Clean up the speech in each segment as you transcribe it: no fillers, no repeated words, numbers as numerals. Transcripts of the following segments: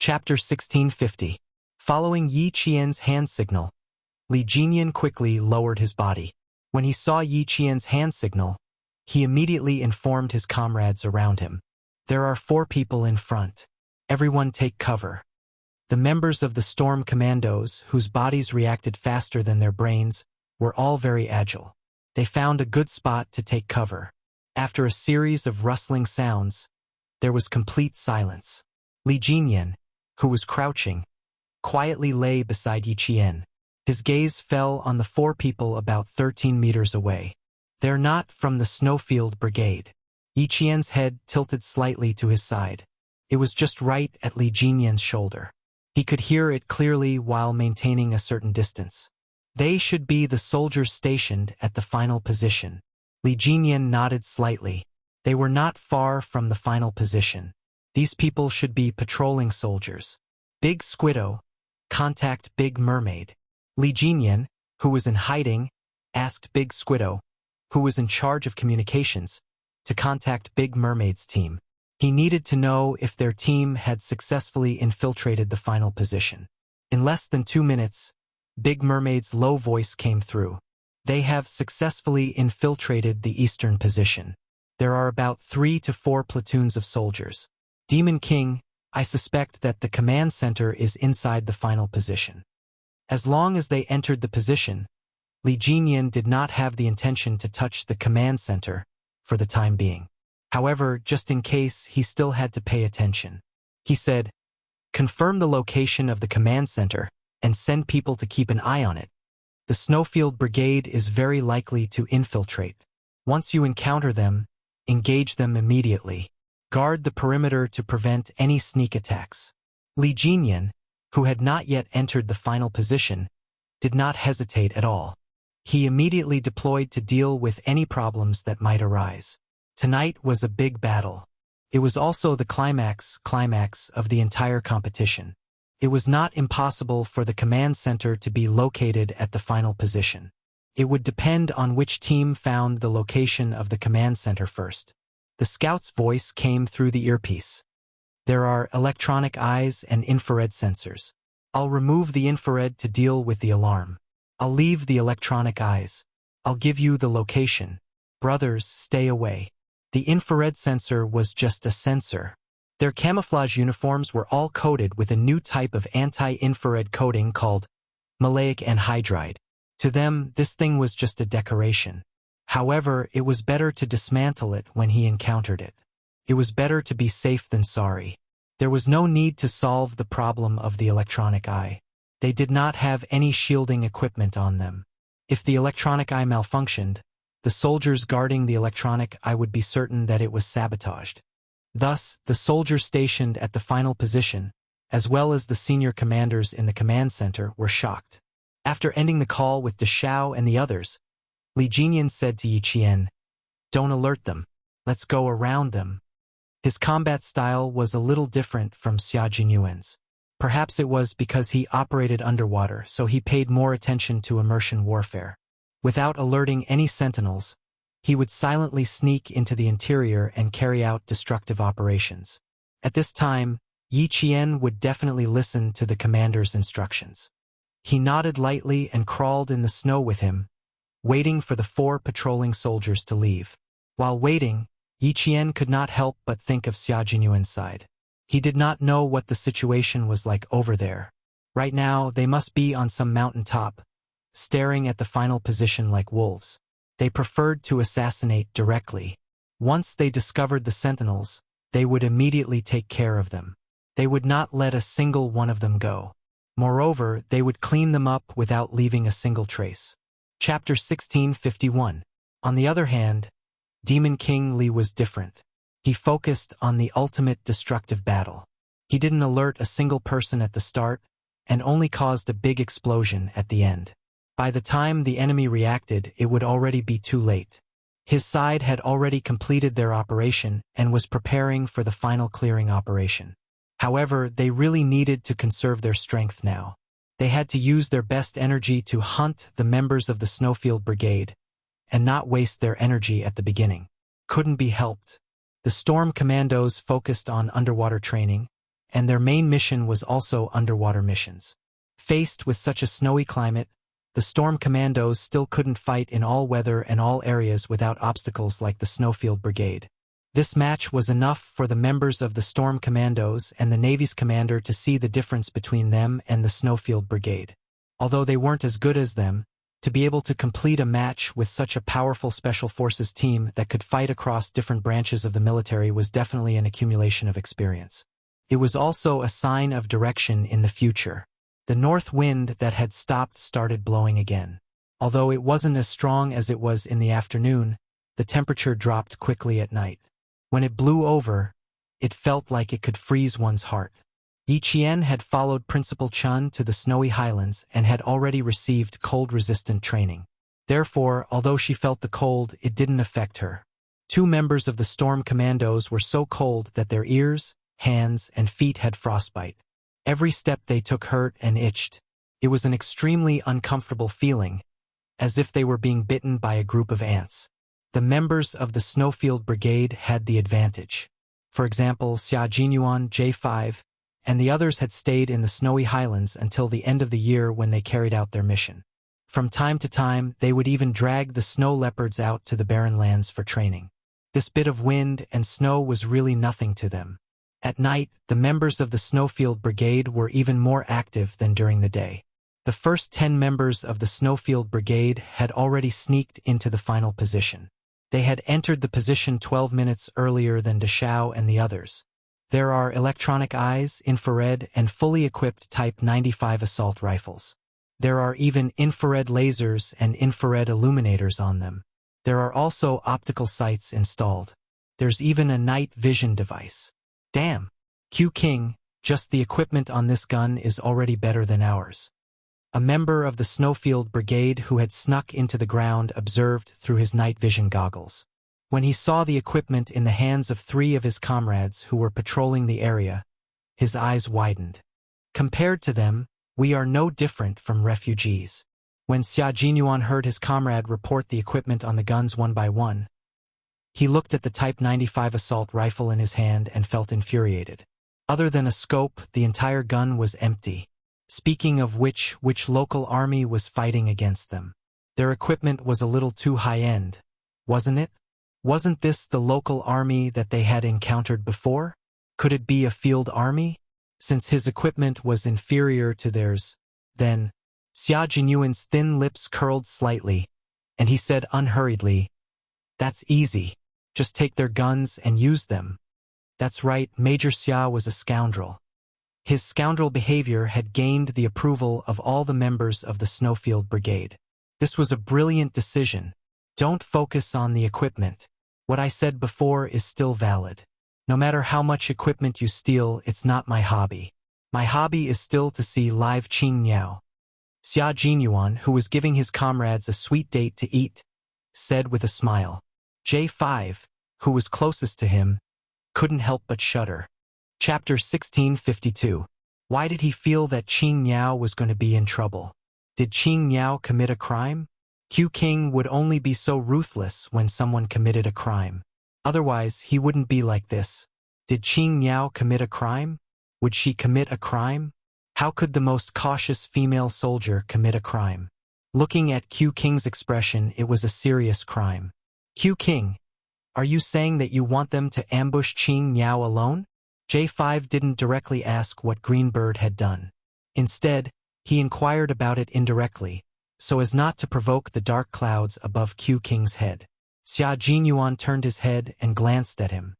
Chapter 1650. Following Yi Qian's hand signal, Li Jinian quickly lowered his body. When he saw Yi Qian's hand signal, he immediately informed his comrades around him. There are 4 people in front. Everyone take cover. The members of the Storm Commandos, whose bodies reacted faster than their brains, were all very agile. They found a good spot to take cover. After a series of rustling sounds, there was complete silence. Li Jinian, who was crouching, quietly lay beside Yi Qian. His gaze fell on the 4 people about 13 meters away. They're not from the Snowfield Brigade. Yi Qian's head tilted slightly to his side. It was just right at Li Jinian's shoulder. He could hear it clearly while maintaining a certain distance. They should be the soldiers stationed at the final position. Li Jinian nodded slightly. They were not far from the final position. These people should be patrolling soldiers. Big Squiddo, contact Big Mermaid. Li Jinian, who was in hiding, asked Big Squiddo, who was in charge of communications, to contact Big Mermaid's team. He needed to know if their team had successfully infiltrated the final position. In less than 2 minutes, Big Mermaid's low voice came through. They have successfully infiltrated the eastern position. There are about 3 to 4 platoons of soldiers. Demon King, I suspect that the command center is inside the final position. As long as they entered the position, Li Jinian did not have the intention to touch the command center for the time being. However, just in case, he still had to pay attention. He said, "Confirm the location of the command center and send people to keep an eye on it. The Snowfield Brigade is very likely to infiltrate. Once you encounter them, engage them immediately. Guard the perimeter to prevent any sneak attacks." Li Jinian, who had not yet entered the final position, did not hesitate at all. He immediately deployed to deal with any problems that might arise. Tonight was a big battle. It was also the climax of the entire competition. It was not impossible for the command center to be located at the final position. It would depend on which team found the location of the command center first. The scout's voice came through the earpiece. "There are electronic eyes and infrared sensors. I'll remove the infrared to deal with the alarm. I'll leave the electronic eyes. I'll give you the location. Brothers, stay away." The infrared sensor was just a sensor. Their camouflage uniforms were all coated with a new type of anti-infrared coating called maleic anhydride. To them, this thing was just a decoration. However, it was better to dismantle it when he encountered it. It was better to be safe than sorry. There was no need to solve the problem of the electronic eye. They did not have any shielding equipment on them. If the electronic eye malfunctioned, the soldiers guarding the electronic eye would be certain that it was sabotaged. Thus, the soldiers stationed at the final position, as well as the senior commanders in the command center, were shocked. After ending the call with Deshao and the others, Li Jinian said to Yi Qian, "Don't alert them. Let's go around them." His combat style was a little different from Xia Jinyuan's. Perhaps it was because he operated underwater, so he paid more attention to immersion warfare. Without alerting any sentinels, he would silently sneak into the interior and carry out destructive operations. At this time, Yi Qian would definitely listen to the commander's instructions. He nodded lightly and crawled in the snow with him, waiting for the 4 patrolling soldiers to leave. While waiting, Yi Qian could not help but think of Xia Jinyuan's side. He did not know what the situation was like over there. Right now, they must be on some mountain top, staring at the final position like wolves. They preferred to assassinate directly. Once they discovered the sentinels, they would immediately take care of them. They would not let a single one of them go. Moreover, they would clean them up without leaving a single trace. Chapter 1651. On the other hand, Demon King Li was different. He focused on the ultimate destructive battle. He didn't alert a single person at the start, and only caused a big explosion at the end. By the time the enemy reacted, it would already be too late. His side had already completed their operation and was preparing for the final clearing operation. However, they really needed to conserve their strength now. They had to use their best energy to hunt the members of the Snowfield Brigade, and not waste their energy at the beginning. Couldn't be helped. The Storm Commandos focused on underwater training, and their main mission was also underwater missions. Faced with such a snowy climate, the Storm Commandos still couldn't fight in all weather and all areas without obstacles like the Snowfield Brigade. This match was enough for the members of the Storm Commandos and the Navy's commander to see the difference between them and the Snowfield Brigade. Although they weren't as good as them, to be able to complete a match with such a powerful Special Forces team that could fight across different branches of the military was definitely an accumulation of experience. It was also a sign of direction in the future. The north wind that had stopped started blowing again. Although it wasn't as strong as it was in the afternoon, the temperature dropped quickly at night. When it blew over, it felt like it could freeze one's heart. Yi Qian had followed Principal Chun to the snowy highlands and had already received cold-resistant training. Therefore, although she felt the cold, it didn't affect her. 2 members of the Storm Commandos were so cold that their ears, hands, and feet had frostbite. Every step they took hurt and itched. It was an extremely uncomfortable feeling, as if they were being bitten by a group of ants. The members of the Snowfield Brigade had the advantage. For example, Xia Jinyuan, J5, and the others had stayed in the snowy highlands until the end of the year when they carried out their mission. From time to time, they would even drag the snow leopards out to the barren lands for training. This bit of wind and snow was really nothing to them. At night, the members of the Snowfield Brigade were even more active than during the day. The first 10 members of the Snowfield Brigade had already sneaked into the final position. They had entered the position 12 minutes earlier than Deshao and the others. There are electronic eyes, infrared, and fully equipped Type 95 assault rifles. There are even infrared lasers and infrared illuminators on them. There are also optical sights installed. There's even a night vision device. Damn! Q King, just the equipment on this gun is already better than ours. A member of the Snowfield Brigade who had snuck into the ground observed through his night vision goggles. When he saw the equipment in the hands of 3 of his comrades who were patrolling the area, his eyes widened. Compared to them, we are no different from refugees. When Xia Jinyuan heard his comrade report the equipment on the guns one by one, he looked at the Type 95 assault rifle in his hand and felt infuriated. Other than a scope, the entire gun was empty. Speaking of which local army was fighting against them? Their equipment was a little too high-end, wasn't it? Wasn't this the local army that they had encountered before? Could it be a field army? Since his equipment was inferior to theirs, then Xia Jinyuan's thin lips curled slightly, and he said unhurriedly, "That's easy. Just take their guns and use them." That's right, Major Xia was a scoundrel. His scoundrel behavior had gained the approval of all the members of the Snowfield Brigade. This was a brilliant decision. Don't focus on the equipment. What I said before is still valid. No matter how much equipment you steal, it's not my hobby. My hobby is still to see live Qing Niao. Xia Jinyuan, who was giving his comrades a sweet date to eat, said with a smile. J5, who was closest to him, couldn't help but shudder. Chapter 1652. Why did he feel that Qing Niao was going to be in trouble? Did Qing Niao commit a crime? Q King would only be so ruthless when someone committed a crime. Otherwise, he wouldn't be like this. Did Qing Niao commit a crime? Would she commit a crime? How could the most cautious female soldier commit a crime? Looking at Q King's expression, it was a serious crime. Q King, are you saying that you want them to ambush Qing Niao alone? J5 didn't directly ask what Greenbird had done. Instead, he inquired about it indirectly, so as not to provoke the dark clouds above Q King's head. Xia Jinyuan turned his head and glanced at him.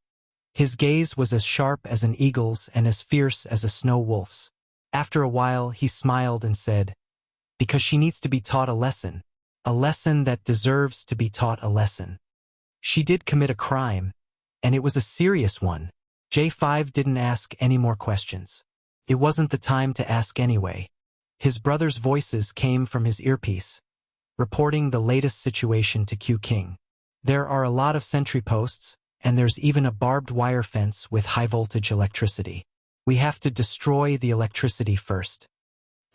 His gaze was as sharp as an eagle's and as fierce as a snow wolf's. After a while, he smiled and said, "Because she needs to be taught a lesson that deserves to be taught a lesson. She did commit a crime, and it was a serious one." J5 didn't ask any more questions. It wasn't the time to ask anyway. His brother's voices came from his earpiece, reporting the latest situation to Q King. There are a lot of sentry posts, and there's even a barbed wire fence with high-voltage electricity. We have to destroy the electricity first.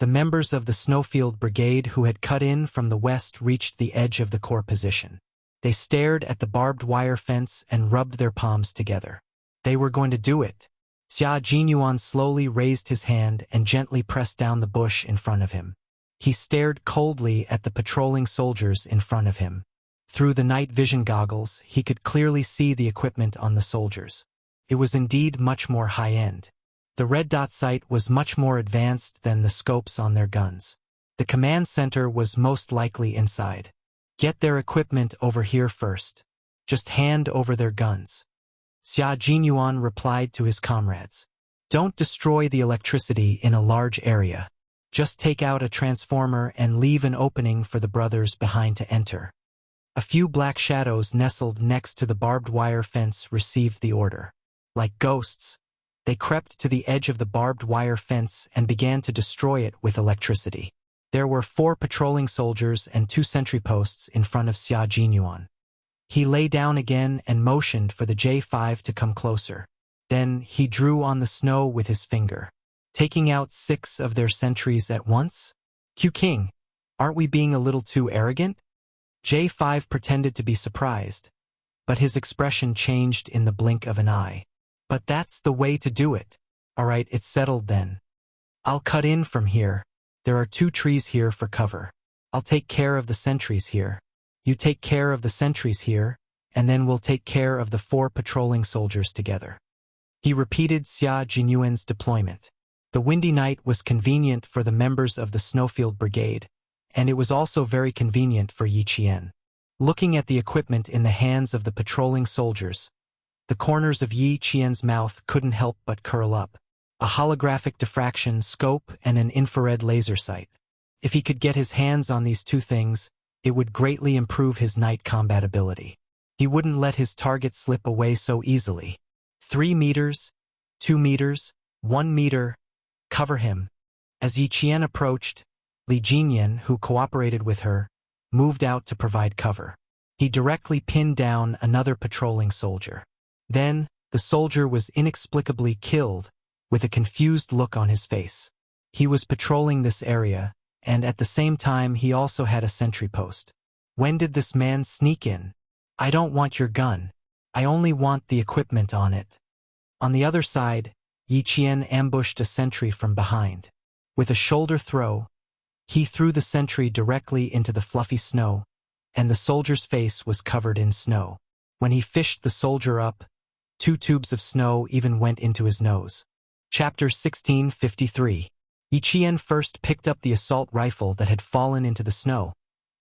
The members of the Snowfield Brigade who had cut in from the west reached the edge of the core position. They stared at the barbed wire fence and rubbed their palms together. They were going to do it. Xia Jinyuan slowly raised his hand and gently pressed down the bush in front of him. He stared coldly at the patrolling soldiers in front of him. Through the night vision goggles, he could clearly see the equipment on the soldiers. It was indeed much more high-end. The red dot sight was much more advanced than the scopes on their guns. The command center was most likely inside. Get their equipment over here first. Just hand over their guns. Xia Jinyuan replied to his comrades. Don't destroy the electricity in a large area. Just take out a transformer and leave an opening for the brothers behind to enter. A few black shadows nestled next to the barbed wire fence received the order. Like ghosts, they crept to the edge of the barbed wire fence and began to destroy it with electricity. There were 4 patrolling soldiers and 2 sentry posts in front of Xia Jinyuan. He lay down again and motioned for the J5 to come closer. Then he drew on the snow with his finger, taking out 6 of their sentries at once. Q King, aren't we being a little too arrogant? J5 pretended to be surprised, but his expression changed in the blink of an eye. But that's the way to do it. All right, it's settled then. I'll cut in from here. There are 2 trees here for cover. I'll take care of the sentries here. You take care of the sentries here, and then we'll take care of the 4 patrolling soldiers together. He repeated Xia Jinyuan's deployment. The windy night was convenient for the members of the Snowfield Brigade, and it was also very convenient for Yi Qian. Looking at the equipment in the hands of the patrolling soldiers, the corners of Yi Qian's mouth couldn't help but curl up. A holographic diffraction scope and an infrared laser sight. If he could get his hands on these 2 things, it would greatly improve his night combat ability. He wouldn't let his target slip away so easily. 3 meters, 2 meters, 1 meter, cover him. As Yi Qian approached, Li Jinyan, who cooperated with her, moved out to provide cover. He directly pinned down another patrolling soldier. Then, the soldier was inexplicably killed, with a confused look on his face. He was patrolling this area, and at the same time he also had a sentry post. When did this man sneak in? I don't want your gun. I only want the equipment on it. On the other side, Yi Qian ambushed a sentry from behind. With a shoulder throw, he threw the sentry directly into the fluffy snow, and the soldier's face was covered in snow. When he fished the soldier up, 2 tubes of snow even went into his nose. Chapter 1653. Yi Qian first picked up the assault rifle that had fallen into the snow,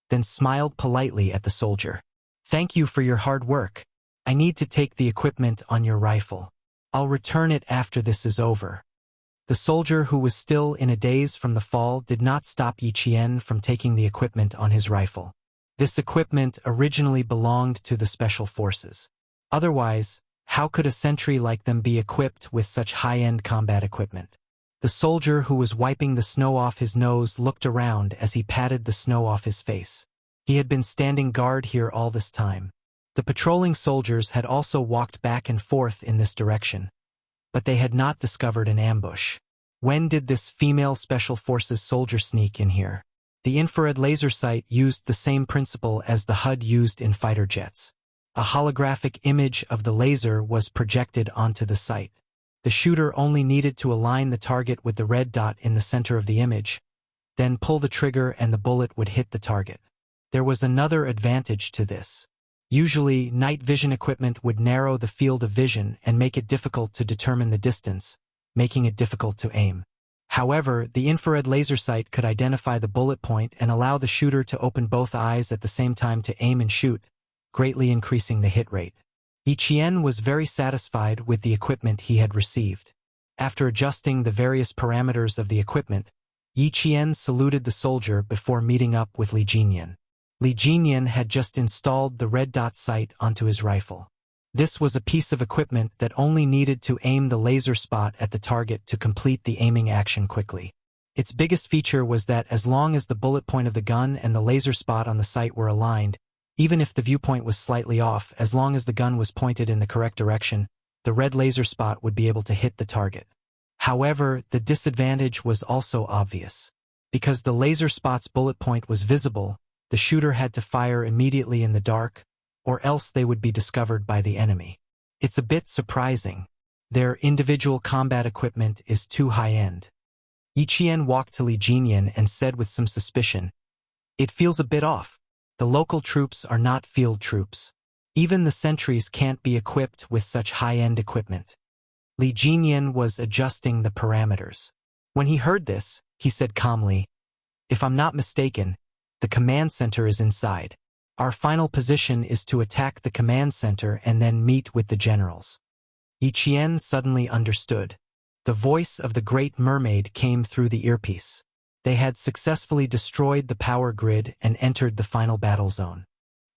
then smiled politely at the soldier. Thank you for your hard work. I need to take the equipment on your rifle. I'll return it after this is over. The soldier, who was still in a daze from the fall, did not stop Yi Qian from taking the equipment on his rifle. This equipment originally belonged to the special forces. Otherwise, how could a sentry like them be equipped with such high-end combat equipment? The soldier, who was wiping the snow off his nose, looked around as he patted the snow off his face. He had been standing guard here all this time. The patrolling soldiers had also walked back and forth in this direction, but they had not discovered an ambush. When did this female Special Forces soldier sneak in here? The infrared laser sight used the same principle as the HUD used in fighter jets. A holographic image of the laser was projected onto the sight. The shooter only needed to align the target with the red dot in the center of the image, then pull the trigger and the bullet would hit the target. There was another advantage to this. Usually, night vision equipment would narrow the field of vision and make it difficult to determine the distance, making it difficult to aim. However, the infrared laser sight could identify the bullet point and allow the shooter to open both eyes at the same time to aim and shoot, greatly increasing the hit rate. Yi Qian was very satisfied with the equipment he had received. After adjusting the various parameters of the equipment, Yi Qian saluted the soldier before meeting up with Li Jinyan. Li Jinyan had just installed the red dot sight onto his rifle. This was a piece of equipment that only needed to aim the laser spot at the target to complete the aiming action quickly. Its biggest feature was that as long as the bullet point of the gun and the laser spot on the sight were aligned, even if the viewpoint was slightly off, as long as the gun was pointed in the correct direction, the red laser spot would be able to hit the target. However, the disadvantage was also obvious. Because the laser spot's bullet point was visible, the shooter had to fire immediately in the dark, or else they would be discovered by the enemy. It's a bit surprising. Their individual combat equipment is too high-end. Yi Qian walked to Li Jinyan and said with some suspicion, "It feels a bit off. The local troops are not field troops. Even the sentries can't be equipped with such high-end equipment." Li Jinyan was adjusting the parameters. When he heard this, he said calmly, "If I'm not mistaken, the command center is inside. Our final position is to attack the command center and then meet with the generals." Yi Qian suddenly understood. The voice of the Great Mermaid came through the earpiece. They had successfully destroyed the power grid and entered the final battle zone.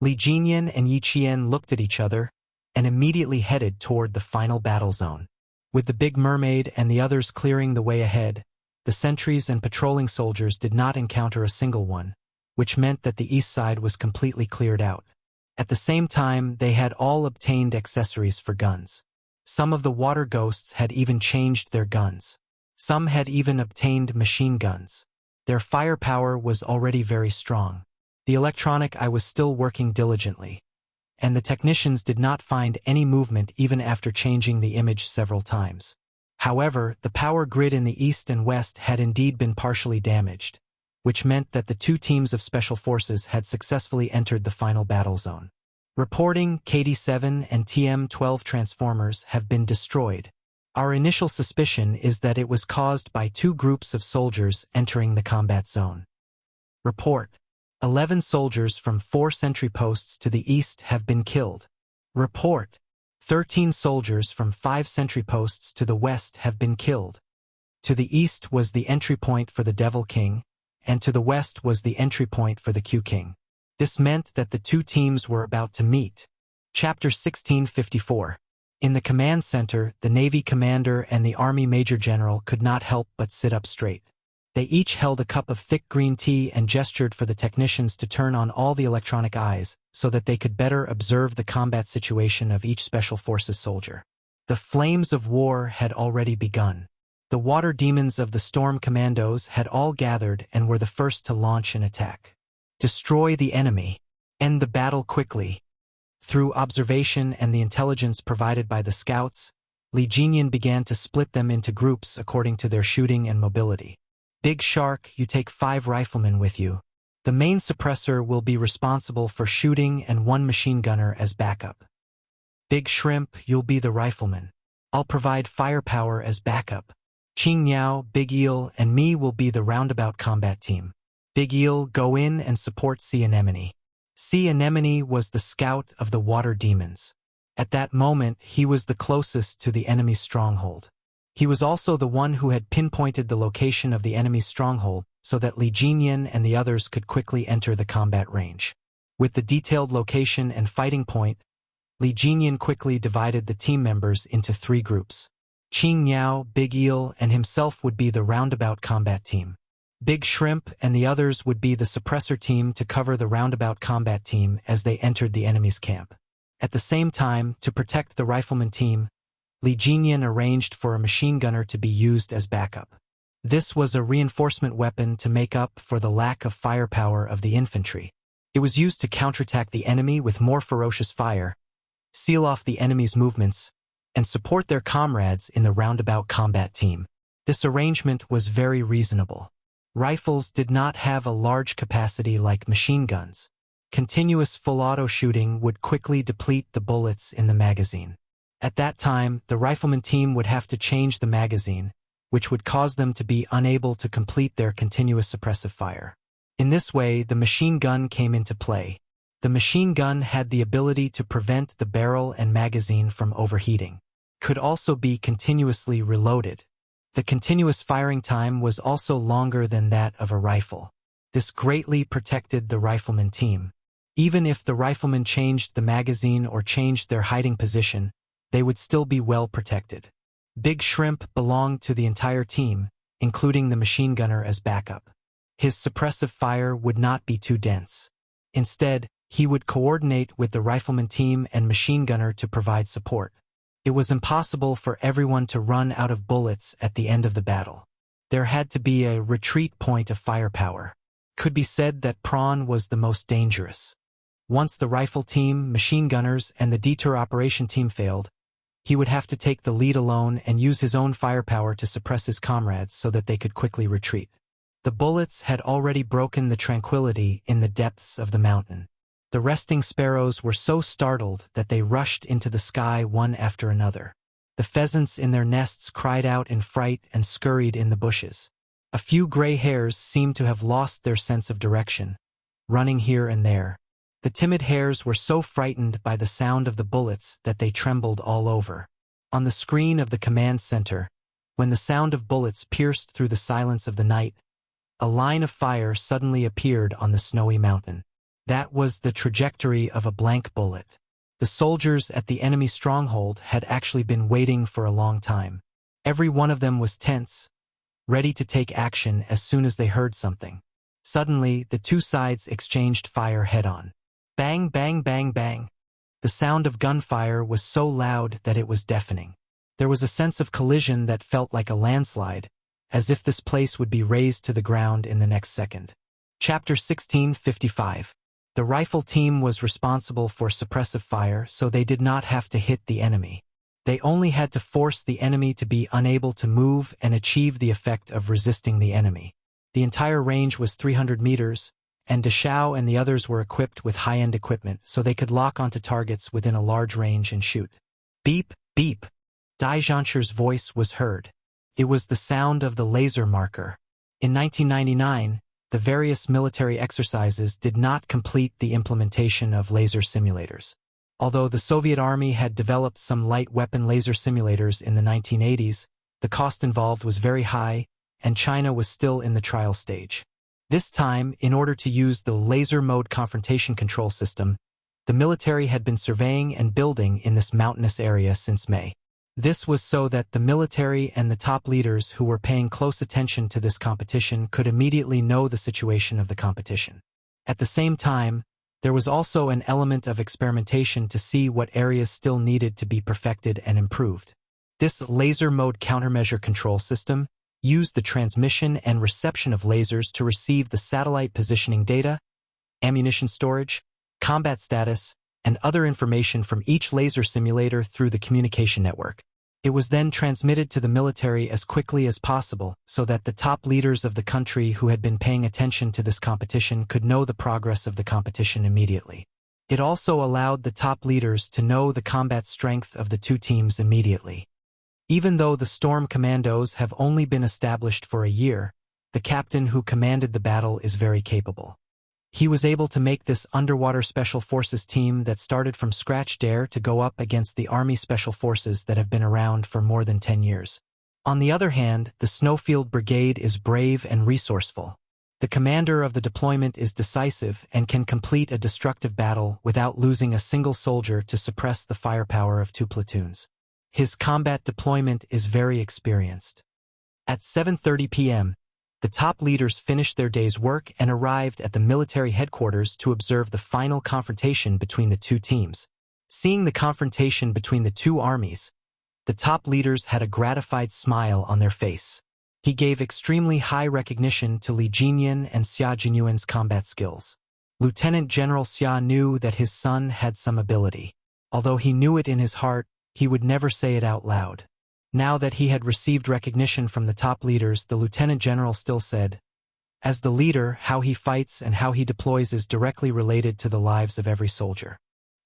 Li Jinyan and Yi Qian looked at each other and immediately headed toward the final battle zone. With the Big Mermaid and the others clearing the way ahead, the sentries and patrolling soldiers did not encounter a single one, which meant that the east side was completely cleared out. At the same time, they had all obtained accessories for guns. Some of the water ghosts had even changed their guns. Some had even obtained machine guns. Their firepower was already very strong. The electronic eye was still working diligently, and the technicians did not find any movement even after changing the image several times. However, the power grid in the east and west had indeed been partially damaged, which meant that the two teams of special forces had successfully entered the final battle zone. Reporting, KD-7 and TM-12 transformers have been destroyed. Our initial suspicion is that it was caused by two groups of soldiers entering the combat zone. Report: 11 soldiers from 4 sentry posts to the east have been killed. Report: 13 soldiers from 5 sentry posts to the west have been killed. To the east was the entry point for the Devil King, and to the west was the entry point for the Q King. This meant that the two teams were about to meet. Chapter 1654. In the command center, the Navy commander and the Army Major General could not help but sit up straight. They each held a cup of thick green tea and gestured for the technicians to turn on all the electronic eyes so that they could better observe the combat situation of each Special Forces soldier. The flames of war had already begun. The water demons of the Storm Commandos had all gathered and were the first to launch an attack. Destroy the enemy. End the battle quickly. Through observation and the intelligence provided by the scouts, Li Jinyan began to split them into groups according to their shooting and mobility. Big Shark, you take 5 riflemen with you. The main suppressor will be responsible for shooting and 1 machine gunner as backup. Big Shrimp, you'll be the rifleman. I'll provide firepower as backup. Qing Niao, Big Eel, and me will be the roundabout combat team. Big Eel, go in and support Sea Anemone. Sea Anemone was the scout of the water demons. At that moment, he was the closest to the enemy's stronghold. He was also the one who had pinpointed the location of the enemy's stronghold so that Li Jinyan and the others could quickly enter the combat range. With the detailed location and fighting point, Li Jinyan quickly divided the team members into 3 groups. Qing Niao, Big Eel, and himself would be the roundabout combat team. Big Shrimp and the others would be the suppressor team to cover the roundabout combat team as they entered the enemy's camp. At the same time, to protect the rifleman team, Li Jinyan arranged for a machine gunner to be used as backup. This was a reinforcement weapon to make up for the lack of firepower of the infantry. It was used to counterattack the enemy with more ferocious fire, seal off the enemy's movements, and support their comrades in the roundabout combat team. This arrangement was very reasonable. Rifles did not have a large capacity like machine guns. Continuous full-auto shooting would quickly deplete the bullets in the magazine. At that time, the rifleman team would have to change the magazine, which would cause them to be unable to complete their continuous suppressive fire. In this way, the machine gun came into play. The machine gun had the ability to prevent the barrel and magazine from overheating. Could also be continuously reloaded. The continuous firing time was also longer than that of a rifle. This greatly protected the rifleman team. Even if the riflemen changed the magazine or changed their hiding position, they would still be well protected. Big Shrimp belonged to the entire team, including the machine gunner as backup. His suppressive fire would not be too dense. Instead, he would coordinate with the rifleman team and machine gunner to provide support. It was impossible for everyone to run out of bullets at the end of the battle. There had to be a retreat point of firepower. Could be said that Prawn was the most dangerous. Once the rifle team, machine gunners, and the detour operation team failed, He would have to take the lead alone and use his own firepower to suppress his comrades so that they could quickly retreat. The bullets had already broken the tranquility in the depths of the mountain. The resting sparrows were so startled that they rushed into the sky one after another. The pheasants in their nests cried out in fright and scurried in the bushes. A few gray hares seemed to have lost their sense of direction, running here and there. The timid hares were so frightened by the sound of the bullets that they trembled all over. On the screen of the command center, when the sound of bullets pierced through the silence of the night, a line of fire suddenly appeared on the snowy mountain. That was the trajectory of a blank bullet. The soldiers at the enemy stronghold had actually been waiting for a long time. Every one of them was tense, ready to take action as soon as they heard something. Suddenly, the two sides exchanged fire head-on. Bang, bang, bang, bang. The sound of gunfire was so loud that it was deafening. There was a sense of collision that felt like a landslide, as if this place would be razed to the ground in the next second. Chapter 1655. The rifle team was responsible for suppressive fire, so they did not have to hit the enemy. They only had to force the enemy to be unable to move and achieve the effect of resisting the enemy. The entire range was 300 meters, and Dachau and the others were equipped with high-end equipment so they could lock onto targets within a large range and shoot. Beep, beep. Daijancher's voice was heard. It was the sound of the laser marker. In 1999, the various military exercises did not complete the implementation of laser simulators. Although the Soviet Army had developed some light weapon laser simulators in the 1980s, the cost involved was very high, and China was still in the trial stage. This time, in order to use the laser mode confrontation control system, the military had been surveying and building in this mountainous area since May. This was so that the military and the top leaders who were paying close attention to this competition could immediately know the situation of the competition. At the same time, there was also an element of experimentation to see what areas still needed to be perfected and improved. This laser mode countermeasure control system used the transmission and reception of lasers to receive the satellite positioning data, ammunition storage, combat status, and other information from each laser simulator through the communication network. It was then transmitted to the military as quickly as possible so that the top leaders of the country who had been paying attention to this competition could know the progress of the competition immediately. It also allowed the top leaders to know the combat strength of the two teams immediately. Even though the Storm Commandos have only been established for a year, the captain who commanded the battle is very capable. He was able to make this underwater special forces team that started from scratch dare to go up against the Army Special Forces that have been around for more than 10 years. On the other hand, the Snowfield Brigade is brave and resourceful. The commander of the deployment is decisive and can complete a destructive battle without losing a single soldier to suppress the firepower of two platoons. His combat deployment is very experienced. At 7:30 p.m., the top leaders finished their day's work and arrived at the military headquarters to observe the final confrontation between the two teams. Seeing the confrontation between the two armies, the top leaders had a gratified smile on their face. He gave extremely high recognition to Li Jinyan and Xia Jinyuan's combat skills. Lieutenant General Xia knew that his son had some ability. Although he knew it in his heart, he would never say it out loud. Now that he had received recognition from the top leaders, the lieutenant general still said, "As the leader, how he fights and how he deploys is directly related to the lives of every soldier.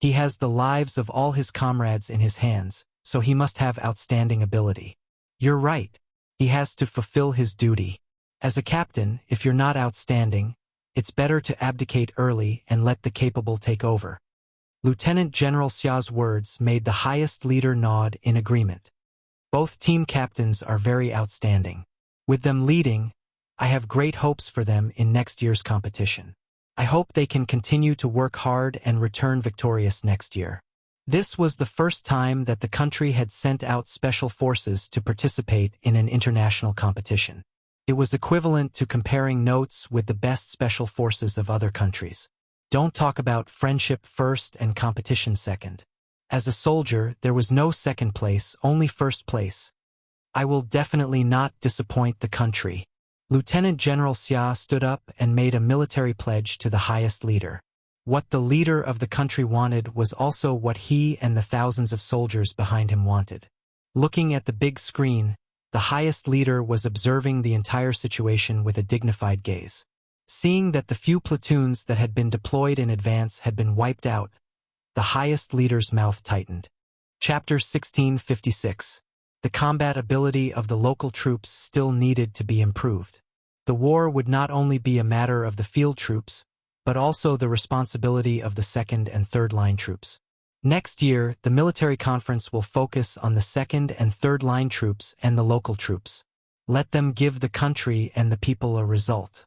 He has the lives of all his comrades in his hands, so he must have outstanding ability. You're right. He has to fulfill his duty. As a captain, if you're not outstanding, it's better to abdicate early and let the capable take over." Lieutenant General Xia's words made the highest leader nod in agreement. Both team captains are very outstanding. With them leading, I have great hopes for them in next year's competition. I hope they can continue to work hard and return victorious next year. This was the first time that the country had sent out special forces to participate in an international competition. It was equivalent to comparing notes with the best special forces of other countries. Don't talk about friendship first and competition second. As a soldier, there was no second place, only first place. I will definitely not disappoint the country. Lieutenant General Xia stood up and made a military pledge to the highest leader. What the leader of the country wanted was also what he and the thousands of soldiers behind him wanted. Looking at the big screen, the highest leader was observing the entire situation with a dignified gaze. Seeing that the few platoons that had been deployed in advance had been wiped out, the highest leader's mouth tightened. Chapter 1656. The combat ability of the local troops still needed to be improved. The war would not only be a matter of the field troops, but also the responsibility of the second and third line troops. Next year, the military conference will focus on the second and third line troops and the local troops. Let them give the country and the people a result.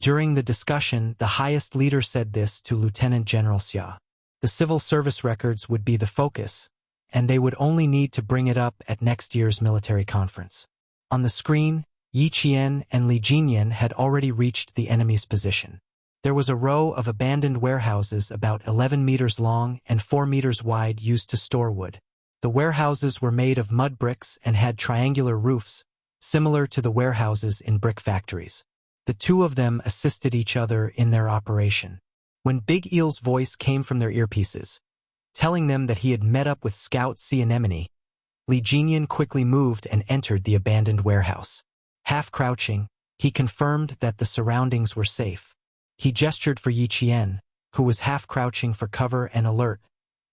During the discussion, the highest leader said this to Lieutenant General Xia. The civil service records would be the focus, and they would only need to bring it up at next year's military conference. On the screen, Yi Qian and Li Jinyan had already reached the enemy's position. There was a row of abandoned warehouses about 11 meters long and 4 meters wide used to store wood. The warehouses were made of mud bricks and had triangular roofs, similar to the warehouses in brick factories. The two of them assisted each other in their operation. When Big Eel's voice came from their earpieces, telling them that he had met up with Scout Sea Anemone, Li Jinyan quickly moved and entered the abandoned warehouse. Half crouching, he confirmed that the surroundings were safe. He gestured for Yi Qian, who was half crouching for cover and alert,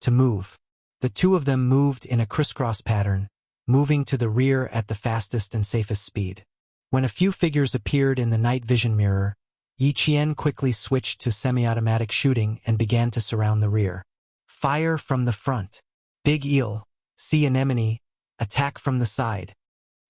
to move. The two of them moved in a crisscross pattern, moving to the rear at the fastest and safest speed. When a few figures appeared in the night vision mirror, Yi Qian quickly switched to semi-automatic shooting and began to surround the rear. Fire from the front. Big Eel, Sea Anemone, attack from the side.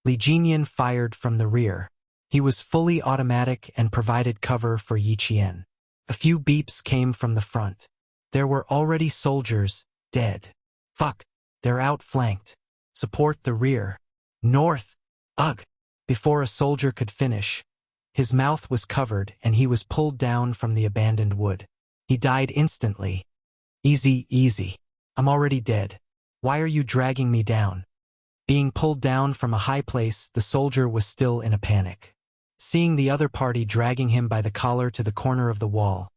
Li Jinyan fired from the rear. He was fully automatic and provided cover for Yi Qian. A few beeps came from the front. There were already soldiers, dead. Fuck, they're outflanked. Support the rear. North. Ugh. Before a soldier could finish, his mouth was covered and he was pulled down from the abandoned wood. He died instantly. Easy, easy. I'm already dead. Why are you dragging me down? Being pulled down from a high place, the soldier was still in a panic. Seeing the other party dragging him by the collar to the corner of the wall,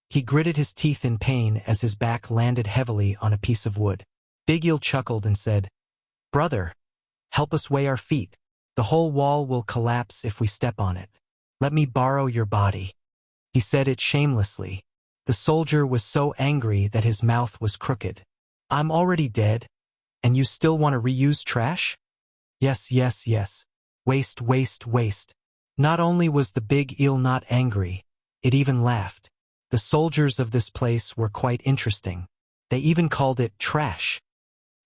he gritted his teeth in pain as his back landed heavily on a piece of wood. Big Eel chuckled and said, "Brother, help us weigh our feet. The whole wall will collapse if we step on it. Let me borrow your body." He said it shamelessly. The soldier was so angry that his mouth was crooked. "I'm already dead, and you still want to reuse trash?" "Yes, yes, yes. Waste, waste, waste." Not only was the Big Eel not angry, it even laughed. The soldiers of this place were quite interesting. They even called it trash.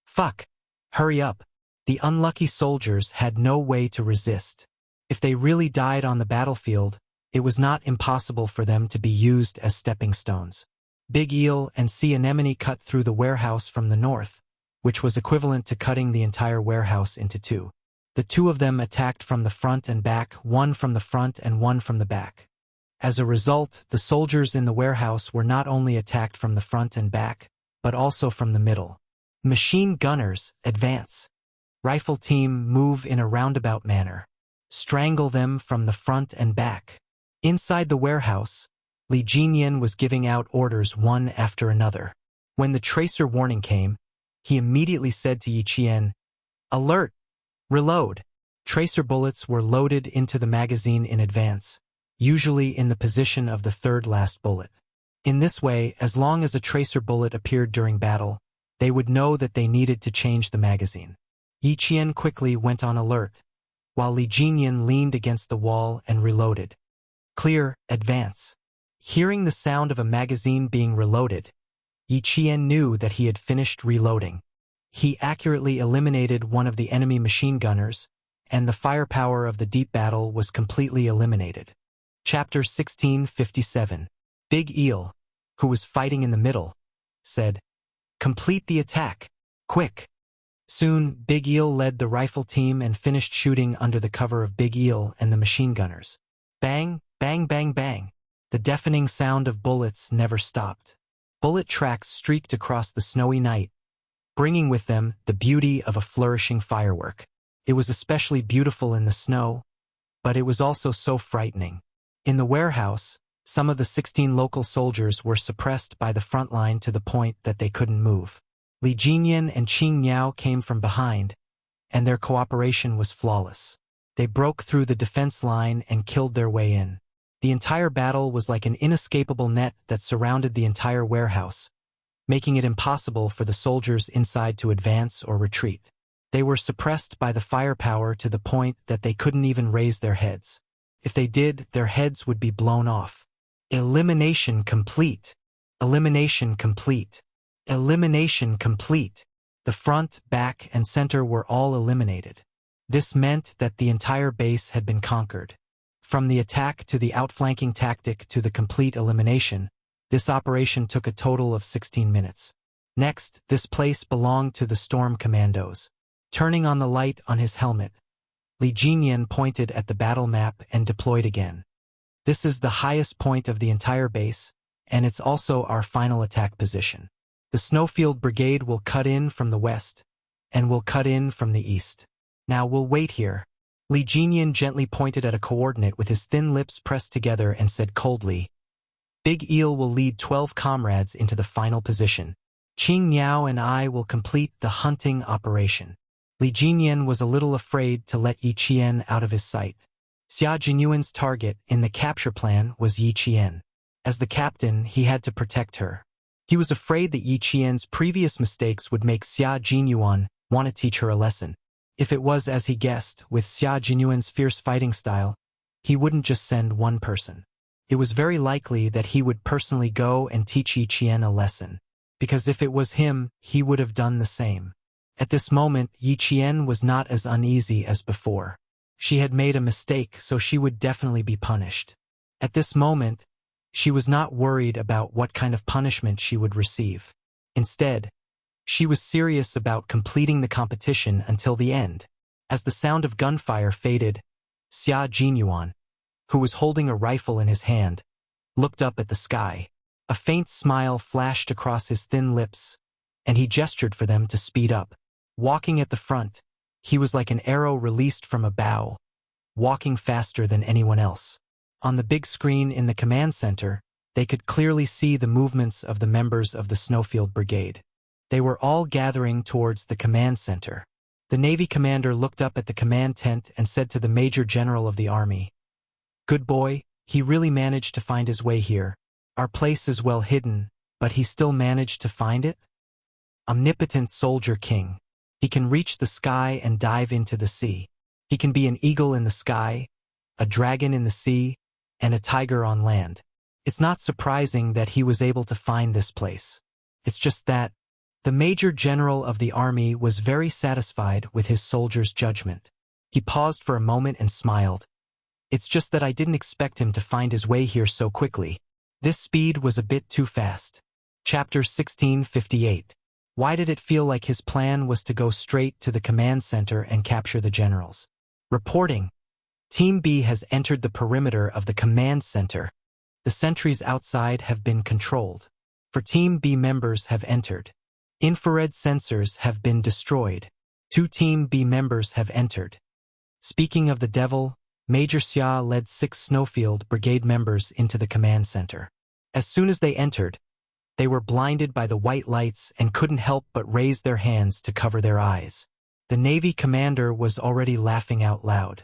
Fuck. Hurry up. The unlucky soldiers had no way to resist. If they really died on the battlefield, it was not impossible for them to be used as stepping stones. Big Eel and Sea Anemone cut through the warehouse from the north, which was equivalent to cutting the entire warehouse into two. The two of them attacked from the front and back, one from the front and one from the back. As a result, the soldiers in the warehouse were not only attacked from the front and back, but also from the middle. Machine gunners, advance. Rifle team, move in a roundabout manner. Strangle them from the front and back. Inside the warehouse, Li Jinyan was giving out orders one after another. When the tracer warning came, he immediately said to Yi Qian, "Alert! Reload." Tracer bullets were loaded into the magazine in advance, usually in the position of the third last bullet. In this way, as long as a tracer bullet appeared during battle, they would know that they needed to change the magazine. Yi Qian quickly went on alert, while Li Jinyan leaned against the wall and reloaded. Clear, advance. Hearing the sound of a magazine being reloaded, Yi Qian knew that he had finished reloading. He accurately eliminated one of the enemy machine gunners, and the firepower of the deep battle was completely eliminated. Chapter 1657. Big Eel, who was fighting in the middle, said, "Complete the attack, quick." Soon, Big Eel led the rifle team and finished shooting under the cover of Big Eel and the machine gunners. Bang, bang, bang, bang. The deafening sound of bullets never stopped. Bullet tracks streaked across the snowy night, bringing with them the beauty of a flourishing firework. It was especially beautiful in the snow, but it was also so frightening. In the warehouse, Some of the 16 local soldiers were suppressed by the front line to the point that they couldn't move. Li Jinyan and Qing Miao came from behind, and their cooperation was flawless. They broke through the defense line and killed their way in. The entire battle was like an inescapable net that surrounded the entire warehouse, making it impossible for the soldiers inside to advance or retreat. They were suppressed by the firepower to the point that they couldn't even raise their heads. If they did, their heads would be blown off. Elimination complete. Elimination complete. Elimination complete. The front, back, and center were all eliminated. This meant that the entire base had been conquered. From the attack to the outflanking tactic to the complete elimination, this operation took a total of 16 minutes. Next, this place belonged to the Storm Commandos. Turning on the light on his helmet, Li Jinyan pointed at the battle map and deployed again. This is the highest point of the entire base, and it's also our final attack position. The Snowfield Brigade will cut in from the west, and will cut in from the east. Now we'll wait here. Li Jinyan gently pointed at a coordinate with his thin lips pressed together and said coldly, Big Eel will lead 12 comrades into the final position. Qing Miao and I will complete the hunting operation. Li Jinyan was a little afraid to let Yi Qian out of his sight. Xia Jinyuan's target in the capture plan was Yi Qian. As the captain, he had to protect her. He was afraid that Yi Qian's previous mistakes would make Xia Jinyuan want to teach her a lesson. If it was as he guessed, with Xia Jinyuan's fierce fighting style, he wouldn't just send one person. It was very likely that he would personally go and teach Yi Qian a lesson, because if it was him, he would have done the same. At this moment, Yi Qian was not as uneasy as before. She had made a mistake, so she would definitely be punished. At this moment, she was not worried about what kind of punishment she would receive. Instead, she was serious about completing the competition until the end. As the sound of gunfire faded, Xia Jinyuan, who was holding a rifle in his hand, looked up at the sky. A faint smile flashed across his thin lips, and he gestured for them to speed up. Walking at the front, he was like an arrow released from a bow, walking faster than anyone else. On the big screen in the command center, they could clearly see the movements of the members of the Snowfield Brigade. They were all gathering towards the command center. The Navy commander looked up at the command tent and said to the Major General of the Army, Good boy, he really managed to find his way here. Our place is well hidden, but he still managed to find it? Omnipotent Soldier King. He can reach the sky and dive into the sea. He can be an eagle in the sky, a dragon in the sea, and a tiger on land. It's not surprising that he was able to find this place. It's just that the Major General of the Army was very satisfied with his soldier's judgment. He paused for a moment and smiled. It's just that I didn't expect him to find his way here so quickly. This speed was a bit too fast. Chapter 1658. Why did it feel like his plan was to go straight to the command center and capture the generals? Reporting. Team B has entered the perimeter of the command center. The sentries outside have been controlled. For Team B, members have entered. Infrared sensors have been destroyed. 2 Team B members have entered. Speaking of the devil, Major Xia led 6 Snowfield Brigade members into the command center. As soon as they entered, they were blinded by the white lights and couldn't help but raise their hands to cover their eyes. The Navy commander was already laughing out loud.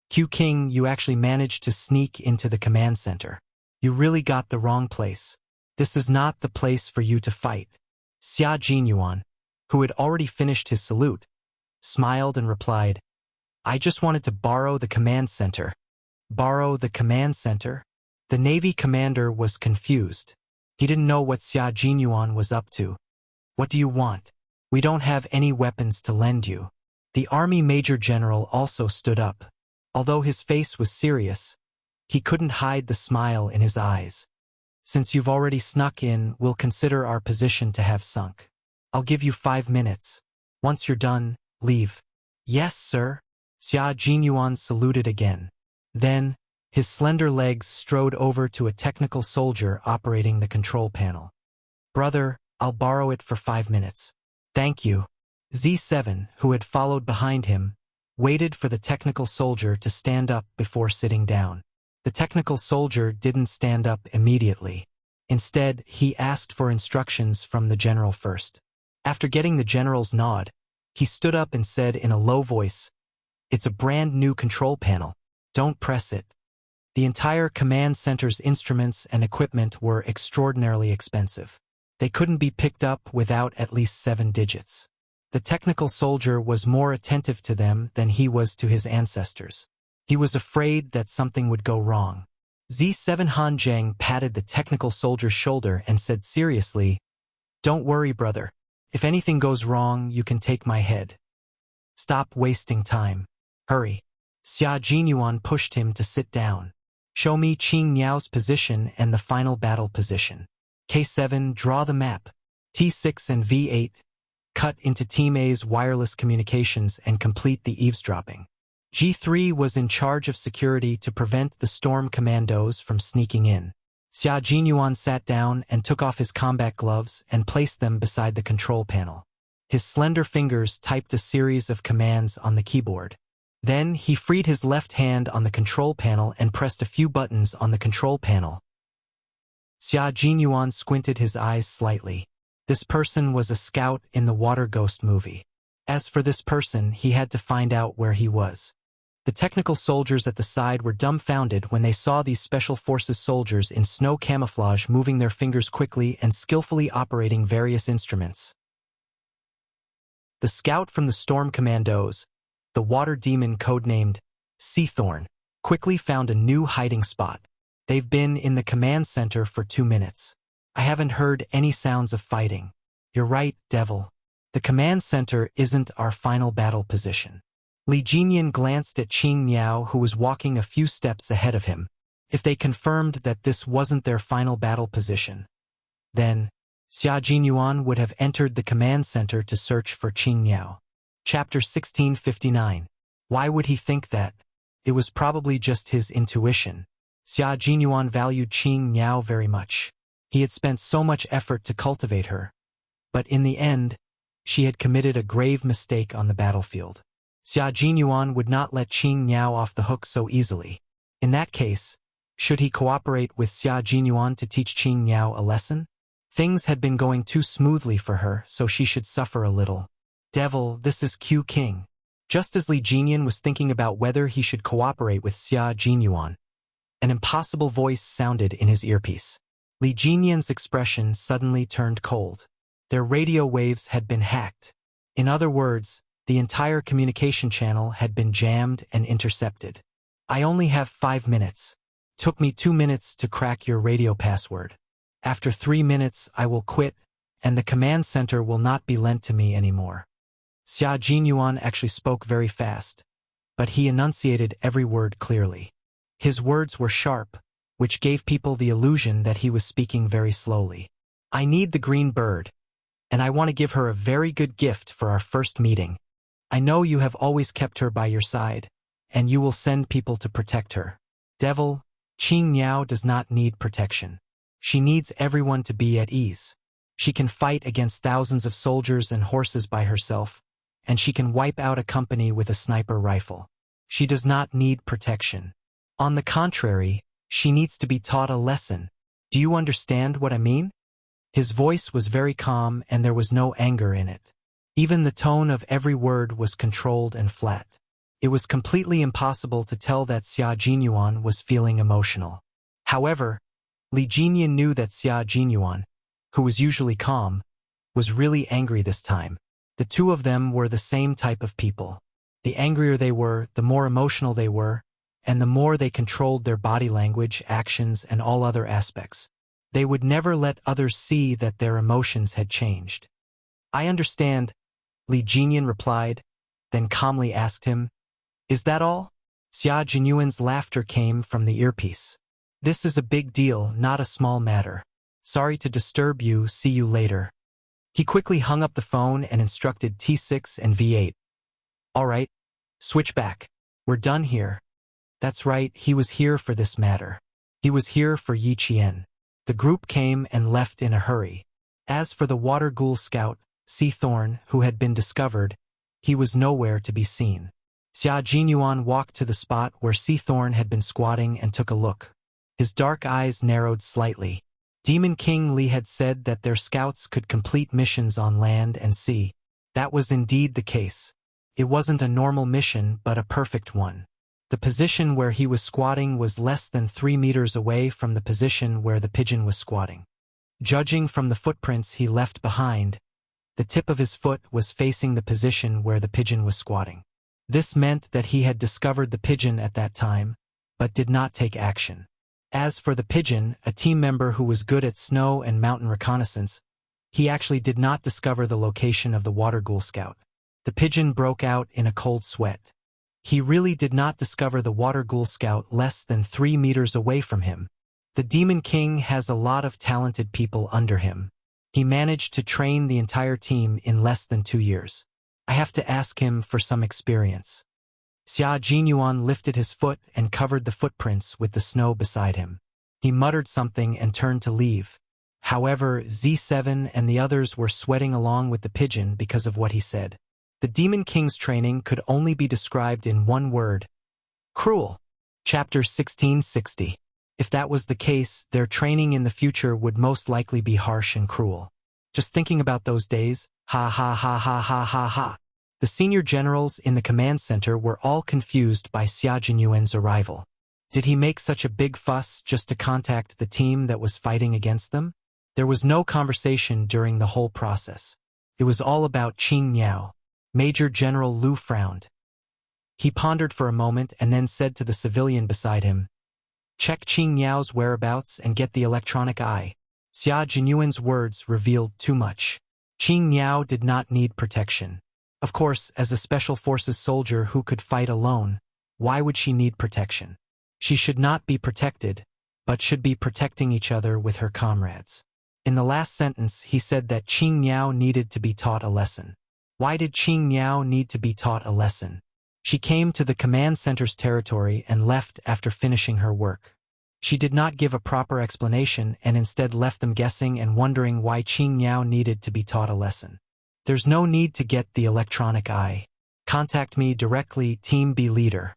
Q King, you actually managed to sneak into the command center. You really got the wrong place. This is not the place for you to fight. Xia Jinyuan, who had already finished his salute, smiled and replied, I just wanted to borrow the command center. Borrow the command center? The Navy commander was confused. He didn't know what Xia Jinyuan was up to. What do you want? We don't have any weapons to lend you. The Army Major General also stood up. Although his face was serious, he couldn't hide the smile in his eyes. Since you've already snuck in, we'll consider our position to have sunk. I'll give you 5 minutes. Once you're done, leave. Yes, sir. Xia Jinyuan saluted again. Then, his slender legs strode over to a technical soldier operating the control panel. Brother, I'll borrow it for 5 minutes. Thank you. Z7, who had followed behind him, waited for the technical soldier to stand up before sitting down. The technical soldier didn't stand up immediately. Instead, he asked for instructions from the general first. After getting the general's nod, he stood up and said in a low voice, "It's a brand new control panel. Don't press it." The entire command center's instruments and equipment were extraordinarily expensive. They couldn't be picked up without at least 7 digits. The technical soldier was more attentive to them than he was to his ancestors. He was afraid that something would go wrong. Z7 Han Zheng patted the technical soldier's shoulder and said seriously, "Don't worry, brother. If anything goes wrong, you can take my head. Stop wasting time. Hurry." Xia Jinyuan pushed him to sit down. "Show me Qing Niao's position and the final battle position. K7, draw the map. T6 and V8, cut into Team A's wireless communications and complete the eavesdropping." G3 was in charge of security to prevent the storm commandos from sneaking in. Xia Jinyuan sat down and took off his combat gloves and placed them beside the control panel. His slender fingers typed a series of commands on the keyboard. Then he freed his left hand on the control panel and pressed a few buttons on the control panel. Xia Jinyuan squinted his eyes slightly. This person was a scout in the Water Ghost movie. As for this person, he had to find out where he was. The technical soldiers at the side were dumbfounded when they saw these special forces soldiers in snow camouflage moving their fingers quickly and skillfully operating various instruments. The scout from the Storm Commandos, the water demon codenamed Seathorn, quickly found a new hiding spot. "They've been in the command center for 2 minutes. I haven't heard any sounds of fighting." "You're right, Devil. The command center isn't our final battle position." Li Jinyan glanced at Qing Niao, who was walking a few steps ahead of him. If they confirmed that this wasn't their final battle position, then Xia Jinyuan would have entered the command center to search for Qing Niao. Chapter 1659. Why would he think that? It was probably just his intuition. Xia Jinyuan valued Qing Niao very much. He had spent so much effort to cultivate her. But in the end, she had committed a grave mistake on the battlefield. Xia Jinyuan would not let Qing Niao off the hook so easily. In that case, should he cooperate with Xia Jinyuan to teach Qing Niao a lesson? Things had been going too smoothly for her, so she should suffer a little. "Devil, this is Q King." Just as Li Jinyan was thinking about whether he should cooperate with Xia Jinyuan, an impossible voice sounded in his earpiece. Li Jinyan's expression suddenly turned cold. Their radio waves had been hacked. In other words, the entire communication channel had been jammed and intercepted. "I only have 5 minutes. Took me 2 minutes to crack your radio password. After 3 minutes I will quit, and the command center will not be lent to me anymore." Xia Jinyuan actually spoke very fast, but he enunciated every word clearly. His words were sharp, which gave people the illusion that he was speaking very slowly. "I need the green bird, and I want to give her a very good gift for our first meeting. I know you have always kept her by your side, and you will send people to protect her. Devil, Qing Niao does not need protection. She needs everyone to be at ease. She can fight against thousands of soldiers and horses by herself, and she can wipe out a company with a sniper rifle. She does not need protection. On the contrary, she needs to be taught a lesson. Do you understand what I mean?" His voice was very calm and there was no anger in it. Even the tone of every word was controlled and flat. It was completely impossible to tell that Xia Jinyuan was feeling emotional. However, Li Jinyan knew that Xia Jinyuan, who was usually calm, was really angry this time. The two of them were the same type of people. The angrier they were, the more emotional they were, and the more they controlled their body language, actions, and all other aspects. They would never let others see that their emotions had changed. "I understand," Li Jinyan replied, then calmly asked him, "Is that all?" Xia Jinyuan's laughter came from the earpiece. "This is a big deal, not a small matter. Sorry to disturb you, see you later." He quickly hung up the phone and instructed T6 and V8. "All right, switch back. We're done here." That's right, he was here for this matter. He was here for Yi Qian. The group came and left in a hurry. As for the water ghoul scout, Seathorn, who had been discovered, he was nowhere to be seen. Xia Jinyuan walked to the spot where Sea Thorn had been squatting and took a look. His dark eyes narrowed slightly. Demon King Li had said that their scouts could complete missions on land and sea. That was indeed the case. It wasn't a normal mission, but a perfect one. The position where he was squatting was less than 3 meters away from the position where the pigeon was squatting. Judging from the footprints he left behind, the tip of his foot was facing the position where the pigeon was squatting. This meant that he had discovered the pigeon at that time, but did not take action. As for the pigeon, a team member who was good at snow and mountain reconnaissance, he actually did not discover the location of the water ghoul scout. The pigeon broke out in a cold sweat. He really did not discover the water ghoul scout less than 3 meters away from him. The Demon King has a lot of talented people under him. He managed to train the entire team in less than 2 years. I have to ask him for some experience. Xia Jinyuan lifted his foot and covered the footprints with the snow beside him. He muttered something and turned to leave. However, Z7 and the others were sweating along with the pigeon because of what he said. The Demon King's training could only be described in one word: cruel. Chapter 1660. If that was the case, their training in the future would most likely be harsh and cruel. Just thinking about those days, ha ha ha ha ha ha ha. The senior generals in the command center were all confused by Xia Jinyuan's arrival. Did he make such a big fuss just to contact the team that was fighting against them? There was no conversation during the whole process. It was all about Qing Niao. Major General Lu frowned. He pondered for a moment and then said to the civilian beside him, "Check Qing Niao's whereabouts and get the electronic eye." Xia Jinyuan's words revealed too much. Qing Niao did not need protection. Of course, as a special forces soldier who could fight alone, why would she need protection? She should not be protected, but should be protecting each other with her comrades. In the last sentence, he said that Qing Niao needed to be taught a lesson. Why did Qing Niao need to be taught a lesson? She came to the command center's territory and left after finishing her work. She did not give a proper explanation and instead left them guessing and wondering why Qing Niao needed to be taught a lesson. There's no need to get the electronic eye. Contact me directly, Team B leader.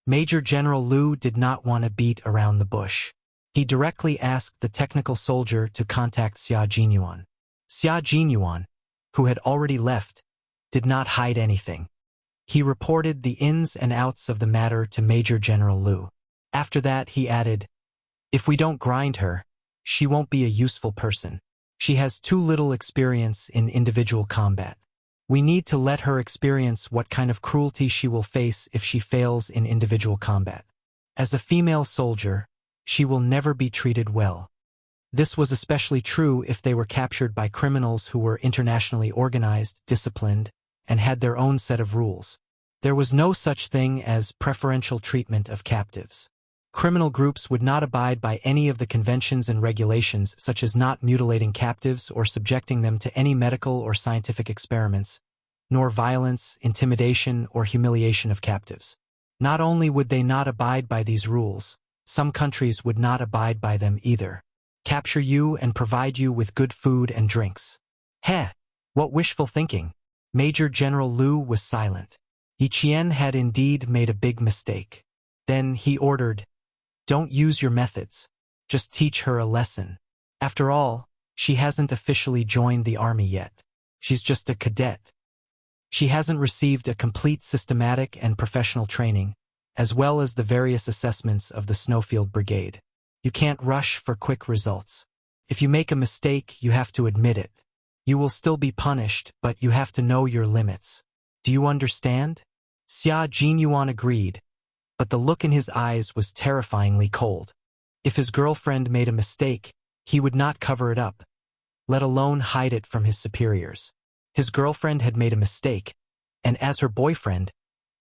Major General Lu did not want to beat around the bush. He directly asked the technical soldier to contact Xia Jinyuan. Xia Jinyuan, who had already left, did not hide anything. He reported the ins and outs of the matter to Major General Lu. After that, he added, "If we don't grind her, she won't be a useful person. She has too little experience in individual combat. We need to let her experience what kind of cruelty she will face if she fails in individual combat. As a female soldier, she will never be treated well." This was especially true if they were captured by criminals who were internationally organized, disciplined, and had their own set of rules. There was no such thing as preferential treatment of captives. Criminal groups would not abide by any of the conventions and regulations, such as not mutilating captives or subjecting them to any medical or scientific experiments, nor violence, intimidation, or humiliation of captives. Not only would they not abide by these rules, some countries would not abide by them either. Capture you and provide you with good food and drinks. Heh! What wishful thinking! Major General Lu was silent. Yi Qian had indeed made a big mistake. Then he ordered, "Don't use your methods. Just teach her a lesson. After all, she hasn't officially joined the army yet. She's just a cadet. She hasn't received a complete systematic and professional training, as well as the various assessments of the Snowfield Brigade. You can't rush for quick results. If you make a mistake, you have to admit it. You will still be punished, but you have to know your limits. Do you understand?" Xia Jinyuan agreed, but the look in his eyes was terrifyingly cold. If his girlfriend made a mistake, he would not cover it up, let alone hide it from his superiors. His girlfriend had made a mistake, and as her boyfriend,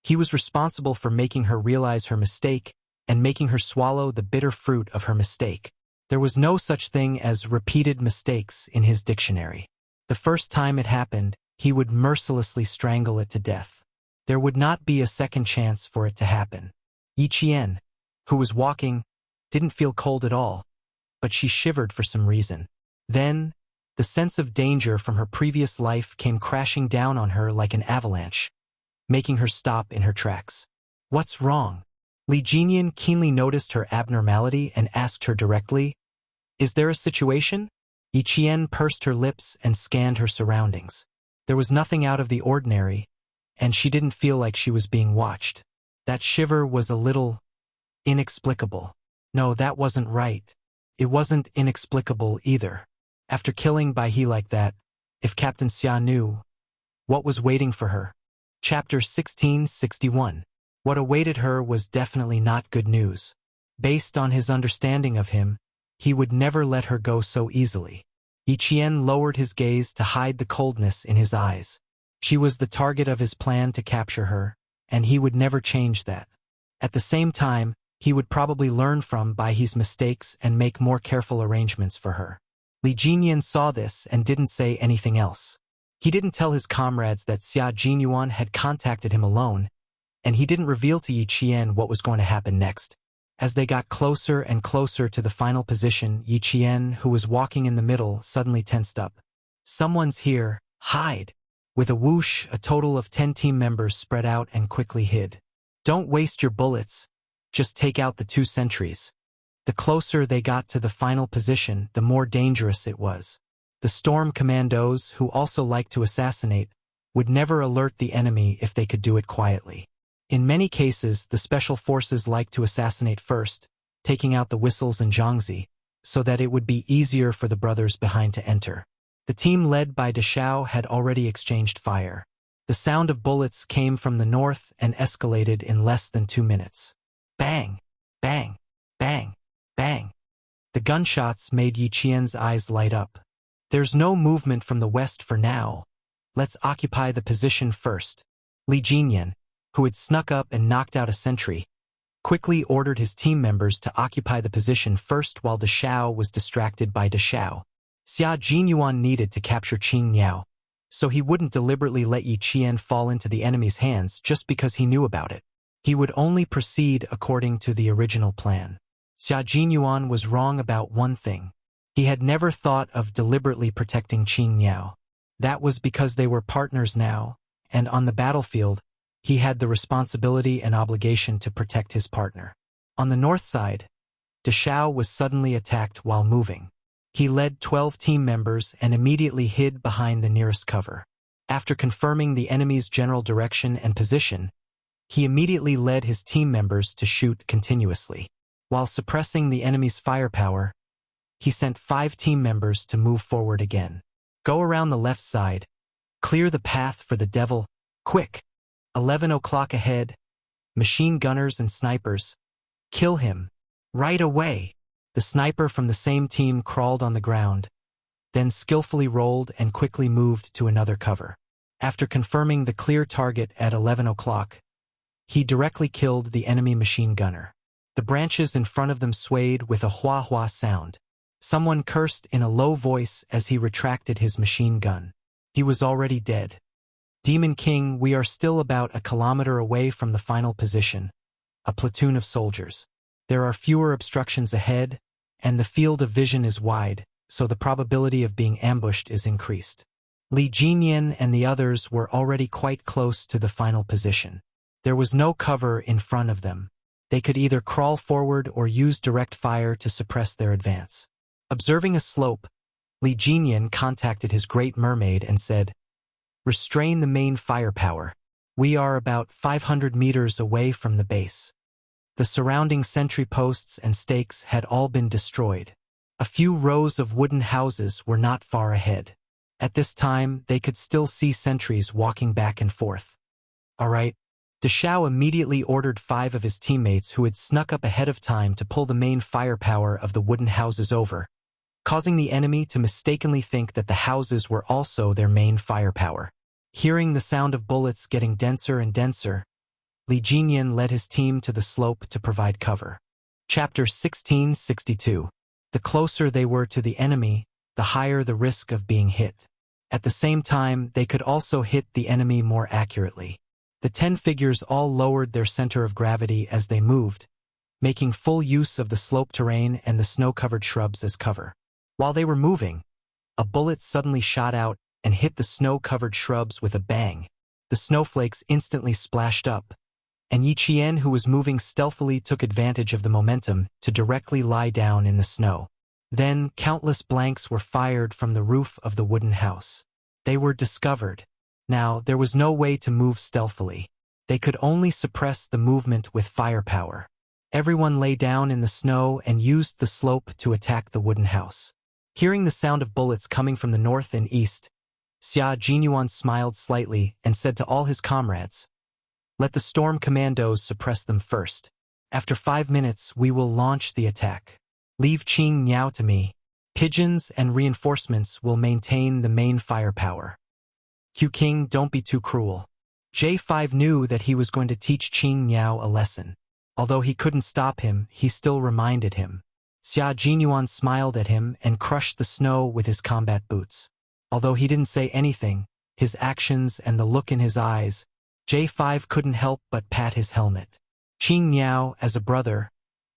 he was responsible for making her realize her mistake and making her swallow the bitter fruit of her mistake. There was no such thing as repeated mistakes in his dictionary. The first time it happened, he would mercilessly strangle it to death. There would not be a second chance for it to happen. Yi Qian, who was walking, didn't feel cold at all, but she shivered for some reason. Then, the sense of danger from her previous life came crashing down on her like an avalanche. making her stop in her tracks. "What's wrong?" Li Jinyan keenly noticed her abnormality and asked her directly, "Is there a situation?" Yi Qian pursed her lips and scanned her surroundings. There was nothing out of the ordinary, and she didn't feel like she was being watched. That shiver was a little inexplicable. No, that wasn't right. It wasn't inexplicable either. After killing Bai He like that, if Captain Xia knew what was waiting for her. Chapter 1661. What awaited her was definitely not good news. Based on his understanding of him, he would never let her go so easily. Yi Qian lowered his gaze to hide the coldness in his eyes. She was the target of his plan to capture her, and he would never change that. At the same time, he would probably learn from Bai He's mistakes and make more careful arrangements for her. Li Jinyan saw this and didn't say anything else. He didn't tell his comrades that Xia Jinyuan had contacted him alone, and he didn't reveal to Yi Qian what was going to happen next. As they got closer and closer to the final position, Yi Qian, who was walking in the middle, suddenly tensed up. "Someone's here, hide!" With a whoosh, a total of 10 team members spread out and quickly hid. "Don't waste your bullets. Just take out the 2 sentries." The closer they got to the final position, the more dangerous it was. The storm commandos, who also liked to assassinate, would never alert the enemy if they could do it quietly. In many cases, the special forces liked to assassinate first, taking out the whistles and Zhangzi, so that it would be easier for the brothers behind to enter. The team led by Deshao had already exchanged fire. The sound of bullets came from the north and escalated in less than 2 minutes. Bang! Bang! Bang! Bang! The gunshots made Yi Qian's eyes light up. "There's no movement from the west for now. Let's occupy the position first." Li Jinyan, who had snuck up and knocked out a sentry, quickly ordered his team members to occupy the position first while Deshao was distracted by Deshao. Xia Jinyuan needed to capture Qing Niao, so he wouldn't deliberately let Yi Qian fall into the enemy's hands just because he knew about it. He would only proceed according to the original plan. Xia Jinyuan was wrong about one thing. He had never thought of deliberately protecting Qing Niao. That was because they were partners now, and on the battlefield, he had the responsibility and obligation to protect his partner. On the north side, Deshao was suddenly attacked while moving. He led 12 team members and immediately hid behind the nearest cover. After confirming the enemy's general direction and position, he immediately led his team members to shoot continuously. While suppressing the enemy's firepower, he sent 5 team members to move forward again. "Go around the left side. Clear the path for the devil. Quick! 11 o'clock ahead. Machine gunners and snipers. Kill him. Right away." The sniper from the same team crawled on the ground, then skillfully rolled and quickly moved to another cover. After confirming the clear target at 11 o'clock, he directly killed the enemy machine gunner. The branches in front of them swayed with a hua-hua sound. Someone cursed in a low voice as he retracted his machine gun. He was already dead. "Demon King, we are still about a kilometer away from the final position. A platoon of soldiers. There are fewer obstructions ahead, and the field of vision is wide, so the probability of being ambushed is increased." Li Jinyan and the others were already quite close to the final position. There was no cover in front of them. They could either crawl forward or use direct fire to suppress their advance. Observing a slope, Li Jinyan contacted his Great Mermaid and said, "Restrain the main firepower. We are about 500 meters away from the base." The surrounding sentry posts and stakes had all been destroyed. A few rows of wooden houses were not far ahead. At this time, they could still see sentries walking back and forth. "All right." Deshao immediately ordered 5 of his teammates who had snuck up ahead of time to pull the main firepower of the wooden houses over, causing the enemy to mistakenly think that the houses were also their main firepower. Hearing the sound of bullets getting denser and denser, Li Jinyan led his team to the slope to provide cover. Chapter 1662. The closer they were to the enemy, the higher the risk of being hit. At the same time, they could also hit the enemy more accurately. The 10 figures all lowered their center of gravity as they moved, making full use of the slope terrain and the snow-covered shrubs as cover. While they were moving, a bullet suddenly shot out and hit the snow-covered shrubs with a bang, The snowflakes instantly splashed up, and Yi Qian, who was moving stealthily, took advantage of the momentum to directly lie down in the snow. Then, countless blanks were fired from the roof of the wooden house. They were discovered. Now, there was no way to move stealthily. They could only suppress the movement with firepower. Everyone lay down in the snow and used the slope to attack the wooden house. Hearing the sound of bullets coming from the north and east, Xia Jinyuan smiled slightly and said to all his comrades, "Let the storm commandos suppress them first. After 5 minutes, we will launch the attack. Leave Qing Niao to me. Pigeons and reinforcements will maintain the main firepower. Q King, don't be too cruel." J5 knew that he was going to teach Qing Niao a lesson. Although he couldn't stop him, he still reminded him. Xia Jinyuan smiled at him and crushed the snow with his combat boots. Although he didn't say anything, his actions and the look in his eyes, J5 couldn't help but pat his helmet. "Qing Niao, as a brother,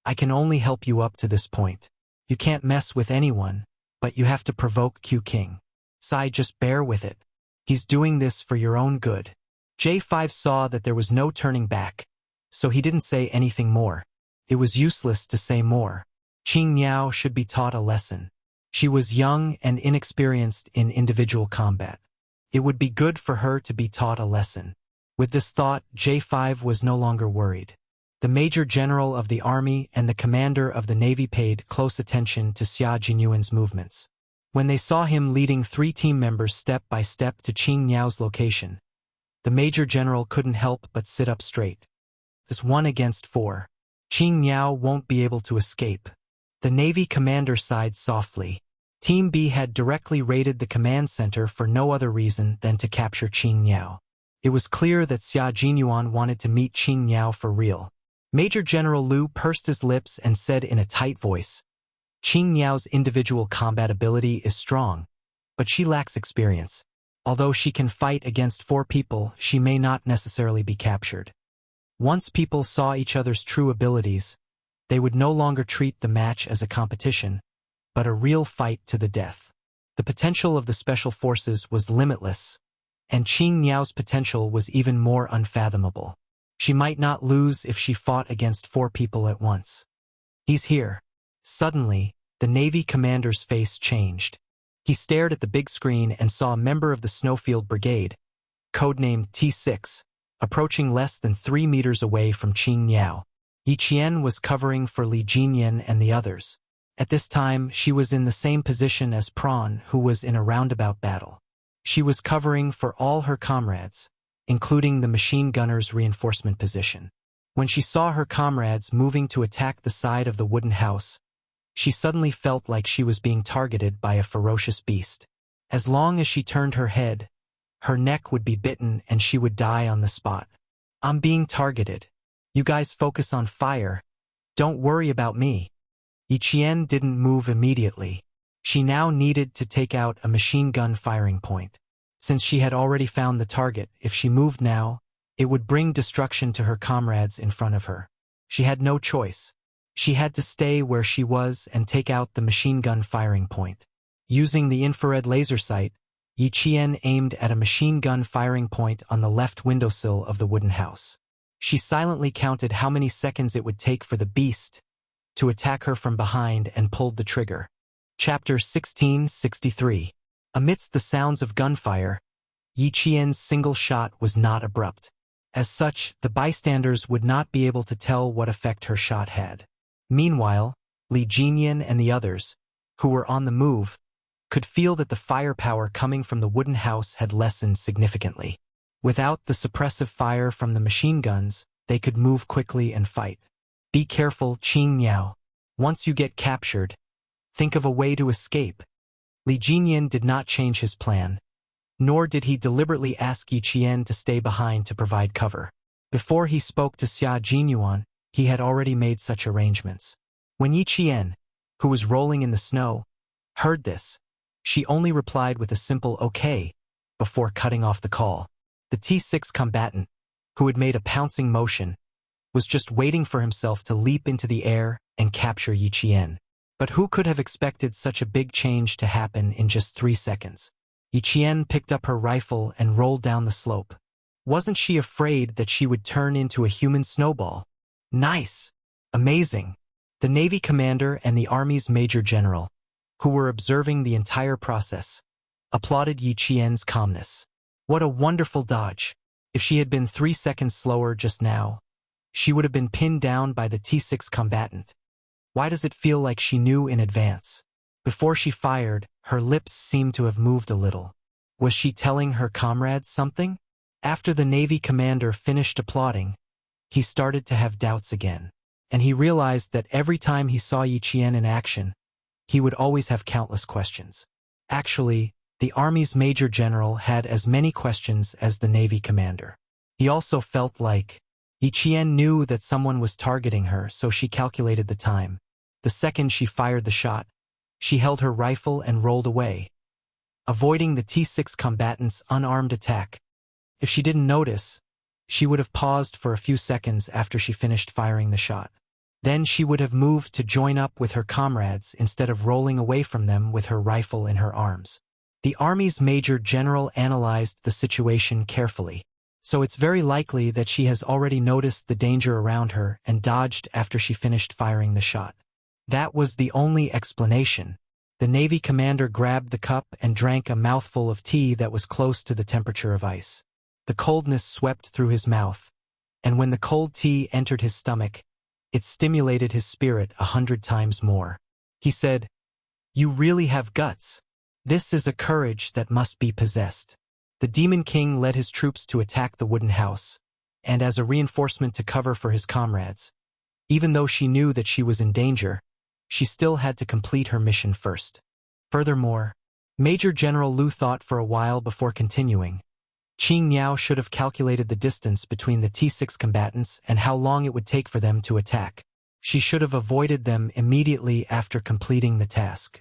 I can only help you up to this point. You can't mess with anyone, but you have to provoke Q King. Sai, just bear with it. He's doing this for your own good." J5 saw that there was no turning back, so he didn't say anything more. It was useless to say more. Qing Niao should be taught a lesson. She was young and inexperienced in individual combat. It would be good for her to be taught a lesson. With this thought, J5 was no longer worried. The Major General of the Army and the Commander of the Navy paid close attention to Xia Jinyuan's movements. When they saw him leading 3 team members step by step to Qing Niao's location, the Major General couldn't help but sit up straight. This 1 against 4. Qing Niao won't be able to escape. The Navy commander sighed softly. Team B had directly raided the command center for no other reason than to capture Qing Niao. It was clear that Xia Jinyuan wanted to meet Qing Niao for real. Major General Liu pursed his lips and said in a tight voice, "Qing Niao's individual combat ability is strong, but she lacks experience. Although she can fight against 4 people, she may not necessarily be captured." Once people saw each other's true abilities, they would no longer treat the match as a competition, but a real fight to the death. The potential of the special forces was limitless, and Qing Niao's potential was even more unfathomable. She might not lose if she fought against 4 people at once. "He's here." Suddenly, the Navy commander's face changed. He stared at the big screen and saw a member of the Snowfield Brigade, codenamed T6, approaching less than 3 meters away from Qing Niao. Yi Qian was covering for Li Jinyan and the others. At this time, she was in the same position as Prawn, who was in a roundabout battle. She was covering for all her comrades, including the machine gunner's reinforcement position. When she saw her comrades moving to attack the side of the wooden house, she suddenly felt like she was being targeted by a ferocious beast. As long as she turned her head, her neck would be bitten and she would die on the spot. "I'm being targeted. You guys focus on fire. Don't worry about me." Yi Qian didn't move immediately. She now needed to take out a machine gun firing point. Since she had already found the target, if she moved now, it would bring destruction to her comrades in front of her. She had no choice. She had to stay where she was and take out the machine gun firing point. Using the infrared laser sight, Yi Qian aimed at a machine gun firing point on the left windowsill of the wooden house. She silently counted how many seconds it would take for the beast to attack her from behind and pulled the trigger. Chapter 1663. Amidst the sounds of gunfire, Yi Qian's single shot was not abrupt. As such, the bystanders would not be able to tell what effect her shot had. Meanwhile, Li Jinyan and the others, who were on the move, could feel that the firepower coming from the wooden house had lessened significantly. Without the suppressive fire from the machine guns, they could move quickly and fight. "Be careful, Qing Niao. Once you get captured, think of a way to escape." Li Jinyan did not change his plan, nor did he deliberately ask Yi Qian to stay behind to provide cover. Before he spoke to Xia Jinyuan, he had already made such arrangements. When Yi Qian, who was rolling in the snow, heard this, she only replied with a simple "okay" before cutting off the call. The T6 combatant, who had made a pouncing motion, was just waiting for himself to leap into the air and capture Yi Qian. But who could have expected such a big change to happen in just 3 seconds? Yi Qian picked up her rifle and rolled down the slope. Wasn't she afraid that she would turn into a human snowball? Nice! Amazing! The Navy commander and the Army's Major General, who were observing the entire process, applauded Yi Qian's calmness. What a wonderful dodge! If she had been 3 seconds slower just now, she would have been pinned down by the T6 combatant. Why does it feel like she knew in advance? Before she fired, her lips seemed to have moved a little. Was she telling her comrades something? After the Navy commander finished applauding, he started to have doubts again, and he realized that every time he saw Yi Qian in action, he would always have countless questions. Actually, the Army's Major General had as many questions as the Navy commander. He also felt like Yi Qian knew that someone was targeting her, so she calculated the time. The second she fired the shot, she held her rifle and rolled away, avoiding the T6 combatant's unarmed attack. If she didn't notice, she would have paused for a few seconds after she finished firing the shot. Then she would have moved to join up with her comrades instead of rolling away from them with her rifle in her arms. The Army's Major General analyzed the situation carefully, so it's very likely that she has already noticed the danger around her and dodged after she finished firing the shot. That was the only explanation. The Navy commander grabbed the cup and drank a mouthful of tea that was close to the temperature of ice. The coldness swept through his mouth, and when the cold tea entered his stomach, it stimulated his spirit 100 times more. He said, "You really have guts. This is a courage that must be possessed." The Demon King led his troops to attack the wooden house, and as a reinforcement to cover for his comrades. Even though she knew that she was in danger, she still had to complete her mission first. Furthermore, Major General Lu thought for a while before continuing. Qing Niao should have calculated the distance between the T6 combatants and how long it would take for them to attack. She should have avoided them immediately after completing the task.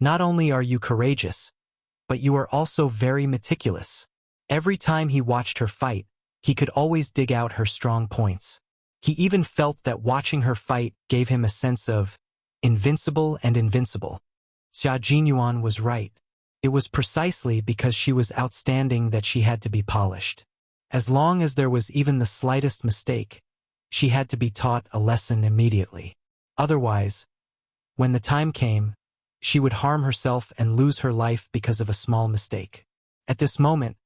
Not only are you courageous, but you are also very meticulous. Every time he watched her fight, he could always dig out her strong points. He even felt that watching her fight gave him a sense of invincible and invincible. Xia Jinyuan was right. It was precisely because she was outstanding that she had to be polished. As long as there was even the slightest mistake, she had to be taught a lesson immediately. Otherwise, when the time came, she would harm herself and lose her life because of a small mistake. At this moment,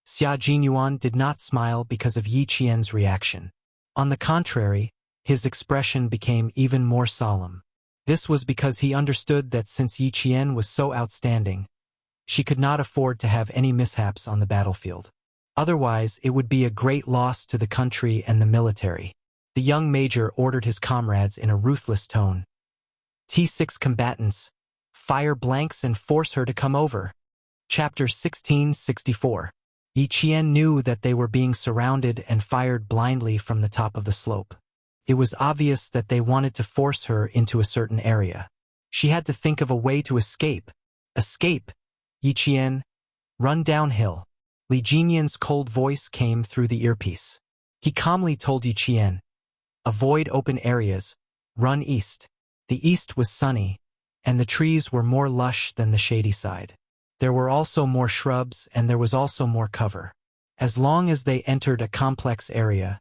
Xia Jinyuan did not smile because of Yi Qian's reaction. On the contrary, his expression became even more solemn. This was because he understood that since Yi Qian was so outstanding, she could not afford to have any mishaps on the battlefield. Otherwise, it would be a great loss to the country and the military. The young major ordered his comrades in a ruthless tone. T6 combatants, fire blanks and force her to come over. Chapter 1664. Yi Qian knew that they were being surrounded and fired blindly from the top of the slope. It was obvious that they wanted to force her into a certain area. She had to think of a way to escape. Escape! Yi Qian, run downhill. Li Jinian's cold voice came through the earpiece. He calmly told Yi Qian, avoid open areas, run east. The east was sunny, and the trees were more lush than the shady side. There were also more shrubs and there was also more cover. As long as they entered a complex area,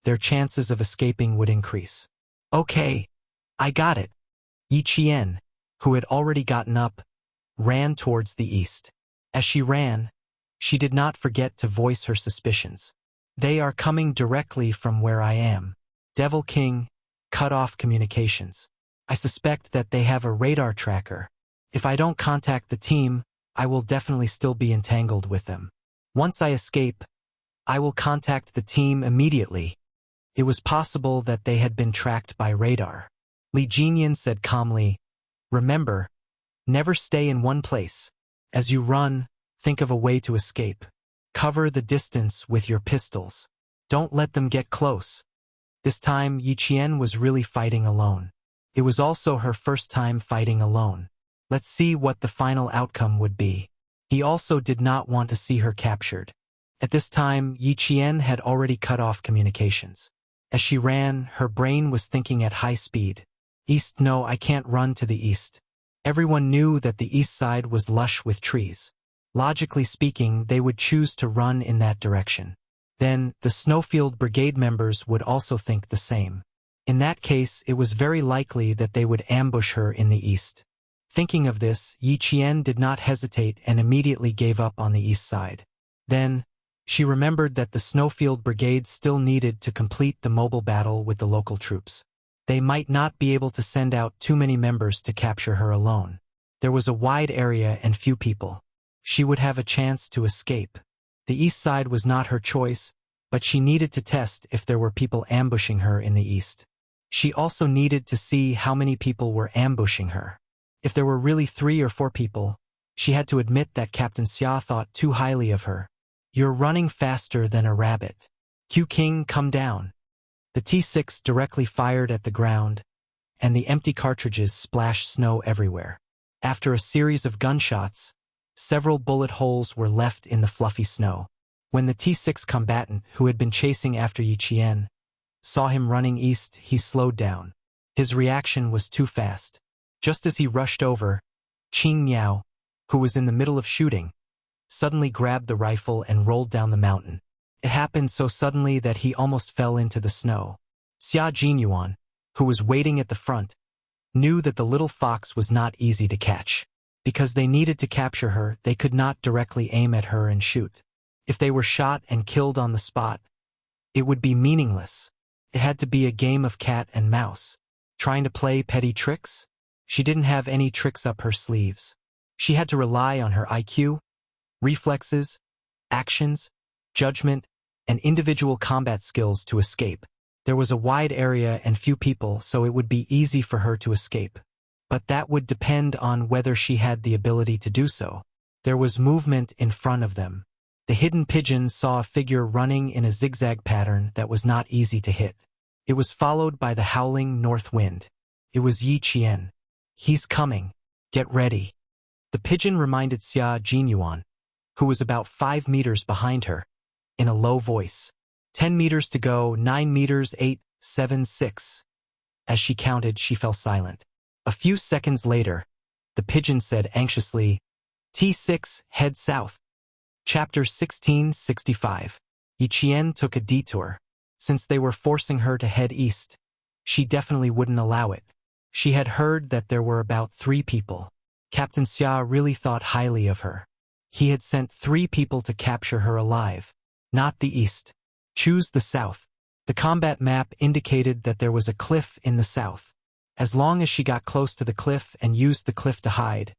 their chances of escaping would increase. Okay, I got it. Yi Qian, who had already gotten up, ran towards the east. As she ran, she did not forget to voice her suspicions. They are coming directly from where I am. Devil King, cut off communications. I suspect that they have a radar tracker. If I don't contact the team, I will definitely still be entangled with them. Once I escape, I will contact the team immediately. It was possible that they had been tracked by radar. Li Jinian said calmly, remember, never stay in one place. As you run, think of a way to escape. Cover the distance with your pistols. Don't let them get close. This time, Yi Qian was really fighting alone. It was also her first time fighting alone. Let's see what the final outcome would be. He also did not want to see her captured. At this time, Yi Qian had already cut off communications. As she ran, her brain was thinking at high speed. East, no, I can't run to the east. Everyone knew that the east side was lush with trees. Logically speaking, they would choose to run in that direction. then the Snowfield Brigade members would also think the same. In that case, it was very likely that they would ambush her in the east. Thinking of this, Yi Qian did not hesitate and immediately gave up on the east side. Then, she remembered that the Snowfield Brigade still needed to complete the mobile battle with the local troops. They might not be able to send out too many members to capture her alone. There was a wide area and few people. She would have a chance to escape. The east side was not her choice, but she needed to test if there were people ambushing her in the east. She also needed to see how many people were ambushing her. If there were really 3 or 4 people, she had to admit that Captain Xia thought too highly of her. "You're running faster than a rabbit. Q King, come down." The T6 directly fired at the ground, and the empty cartridges splashed snow everywhere. After a series of gunshots, several bullet holes were left in the fluffy snow. When the T6 combatant, who had been chasing after Yi Qian, saw him running east, he slowed down. His reaction was too fast. Just as he rushed over, Qing Niao, who was in the middle of shooting, suddenly grabbed the rifle and rolled down the mountain. It happened so suddenly that he almost fell into the snow. Xia Jinyuan, who was waiting at the front, knew that the little fox was not easy to catch. Because they needed to capture her, they could not directly aim at her and shoot. If they were shot and killed on the spot, it would be meaningless. It had to be a game of cat and mouse. Trying to play petty tricks? She didn't have any tricks up her sleeves. She had to rely on her IQ, reflexes, actions, judgment, and individual combat skills to escape. There was a wide area and few people, so it would be easy for her to escape. But that would depend on whether she had the ability to do so. There was movement in front of them. The hidden pigeon saw a figure running in a zigzag pattern that was not easy to hit. It was followed by the howling north wind. It was Yi Qian. "He's coming. Get ready." The pigeon reminded Xia Jinyuan, who was about 5 meters behind her, in a low voice. 10 meters to go, 9 meters, 8, 7, 6. As she counted, she fell silent. A few seconds later, the pigeon said anxiously, "T6, head south." Chapter 1665. Yi Qian took a detour. Since they were forcing her to head east, she definitely wouldn't allow it. She had heard that there were about 3 people. Captain Xia really thought highly of her. He had sent 3 people to capture her alive. Not the east. Choose the south. The combat map indicated that there was a cliff in the south. As long as she got close to the cliff and used the cliff to hide,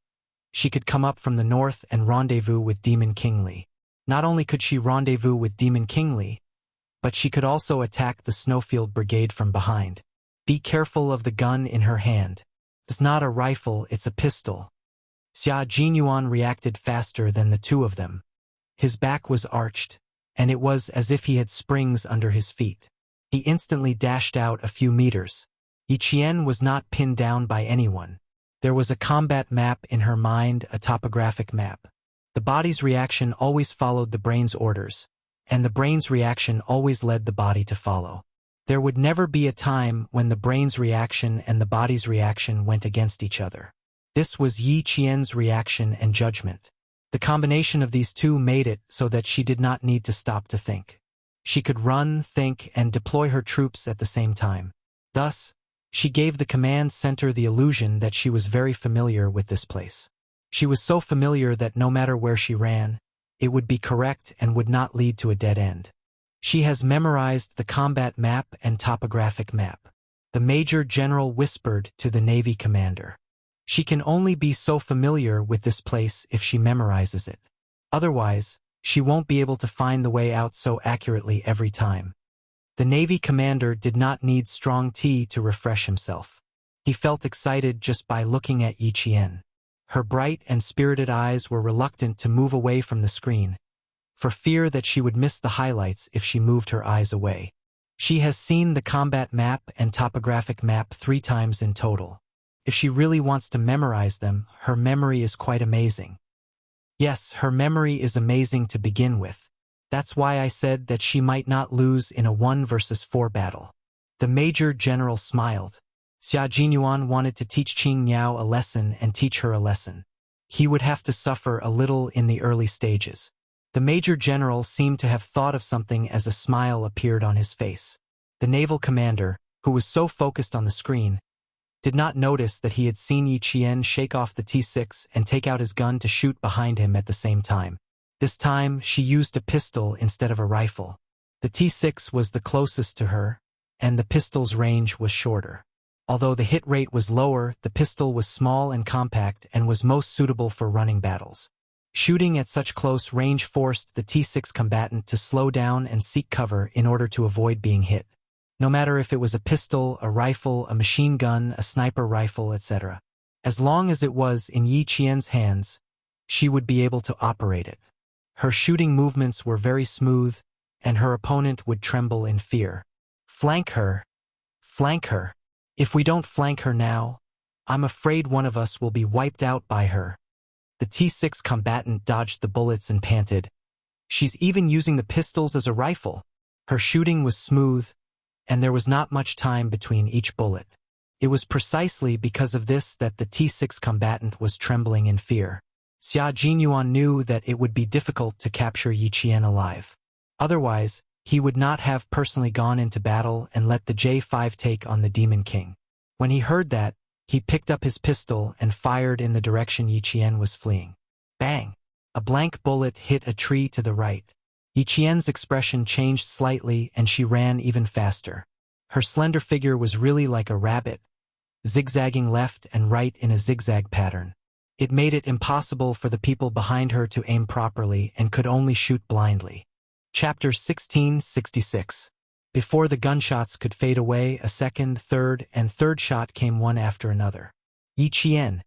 she could come up from the north and rendezvous with Demon King Li. Not only could she rendezvous with Demon King Li, but she could also attack the Snowfield Brigade from behind. Be careful of the gun in her hand. It's not a rifle, it's a pistol. Xia Jinyuan reacted faster than the 2 of them. His back was arched, and it was as if he had springs under his feet. He instantly dashed out a few meters. Yi Qian was not pinned down by anyone. There was a combat map in her mind, a topographic map. The body's reaction always followed the brain's orders, and the brain's reaction always led the body to follow. There would never be a time when the brain's reaction and the body's reaction went against each other. This was Yi Qian's reaction and judgment. The combination of these 2 made it so that she did not need to stop to think. She could run, think, and deploy her troops at the same time. Thus, she gave the command center the illusion that she was very familiar with this place. She was so familiar that no matter where she ran, it would be correct and would not lead to a dead end. She has memorized the combat map and topographic map. The Major General whispered to the Navy commander. She can only be so familiar with this place if she memorizes it. Otherwise, she won't be able to find the way out so accurately every time. The Navy commander did not need strong tea to refresh himself. He felt excited just by looking at Yi Qian. Her bright and spirited eyes were reluctant to move away from the screen, for fear that she would miss the highlights if she moved her eyes away. She has seen the combat map and topographic map 3 times in total. If she really wants to memorize them, her memory is quite amazing. Yes, her memory is amazing to begin with. That's why I said that she might not lose in a 1 versus 4 battle. The Major General smiled. Xia Jinyuan wanted to teach Qing Niao a lesson and teach her a lesson. He would have to suffer a little in the early stages. The Major General seemed to have thought of something as a smile appeared on his face. The naval commander, who was so focused on the screen, did not notice that he had seen Yi Qian shake off the T6 and take out his gun to shoot behind him at the same time. This time, she used a pistol instead of a rifle. The T6 was the closest to her, and the pistol's range was shorter. Although the hit rate was lower, the pistol was small and compact and was most suitable for running battles. Shooting at such close range forced the T6 combatant to slow down and seek cover in order to avoid being hit. No matter if it was a pistol, a rifle, a machine gun, a sniper rifle, etc. As long as it was in Yi Qian's hands, she would be able to operate it. Her shooting movements were very smooth, and her opponent would tremble in fear. Flank her. Flank her. If we don't flank her now, I'm afraid one of us will be wiped out by her. The T6 combatant dodged the bullets and panted. She's even using the pistols as a rifle. Her shooting was smooth, and there was not much time between each bullet. It was precisely because of this that the T6 combatant was trembling in fear. Xia Jinyuan knew that it would be difficult to capture Yi Qian alive. Otherwise, he would not have personally gone into battle and let the J5 take on the Demon King. When he heard that, he picked up his pistol and fired in the direction Yi Qian was fleeing. Bang! A blank bullet hit a tree to the right. Yi Qian's expression changed slightly and she ran even faster. Her slender figure was really like a rabbit, zigzagging left and right in a zigzag pattern. It made it impossible for the people behind her to aim properly and could only shoot blindly. Chapter 1666. Before the gunshots could fade away, a second, third, and third shot came one after another. Yi Qian,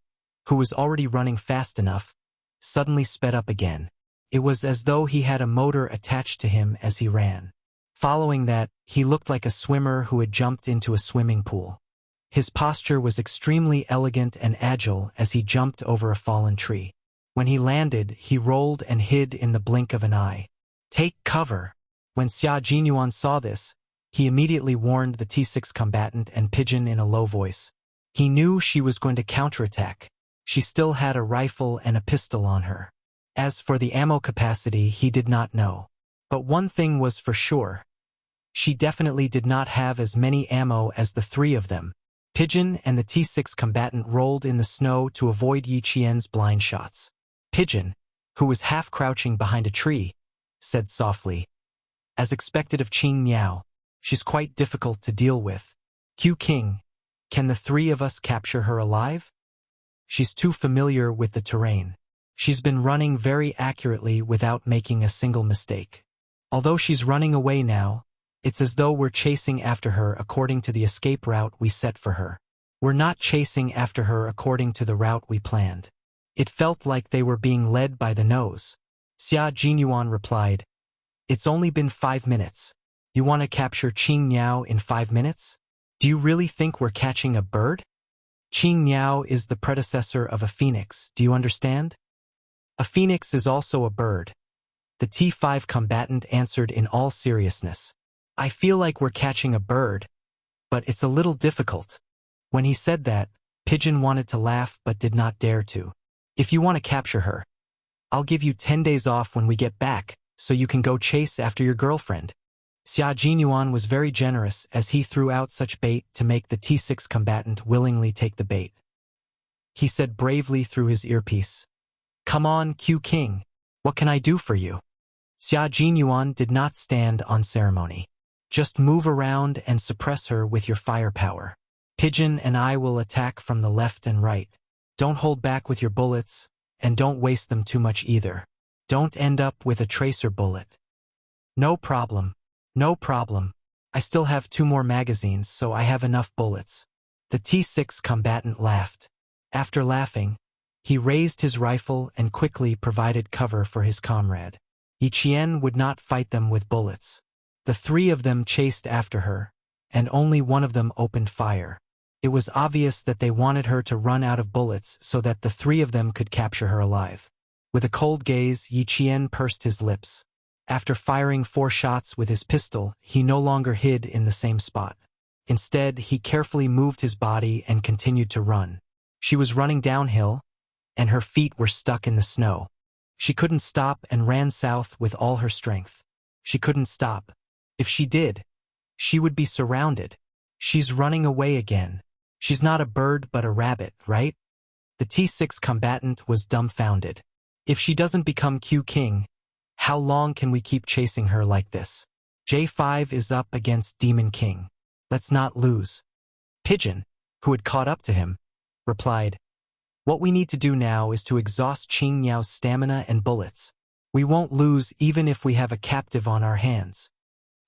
who was already running fast enough, suddenly sped up again. It was as though he had a motor attached to him as he ran. Following that, he looked like a swimmer who had jumped into a swimming pool. His posture was extremely elegant and agile as he jumped over a fallen tree. When he landed, he rolled and hid in the blink of an eye. Take cover! When Xia Jinyuan saw this, he immediately warned the T6 combatant and Pigeon in a low voice. He knew she was going to counterattack. She still had a rifle and a pistol on her. As for the ammo capacity, he did not know. But one thing was for sure. She definitely did not have as many ammo as the three of them. Pigeon and the T6 combatant rolled in the snow to avoid Yi Qian's blind shots. Pigeon, who was half crouching behind a tree, said softly, "As expected of Qing Miao, she's quite difficult to deal with. Q King, can the three of us capture her alive? She's too familiar with the terrain. She's been running very accurately without making a single mistake. Although she's running away now, it's as though we're chasing after her according to the escape route we set for her. We're not chasing after her according to the route we planned." It felt like they were being led by the nose. Xia Jinyuan replied, "It's only been 5 minutes. You want to capture Qing Miao in 5 minutes? Do you really think we're catching a bird? Qing Miao is the predecessor of a phoenix, do you understand? A phoenix is also a bird." The T5 combatant answered in all seriousness. "I feel like we're catching a bird, but it's a little difficult." When he said that, Pigeon wanted to laugh but did not dare to. "If you want to capture her, I'll give you 10 days off when we get back, so you can go chase after your girlfriend." Xia Jinyuan was very generous as he threw out such bait to make the T6 combatant willingly take the bait. He said bravely through his earpiece, "Come on, Q King, what can I do for you?" Xia Jinyuan did not stand on ceremony. "Just move around and suppress her with your firepower. Pigeon and I will attack from the left and right. Don't hold back with your bullets, and don't waste them too much either. Don't end up with a tracer bullet." "No problem. No problem. I still have 2 more magazines, so I have enough bullets." The T6 combatant laughed. After laughing, he raised his rifle and quickly provided cover for his comrade. Yi Qian would not fight them with bullets. The 3 of them chased after her, and only one of them opened fire. It was obvious that they wanted her to run out of bullets so that the 3 of them could capture her alive. With a cold gaze, Yi Qian pursed his lips. After firing 4 shots with his pistol, he no longer hid in the same spot. Instead, he carefully moved his body and continued to run. She was running downhill, and her feet were stuck in the snow. She couldn't stop and ran south with all her strength. She couldn't stop. If she did, she would be surrounded. She's running away again. She's not a bird but a rabbit, right? The T6 combatant was dumbfounded. If she doesn't become Q King, how long can we keep chasing her like this? J5 is up against Demon King. Let's not lose. Pigeon, who had caught up to him, replied, what we need to do now is to exhaust Qing Niao's stamina and bullets. We won't lose even if we have a captive on our hands.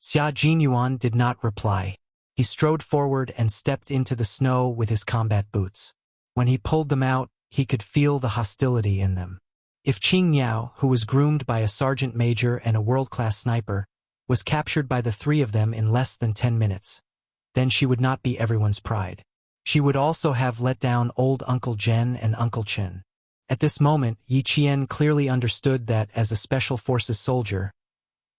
Xia Jinyuan did not reply. He strode forward and stepped into the snow with his combat boots. When he pulled them out, he could feel the hostility in them. If Qing Niao, who was groomed by a sergeant major and a world-class sniper, was captured by the three of them in less than 10 minutes, then she would not be everyone's pride. She would also have let down old Uncle Jen and Uncle Chen. At this moment, Yi Qian clearly understood that, as a Special Forces soldier,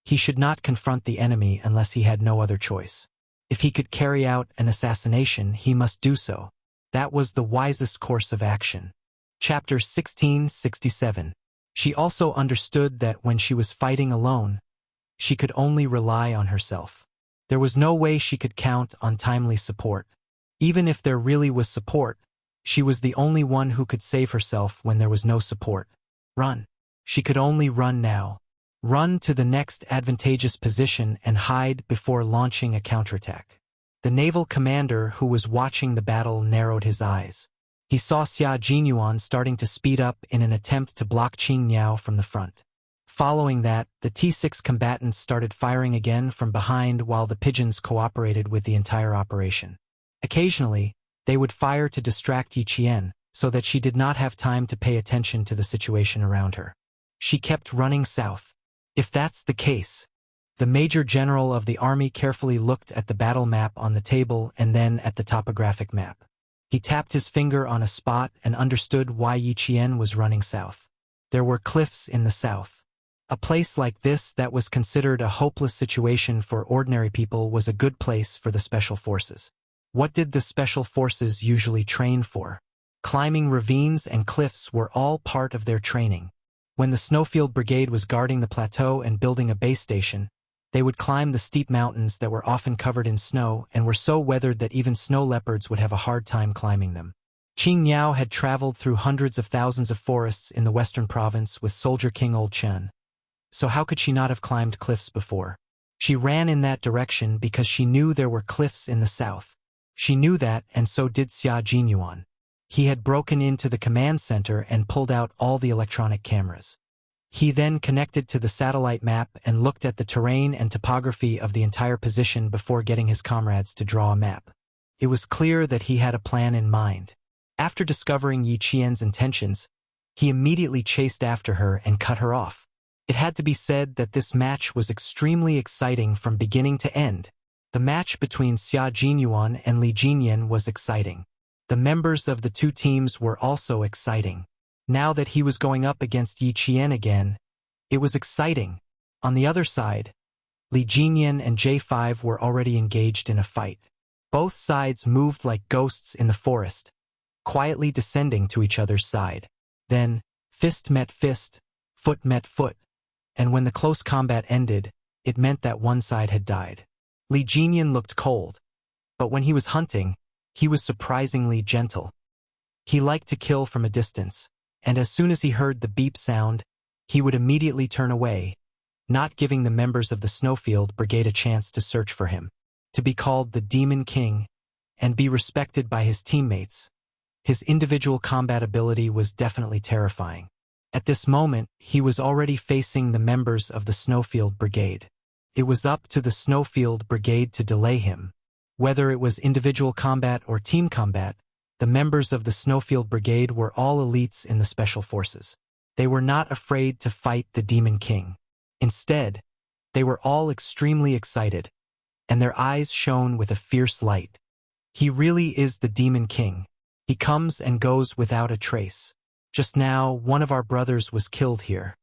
he should not confront the enemy unless he had no other choice. If he could carry out an assassination, he must do so. That was the wisest course of action. Chapter 1667. She also understood that when she was fighting alone, she could only rely on herself. There was no way she could count on timely support. Even if there really was support, she was the only one who could save herself when there was no support. Run. She could only run now. Run to the next advantageous position and hide before launching a counterattack. The naval commander who was watching the battle narrowed his eyes. He saw Xia Jinyuan starting to speed up in an attempt to block Qing Niao from the front. Following that, the T6 combatants started firing again from behind while the pigeons cooperated with the entire operation. Occasionally, they would fire to distract Yi Qian, so that she did not have time to pay attention to the situation around her. She kept running south. If that's the case, the Major General of the army carefully looked at the battle map on the table and then at the topographic map. He tapped his finger on a spot and understood why Yi Qian was running south. There were cliffs in the south. A place like this that was considered a hopeless situation for ordinary people was a good place for the Special Forces. What did the Special Forces usually train for? Climbing ravines and cliffs were all part of their training. When the Snowfield Brigade was guarding the plateau and building a base station, they would climb the steep mountains that were often covered in snow and were so weathered that even snow leopards would have a hard time climbing them. Qing Niao had traveled through hundreds of thousands of forests in the western province with Soldier King Old Chen. So how could she not have climbed cliffs before? She ran in that direction because she knew there were cliffs in the south. She knew that, and so did Xia Jinyuan. He had broken into the command center and pulled out all the electronic cameras. He then connected to the satellite map and looked at the terrain and topography of the entire position before getting his comrades to draw a map. It was clear that he had a plan in mind. After discovering Yi Qian's intentions, he immediately chased after her and cut her off. It had to be said that this match was extremely exciting from beginning to end. The match between Xia Jinyuan and Li Jinyan was exciting. The members of the two teams were also exciting. Now that he was going up against Yi Qian again, it was exciting. On the other side, Li Jinyan and J5 were already engaged in a fight. Both sides moved like ghosts in the forest, quietly descending to each other's side. Then, fist met fist, foot met foot, and when the close combat ended, it meant that one side had died. Li Jinyan looked cold, but when he was hunting, he was surprisingly gentle. He liked to kill from a distance, and as soon as he heard the beep sound, he would immediately turn away, not giving the members of the Snowfield Brigade a chance to search for him. To be called the Demon King, and be respected by his teammates, his individual combat ability was definitely terrifying. At this moment, he was already facing the members of the Snowfield Brigade. It was up to the Snowfield Brigade to delay him. Whether it was individual combat or team combat, the members of the Snowfield Brigade were all elites in the Special Forces. They were not afraid to fight the Demon King. Instead, they were all extremely excited, and their eyes shone with a fierce light. He really is the Demon King. He comes and goes without a trace. Just now, one of our brothers was killed here.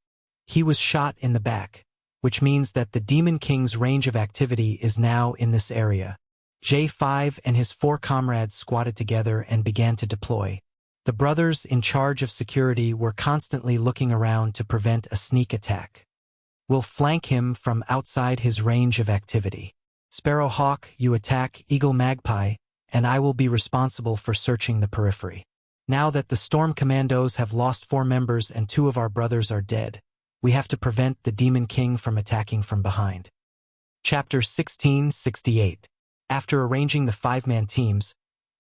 He was shot in the back, which means that the Demon King's range of activity is now in this area. J5 and his 4 comrades squatted together and began to deploy. The brothers in charge of security were constantly looking around to prevent a sneak attack. We'll flank him from outside his range of activity. Sparrow Hawk, you attack Eagle Magpie, and I will be responsible for searching the periphery. Now that the Storm Commandos have lost 4 members and 2 of our brothers are dead, we have to prevent the Demon King from attacking from behind. Chapter 1668. After arranging the 5-man teams,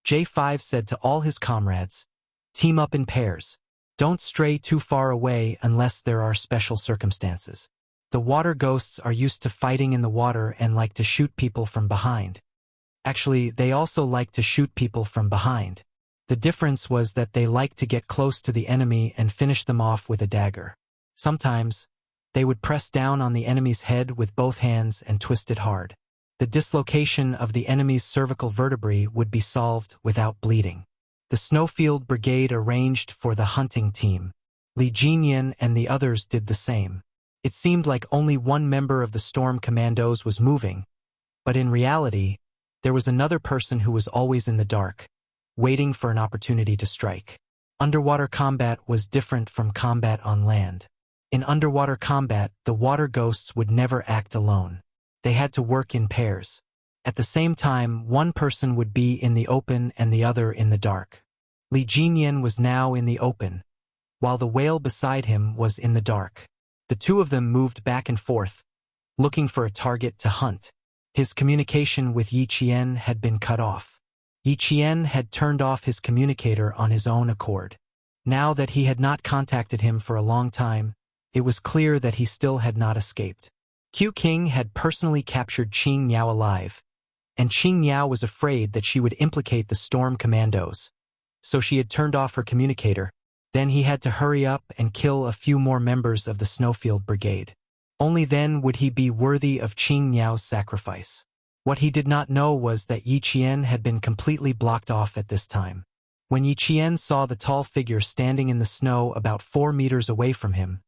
J5 said to all his comrades, "Team up in pairs. Don't stray too far away unless there are special circumstances. The water ghosts are used to fighting in the water and like to shoot people from behind. Actually, they also like to shoot people from behind. The difference was that they like to get close to the enemy and finish them off with a dagger. Sometimes, they would press down on the enemy's head with both hands and twist it hard. The dislocation of the enemy's cervical vertebrae would be solved without bleeding. The Snowfield Brigade arranged for the hunting team. Li Jinyan and the others did the same. It seemed like only one member of the Storm Commandos was moving, but in reality, there was another person who was always in the dark, waiting for an opportunity to strike. Underwater combat was different from combat on land. In underwater combat, the water ghosts would never act alone. They had to work in pairs. At the same time, one person would be in the open and the other in the dark. Li Jinyan was now in the open, while the whale beside him was in the dark. The 2 of them moved back and forth, looking for a target to hunt. His communication with Yi Qian had been cut off. Yi Qian had turned off his communicator on his own accord. Now that he had not contacted him for a long time, it was clear that he still had not escaped. Q King had personally captured Qing Niao alive, and Qing Niao was afraid that she would implicate the Storm Commandos. So she had turned off her communicator. Then he had to hurry up and kill a few more members of the Snowfield Brigade. Only then would he be worthy of Qing Niao's sacrifice. What he did not know was that Yi Qian had been completely blocked off at this time. When Yi Qian saw the tall figure standing in the snow about 4 meters away from him,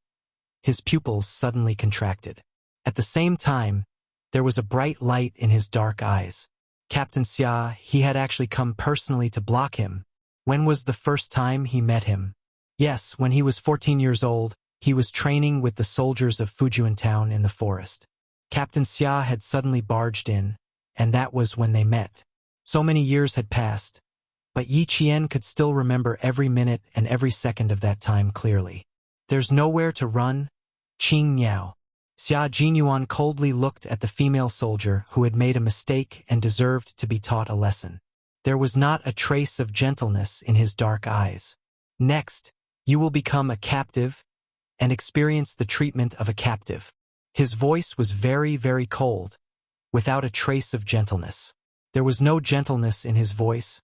his pupils suddenly contracted. At the same time, there was a bright light in his dark eyes. Captain Xia, he had actually come personally to block him. When was the first time he met him? Yes, when he was 14 years old, he was training with the soldiers of Fujian Town in the forest. Captain Xia had suddenly barged in, and that was when they met. So many years had passed, but Yi Qian could still remember every minute and every second of that time clearly. There's nowhere to run, Qing Niao. Xia Jinyuan coldly looked at the female soldier who had made a mistake and deserved to be taught a lesson. There was not a trace of gentleness in his dark eyes. Next, you will become a captive and experience the treatment of a captive. His voice was very, very cold, without a trace of gentleness. There was no gentleness in his voice,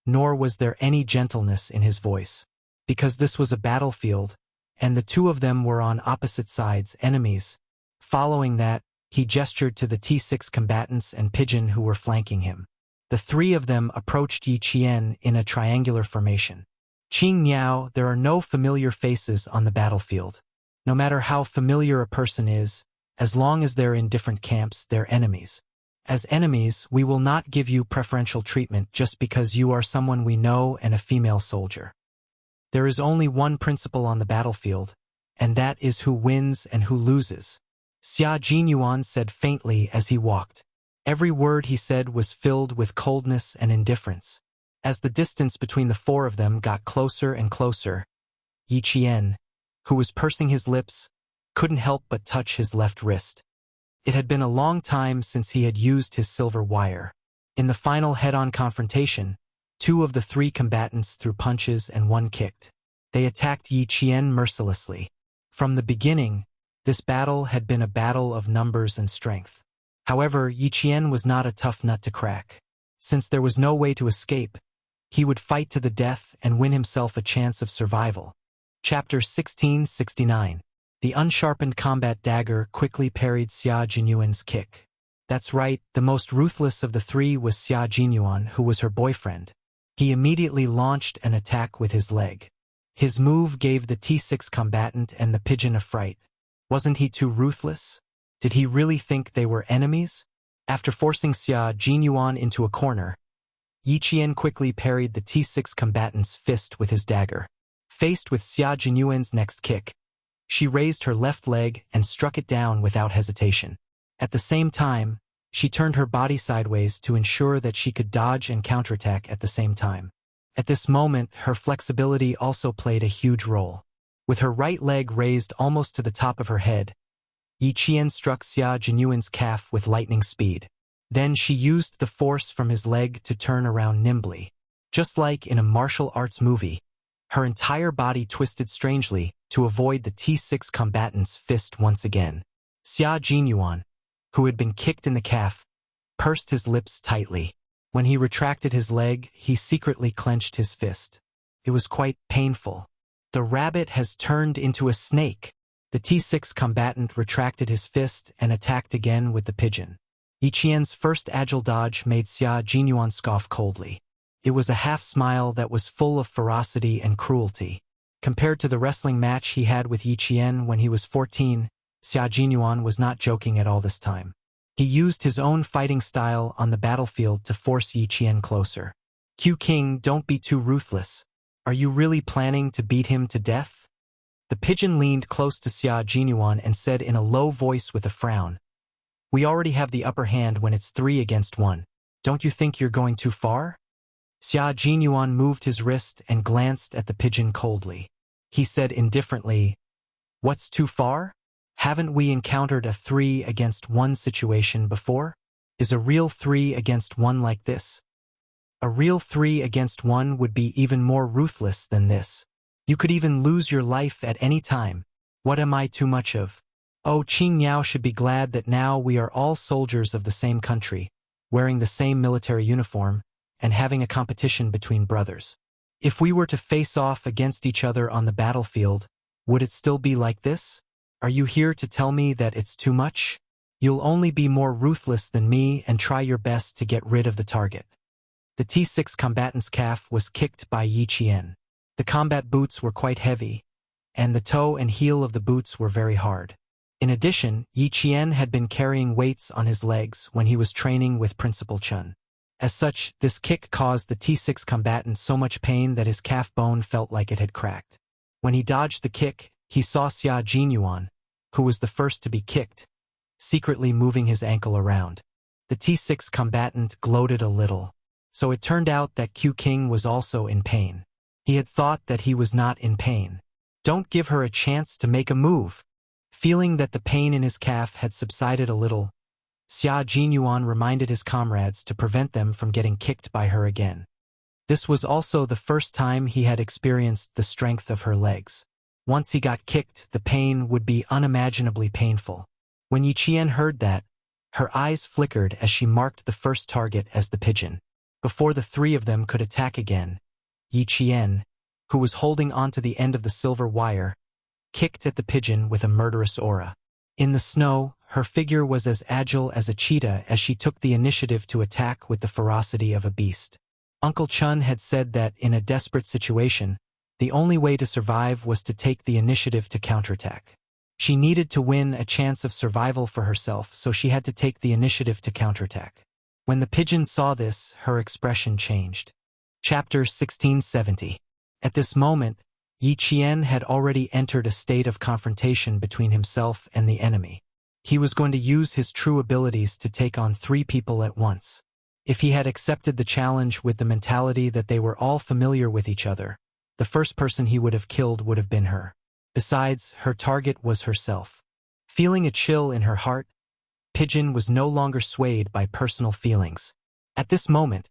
nor was there any gentleness in his voice. Because this was a battlefield, and the 2 of them were on opposite sides, enemies. Following that, he gestured to the T6 combatants and Pigeon who were flanking him. The 3 of them approached Yi Qian in a triangular formation. Qing Niao, there are no familiar faces on the battlefield. No matter how familiar a person is, as long as they're in different camps, they're enemies. As enemies, we will not give you preferential treatment just because you are someone we know and a female soldier. There is only one principle on the battlefield, and that is who wins and who loses. Xia Jinyuan said faintly as he walked. Every word he said was filled with coldness and indifference. As the distance between the 4 of them got closer and closer, Yi Qian, who was pursing his lips, couldn't help but touch his left wrist. It had been a long time since he had used his silver wire. In the final head-on confrontation, 2 of the 3 combatants threw punches and 1 kicked. They attacked Yi Qian mercilessly. From the beginning, this battle had been a battle of numbers and strength. However, Yi Qian was not a tough nut to crack. Since there was no way to escape, he would fight to the death and win himself a chance of survival. Chapter 1669. The unsharpened combat dagger quickly parried Xia Jinyuan's kick. That's right, the most ruthless of the 3 was Xia Jinyuan, who was her boyfriend. He immediately launched an attack with his leg. His move gave the T6 combatant and the Pigeon a fright. Wasn't he too ruthless? Did he really think they were enemies? After forcing Xia Jinyuan into a corner, Yi Qian quickly parried the T6 combatant's fist with his dagger. Faced with Xia Jinyuan's next kick, she raised her left leg and struck it down without hesitation. At the same time, she turned her body sideways to ensure that she could dodge and counterattack at the same time. At this moment, her flexibility also played a huge role. With her right leg raised almost to the top of her head, Yi Qian struck Xia Jinyuan's calf with lightning speed. Then she used the force from his leg to turn around nimbly. Just like in a martial arts movie, her entire body twisted strangely to avoid the T6 combatant's fist once again. Xia Jinyuan, who had been kicked in the calf, pursed his lips tightly. When he retracted his leg, he secretly clenched his fist. It was quite painful. The rabbit has turned into a snake. The T6 combatant retracted his fist and attacked again with the pigeon. Yi Qian's first agile dodge made Xia Jinyuan scoff coldly. It was a half-smile that was full of ferocity and cruelty. Compared to the wrestling match he had with Yi Qian when he was 14, Xia Jinyuan was not joking at all this time. He used his own fighting style on the battlefield to force Yi Qian closer. "Q King, don't be too ruthless. Are you really planning to beat him to death?" The pigeon leaned close to Xia Jinyuan and said in a low voice with a frown, "We already have the upper hand when it's 3 against 1. Don't you think you're going too far?" Xia Jinyuan moved his wrist and glanced at the pigeon coldly. He said indifferently, "What's too far? Haven't we encountered a 3 against 1 situation before? Is a real 3 against 1 like this? A real 3 against 1 would be even more ruthless than this. You could even lose your life at any time. What am I too much of? Oh, Qing Niao should be glad that now we are all soldiers of the same country, wearing the same military uniform, and having a competition between brothers. If we were to face off against each other on the battlefield, would it still be like this? Are you here to tell me that it's too much? You'll only be more ruthless than me and try your best to get rid of the target." The T6 combatant's calf was kicked by Yi Qian. The combat boots were quite heavy, and the toe and heel of the boots were very hard. In addition, Yi Qian had been carrying weights on his legs when he was training with Principal Chun. As such, this kick caused the T6 combatant so much pain that his calf bone felt like it had cracked. When he dodged the kick, he saw Xia Jinyuan, who was the first to be kicked, secretly moving his ankle around. The T6 combatant gloated a little. So it turned out that Q King was also in pain. He had thought that he was not in pain. Don't give her a chance to make a move. Feeling that the pain in his calf had subsided a little, Xia Jinyuan reminded his comrades to prevent them from getting kicked by her again. This was also the first time he had experienced the strength of her legs. Once he got kicked, the pain would be unimaginably painful. When Yi Qian heard that, her eyes flickered as she marked the first target as the pigeon. Before the 3 of them could attack again, Yi Qian, who was holding onto the end of the silver wire, kicked at the pigeon with a murderous aura. In the snow, her figure was as agile as a cheetah as she took the initiative to attack with the ferocity of a beast. Uncle Chun had said that in a desperate situation, the only way to survive was to take the initiative to counterattack. She needed to win a chance of survival for herself, so she had to take the initiative to counterattack. When the pigeon saw this, her expression changed. Chapter 1670. At this moment, Yi Qian had already entered a state of confrontation between himself and the enemy. He was going to use his true abilities to take on 3 people at once. If he had accepted the challenge with the mentality that they were all familiar with each other, the first person he would have killed would have been her. Besides, her target was herself. Feeling a chill in her heart, Pigeon was no longer swayed by personal feelings. At this moment,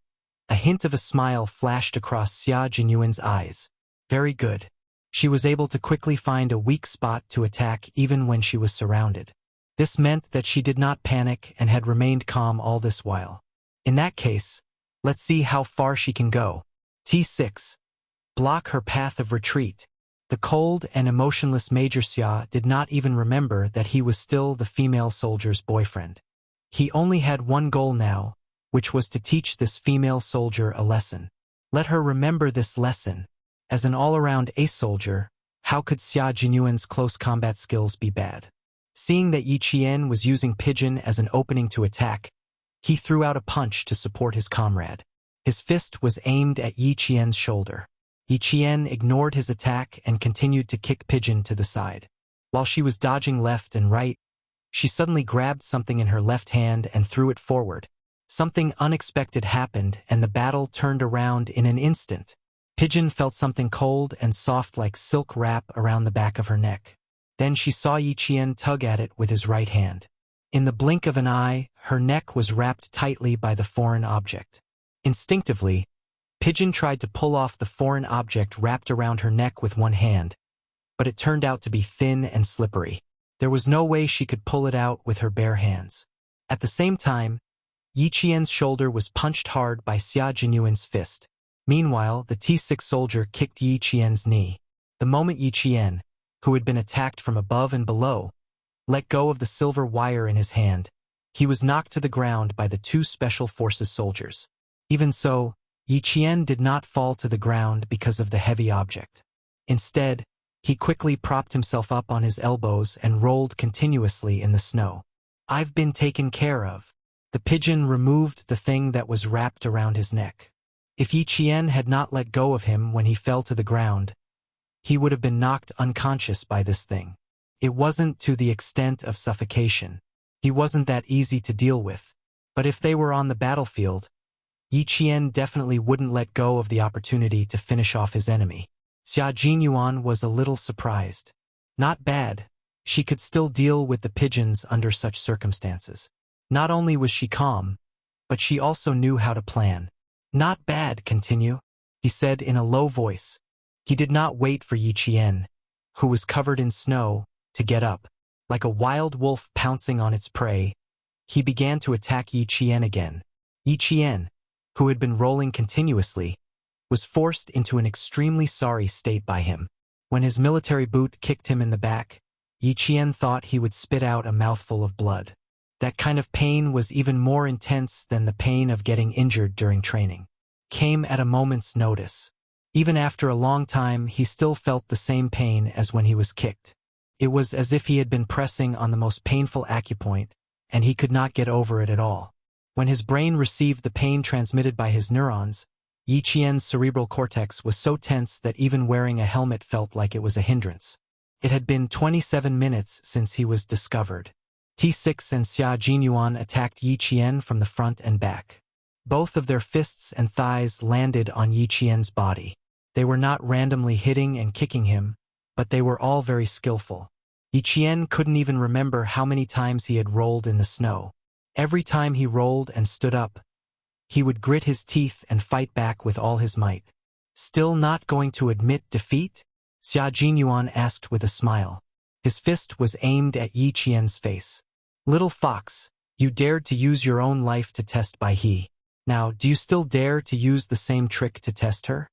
a hint of a smile flashed across Xia Jinyuan's eyes. Very good. She was able to quickly find a weak spot to attack even when she was surrounded. This meant that she did not panic and had remained calm all this while. In that case, let's see how far she can go. T6. Block her path of retreat. The cold and emotionless Major Xia did not even remember that he was still the female soldier's boyfriend. He only had one goal now, which was to teach this female soldier a lesson. Let her remember this lesson. As an all-around ace soldier, how could Xia Jinyuan's close combat skills be bad? Seeing that Yi Qian was using Pigeon as an opening to attack, he threw out a punch to support his comrade. His fist was aimed at Yi Qian's shoulder. Yi Qian ignored his attack and continued to kick Pigeon to the side. While she was dodging left and right, she suddenly grabbed something in her left hand and threw it forward. Something unexpected happened and the battle turned around in an instant. Pigeon felt something cold and soft like silk wrap around the back of her neck. Then she saw Yi Qian tug at it with his right hand. In the blink of an eye, her neck was wrapped tightly by the foreign object. Instinctively, Pigeon tried to pull off the foreign object wrapped around her neck with one hand, but it turned out to be thin and slippery. There was no way she could pull it out with her bare hands. At the same time, Yi Qian's shoulder was punched hard by Xia Jinyuan's fist. Meanwhile, the T6 soldier kicked Yi Qian's knee. The moment Yi Qian, who had been attacked from above and below, let go of the silver wire in his hand, he was knocked to the ground by the two Special Forces soldiers. Even so, Yi Qian did not fall to the ground because of the heavy object. Instead, he quickly propped himself up on his elbows and rolled continuously in the snow. "I've been taken care of." The pigeon removed the thing that was wrapped around his neck. If Yi Qian had not let go of him when he fell to the ground, he would have been knocked unconscious by this thing. It wasn't to the extent of suffocation. He wasn't that easy to deal with. But if they were on the battlefield, Yi Qian definitely wouldn't let go of the opportunity to finish off his enemy. Xia Jinyuan was a little surprised. Not bad. She could still deal with the pigeons under such circumstances. Not only was she calm, but she also knew how to plan. "Not bad, continue," he said in a low voice. He did not wait for Yi Qian, who was covered in snow, to get up. Like a wild wolf pouncing on its prey, he began to attack Yi Qian again. Yi Qian, who had been rolling continuously, was forced into an extremely sorry state by him. When his military boot kicked him in the back, Yi Qian thought he would spit out a mouthful of blood. That kind of pain was even more intense than the pain of getting injured during training. Came at a moment's notice. Even after a long time, he still felt the same pain as when he was kicked. It was as if he had been pressing on the most painful acupoint, and he could not get over it at all. When his brain received the pain transmitted by his neurons, Yi Qian's cerebral cortex was so tense that even wearing a helmet felt like it was a hindrance. It had been 27 minutes since he was discovered. T6 and Xia Jinyuan attacked Yi Qian from the front and back. Both of their fists and thighs landed on Yi Qian's body. They were not randomly hitting and kicking him, but they were all very skillful. Yi Qian couldn't even remember how many times he had rolled in the snow. Every time he rolled and stood up, he would grit his teeth and fight back with all his might. "Still not going to admit defeat?" Xia Jinyuan asked with a smile. His fist was aimed at Yi Qian's face. "Little fox, you dared to use your own life to test Bai He. Now, do you still dare to use the same trick to test her?"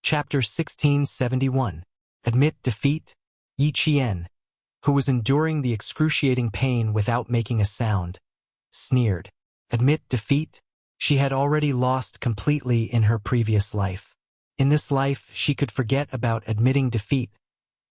Chapter 1671. Admit defeat? Yi Qian, who was enduring the excruciating pain without making a sound, sneered. Admit defeat? She had already lost completely in her previous life. In this life, she could forget about admitting defeat,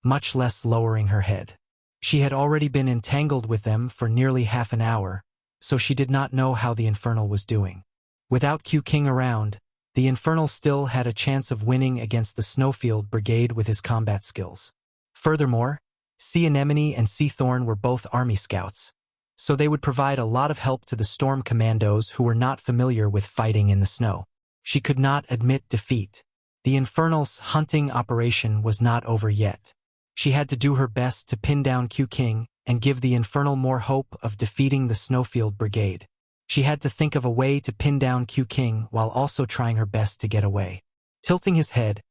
much less lowering her head. She had already been entangled with them for nearly half an hour, so she did not know how the Infernal was doing. Without Q King around, the Infernal still had a chance of winning against the Snowfield Brigade with his combat skills. Furthermore, Sea Anemone and Sea Thorn were both army scouts, so they would provide a lot of help to the Storm Commandos who were not familiar with fighting in the snow. She could not admit defeat. The Infernal's hunting operation was not over yet. She had to do her best to pin down Q King and give the Infernal more hope of defeating the Snowfield Brigade. She had to think of a way to pin down Q King while also trying her best to get away. Tilting his head,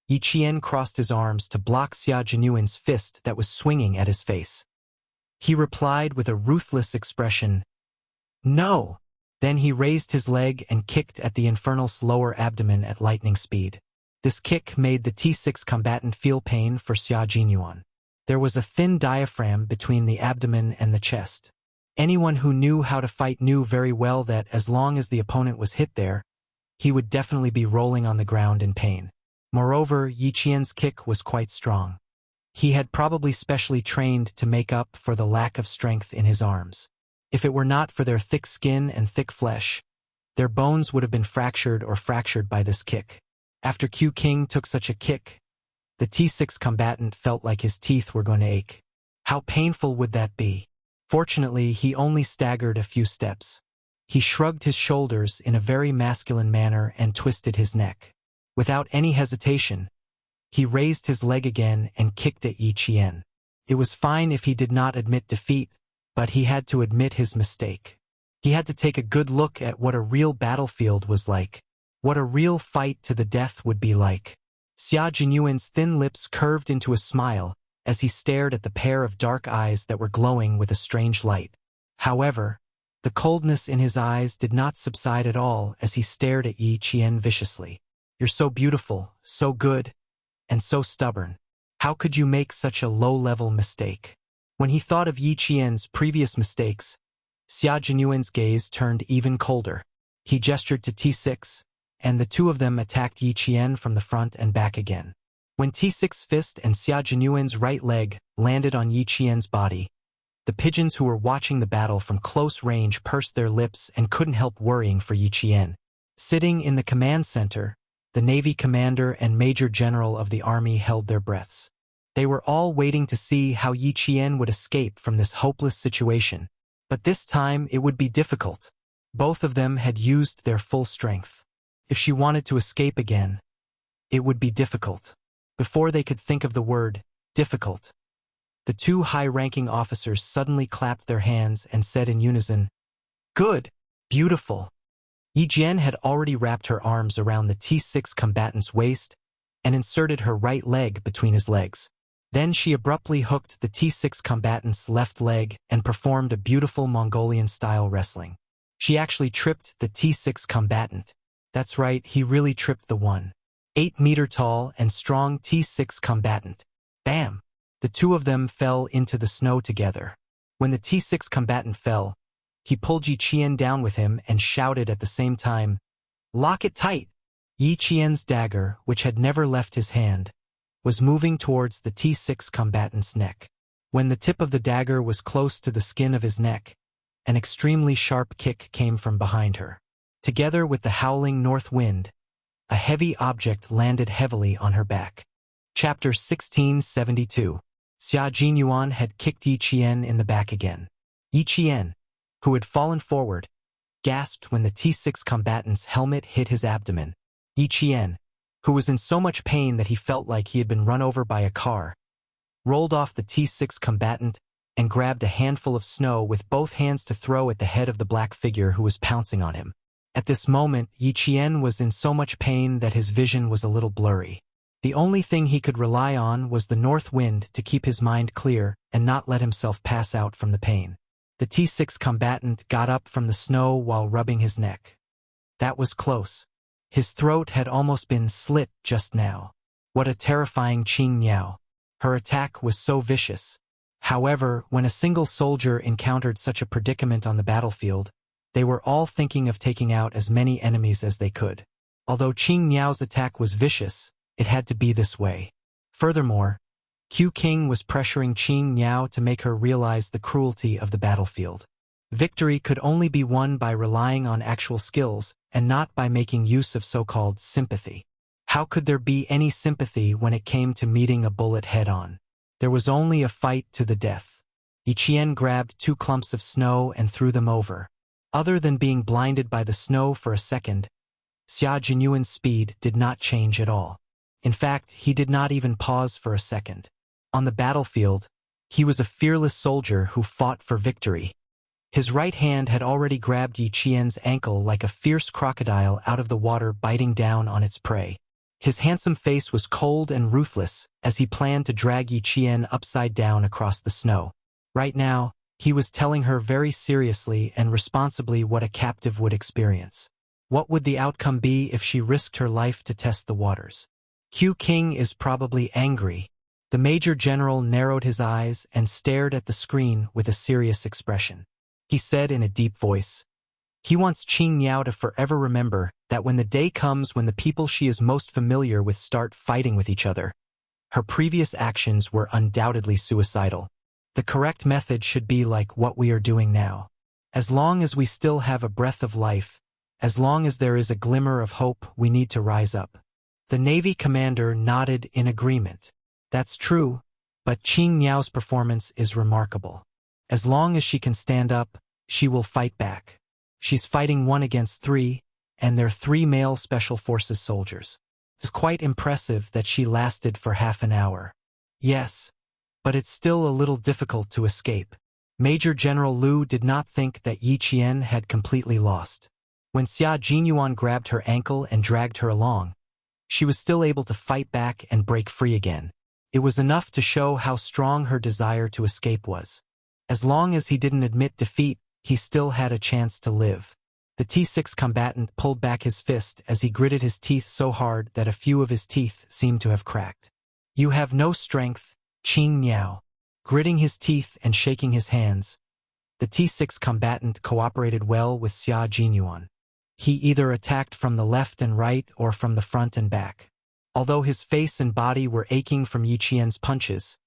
Yi Qian crossed his arms to block Xia Jinyuan's fist that was swinging at his face. He replied with a ruthless expression, "No!" Then he raised his leg and kicked at the Infernal's lower abdomen at lightning speed. This kick made the T6 combatant feel pain for Xia Jinyuan. There was a thin diaphragm between the abdomen and the chest. Anyone who knew how to fight knew very well that as long as the opponent was hit there, he would definitely be rolling on the ground in pain. Moreover, Yi Qian's kick was quite strong. He had probably specially trained to make up for the lack of strength in his arms. If it were not for their thick skin and thick flesh, Their bones would have been fractured by this kick. After Q King took such a kick, the T6 combatant felt like his teeth were going to ache. How painful would that be? Fortunately, he only staggered a few steps. He shrugged his shoulders in a very masculine manner and twisted his neck. Without any hesitation, he raised his leg again and kicked at Yi Qian. It was fine if he did not admit defeat, but he had to admit his mistake. He had to take a good look at what a real battlefield was like, what a real fight to the death would be like. Xia Jinyuan's thin lips curved into a smile as he stared at the pair of dark eyes that were glowing with a strange light. However, the coldness in his eyes did not subside at all as he stared at Yi Qian viciously. "You're so beautiful, so good, and so stubborn. How could you make such a low-level mistake?" When he thought of Yi Qian's previous mistakes, Xia Jinyuan's gaze turned even colder. He gestured to T6, and the two of them attacked Yi Qian from the front and back again. When T6's fist and Xia Jinyuan's right leg landed on Yi Qian's body, the pigeons who were watching the battle from close range pursed their lips and couldn't help worrying for Yi Qian. Sitting in the command center, the Navy commander and Major General of the Army held their breaths. They were all waiting to see how Yi Qian would escape from this hopeless situation. But this time it would be difficult. Both of them had used their full strength. If she wanted to escape again, it would be difficult. Before they could think of the word difficult, the two high-ranking officers suddenly clapped their hands and said in unison, "Good, beautiful." Yi Jian had already wrapped her arms around the T6 combatant's waist and inserted her right leg between his legs. Then she abruptly hooked the T6 combatant's left leg and performed a beautiful Mongolian-style wrestling. She actually tripped the T6 combatant. That's right, he really tripped the 1.8-meter-tall and strong T6 combatant. Bam! The two of them fell into the snow together. When the T6 combatant fell, he pulled Yi Qian down with him and shouted at the same time, "Lock it tight!" Yi Qian's dagger, which had never left his hand, was moving towards the T6 combatant's neck. When the tip of the dagger was close to the skin of his neck, an extremely sharp kick came from behind her. Together with the howling north wind, a heavy object landed heavily on her back. Chapter 1672. Xia Jinyuan had kicked Yi Qian in the back again. Yi Qian, who had fallen forward, gasped when the T6 combatant's helmet hit his abdomen. Yi Qian, who was in so much pain that he felt like he had been run over by a car, rolled off the T6 combatant and grabbed a handful of snow with both hands to throw at the head of the black figure who was pouncing on him. At this moment, Yi Qian was in so much pain that his vision was a little blurry. The only thing he could rely on was the north wind to keep his mind clear and not let himself pass out from the pain. The T6 combatant got up from the snow while rubbing his neck. That was close. His throat had almost been slit just now. What a terrifying Qing Niao. Her attack was so vicious. However, when a single soldier encountered such a predicament on the battlefield, they were all thinking of taking out as many enemies as they could. Although Qing Niao's attack was vicious, it had to be this way. Furthermore, Q King was pressuring Qing Niao to make her realize the cruelty of the battlefield. Victory could only be won by relying on actual skills and not by making use of so-called sympathy. How could there be any sympathy when it came to meeting a bullet head-on? There was only a fight to the death. Yi Qian grabbed 2 clumps of snow and threw them over. Other than being blinded by the snow for a second, Xia Jinyuan's speed did not change at all. In fact, he did not even pause for a second. On the battlefield, he was a fearless soldier who fought for victory. His right hand had already grabbed Yi Qian's ankle like a fierce crocodile out of the water biting down on its prey. His handsome face was cold and ruthless as he planned to drag Yi Qian upside down across the snow. Right now, he was telling her very seriously and responsibly what a captive would experience. What would the outcome be if she risked her life to test the waters? Q King is probably angry. The Major General narrowed his eyes and stared at the screen with a serious expression. He said in a deep voice, he wants Qing Niao to forever remember that when the day comes when the people she is most familiar with start fighting with each other, her previous actions were undoubtedly suicidal. The correct method should be like what we are doing now. As long as we still have a breath of life, As long as there is a glimmer of hope, we need to rise up. The Navy commander nodded in agreement. That's true, but Qing Niao's performance is remarkable. As long as she can stand up, she will fight back. She's fighting 1 against 3, and they're 3 male Special Forces soldiers. It's quite impressive that she lasted for half an hour. Yes, but it's still a little difficult to escape. Major General Liu did not think that Yi Qian had completely lost. When Xia Jinyuan grabbed her ankle and dragged her along, she was still able to fight back and break free again. It was enough to show how strong her desire to escape was. As long as he didn't admit defeat, he still had a chance to live. The T6 combatant pulled back his fist as he gritted his teeth so hard that a few of his teeth seemed to have cracked. You have no strength, Qing Niao. Gritting his teeth and shaking his hands, the T6 combatant cooperated well with Xia Jinyuan. He either attacked from the left and right or from the front and back. Although his face and body were aching from Yi Qian's punches,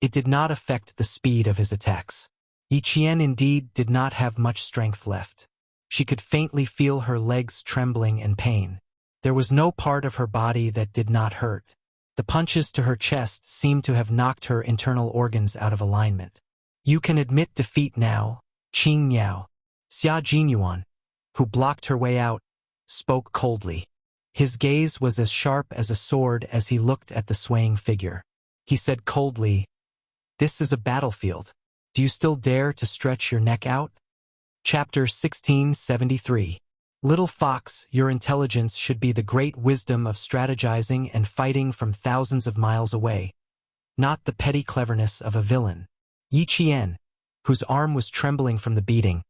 it did not affect the speed of his attacks. Yi Qian indeed did not have much strength left. She could faintly feel her legs trembling in pain. There was no part of her body that did not hurt. The punches to her chest seemed to have knocked her internal organs out of alignment. You can admit defeat now, Qing Niao. Xia Jinyuan, who blocked her way out, spoke coldly. His gaze was as sharp as a sword as he looked at the swaying figure. He said coldly, "This is a battlefield. Do you still dare to stretch your neck out?" Chapter 1673. Little fox, your intelligence should be the great wisdom of strategizing and fighting from thousands of miles away, not the petty cleverness of a villain. Yi Qian, whose arm was trembling from the beating,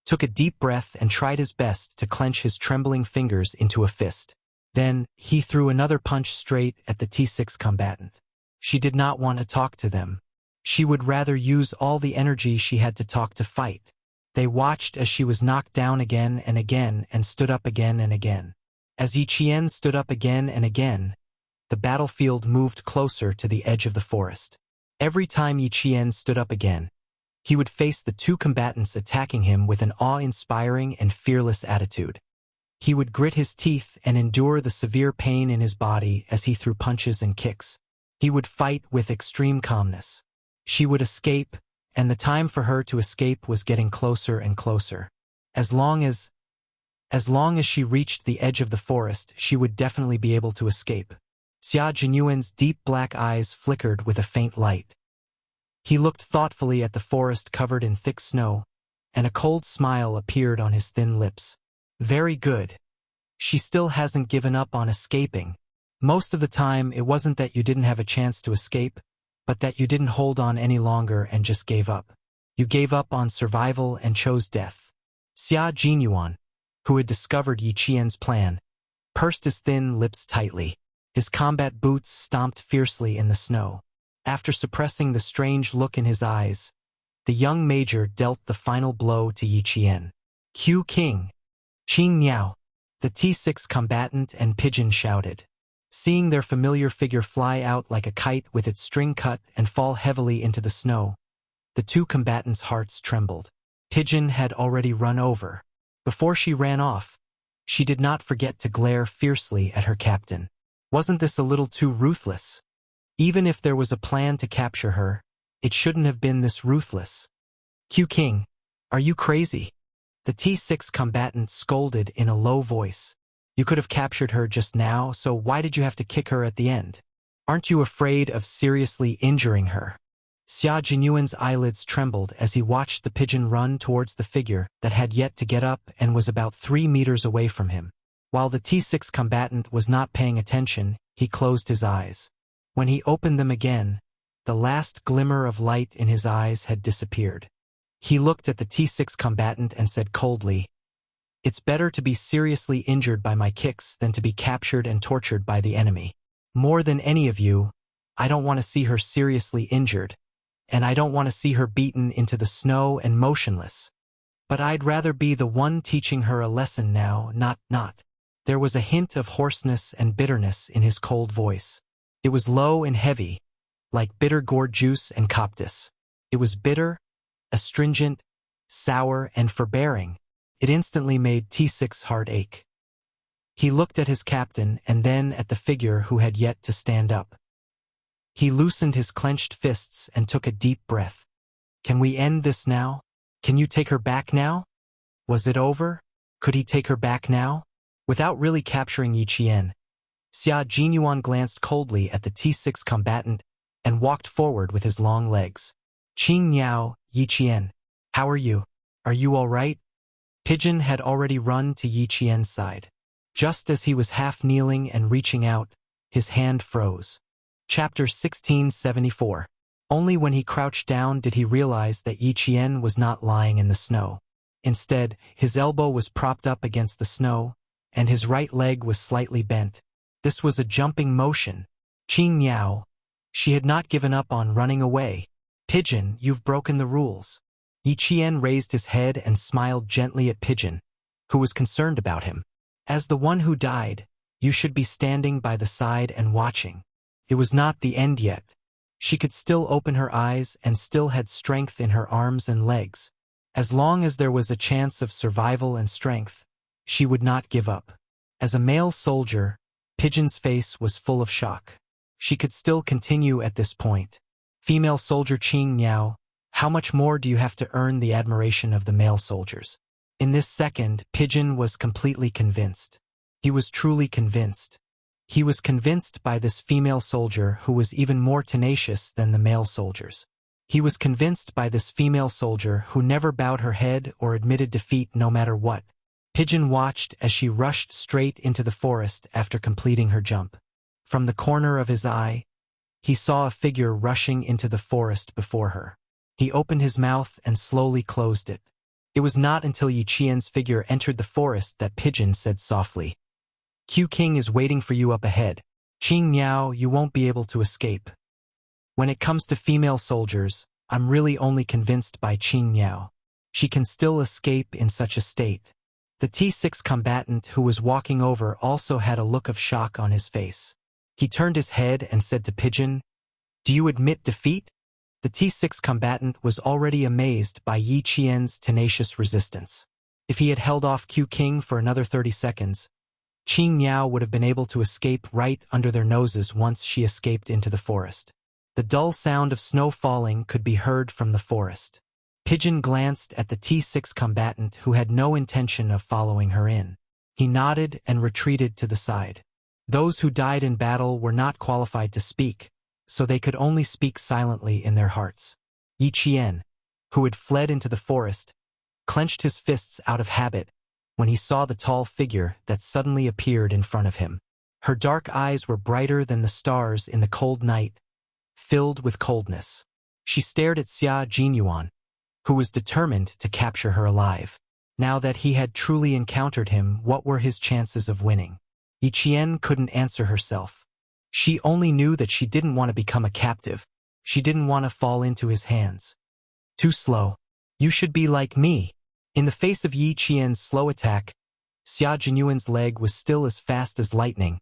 took a deep breath and tried his best to clench his trembling fingers into a fist. Then, he threw another punch straight at the T6 combatant. She did not want to talk to them. She would rather use all the energy she had to talk to fight. They watched as she was knocked down again and stood up again and again. As Yi Qian stood up again and again, the battlefield moved closer to the edge of the forest. Every time Yi Qian stood up again, he would face the 2 combatants attacking him with an awe-inspiring and fearless attitude. He would grit his teeth and endure the severe pain in his body as he threw punches and kicks. He would fight with extreme calmness. She would escape, and the time for her to escape was getting closer and closer. As long as she reached the edge of the forest, she would definitely be able to escape. Xia Jinyuan's deep black eyes flickered with a faint light. He looked thoughtfully at the forest covered in thick snow, and a cold smile appeared on his thin lips. Very good. She still hasn't given up on escaping. Most of the time, it wasn't that you didn't have a chance to escape, but that you didn't hold on any longer and just gave up. You gave up on survival and chose death. Xia Jinyuan, who had discovered Yi Qian's plan, pursed his thin lips tightly. His combat boots stomped fiercely in the snow. After suppressing the strange look in his eyes, the young major dealt the final blow to Yi Qian. Q King! Qing Niao! The T6 combatant and pigeon shouted. Seeing their familiar figure fly out like a kite with its string cut and fall heavily into the snow, the 2 combatants' hearts trembled. Pigeon had already run over. Before she ran off, she did not forget to glare fiercely at her captain. Wasn't this a little too ruthless? Even if there was a plan to capture her, it shouldn't have been this ruthless. Q King, are you crazy? The T6 combatant scolded in a low voice. You could have captured her just now, so why did you have to kick her at the end? Aren't you afraid of seriously injuring her? Xia Jinyuan's eyelids trembled as he watched the pigeon run towards the figure that had yet to get up and was about 3 meters away from him. While the T6 combatant was not paying attention, he closed his eyes. When he opened them again, the last glimmer of light in his eyes had disappeared. He looked at the T6 combatant and said coldly, "It's better to be seriously injured by my kicks than to be captured and tortured by the enemy. More than any of you, I don't want to see her seriously injured, and I don't want to see her beaten into the snow and motionless. But I'd rather be the one teaching her a lesson now, not." There was a hint of hoarseness and bitterness in his cold voice. It was low and heavy, like bitter gourd juice and coptis. It was bitter, astringent, sour, and forbearing. It instantly made T6's heart ache. He looked at his captain and then at the figure who had yet to stand up. He loosened his clenched fists and took a deep breath. Can we end this now? Can you take her back now? Was it over? Could he take her back now? Without really capturing Yi Qian, Xia Jinyuan glanced coldly at the T6 combatant and walked forward with his long legs. Qing Niao, Yi Qian, how are you? Are you all right? Pigeon had already run to Yi Qian's side. Just as he was half kneeling and reaching out, his hand froze. Chapter 1674. Only when he crouched down did he realize that Yi Qian was not lying in the snow. Instead, his elbow was propped up against the snow, and his right leg was slightly bent. This was a jumping motion. Qing Niao. She had not given up on running away. Pigeon, you've broken the rules. Yi Qian raised his head and smiled gently at Pigeon, who was concerned about him. As the one who died, you should be standing by the side and watching. It was not the end yet. She could still open her eyes and still had strength in her arms and legs. As long as there was a chance of survival and strength, she would not give up. As a male soldier, Pigeon's face was full of shock. She could still continue at this point. Female soldier Qing Niao, how much more do you have to earn the admiration of the male soldiers? In this second, Pigeon was completely convinced. He was truly convinced. He was convinced by this female soldier who was even more tenacious than the male soldiers. He was convinced by this female soldier who never bowed her head or admitted defeat no matter what. Pigeon watched as she rushed straight into the forest after completing her jump. From the corner of his eye, he saw a figure rushing into the forest before her. He opened his mouth and slowly closed it. It was not until Yi Qian's figure entered the forest that Pigeon said softly, Q King is waiting for you up ahead. Qing Niao, you won't be able to escape. When it comes to female soldiers, I'm really only convinced by Qing Niao. She can still escape in such a state. The T6 combatant who was walking over also had a look of shock on his face. He turned his head and said to Pigeon, Do you admit defeat? The T6 combatant was already amazed by Yi Qian's tenacious resistance. If he had held off Q King for another 30 seconds, Qing Niao would have been able to escape right under their noses once she escaped into the forest. The dull sound of snow falling could be heard from the forest. Pigeon glanced at the T6 combatant who had no intention of following her in. He nodded and retreated to the side. Those who died in battle were not qualified to speak, so they could only speak silently in their hearts. Yi Qian, who had fled into the forest, clenched his fists out of habit when he saw the tall figure that suddenly appeared in front of him. Her dark eyes were brighter than the stars in the cold night, filled with coldness. She stared at Xia Jinyuan, who was determined to capture her alive. Now that he had truly encountered him, what were his chances of winning? Yi Qian couldn't answer herself. She only knew that she didn't want to become a captive. She didn't want to fall into his hands. Too slow. You should be like me. In the face of Yi Qian's slow attack, Xia Jinyuan's leg was still as fast as lightning,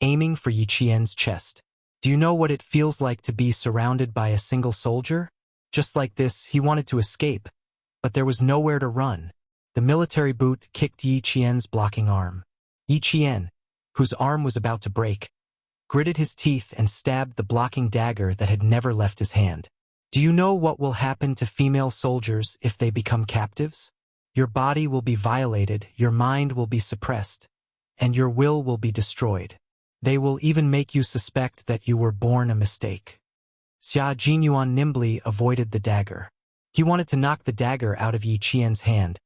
aiming for Yi Qian's chest. Do you know what it feels like to be surrounded by a single soldier? Just like this, he wanted to escape, but there was nowhere to run. The military boot kicked Yi Qian's blocking arm. Yi Qian, whose arm was about to break, gritted his teeth and stabbed the blocking dagger that had never left his hand. Do you know what will happen to female soldiers if they become captives? Your body will be violated, your mind will be suppressed, and your will be destroyed. They will even make you suspect that you were born a mistake. Xia Jinyuan nimbly avoided the dagger. He wanted to knock the dagger out of Yi Qian's hand,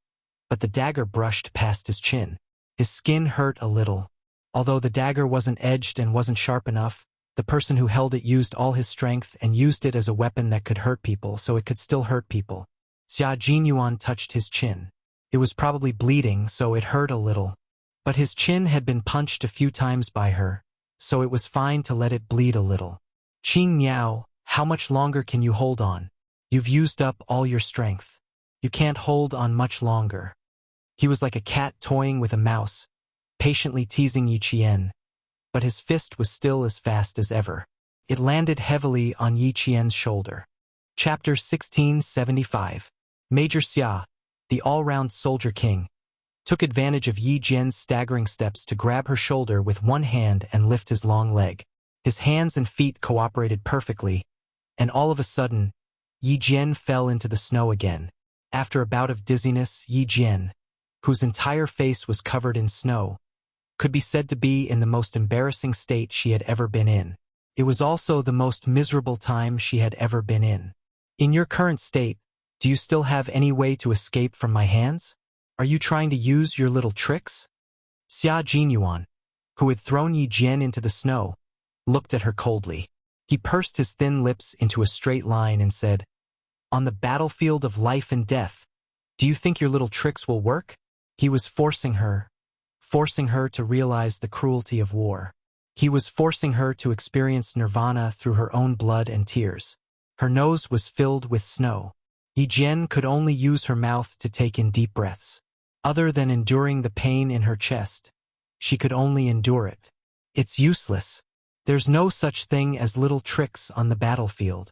but the dagger brushed past his chin. His skin hurt a little. Although the dagger wasn't edged and wasn't sharp enough, the person who held it used all his strength and used it as a weapon that could hurt people, so it could still hurt people. Xia Jinyuan touched his chin. It was probably bleeding, so it hurt a little. But his chin had been punched a few times by her, so it was fine to let it bleed a little. Qing Niao, how much longer can you hold on? You've used up all your strength. You can't hold on much longer. He was like a cat toying with a mouse, patiently teasing Yi Qian, but his fist was still as fast as ever. It landed heavily on Yi Qian's shoulder. Chapter 1675. Major Xia, the all-round soldier king, took advantage of Yi Jian's staggering steps to grab her shoulder with one hand and lift his long leg. His hands and feet cooperated perfectly, and all of a sudden, Yi Jian fell into the snow again. After a bout of dizziness, Yi Jian, whose entire face was covered in snow, could be said to be in the most embarrassing state she had ever been in. It was also the most miserable time she had ever been in. In your current state, do you still have any way to escape from my hands? Are you trying to use your little tricks? Xia Jinyuan, who had thrown Yi Jian into the snow, looked at her coldly. He pursed his thin lips into a straight line and said, "On the battlefield of life and death, do you think your little tricks will work?" He was forcing her to realize the cruelty of war. He was forcing her to experience nirvana through her own blood and tears. Her nose was filled with snow. Yi Jian could only use her mouth to take in deep breaths. Other than enduring the pain in her chest, she could only endure it. It's useless. There's no such thing as little tricks on the battlefield.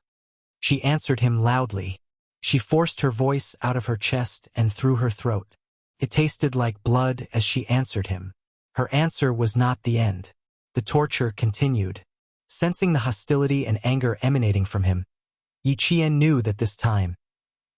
She answered him loudly. She forced her voice out of her chest and through her throat. It tasted like blood as she answered him. Her answer was not the end. The torture continued. Sensing the hostility and anger emanating from him, Yi Qian knew that this time,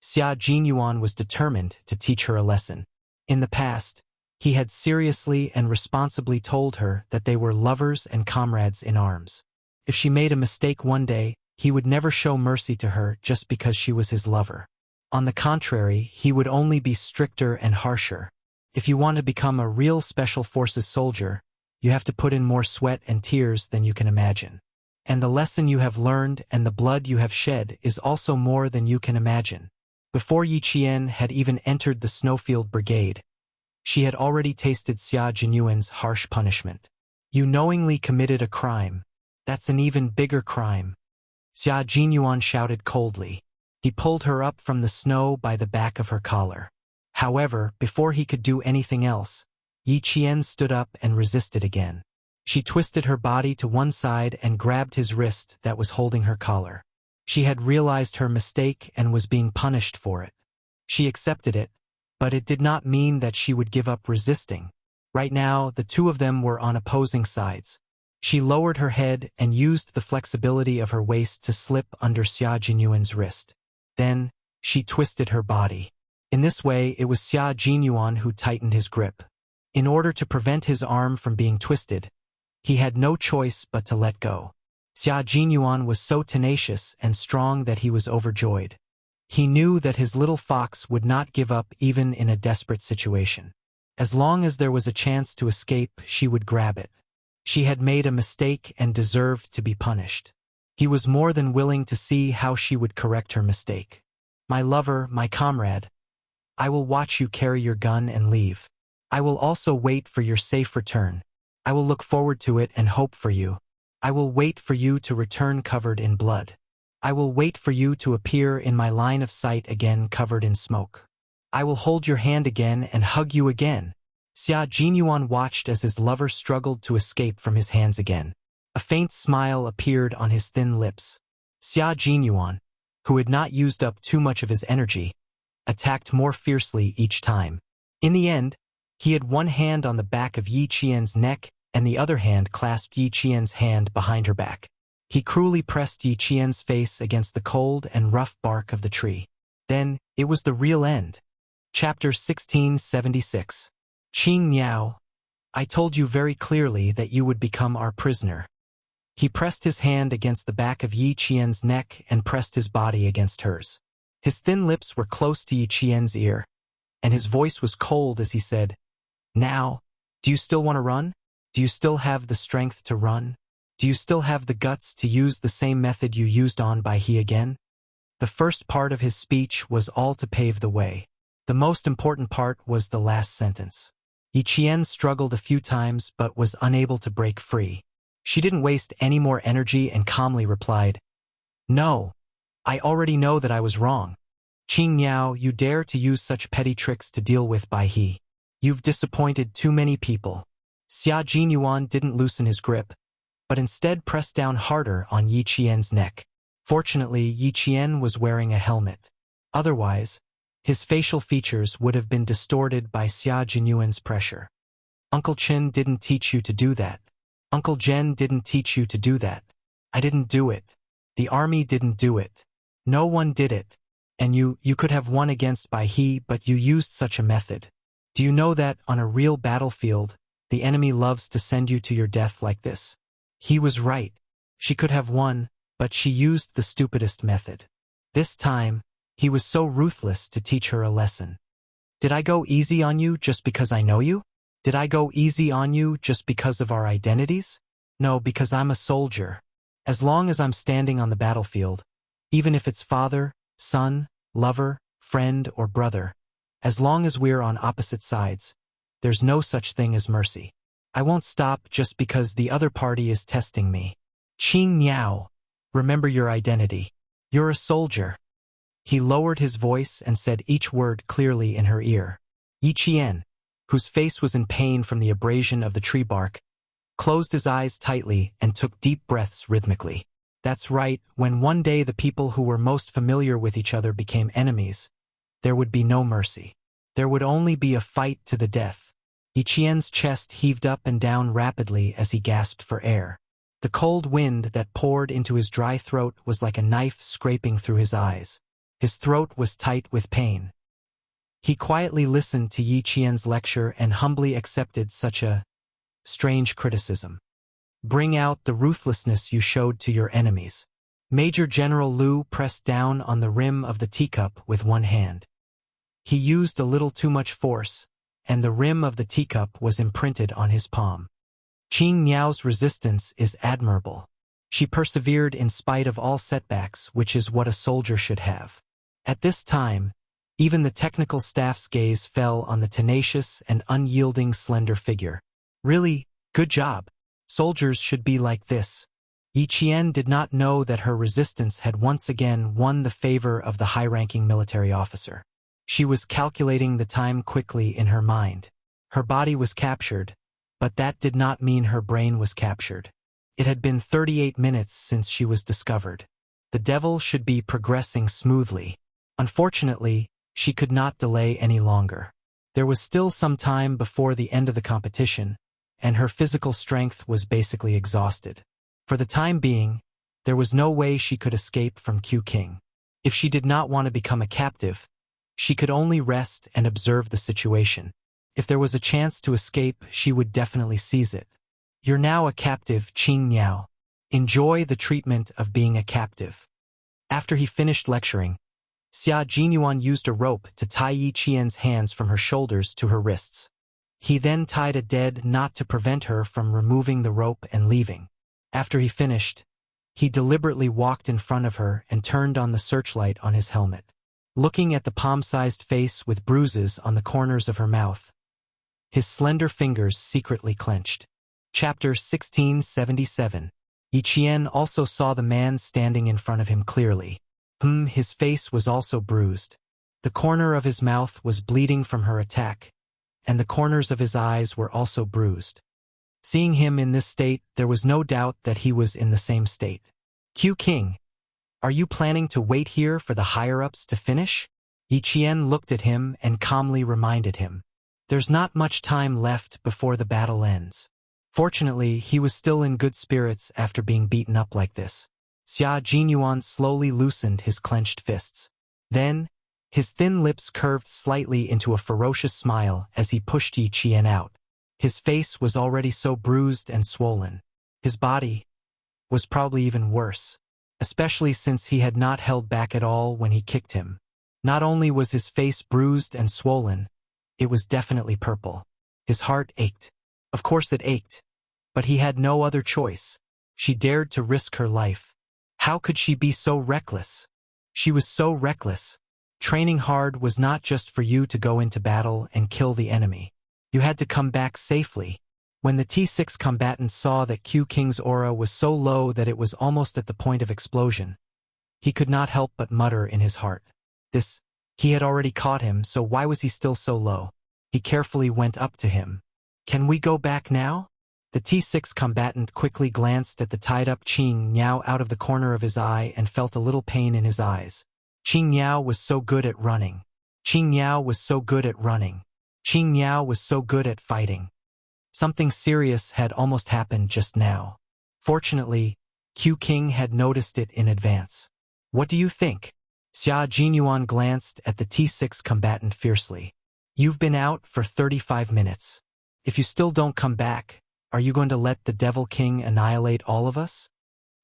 Xia Jinyuan was determined to teach her a lesson. In the past, he had seriously and responsibly told her that they were lovers and comrades in arms. If she made a mistake one day, he would never show mercy to her just because she was his lover. On the contrary, he would only be stricter and harsher. If you want to become a real Special Forces soldier, you have to put in more sweat and tears than you can imagine. And the lesson you have learned and the blood you have shed is also more than you can imagine. Before Yi Qian had even entered the Snowfield Brigade, she had already tasted Xia Jinyuan's harsh punishment. You knowingly committed a crime. That's an even bigger crime. Xia Jinyuan shouted coldly. He pulled her up from the snow by the back of her collar. However, before he could do anything else, Yi Qian stood up and resisted again. She twisted her body to one side and grabbed his wrist that was holding her collar. She had realized her mistake and was being punished for it. She accepted it, but it did not mean that she would give up resisting. Right now, the two of them were on opposing sides. She lowered her head and used the flexibility of her waist to slip under Xia Jinyuan's wrist. Then, she twisted her body. In this way, it was Xia Jinyuan who tightened his grip. In order to prevent his arm from being twisted, he had no choice but to let go. Xia Jinyuan was so tenacious and strong that he was overjoyed. He knew that his little fox would not give up even in a desperate situation. As long as there was a chance to escape, she would grab it. She had made a mistake and deserved to be punished. He was more than willing to see how she would correct her mistake. "My lover, my comrade, I will watch you carry your gun and leave. I will also wait for your safe return. I will look forward to it and hope for you. I will wait for you to return covered in blood. I will wait for you to appear in my line of sight again covered in smoke. I will hold your hand again and hug you again." Xia Jinyuan watched as his lover struggled to escape from his hands again. A faint smile appeared on his thin lips. Xia Jinyuan, who had not used up too much of his energy, attacked more fiercely each time. In the end, he had one hand on the back of Yi Qian's neck and the other hand clasped Yi Qian's hand behind her back. He cruelly pressed Yi Qian's face against the cold and rough bark of the tree. Then, it was the real end. Chapter 1676. Qing Miao, I told you very clearly that you would become our prisoner. He pressed his hand against the back of Yi Qian's neck and pressed his body against hers. His thin lips were close to Yi Qian's ear, and his voice was cold as he said, "Now, do you still want to run? Do you still have the strength to run? Do you still have the guts to use the same method you used on Bai He again?" The first part of his speech was all to pave the way. The most important part was the last sentence. Yi Qian struggled a few times but was unable to break free. She didn't waste any more energy and calmly replied, "No, I already know that I was wrong. Qing Miao, you dare to use such petty tricks to deal with Bai He. You've disappointed too many people." Xia Jinyuan didn't loosen his grip, but instead pressed down harder on Yi Qian's neck. Fortunately, Yi Qian was wearing a helmet. Otherwise, His facial features would have been distorted by Xia Jinyuan's pressure. Uncle Chen didn't teach you to do that. Uncle Jen didn't teach you to do that. I didn't do it. The army didn't do it. No one did it. And you could have won against Bai He, but you used such a method. Do you know that on a real battlefield, the enemy loves to send you to your death like this? He was right. She could have won, but she used the stupidest method. This time, he was so ruthless to teach her a lesson. Did I go easy on you just because I know you? Did I go easy on you just because of our identities? No, because I'm a soldier. As long as I'm standing on the battlefield, even if it's father, son, lover, friend, or brother, as long as we're on opposite sides, there's no such thing as mercy. I won't stop just because the other party is testing me. Qing Niao, remember your identity. You're a soldier. He lowered his voice and said each word clearly in her ear. Yi Qian, whose face was in pain from the abrasion of the tree bark, closed his eyes tightly and took deep breaths rhythmically. That's right, when one day the people who were most familiar with each other became enemies, there would be no mercy. There would only be a fight to the death. Yi Qian's chest heaved up and down rapidly as he gasped for air. The cold wind that poured into his dry throat was like a knife scraping through his eyes. His throat was tight with pain. He quietly listened to Yi Qian's lecture and humbly accepted such a strange criticism. Bring out the ruthlessness you showed to your enemies. Major General Liu pressed down on the rim of the teacup with one hand. He used a little too much force, and the rim of the teacup was imprinted on his palm. Qing Niao's resistance is admirable. She persevered in spite of all setbacks, which is what a soldier should have. At this time, even the technical staff's gaze fell on the tenacious and unyielding slender figure. Really, good job. Soldiers should be like this. Yi Qian did not know that her resistance had once again won the favor of the high-ranking military officer. She was calculating the time quickly in her mind. Her body was captured, but that did not mean her brain was captured. It had been 38 minutes since she was discovered. The devil should be progressing smoothly. Unfortunately, she could not delay any longer. There was still some time before the end of the competition, and her physical strength was basically exhausted. For the time being, there was no way she could escape from Q King. If she did not want to become a captive, she could only rest and observe the situation. If there was a chance to escape, she would definitely seize it. You're now a captive, Qing Niao. Enjoy the treatment of being a captive. After he finished lecturing, Xia Jinyuan used a rope to tie Yi Qian's hands from her shoulders to her wrists. He then tied a dead knot to prevent her from removing the rope and leaving. After he finished, he deliberately walked in front of her and turned on the searchlight on his helmet. Looking at the palm-sized face with bruises on the corners of her mouth, his slender fingers secretly clenched. Chapter 1677. Yi Qian also saw the man standing in front of him clearly. His face was also bruised. The corner of his mouth was bleeding from her attack, and the corners of his eyes were also bruised. Seeing him in this state, there was no doubt that he was in the same state. Q King, are you planning to wait here for the higher-ups to finish? Yi Qian looked at him and calmly reminded him. There's not much time left before the battle ends. Fortunately, he was still in good spirits after being beaten up like this. Xia Jinyuan slowly loosened his clenched fists. Then, his thin lips curved slightly into a ferocious smile as he pushed Yi Qian out. His face was already so bruised and swollen. His body was probably even worse, especially since he had not held back at all when he kicked him. Not only was his face bruised and swollen, it was definitely purple. His heart ached. Of course it ached, but he had no other choice. She dared to risk her life. How could she be so reckless? She was so reckless. Training hard was not just for you to go into battle and kill the enemy. You had to come back safely. When the T6 combatant saw that Q King's aura was so low that it was almost at the point of explosion, he could not help but mutter in his heart. He had already caught him, so why was he still so low? He carefully went up to him. Can we go back now? The T6 combatant quickly glanced at the tied-up Qing Niao out of the corner of his eye and felt a little pain in his eyes. Qing Niao was so good at running. Qing Yao was so good at running. Qing Yao was so good at fighting. Something serious had almost happened just now. Fortunately, Q King had noticed it in advance. What do you think? Xia Jinyuan glanced at the T6 combatant fiercely. You've been out for 35 minutes. If you still don't come back, are you going to let the Devil King annihilate all of us?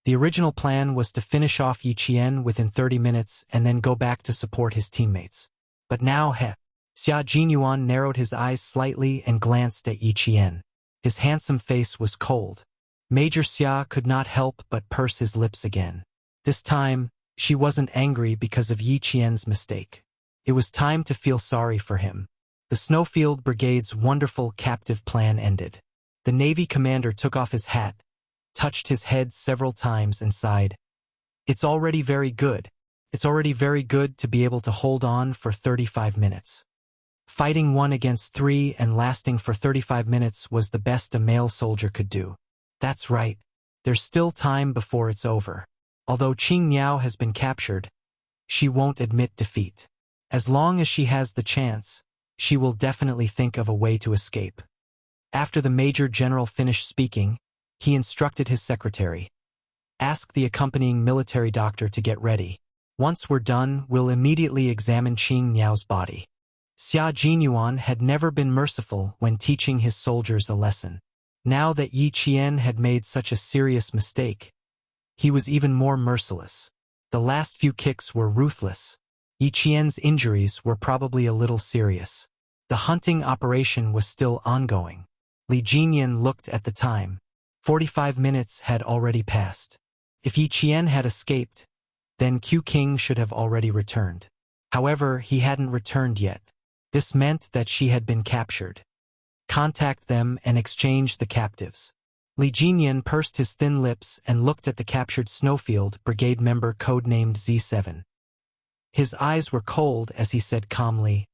The original plan was to finish off Yi Qian within 30 minutes and then go back to support his teammates. But now Xia Jinyuan narrowed his eyes slightly and glanced at Yi Qian. His handsome face was cold. Major Xia could not help but purse his lips again. This time, she wasn't angry because of Yi Qian's mistake. It was time to feel sorry for him. The Snowfield Brigade's wonderful captive plan ended. The Navy commander took off his hat, touched his head several times and sighed. It's already very good. It's already very good to be able to hold on for 35 minutes. Fighting 1 against 3 and lasting for 35 minutes was the best a male soldier could do. That's right. There's still time before it's over. Although Qing Yao has been captured, she won't admit defeat. As long as she has the chance, she will definitely think of a way to escape. After the Major General finished speaking, he instructed his secretary. Ask the accompanying military doctor to get ready. Once we're done, we'll immediately examine Qing Yao's body. Xia Jinyuan had never been merciful when teaching his soldiers a lesson. Now that Yi Qian had made such a serious mistake, he was even more merciless. The last few kicks were ruthless. Yi Qian's injuries were probably a little serious. The hunting operation was still ongoing. Li Jinyan looked at the time. 45 minutes had already passed. If Yi Qian had escaped, then Q King should have already returned. However, he hadn't returned yet. This meant that she had been captured. Contact them and exchange the captives. Li Jinyan pursed his thin lips and looked at the captured Snowfield Brigade member codenamed Z7. His eyes were cold as he said calmly,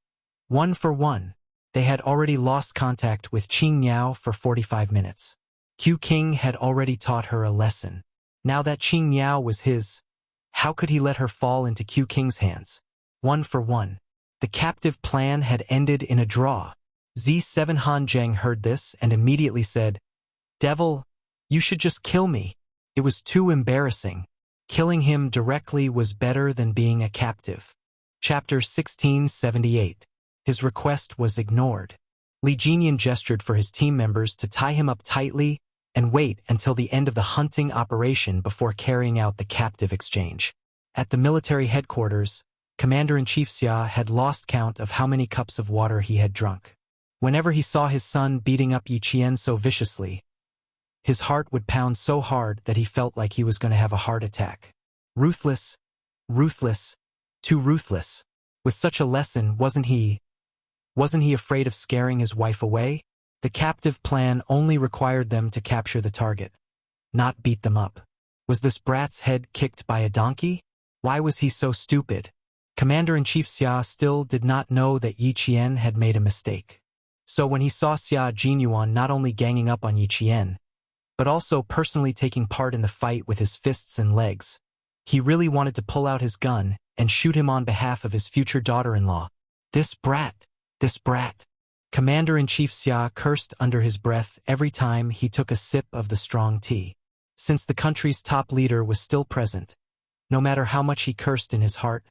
1 for 1. They had already lost contact with Qing Yao for 45 minutes. Q King had already taught her a lesson. Now that Qing Yao was his, how could he let her fall into Q King's hands? 1 for 1. The captive plan had ended in a draw. Z7 Han Zheng heard this and immediately said, Devil, you should just kill me. It was too embarrassing. Killing him directly was better than being a captive. Chapter 1678. His request was ignored. Li Jinyan gestured for his team members to tie him up tightly and wait until the end of the hunting operation before carrying out the captive exchange. At the military headquarters, Commander-in-Chief Xia had lost count of how many cups of water he had drunk. Whenever he saw his son beating up Yi Qian so viciously, his heart would pound so hard that he felt like he was going to have a heart attack. Ruthless, ruthless, too ruthless. With such a lesson, wasn't he afraid of scaring his wife away? The captive plan only required them to capture the target, not beat them up. Was this brat's head kicked by a donkey? Why was he so stupid? Commander-in-Chief Xia still did not know that Yi Qian had made a mistake. So when he saw Xia Jinyuan not only ganging up on Yi Qian, but also personally taking part in the fight with his fists and legs, he really wanted to pull out his gun and shoot him on behalf of his future daughter-in-law. This brat! This brat! Commander-in-Chief Xia cursed under his breath every time he took a sip of the strong tea. Since the country's top leader was still present, no matter how much he cursed in his heart,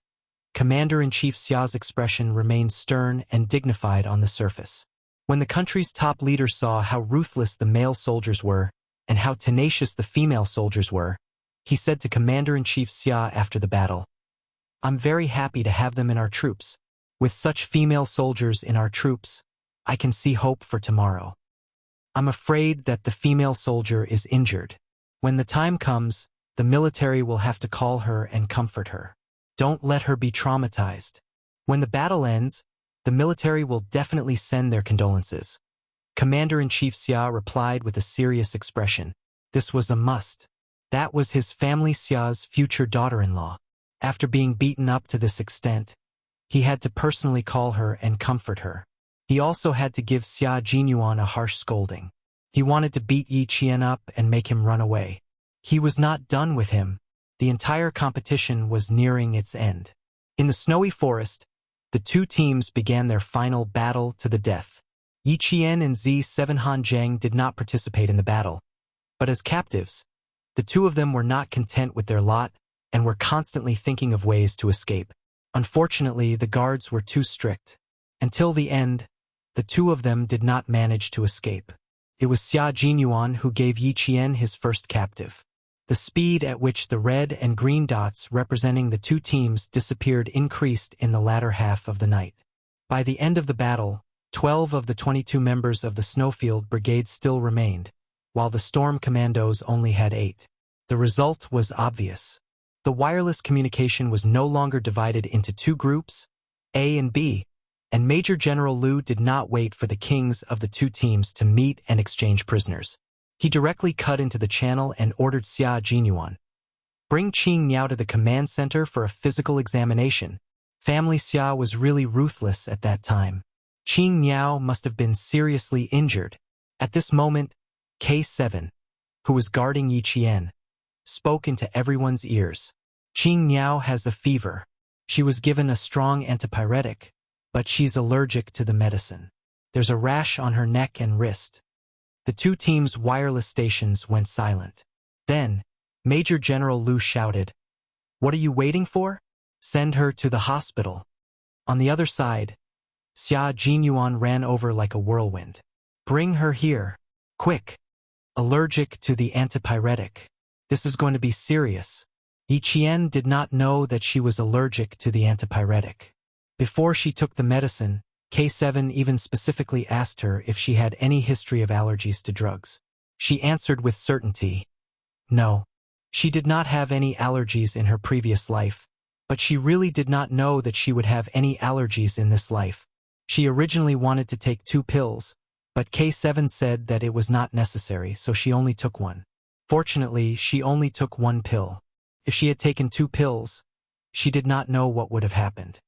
Commander-in-Chief Xia's expression remained stern and dignified on the surface. When the country's top leader saw how ruthless the male soldiers were and how tenacious the female soldiers were, he said to Commander-in-Chief Xia after the battle, I'm very happy to have them in our troops. With such female soldiers in our troops, I can see hope for tomorrow. I'm afraid that the female soldier is injured. When the time comes, the military will have to call her and comfort her. Don't let her be traumatized. When the battle ends, the military will definitely send their condolences. Commander-in-Chief Xia replied with a serious expression. This was a must. That was his family Xia's future daughter-in-law. After being beaten up to this extent, he had to personally call her and comfort her. He also had to give Xia Jinyuan a harsh scolding. He wanted to beat Yi Qian up and make him run away. He was not done with him. The entire competition was nearing its end. In the snowy forest, the two teams began their final battle to the death. Yi Qian and Z7 Han Zheng did not participate in the battle, but as captives, the two of them were not content with their lot and were constantly thinking of ways to escape. Unfortunately, the guards were too strict. Until the end, the two of them did not manage to escape. It was Xia Jinyuan who gave Yi Qian his first captive. The speed at which the red and green dots representing the two teams disappeared increased in the latter half of the night. By the end of the battle, 12 of the 22 members of the Snowfield Brigade still remained, while the Storm Commandos only had 8. The result was obvious. The wireless communication was no longer divided into two groups, A and B, and Major General Liu did not wait for the kings of the two teams to meet and exchange prisoners. He directly cut into the channel and ordered Xia Jinyuan, "Bring Qing Niao to the command center for a physical examination." Family Xia was really ruthless at that time. Qing Niao must have been seriously injured. At this moment, K7, who was guarding Yi Qian, spoke into everyone's ears. "Qing Niao has a fever. She was given a strong antipyretic, but she's allergic to the medicine. There's a rash on her neck and wrist." The two teams' wireless stations went silent. Then, Major General Liu shouted, "What are you waiting for? Send her to the hospital." On the other side, Xia Jinyuan ran over like a whirlwind. "Bring her here. Quick. Allergic to the antipyretic. This is going to be serious." Yi Qian did not know that she was allergic to the antipyretic. Before she took the medicine, K7 even specifically asked her if she had any history of allergies to drugs. She answered with certainty, no. She did not have any allergies in her previous life, but she really did not know that she would have any allergies in this life. She originally wanted to take 2 pills, but K7 said that it was not necessary, so she only took 1. Fortunately, she only took 1 pill. If she had taken 2 pills, she did not know what would have happened.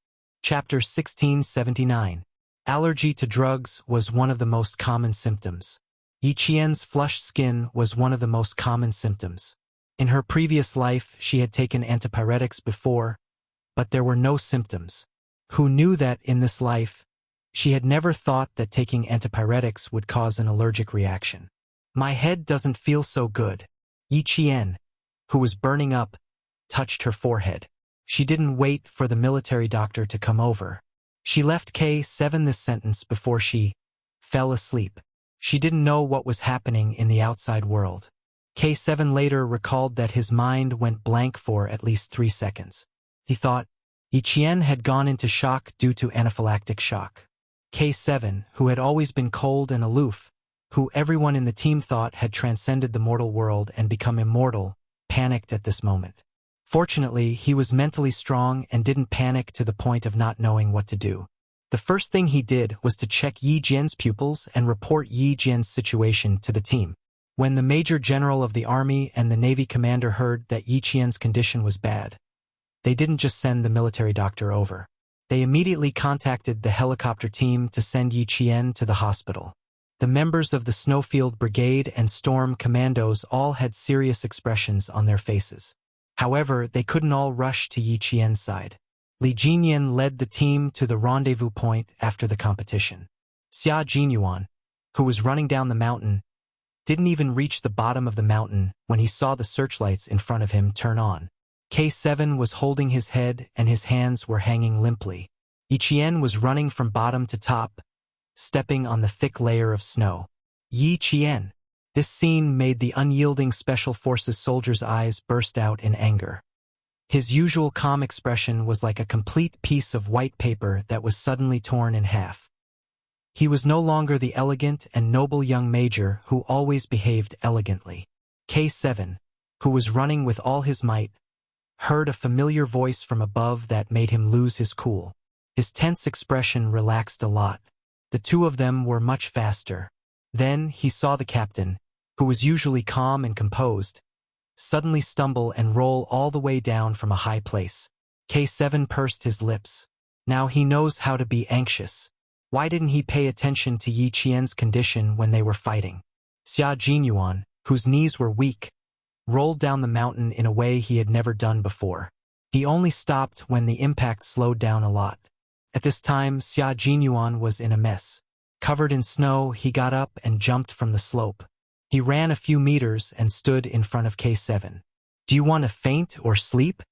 Chapter 1679. Allergy to drugs was one of the most common symptoms. Yi Qian's flushed skin was one of the most common symptoms. In her previous life, she had taken antipyretics before, but there were no symptoms. Who knew that in this life, she had never thought that taking antipyretics would cause an allergic reaction. "My head doesn't feel so good." Yi Qian, who was burning up, touched her forehead. She didn't wait for the military doctor to come over. She left K7 this sentence before she fell asleep. She didn't know what was happening in the outside world. K7 later recalled that his mind went blank for at least 3 seconds. He thought Yi Qian had gone into shock due to anaphylactic shock. K7, who had always been cold and aloof, who everyone in the team thought had transcended the mortal world and become immortal, panicked at this moment. Fortunately, he was mentally strong and didn't panic to the point of not knowing what to do. The first thing he did was to check Yi Jian's pupils and report Yi Jian's situation to the team. When the Major General of the Army and the Navy commander heard that Yi Qian's condition was bad, they didn't just send the military doctor over. They immediately contacted the helicopter team to send Yi Qian to the hospital. The members of the Snowfield Brigade and Storm Commandos all had serious expressions on their faces. However, they couldn't all rush to Yi Qian's side. Li Jinyan led the team to the rendezvous point after the competition. Xia Jinyuan, who was running down the mountain, didn't even reach the bottom of the mountain when he saw the searchlights in front of him turn on. K7 was holding his head and his hands were hanging limply. Yi Qian was running from bottom to top, stepping on the thick layer of snow. Yi Qian. This scene made the unyielding Special Forces soldier's eyes burst out in anger. His usual calm expression was like a complete piece of white paper that was suddenly torn in half. He was no longer the elegant and noble young major who always behaved elegantly. K7, who was running with all his might, heard a familiar voice from above that made him lose his cool. His tense expression relaxed a lot. The two of them were much faster. Then he saw the captain, who was usually calm and composed, suddenly stumble and roll all the way down from a high place. K7 pursed his lips. Now he knows how to be anxious. Why didn't he pay attention to Yi Qian's condition when they were fighting? Xia Jinyuan, whose knees were weak, rolled down the mountain in a way he had never done before. He only stopped when the impact slowed down a lot. At this time, Xia Jinyuan was in a mess. Covered in snow, he got up and jumped from the slope. He ran a few meters and stood in front of K7. "Do you want to faint or sleep?"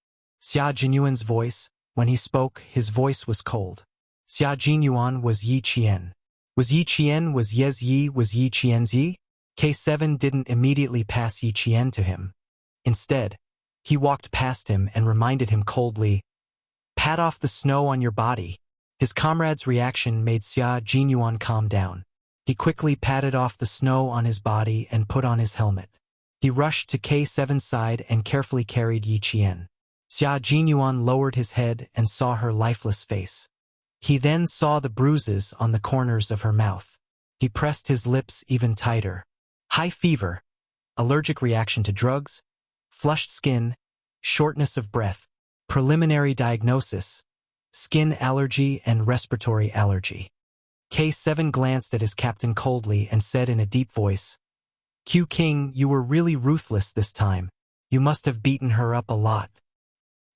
Xia Jinyuan's voice. When he spoke, his voice was cold. Xia Jinyuan was Yi Qian. Was Yi Qian was Yes Yi was Yi Qian's Yi? K7 didn't immediately pass Yi Qian to him. Instead, he walked past him and reminded him coldly, "Pat off the snow on your body." His comrade's reaction made Xia Jinyuan calm down. He quickly patted off the snow on his body and put on his helmet. He rushed to K7's side and carefully carried Yi Qian. Xia Jinyuan lowered his head and saw her lifeless face. He then saw the bruises on the corners of her mouth. He pressed his lips even tighter. High fever, allergic reaction to drugs, flushed skin, shortness of breath, preliminary diagnosis, skin allergy and respiratory allergy. K7 glanced at his captain coldly and said in a deep voice, "Q King, you were really ruthless this time. You must have beaten her up a lot."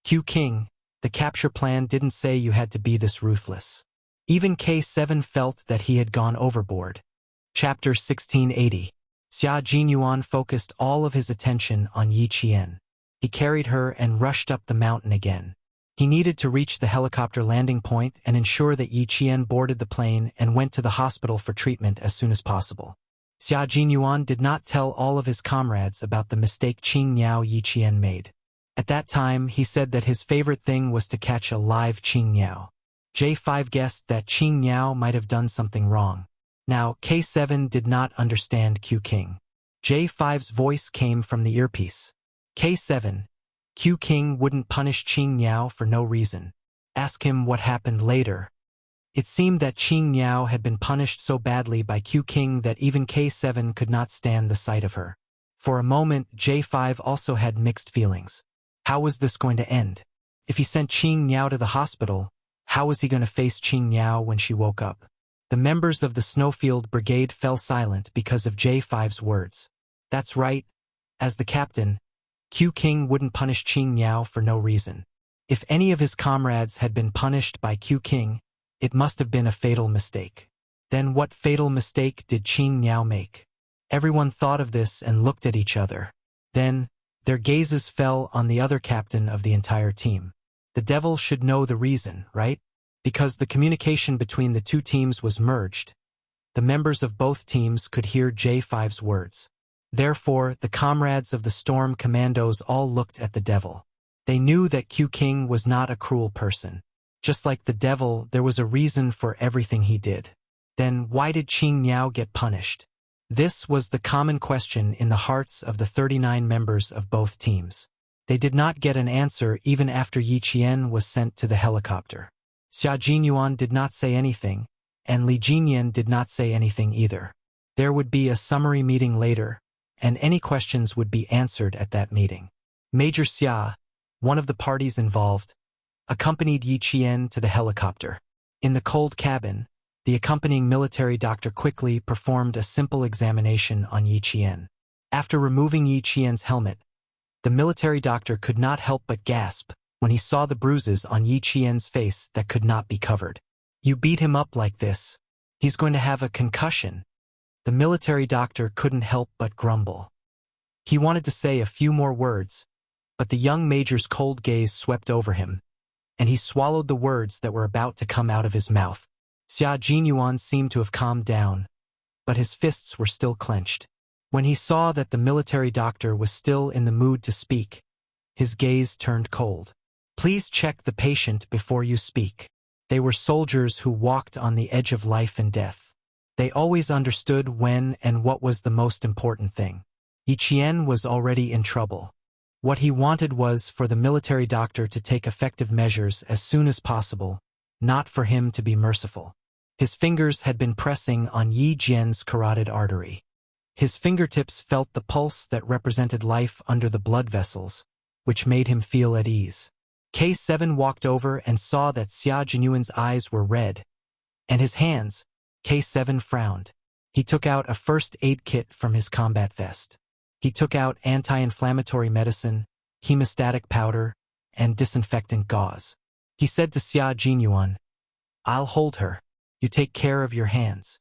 "Q King, the capture plan didn't say you had to be this ruthless." Even K7 felt that he had gone overboard. Chapter 1680. Xia Jinyuan focused all of his attention on Yi Qian. He carried her and rushed up the mountain again. He needed to reach the helicopter landing point and ensure that Yi Qian boarded the plane and went to the hospital for treatment as soon as possible. Xia Jinyuan did not tell all of his comrades about the mistake Qing Niao Yi Qian made. At that time, he said that his favorite thing was to catch a live Qing Niao. J5 guessed that Qing Niao might have done something wrong. Now, K7 did not understand Q King. J5's voice came from the earpiece. "K7, Q King wouldn't punish Qing Niao for no reason. Ask him what happened later." It seemed that Qing Niao had been punished so badly by Q King that even K7 could not stand the sight of her. For a moment, J5 also had mixed feelings. How was this going to end? If he sent Qing Niao to the hospital, how was he going to face Qing Niao when she woke up? The members of the Snowfield Brigade fell silent because of J5's words. That's right. As the captain, Q King wouldn't punish Qing Niao for no reason. If any of his comrades had been punished by Q King, it must have been a fatal mistake. Then what fatal mistake did Qing Niao make? Everyone thought of this and looked at each other. Then, their gazes fell on the other captain of the entire team. The devil should know the reason, right? Because the communication between the two teams was merged. The members of both teams could hear J5's words. Therefore, the comrades of the Storm Commandos all looked at the devil. They knew that Q King was not a cruel person. Just like the devil, there was a reason for everything he did. Then why did Qing Niao get punished? This was the common question in the hearts of the 39 members of both teams. They did not get an answer even after Yi Qian was sent to the helicopter. Xia Jinyuan did not say anything, and Li Jinyan did not say anything either. There would be a summary meeting later, and any questions would be answered at that meeting. Major Xia, one of the parties involved, accompanied Yi Qian to the helicopter. In the cold cabin, the accompanying military doctor quickly performed a simple examination on Yi Qian. After removing Yi Qian's helmet, the military doctor could not help but gasp when he saw the bruises on Yi Qian's face that could not be covered. "You beat him up like this. He's going to have a concussion." The military doctor couldn't help but grumble. He wanted to say a few more words, but the young major's cold gaze swept over him, and he swallowed the words that were about to come out of his mouth. Xia Jinyuan seemed to have calmed down, but his fists were still clenched. When he saw that the military doctor was still in the mood to speak, his gaze turned cold. "Please check the patient before you speak." They were soldiers who walked on the edge of life and death. They always understood when and what was the most important thing. Yi Qian was already in trouble. What he wanted was for the military doctor to take effective measures as soon as possible, not for him to be merciful. His fingers had been pressing on Yi Jian's carotid artery. His fingertips felt the pulse that represented life under the blood vessels, which made him feel at ease. K7 walked over and saw that Xia Jinyuan's eyes were red, and his hands. K7 frowned. He took out a first aid kit from his combat vest. He took out anti-inflammatory medicine, hemostatic powder, and disinfectant gauze. He said to Xia Jinyuan, I'll hold her. You take care of your hands.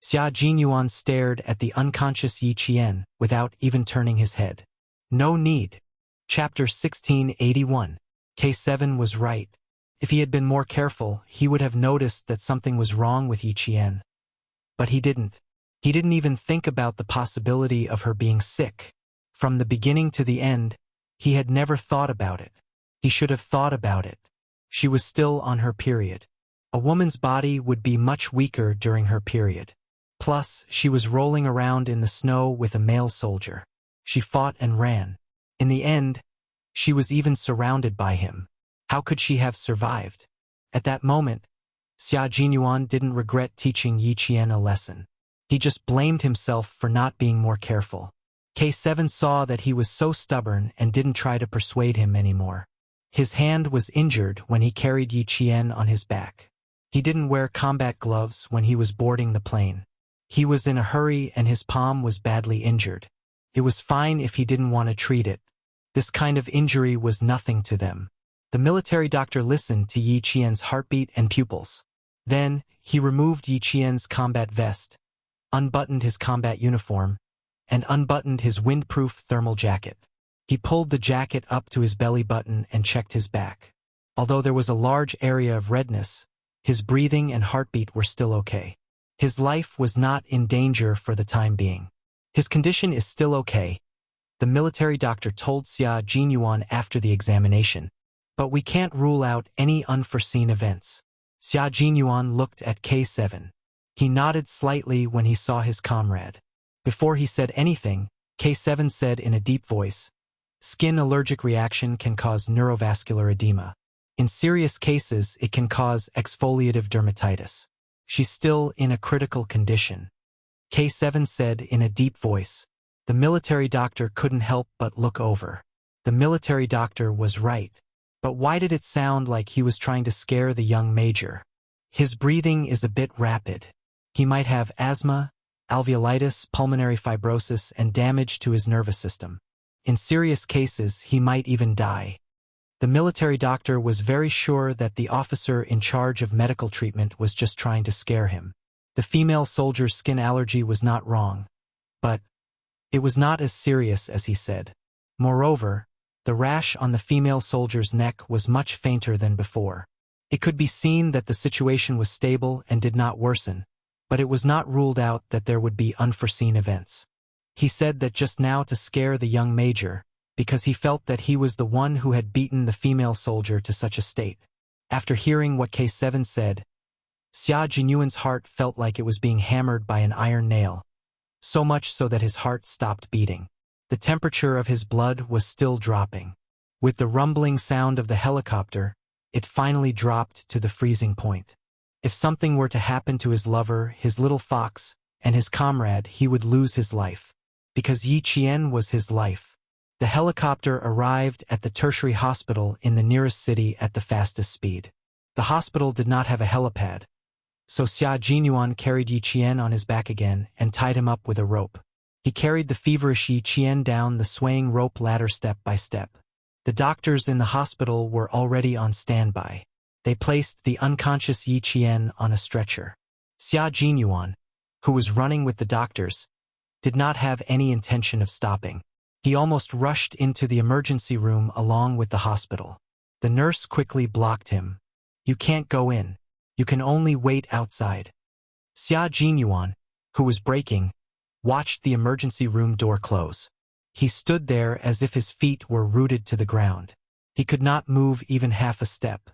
Xia Jinyuan stared at the unconscious Yi Qian without even turning his head. No need. Chapter 1681. K7 was right. If he had been more careful, he would have noticed that something was wrong with Yi Qian. But he didn't. He didn't even think about the possibility of her being sick. From the beginning to the end, he had never thought about it. He should have thought about it. She was still on her period. A woman's body would be much weaker during her period. Plus, she was rolling around in the snow with a male soldier. She fought and ran. In the end, she was even surrounded by him. How could she have survived? At that moment, Xia Jinyuan didn't regret teaching Yi Qian a lesson. He just blamed himself for not being more careful. K7 saw that he was so stubborn and didn't try to persuade him anymore. His hand was injured when he carried Yi Qian on his back. He didn't wear combat gloves when he was boarding the plane. He was in a hurry and his palm was badly injured. It was fine if he didn't want to treat it. This kind of injury was nothing to them. The military doctor listened to Yi Qian's heartbeat and pupils. Then, he removed Yi Qian's combat vest, unbuttoned his combat uniform, and unbuttoned his windproof thermal jacket. He pulled the jacket up to his belly button and checked his back. Although there was a large area of redness, his breathing and heartbeat were still okay. His life was not in danger for the time being. His condition is still okay, the military doctor told Xia Jinyuan after the examination. But we can't rule out any unforeseen events. Xia Jinyuan looked at K7. He nodded slightly when he saw his comrade. Before he said anything, K7 said in a deep voice, "Skin allergic reaction can cause neurovascular edema. In serious cases, it can cause exfoliative dermatitis. She's still in a critical condition." K7 said in a deep voice. The military doctor couldn't help but look over. The military doctor was right. But why did it sound like he was trying to scare the young major? His breathing is a bit rapid. He might have asthma, alveolitis, pulmonary fibrosis, and damage to his nervous system. In serious cases, he might even die. The military doctor was very sure that the officer in charge of medical treatment was just trying to scare him. The female soldier's skin allergy was not wrong. But it was not as serious as he said. Moreover, the rash on the female soldier's neck was much fainter than before. It could be seen that the situation was stable and did not worsen, but it was not ruled out that there would be unforeseen events. He said that just now to scare the young major, because he felt that he was the one who had beaten the female soldier to such a state. After hearing what K7 said, Xia Jinyuan's heart felt like it was being hammered by an iron nail, so much so that his heart stopped beating. The temperature of his blood was still dropping. With the rumbling sound of the helicopter, it finally dropped to the freezing point. If something were to happen to his lover, his little fox, and his comrade, he would lose his life. Because Yi Qian was his life. The helicopter arrived at the tertiary hospital in the nearest city at the fastest speed. The hospital did not have a helipad, so Xia Jinyuan carried Yi Qian on his back again and tied him up with a rope. He carried the feverish Yi Qian down the swaying rope ladder step by step. The doctors in the hospital were already on standby. They placed the unconscious Yi Qian on a stretcher. Xia Jinyuan, who was running with the doctors, did not have any intention of stopping. He almost rushed into the emergency room along with the hospital. The nurse quickly blocked him. "You can't go in. You can only wait outside." Xia Jinyuan, who was braking, watched the emergency room door close. He stood there as if his feet were rooted to the ground. He could not move even half a step.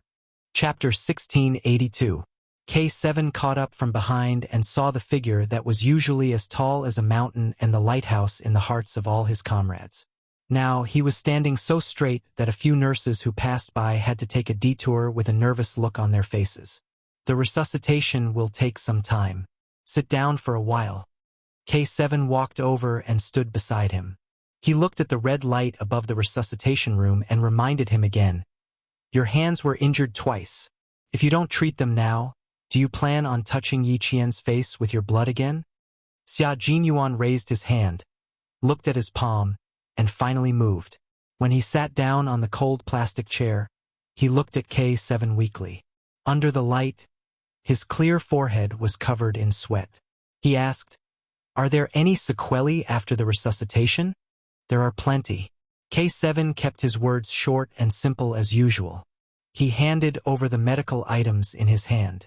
Chapter 1682. K7 caught up from behind and saw the figure that was usually as tall as a mountain and the lighthouse in the hearts of all his comrades. Now he was standing so straight that a few nurses who passed by had to take a detour with a nervous look on their faces. "The resuscitation will take some time. Sit down for a while." K7 walked over and stood beside him. He looked at the red light above the resuscitation room and reminded him again. "Your hands were injured twice. If you don't treat them now, do you plan on touching Yi Qian's face with your blood again?" Xia Jinyuan raised his hand, looked at his palm, and finally moved. When he sat down on the cold plastic chair, he looked at K7 weakly. Under the light, His clear forehead was covered in sweat. He asked, "Are there any sequelae after the resuscitation?" "There are plenty." K7 kept his words short and simple as usual. He handed over the medical items in his hand.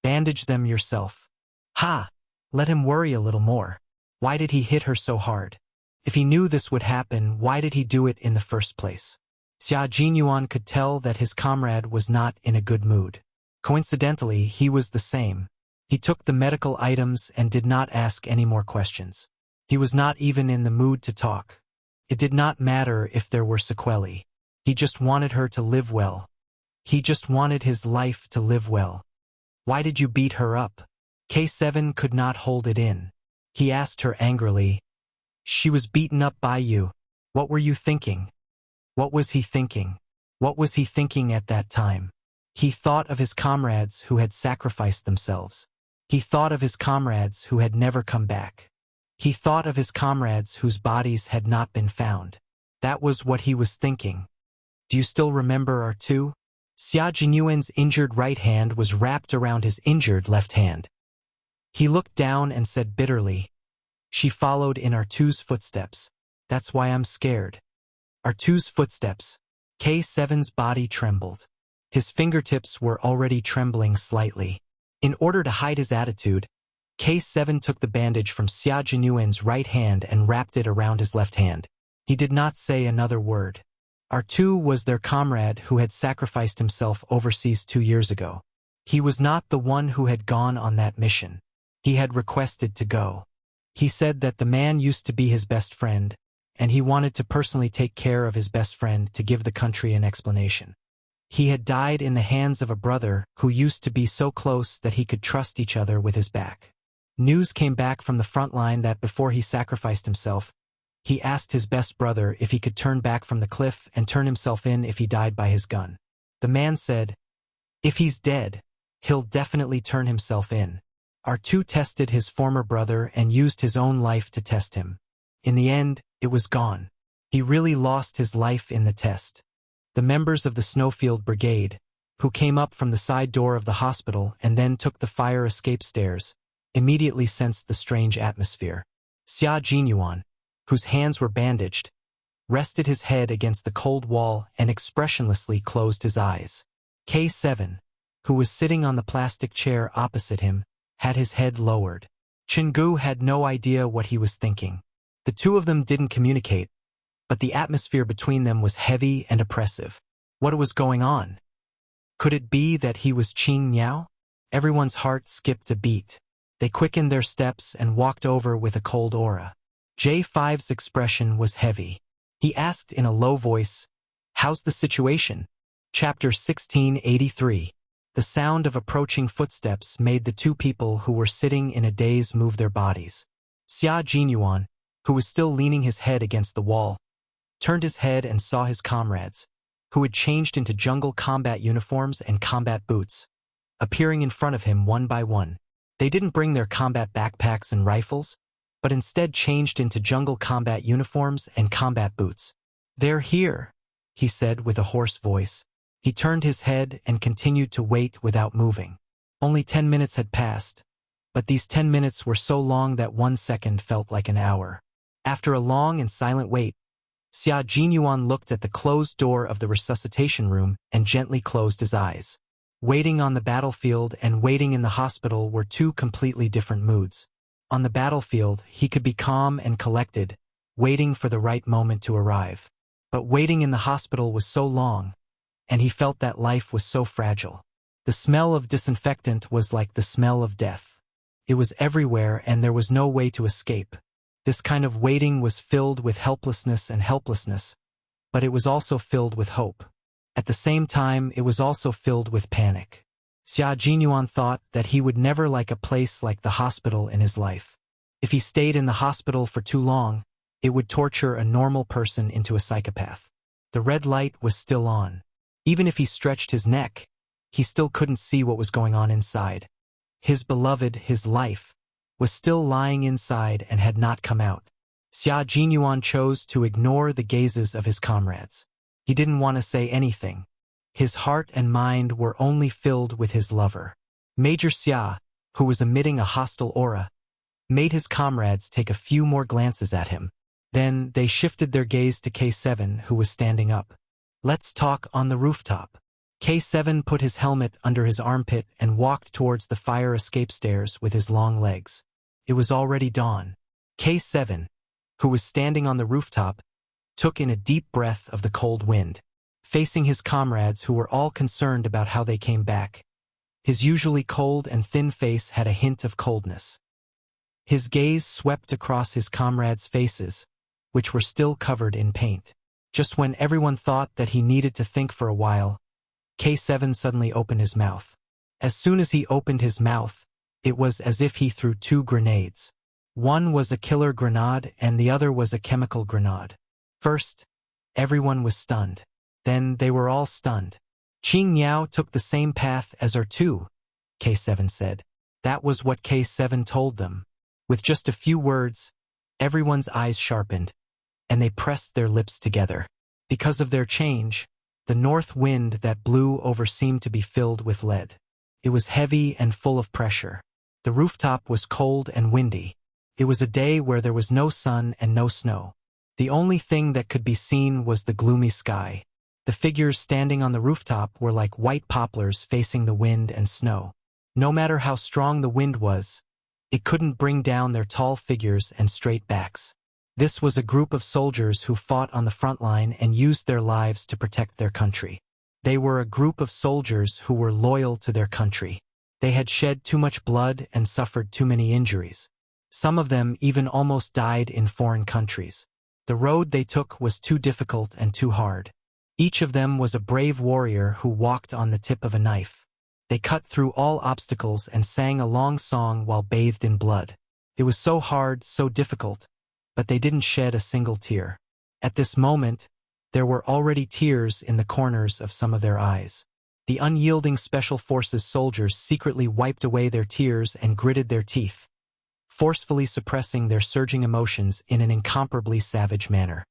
"Bandage them yourself." Ha! Let him worry a little more. Why did he hit her so hard? If he knew this would happen, why did he do it in the first place? Xia Jinyuan could tell that his comrade was not in a good mood. Coincidentally, he was the same. He took the medical items and did not ask any more questions. He was not even in the mood to talk. It did not matter if there were sequelae. He just wanted her to live well. He just wanted his life to live well. "Why did you beat her up?" K7 could not hold it in. He asked her angrily, "She was beaten up by you. What were you thinking?" What was he thinking? What was he thinking at that time? He thought of his comrades who had sacrificed themselves. He thought of his comrades who had never come back. He thought of his comrades whose bodies had not been found. That was what he was thinking. "Do you still remember our two?" Xia Jinyuan's injured right hand was wrapped around his injured left hand. He looked down and said bitterly, "She followed in Artu's footsteps. That's why I'm scared." Artu's footsteps. K7's body trembled. His fingertips were already trembling slightly. In order to hide his attitude, K7 took the bandage from Xia Jinyuan's right hand and wrapped it around his left hand. He did not say another word. Artu was their comrade who had sacrificed himself overseas 2 years ago. He was not the one who had gone on that mission. He had requested to go. He said that the man used to be his best friend, and he wanted to personally take care of his best friend to give the country an explanation. He had died in the hands of a brother who used to be so close that he could trust each other with his back. News came back from the front line that before he sacrificed himself, he asked his best brother if he could turn back from the cliff and turn himself in if he died by his gun. The man said, "If he's dead, he'll definitely turn himself in." Artu tested his former brother and used his own life to test him. In the end, it was gone. He really lost his life in the test. The members of the Snowfield Brigade, who came up from the side door of the hospital and then took the fire escape stairs, immediately sensed the strange atmosphere. Xia Jinyuan, whose hands were bandaged, rested his head against the cold wall and expressionlessly closed his eyes. K7, who was sitting on the plastic chair opposite him, had his head lowered. Chingu had no idea what he was thinking. The two of them didn't communicate, but the atmosphere between them was heavy and oppressive. What was going on? Could it be that he was Qing Niao? Everyone's heart skipped a beat. They quickened their steps and walked over with a cold aura. J5's expression was heavy. He asked in a low voice, "How's the situation?" Chapter 1683. The sound of approaching footsteps made the two people who were sitting in a daze move their bodies. Xia Jinyuan, who was still leaning his head against the wall, turned his head and saw his comrades, who had changed into jungle combat uniforms and combat boots, appearing in front of him one by one. They didn't bring their combat backpacks and rifles, but instead changed into jungle combat uniforms and combat boots. "They're here," he said with a hoarse voice. He turned his head and continued to wait without moving. Only 10 minutes had passed, but these 10 minutes were so long that 1 second felt like an hour. After a long and silent wait, Xia Jinyuan looked at the closed door of the resuscitation room and gently closed his eyes. Waiting on the battlefield and waiting in the hospital were two completely different moods. On the battlefield, he could be calm and collected, waiting for the right moment to arrive. But waiting in the hospital was so long, and he felt that life was so fragile. The smell of disinfectant was like the smell of death. It was everywhere and there was no way to escape. This kind of waiting was filled with helplessness, but it was also filled with hope. At the same time, it was also filled with panic. Xia Jinyuan thought that he would never like a place like the hospital in his life. If he stayed in the hospital for too long, it would torture a normal person into a psychopath. The red light was still on. Even if he stretched his neck, he still couldn't see what was going on inside. His beloved, his life, was still lying inside and had not come out. Xia Jinyuan chose to ignore the gazes of his comrades. He didn't want to say anything. His heart and mind were only filled with his lover. Major Xia, who was emitting a hostile aura, made his comrades take a few more glances at him. Then they shifted their gaze to K7, who was standing up. "Let's talk on the rooftop." K7 put his helmet under his armpit and walked towards the fire escape stairs with his long legs. It was already dawn. K7, who was standing on the rooftop, took in a deep breath of the cold wind, facing his comrades who were all concerned about how they came back. His usually cold and thin face had a hint of coldness. His gaze swept across his comrades' faces, which were still covered in paint. Just when everyone thought that he needed to think for a while, K7 suddenly opened his mouth. As soon as he opened his mouth, it was as if he threw two grenades. One was a killer grenade and the other was a chemical grenade. First, everyone was stunned. Then they were all stunned. "Qing Niao took the same path as our two," K7 said. That was what K7 told them. With just a few words, everyone's eyes sharpened, and they pressed their lips together. Because of their change, the north wind that blew over seemed to be filled with lead. It was heavy and full of pressure. The rooftop was cold and windy. It was a day where there was no sun and no snow. The only thing that could be seen was the gloomy sky. The figures standing on the rooftop were like white poplars facing the wind and snow. No matter how strong the wind was, it couldn't bring down their tall figures and straight backs. This was a group of soldiers who fought on the front line and used their lives to protect their country. They were a group of soldiers who were loyal to their country. They had shed too much blood and suffered too many injuries. Some of them even almost died in foreign countries. The road they took was too difficult and too hard. Each of them was a brave warrior who walked on the tip of a knife. They cut through all obstacles and sang a long song while bathed in blood. It was so hard, so difficult, but they didn't shed a single tear. At this moment, there were already tears in the corners of some of their eyes. The unyielding Special Forces soldiers secretly wiped away their tears and gritted their teeth, forcefully suppressing their surging emotions in an incomparably savage manner.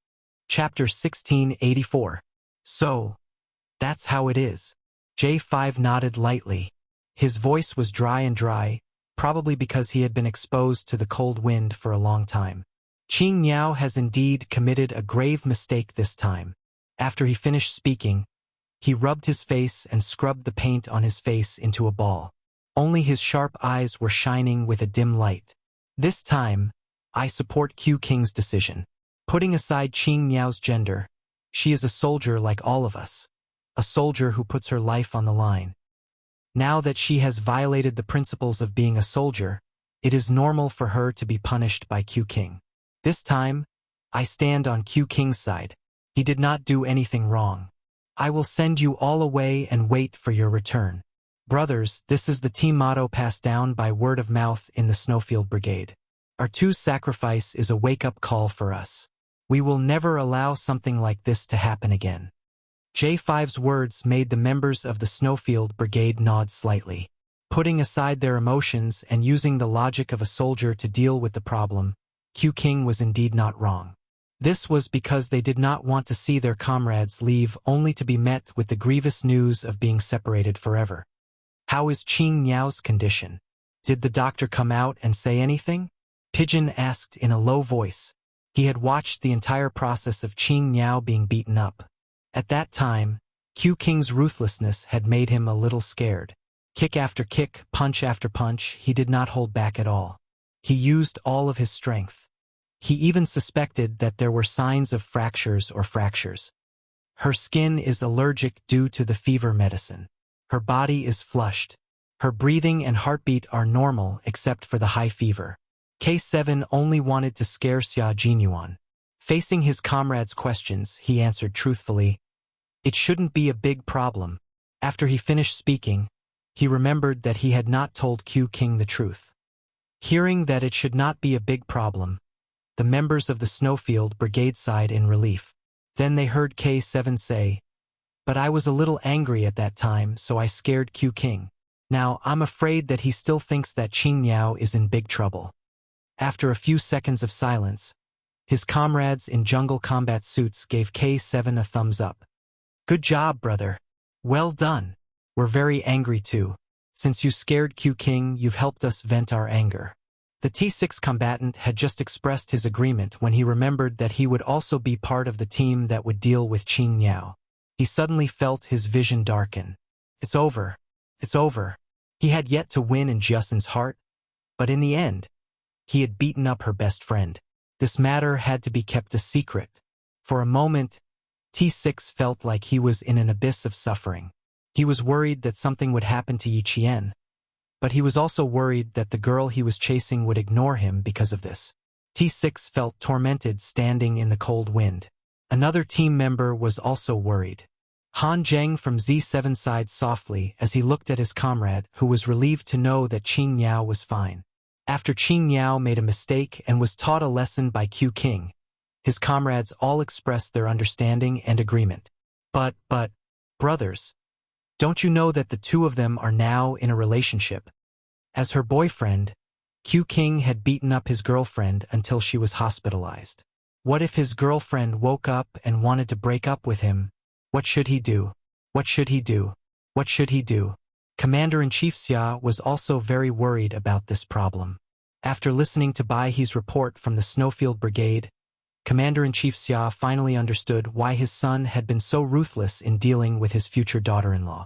Chapter 1684. So, that's how it is. J5 nodded lightly. His voice was dry, probably because he had been exposed to the cold wind for a long time. Qing Niao has indeed committed a grave mistake this time. After he finished speaking, he rubbed his face and scrubbed the paint on his face into a ball. Only his sharp eyes were shining with a dim light. This time, I support Q King's decision. Putting aside Qing Niao's gender, she is a soldier like all of us. A soldier who puts her life on the line. Now that she has violated the principles of being a soldier, it is normal for her to be punished by Q King. This time, I stand on Q King's side. He did not do anything wrong. I will send you all away and wait for your return. Brothers, this is the team motto passed down by word of mouth in the Snowfield Brigade. Our two's sacrifice is a wake-up call for us. We will never allow something like this to happen again. J5's words made the members of the Snowfield Brigade nod slightly. Putting aside their emotions and using the logic of a soldier to deal with the problem, Q King was indeed not wrong. This was because they did not want to see their comrades leave only to be met with the grievous news of being separated forever. How is Qing Niao's condition? Did the doctor come out and say anything? Pigeon asked in a low voice. He had watched the entire process of Qing Niao being beaten up. At that time, Q King's ruthlessness had made him a little scared. Kick after kick, punch after punch, he did not hold back at all. He used all of his strength. He even suspected that there were signs of fractures. Her skin is allergic due to the fever medicine. Her body is flushed. Her breathing and heartbeat are normal except for the high fever. K7 only wanted to scare Xia Jinyuan. Facing his comrades' questions, he answered truthfully, "It shouldn't be a big problem." After he finished speaking, he remembered that he had not told Q King the truth. Hearing that it should not be a big problem, the members of the Snowfield Brigade sighed in relief. Then they heard K7 say, "But I was a little angry at that time, so I scared Q King. Now, I'm afraid that he still thinks that Qing Niao is in big trouble." After a few seconds of silence, his comrades in jungle combat suits gave K7 a thumbs up. "Good job, brother. Well done. We're very angry too," Since you scared Q King, you've helped us vent our anger. The T6 combatant had just expressed his agreement when he remembered that he would also be part of the team that would deal with Qing Niao. He suddenly felt his vision darken. It's over. It's over. He had yet to win in Justin's heart, but in the end, he had beaten up her best friend. This matter had to be kept a secret. For a moment, T6 felt like he was in an abyss of suffering. He was worried that something would happen to Yi Qian, but he was also worried that the girl he was chasing would ignore him because of this. T6 felt tormented standing in the cold wind. Another team member was also worried. Han Zheng from Z7 sighed softly as he looked at his comrade, who was relieved to know that Qing Niao was fine. After Qing Niao made a mistake and was taught a lesson by Q King, his comrades all expressed their understanding and agreement. But, brothers, don't you know that the two of them are now in a relationship? As her boyfriend, Q King had beaten up his girlfriend until she was hospitalized. What if his girlfriend woke up and wanted to break up with him? What should he do? What should he do? What should he do? Commander-in-Chief Xia was also very worried about this problem. After listening to Bai He's report from the Snowfield Brigade, Commander-in-Chief Xia finally understood why his son had been so ruthless in dealing with his future daughter-in-law.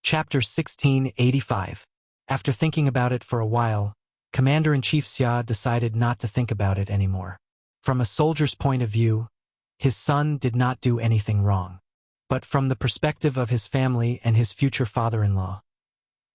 Chapter 1685. After thinking about it for a while, Commander-in-Chief Xia decided not to think about it anymore. From a soldier's point of view, his son did not do anything wrong. But from the perspective of his family and his future father-in-law,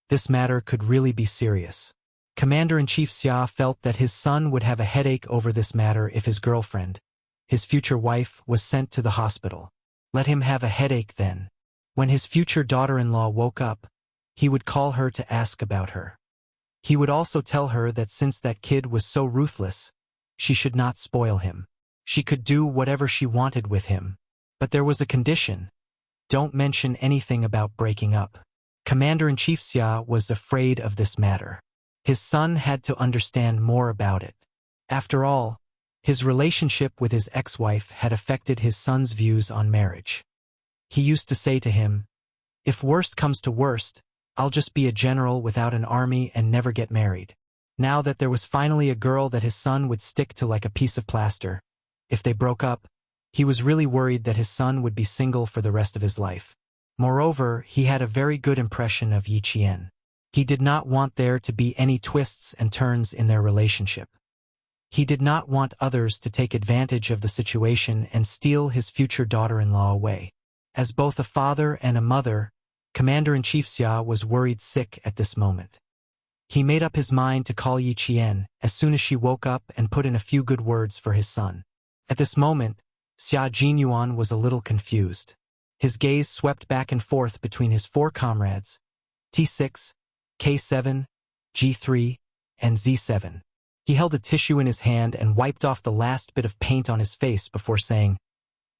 this matter could really be serious. Commander-in-Chief Xia felt that his son would have a headache over this matter if his girlfriend, his future wife, was sent to the hospital. Let him have a headache then. When his future daughter-in-law woke up, he would call her to ask about her. He would also tell her that since that kid was so ruthless, she should not spoil him. She could do whatever she wanted with him. But there was a condition. Don't mention anything about breaking up. Commander-in-Chief Xia was afraid of this matter. His son had to understand more about it. After all, his relationship with his ex-wife had affected his son's views on marriage. He used to say to him, "If worst comes to worst, I'll just be a general without an army and never get married." Now that there was finally a girl that his son would stick to like a piece of plaster, if they broke up, he was really worried that his son would be single for the rest of his life. Moreover, he had a very good impression of Yi Qian. He did not want there to be any twists and turns in their relationship. He did not want others to take advantage of the situation and steal his future daughter-in-law away. As both a father and a mother, Commander-in-Chief Xia was worried sick at this moment. He made up his mind to call Yi Qian as soon as she woke up and put in a few good words for his son. At this moment, Xia Jinyuan was a little confused. His gaze swept back and forth between his four comrades, T6, K7, G3, and Z7. He held a tissue in his hand and wiped off the last bit of paint on his face before saying,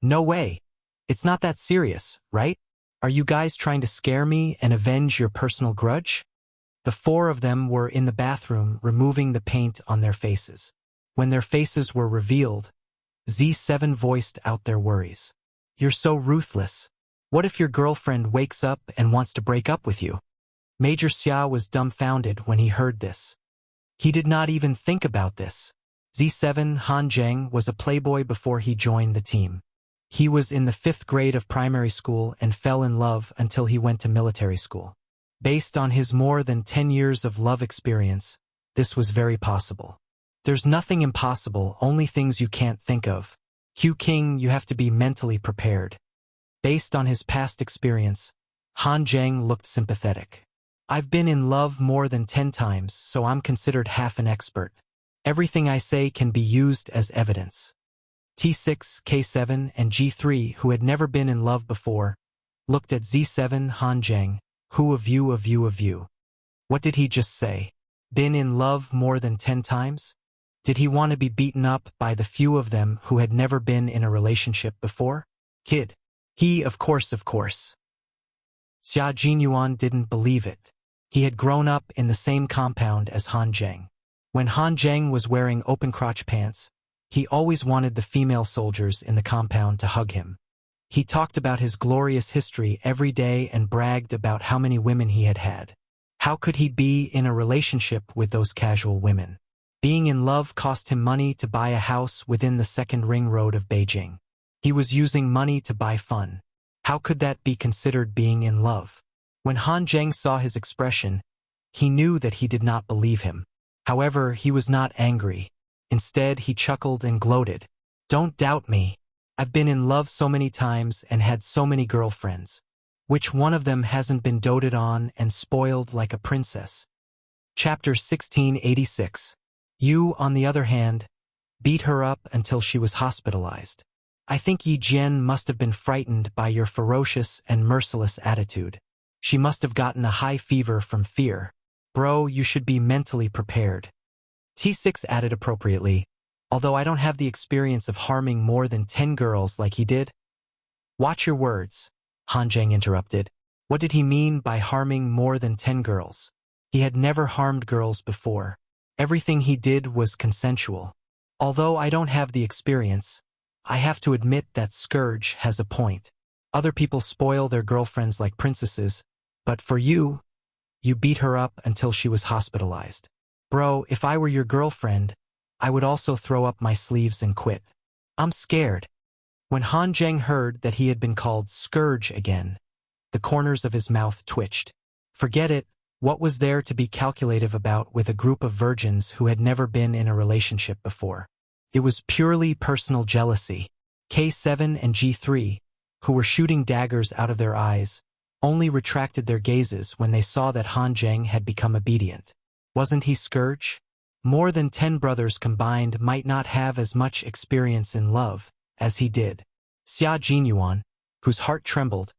"No way. It's not that serious, right? Are you guys trying to scare me and avenge your personal grudge?" The four of them were in the bathroom removing the paint on their faces. When their faces were revealed, Z7 voiced out their worries. "You're so ruthless. What if your girlfriend wakes up and wants to break up with you?" Major Xia was dumbfounded when he heard this. He did not even think about this. Z7 Han Zheng was a playboy before he joined the team. He was in the 5th grade of primary school and fell in love until he went to military school. Based on his more than 10 years of love experience, this was very possible. There's nothing impossible, only things you can't think of. Q King, you have to be mentally prepared. Based on his past experience, Han Zheng looked sympathetic. "I've been in love more than 10 times, so I'm considered half an expert. Everything I say can be used as evidence." T6, K7, and G3, who had never been in love before, looked at Z7 Han Zheng. "Who of you? What did he just say? Been in love more than 10 times? Did he want to be beaten up by the few of them who had never been in a relationship before? Kid. He, of course. Xia Jinyuan didn't believe it. He had grown up in the same compound as Han Zheng. When Han Zheng was wearing open-crotch pants, he always wanted the female soldiers in the compound to hug him. He talked about his glorious history every day and bragged about how many women he had had. How could he be in a relationship with those casual women? Being in love cost him money to buy a house within the second ring road of Beijing. He was using money to buy fun. How could that be considered being in love? When Han Zheng saw his expression, he knew that he did not believe him. However, he was not angry. Instead, he chuckled and gloated. Don't doubt me. I've been in love so many times and had so many girlfriends. Which one of them hasn't been doted on and spoiled like a princess? Chapter 1686. You, on the other hand, beat her up until she was hospitalized. I think Yi Jian must have been frightened by your ferocious and merciless attitude. She must have gotten a high fever from fear. Bro, you should be mentally prepared. T6 added appropriately, although I don't have the experience of harming more than 10 girls like he did. Watch your words, Han Zheng interrupted. What did he mean by harming more than 10 girls? He had never harmed girls before. Everything he did was consensual. Although I don't have the experience, I have to admit that Scourge has a point. Other people spoil their girlfriends like princesses, but for you, you beat her up until she was hospitalized. Bro, if I were your girlfriend, I would also throw up my sleeves and quit. I'm scared. When Han Zheng heard that he had been called Scourge again, the corners of his mouth twitched. Forget it. What was there to be calculative about with a group of virgins who had never been in a relationship before? It was purely personal jealousy. K7 and G3, who were shooting daggers out of their eyes, only retracted their gazes when they saw that Han Zheng had become obedient. Wasn't he Scourge? More than 10 brothers combined might not have as much experience in love as he did. Xia Jinyuan, whose heart trembled,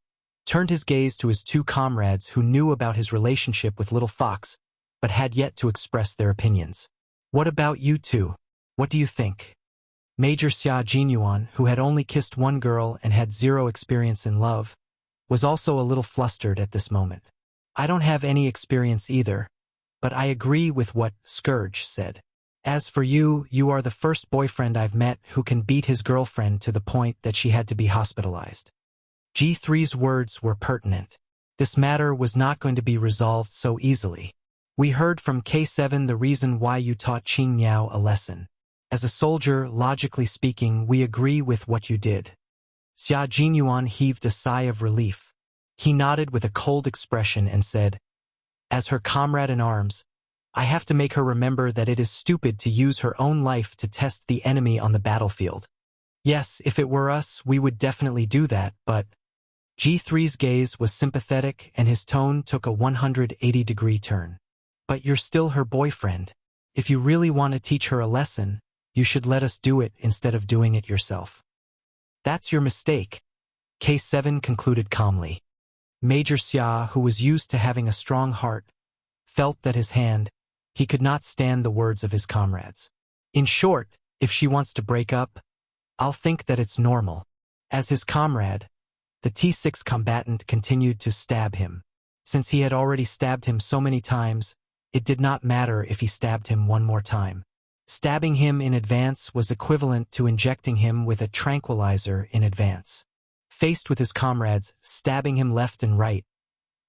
turned his gaze to his 2 comrades who knew about his relationship with Little Fox, but had yet to express their opinions. What about you two? What do you think? Major Xia Jinyuan, who had only kissed 1 girl and had 0 experience in love, was also a little flustered at this moment. I don't have any experience either, but I agree with what Scourge said. As for you, you are the first boyfriend I've met who can beat his girlfriend to the point that she had to be hospitalized. G3's words were pertinent. This matter was not going to be resolved so easily. We heard from K7 the reason why you taught Qing Miao a lesson. As a soldier, logically speaking, we agree with what you did. Xia Jinyuan heaved a sigh of relief. He nodded with a cold expression and said, as her comrade in arms, I have to make her remember that it is stupid to use her own life to test the enemy on the battlefield. Yes, if it were us, we would definitely do that, but G3's gaze was sympathetic and his tone took a 180-degree turn. But you're still her boyfriend. If you really want to teach her a lesson, you should let us do it instead of doing it yourself. That's your mistake, K7 concluded calmly. Major Xia, who was used to having a strong heart, felt that he could not stand the words of his comrades. In short, if she wants to break up, I'll think that it's normal. As his comrade, the T6 combatant continued to stab him. Since he had already stabbed him so many times, it did not matter if he stabbed him one more time. Stabbing him in advance was equivalent to injecting him with a tranquilizer in advance. Faced with his comrades stabbing him left and right,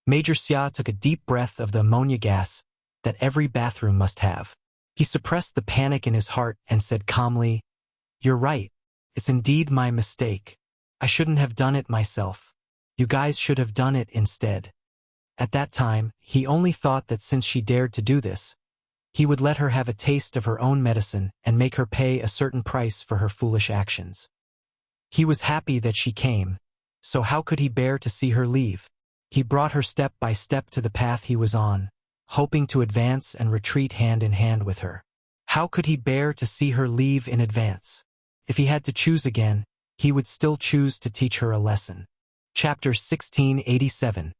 Major Xia took a deep breath of the ammonia gas that every bathroom must have. He suppressed the panic in his heart and said calmly, "You're right. It's indeed my mistake. I shouldn't have done it myself. You guys should have done it instead." At that time, he only thought that since she dared to do this, he would let her have a taste of her own medicine and make her pay a certain price for her foolish actions. He was happy that she came, so how could he bear to see her leave? He brought her step by step to the path he was on, hoping to advance and retreat hand in hand with her. How could he bear to see her leave in advance? If he had to choose again, he would still choose to teach her a lesson. Chapter 1687.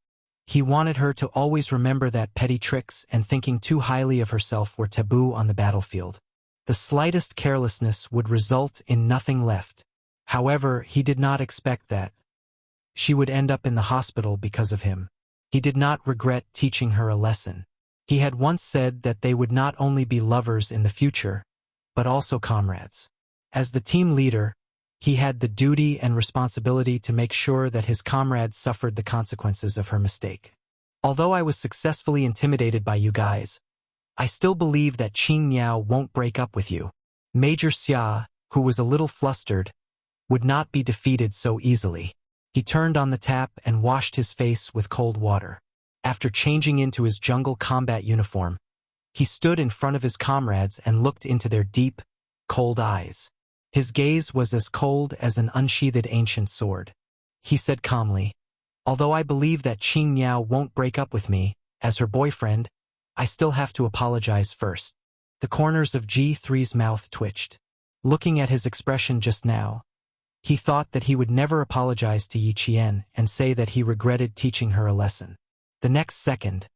He wanted her to always remember that petty tricks and thinking too highly of herself were taboo on the battlefield. The slightest carelessness would result in nothing left. However, he did not expect that she would end up in the hospital because of him. He did not regret teaching her a lesson. He had once said that they would not only be lovers in the future, but also comrades. As the team leader, he had the duty and responsibility to make sure that his comrades suffered the consequences of her mistake. Although I was successfully intimidated by you guys, I still believe that Qing Niao won't break up with you. Major Xia, who was a little flustered, would not be defeated so easily. He turned on the tap and washed his face with cold water. After changing into his jungle combat uniform, he stood in front of his comrades and looked into their deep, cold eyes. His gaze was as cold as an unsheathed ancient sword. He said calmly, "Although I believe that Qing Niao won't break up with me, as her boyfriend, I still have to apologize first." The corners of G3's mouth twitched. Looking at his expression just now, he thought that he would never apologize to Yi Qian and say that he regretted teaching her a lesson. The next second,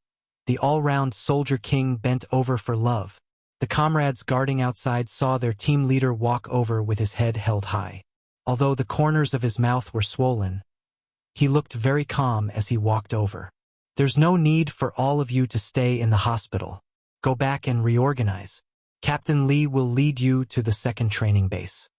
the all-round soldier king bent over for love. The comrades guarding outside saw their team leader walk over with his head held high. Although the corners of his mouth were swollen, he looked very calm as he walked over. "There's no need for all of you to stay in the hospital. Go back and reorganize. Captain Li will lead you to the second training base."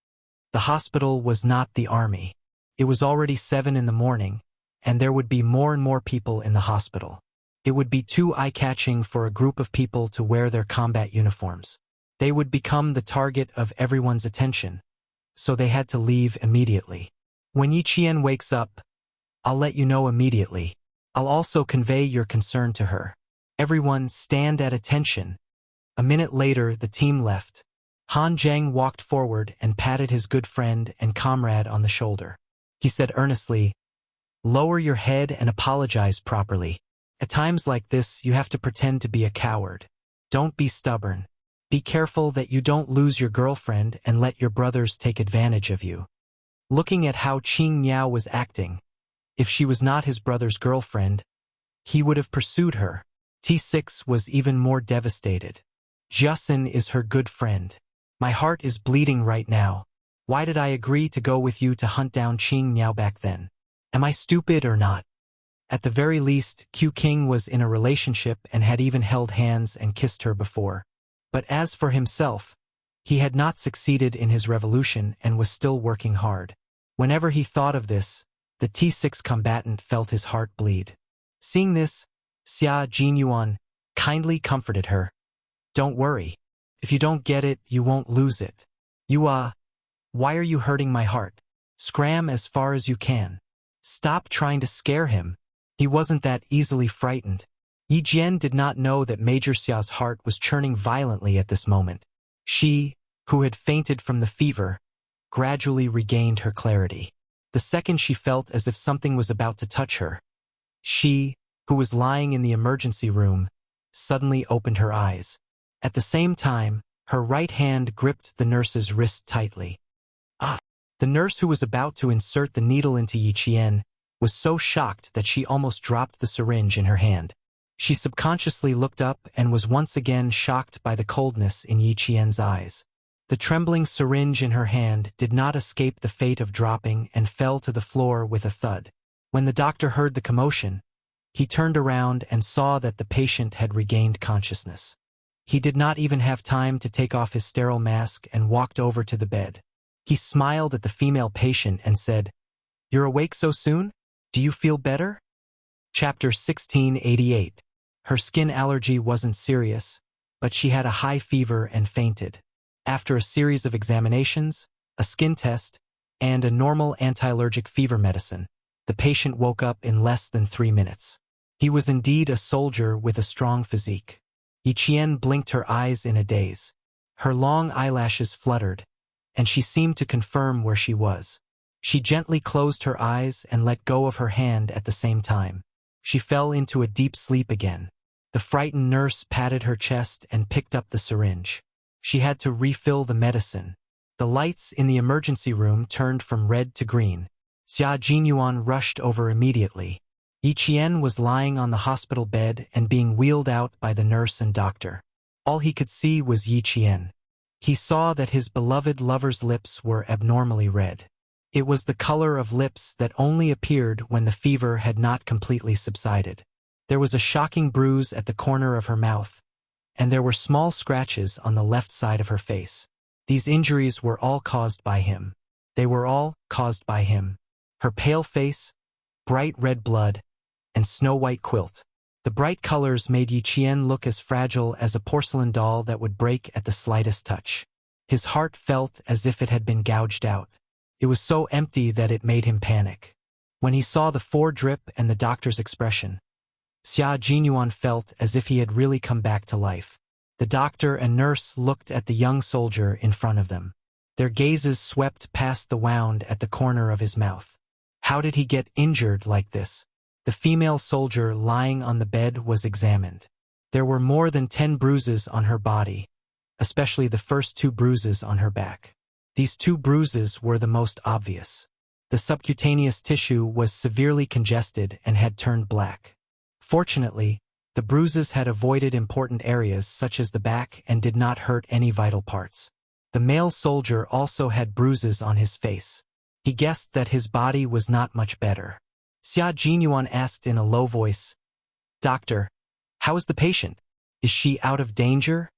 The hospital was not the army. It was already 7 in the morning, and there would be more and more people in the hospital. It would be too eye-catching for a group of people to wear their combat uniforms. They would become the target of everyone's attention, so they had to leave immediately. "When Yi Qian wakes up, I'll let you know immediately. I'll also convey your concern to her. Everyone stand at attention." A minute later, the team left. Han Zheng walked forward and patted his good friend and comrade on the shoulder. He said earnestly, "Lower your head and apologize properly. At times like this, you have to pretend to be a coward. Don't be stubborn. Be careful that you don't lose your girlfriend and let your brothers take advantage of you." Looking at how Qing Niao was acting, if she was not his brother's girlfriend, he would have pursued her. T6 was even more devastated. "Jiasin is her good friend. My heart is bleeding right now. Why did I agree to go with you to hunt down Qing Niao back then? Am I stupid or not?" At the very least, Q King was in a relationship and had even held hands and kissed her before. But as for himself, he had not succeeded in his revolution and was still working hard. Whenever he thought of this, the T6 combatant felt his heart bleed. Seeing this, Xia Jinyuan kindly comforted her. "Don't worry. If you don't get it, you won't lose it. Why are you hurting my heart? Scram as far as you can. Stop trying to scare him. He wasn't that easily frightened." Yi Jian did not know that Major Xia's heart was churning violently at this moment. She, who had fainted from the fever, gradually regained her clarity. The second she felt as if something was about to touch her, she, who was lying in the emergency room, suddenly opened her eyes. At the same time, her right hand gripped the nurse's wrist tightly. The nurse, who was about to insert the needle into Yi Qian, was so shocked that she almost dropped the syringe in her hand. She subconsciously looked up and was once again shocked by the coldness in Yi Qian's eyes. The trembling syringe in her hand did not escape the fate of dropping and fell to the floor with a thud. When the doctor heard the commotion, he turned around and saw that the patient had regained consciousness. He did not even have time to take off his sterile mask and walked over to the bed. He smiled at the female patient and said, "You're awake so soon? Do you feel better?" Chapter 1688. Her skin allergy wasn't serious, but she had a high fever and fainted. After a series of examinations, a skin test, and a normal anti-allergic fever medicine, the patient woke up in less than 3 minutes. He was indeed a soldier with a strong physique. Yi Qian blinked her eyes in a daze. Her long eyelashes fluttered, and she seemed to confirm where she was. She gently closed her eyes and let go of her hand at the same time. She fell into a deep sleep again. The frightened nurse patted her chest and picked up the syringe. She had to refill the medicine. The lights in the emergency room turned from red to green. Xia Jinyuan rushed over immediately. Yi Qian was lying on the hospital bed and being wheeled out by the nurse and doctor. All he could see was Yi Qian. He saw that his beloved lover's lips were abnormally red. It was the color of lips that only appeared when the fever had not completely subsided. There was a shocking bruise at the corner of her mouth, and there were small scratches on the left side of her face. These injuries were all caused by him. They were all caused by him. Her pale face, bright red blood, and snow-white quilt. The bright colors made Yi Qian look as fragile as a porcelain doll that would break at the slightest touch. His heart felt as if it had been gouged out. It was so empty that it made him panic. When he saw the 4 drip and the doctor's expression, Xia Jinyuan felt as if he had really come back to life. The doctor and nurse looked at the young soldier in front of them. Their gazes swept past the wound at the corner of his mouth. How did he get injured like this? The female soldier lying on the bed was examined. There were more than 10 bruises on her body, especially the first 2 bruises on her back. These 2 bruises were the most obvious. The subcutaneous tissue was severely congested and had turned black. Fortunately, the bruises had avoided important areas such as the back and did not hurt any vital parts. The male soldier also had bruises on his face. He guessed that his body was not much better. Xia Jinyuan asked in a low voice, "Doctor, how is the patient? Is she out of danger?"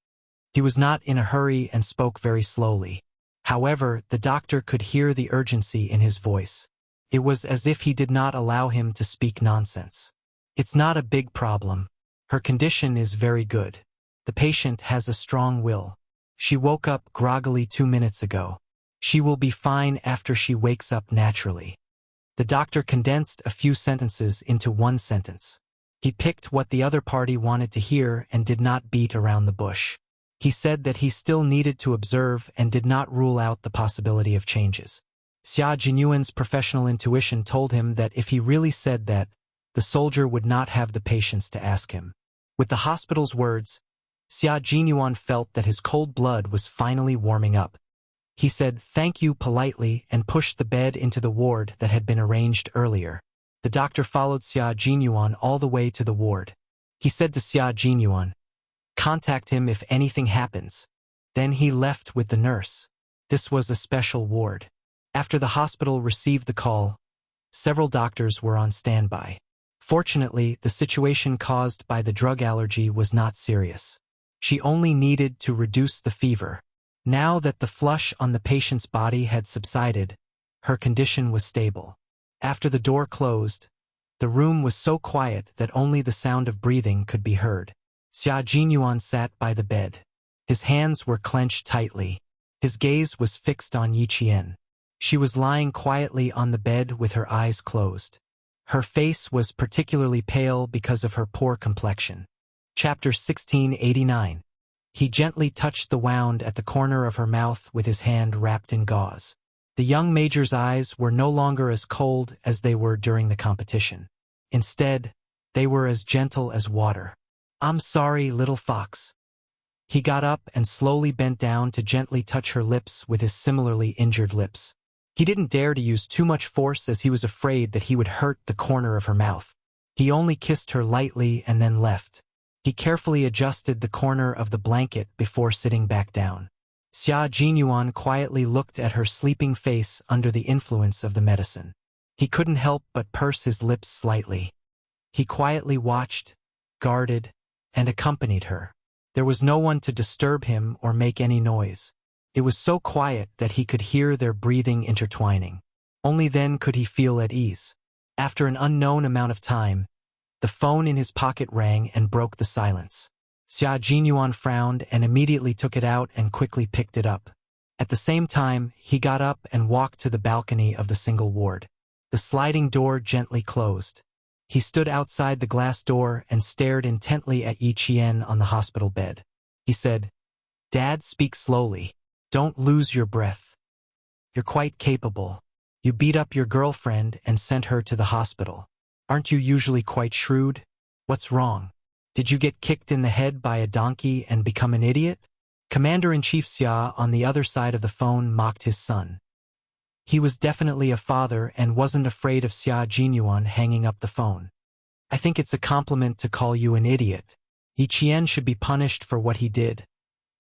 He was not in a hurry and spoke very slowly. However, the doctor could hear the urgency in his voice. It was as if he did not allow him to speak nonsense. "It's not a big problem. Her condition is very good. The patient has a strong will. She woke up groggily 2 minutes ago. She will be fine after she wakes up naturally." The doctor condensed a few sentences into one sentence. He picked what the other party wanted to hear and did not beat around the bush. He said that he still needed to observe and did not rule out the possibility of changes. Xia Jinyuan's professional intuition told him that if he really said that, the soldier would not have the patience to ask him. With the hospital's words, Xia Jinyuan felt that his cold blood was finally warming up. He said thank you politely and pushed the bed into the ward that had been arranged earlier. The doctor followed Xia Jinyuan all the way to the ward. He said to Xia Jinyuan, "Contact him if anything happens." Then he left with the nurse. This was a special ward. After the hospital received the call, several doctors were on standby. Fortunately, the situation caused by the drug allergy was not serious. She only needed to reduce the fever. Now that the flush on the patient's body had subsided, her condition was stable. After the door closed, the room was so quiet that only the sound of breathing could be heard. Xia Jinyuan sat by the bed. His hands were clenched tightly. His gaze was fixed on Yi Qian. She was lying quietly on the bed with her eyes closed. Her face was particularly pale because of her poor complexion. Chapter 1689. He gently touched the wound at the corner of her mouth with his hand wrapped in gauze. The young major's eyes were no longer as cold as they were during the competition. Instead, they were as gentle as water. "I'm sorry, little fox." He got up and slowly bent down to gently touch her lips with his similarly injured lips. He didn't dare to use too much force as he was afraid that he would hurt the corner of her mouth. He only kissed her lightly and then left. He carefully adjusted the corner of the blanket before sitting back down. Xia Jinyuan quietly looked at her sleeping face under the influence of the medicine. He couldn't help but purse his lips slightly. He quietly watched, guarded, and accompanied her. There was no one to disturb him or make any noise. It was so quiet that he could hear their breathing intertwining. Only then could he feel at ease. After an unknown amount of time, the phone in his pocket rang and broke the silence. Xia Jinyuan frowned and immediately took it out and quickly picked it up. At the same time, he got up and walked to the balcony of the single ward. The sliding door gently closed. He stood outside the glass door and stared intently at Yi Qian on the hospital bed. He said, "Dad, speak slowly. Don't lose your breath. You're quite capable. You beat up your girlfriend and sent her to the hospital. Aren't you usually quite shrewd? What's wrong? Did you get kicked in the head by a donkey and become an idiot?" Commander-in-Chief Xia on the other side of the phone mocked his son. He was definitely a father and wasn't afraid of Xia Jinyuan hanging up the phone. "I think it's a compliment to call you an idiot. Yi Qian should be punished for what he did.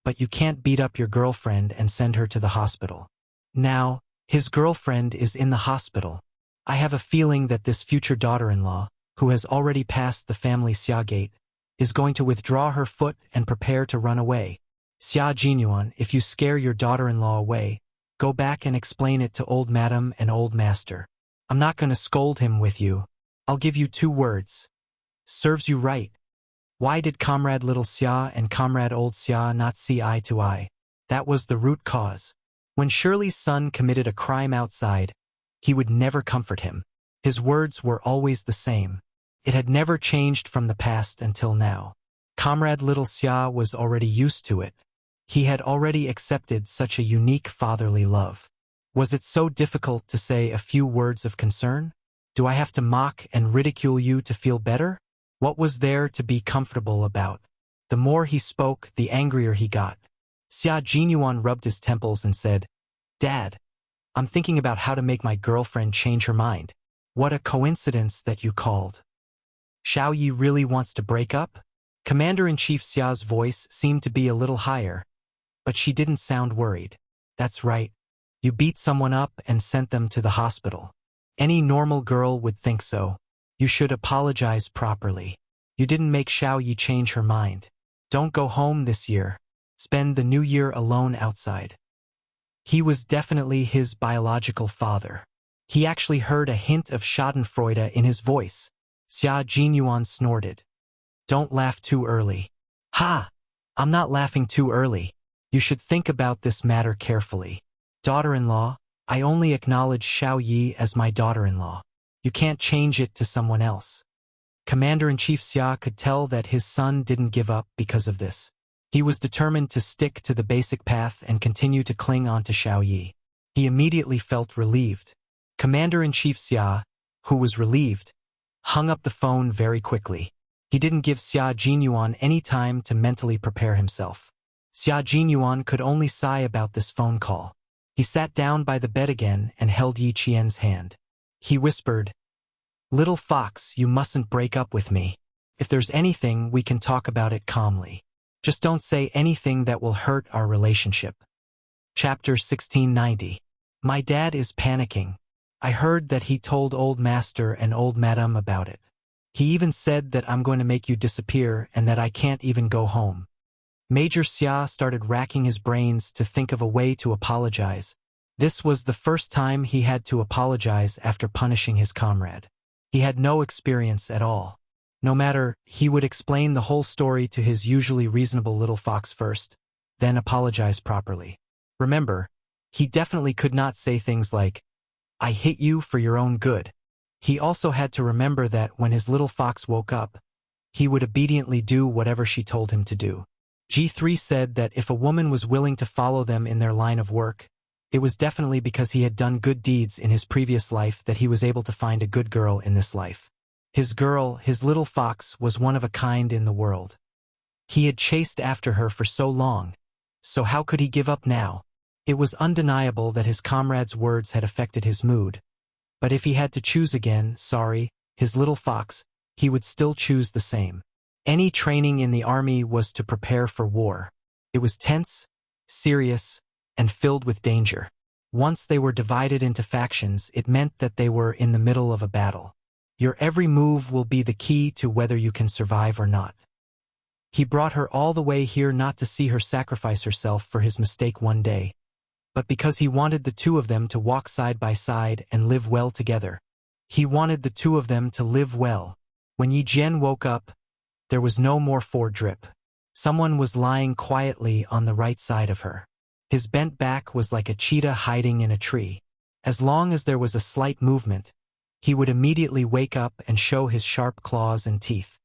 But you can't beat up your girlfriend and send her to the hospital. Now, his girlfriend is in the hospital. I have a feeling that this future daughter-in-law, who has already passed the family Xia gate, is going to withdraw her foot and prepare to run away. Xia Jinyuan, if you scare your daughter-in-law away, go back and explain it to old madam and old master. I'm not going to scold him with you. I'll give you 2 words. Serves you right." Why did Comrade Little Xia and Comrade Old Xia not see eye to eye? That was the root cause. When Shirley's son committed a crime outside, he would never comfort him. His words were always the same. It had never changed from the past until now. Comrade Little Xia was already used to it. He had already accepted such a unique fatherly love. Was it so difficult to say a few words of concern? Do I have to mock and ridicule you to feel better? What was there to be comfortable about? The more he spoke, the angrier he got. Xia Jinyuan rubbed his temples and said, "Dad, I'm thinking about how to make my girlfriend change her mind. What a coincidence that you called. Xiao Yi really wants to break up?" Commander-in-Chief Xia's voice seemed to be a little higher, but she didn't sound worried. "That's right. You beat someone up and sent them to the hospital. Any normal girl would think so. You should apologize properly. You didn't make Xiao Yi change her mind. Don't go home this year. Spend the new year alone outside." He was definitely his biological father. He actually heard a hint of schadenfreude in his voice. Xia Jinyuan snorted. "Don't laugh too early." "Ha! I'm not laughing too early. You should think about this matter carefully. Daughter-in-law, I only acknowledge Xiao Yi as my daughter-in-law. You can't change it to someone else." Commander-in-Chief Xia could tell that his son didn't give up because of this. He was determined to stick to the basic path and continue to cling on to Xiao Yi. He immediately felt relieved. Commander-in-Chief Xia, who was relieved, hung up the phone very quickly. He didn't give Xia Jinyuan any time to mentally prepare himself. Xia Jinyuan could only sigh about this phone call. He sat down by the bed again and held Yi Qian's hand. He whispered, "Little fox, you mustn't break up with me. If there's anything, we can talk about it calmly. Just don't say anything that will hurt our relationship." Chapter 1690. My dad is panicking. I heard that he told Old Master and Old Madam about it. He even said that I'm going to make you disappear and that I can't even go home. Major Xia started racking his brains to think of a way to apologize. This was the first time he had to apologize after punishing his comrade. He had no experience at all. No matter, he would explain the whole story to his usually reasonable little fox first, then apologize properly. Remember, he definitely could not say things like, "I hit you for your own good." He also had to remember that when his little fox woke up, he would obediently do whatever she told him to do. G3 said that if a woman was willing to follow them in their line of work, it was definitely because he had done good deeds in his previous life that he was able to find a good girl in this life. His girl, his little fox, was one of a kind in the world. He had chased after her for so long, so how could he give up now? It was undeniable that his comrade's words had affected his mood. But if he had to choose again, his little fox, he would still choose the same. Any training in the army was to prepare for war. It was tense, serious, and filled with danger. Once they were divided into factions, it meant that they were in the middle of a battle. Your every move will be the key to whether you can survive or not. He brought her all the way here not to see her sacrifice herself for his mistake one day, but because he wanted the two of them to walk side by side and live well together. He wanted the two of them to live well. When Yi Jian woke up, there was no more drip. Someone was lying quietly on the right side of her. His bent back was like a cheetah hiding in a tree. As long as there was a slight movement, he would immediately wake up and show his sharp claws and teeth.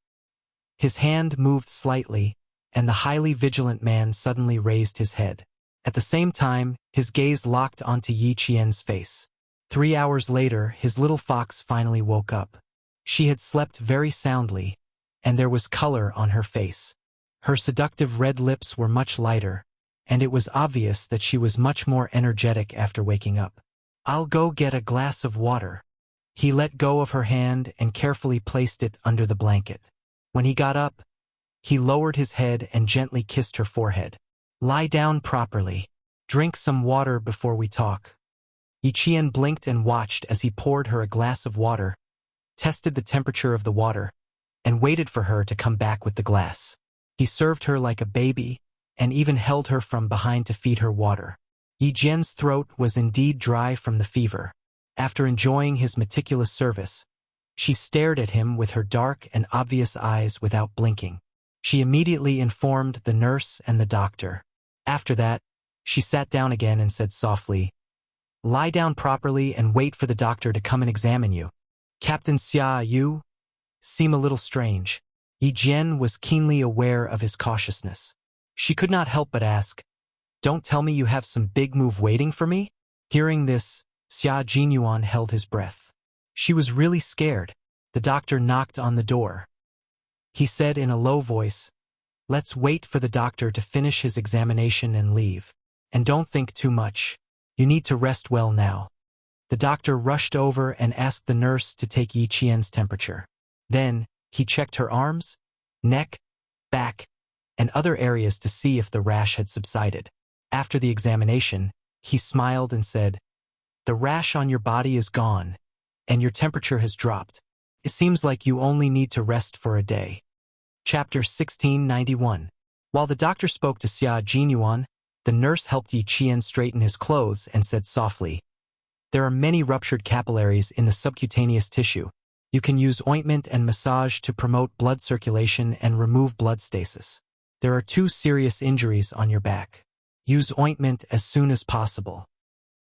His hand moved slightly, and the highly vigilant man suddenly raised his head. At the same time, his gaze locked onto Yi Qian's face. 3 hours later, his little fox finally woke up. She had slept very soundly, and there was color on her face. Her seductive red lips were much lighter, and it was obvious that she was much more energetic after waking up. "I'll go get a glass of water." He let go of her hand and carefully placed it under the blanket. When he got up, he lowered his head and gently kissed her forehead. "Lie down properly. Drink some water before we talk." Yi Qian blinked and watched as he poured her a glass of water, tested the temperature of the water, and waited for her to come back with the glass. He served her like a baby, and even held her from behind to feed her water. Yi Jian's throat was indeed dry from the fever. After enjoying his meticulous service, she stared at him with her dark and obvious eyes without blinking. She immediately informed the nurse and the doctor. After that, she sat down again and said softly, "Lie down properly and wait for the doctor to come and examine you." "Captain Xia, you seem a little strange." Yi Jian was keenly aware of his cautiousness. She could not help but ask, "Don't tell me you have some big move waiting for me?" Hearing this, Xia Jinyuan held his breath. She was really scared. The doctor knocked on the door. He said in a low voice, "Let's wait for the doctor to finish his examination and leave. And don't think too much. You need to rest well now." The doctor rushed over and asked the nurse to take Yi Qian's temperature. Then, he checked her arms, neck, back, and other areas to see if the rash had subsided. After the examination, he smiled and said, "The rash on your body is gone, and your temperature has dropped. It seems like you only need to rest for a day." Chapter 1691. While the doctor spoke to Xia Jinyuan, the nurse helped Yi Qian straighten his clothes and said softly, "There are many ruptured capillaries in the subcutaneous tissue. You can use ointment and massage to promote blood circulation and remove blood stasis. There are 2 serious injuries on your back. Use ointment as soon as possible."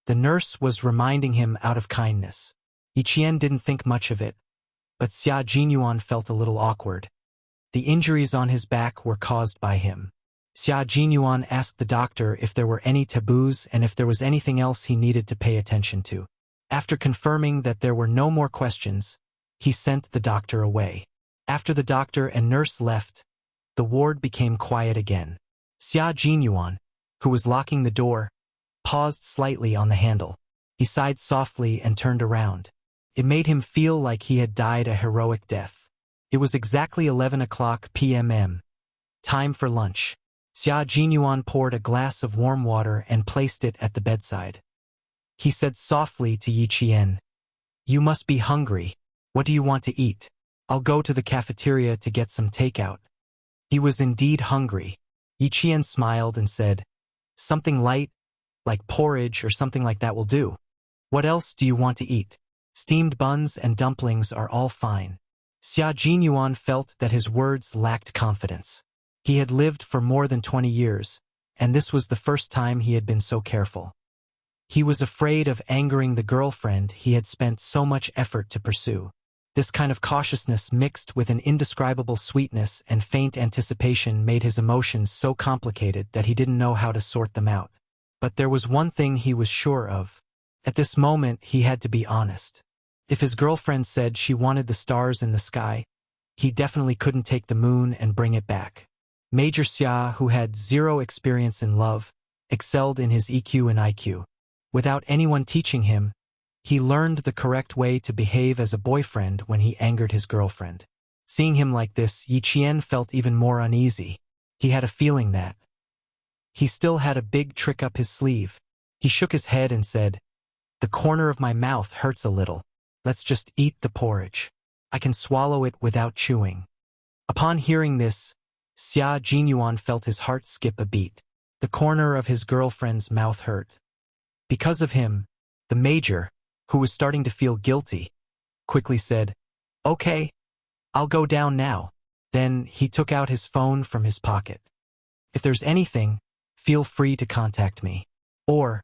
The nurse was reminding him out of kindness. Yi Qian didn't think much of it, but Xia Jinyuan felt a little awkward. The injuries on his back were caused by him. Xia Jinyuan asked the doctor if there were any taboos and if there was anything else he needed to pay attention to. After confirming that there were no more questions, he sent the doctor away. After the doctor and nurse left, the ward became quiet again. Xia Jinyuan, who was locking the door, paused slightly on the handle. He sighed softly and turned around. It made him feel like he had died a heroic death. It was exactly 11 o'clock p.m. Time for lunch. Xia Jinyuan poured a glass of warm water and placed it at the bedside. He said softly to Yi Qian, "You must be hungry. What do you want to eat? I'll go to the cafeteria to get some takeout." He was indeed hungry. Yi Qian smiled and said, "Something light, like porridge or something like that will do. What else do you want to eat? Steamed buns and dumplings are all fine." Xia Jinyuan felt that his words lacked confidence. He had lived for more than 20 years, and this was the first time he had been so careful. He was afraid of angering the girlfriend he had spent so much effort to pursue. This kind of cautiousness mixed with an indescribable sweetness and faint anticipation made his emotions so complicated that he didn't know how to sort them out. But there was one thing he was sure of. At this moment, he had to be honest. If his girlfriend said she wanted the stars in the sky, he definitely couldn't take the moon and bring it back. Major Xia, who had 0 experience in love, excelled in his EQ and IQ. Without anyone teaching him, he learned the correct way to behave as a boyfriend when he angered his girlfriend. Seeing him like this, Yi Qian felt even more uneasy. He had a feeling that he still had a big trick up his sleeve. He shook his head and said, "The corner of my mouth hurts a little. Let's just eat the porridge. I can swallow it without chewing." Upon hearing this, Xia Jinyuan felt his heart skip a beat. The corner of his girlfriend's mouth hurt. Because of him, the major, who was starting to feel guilty, quickly said, "Okay, I'll go down now." Then he took out his phone from his pocket. "If there's anything, feel free to contact me. Or,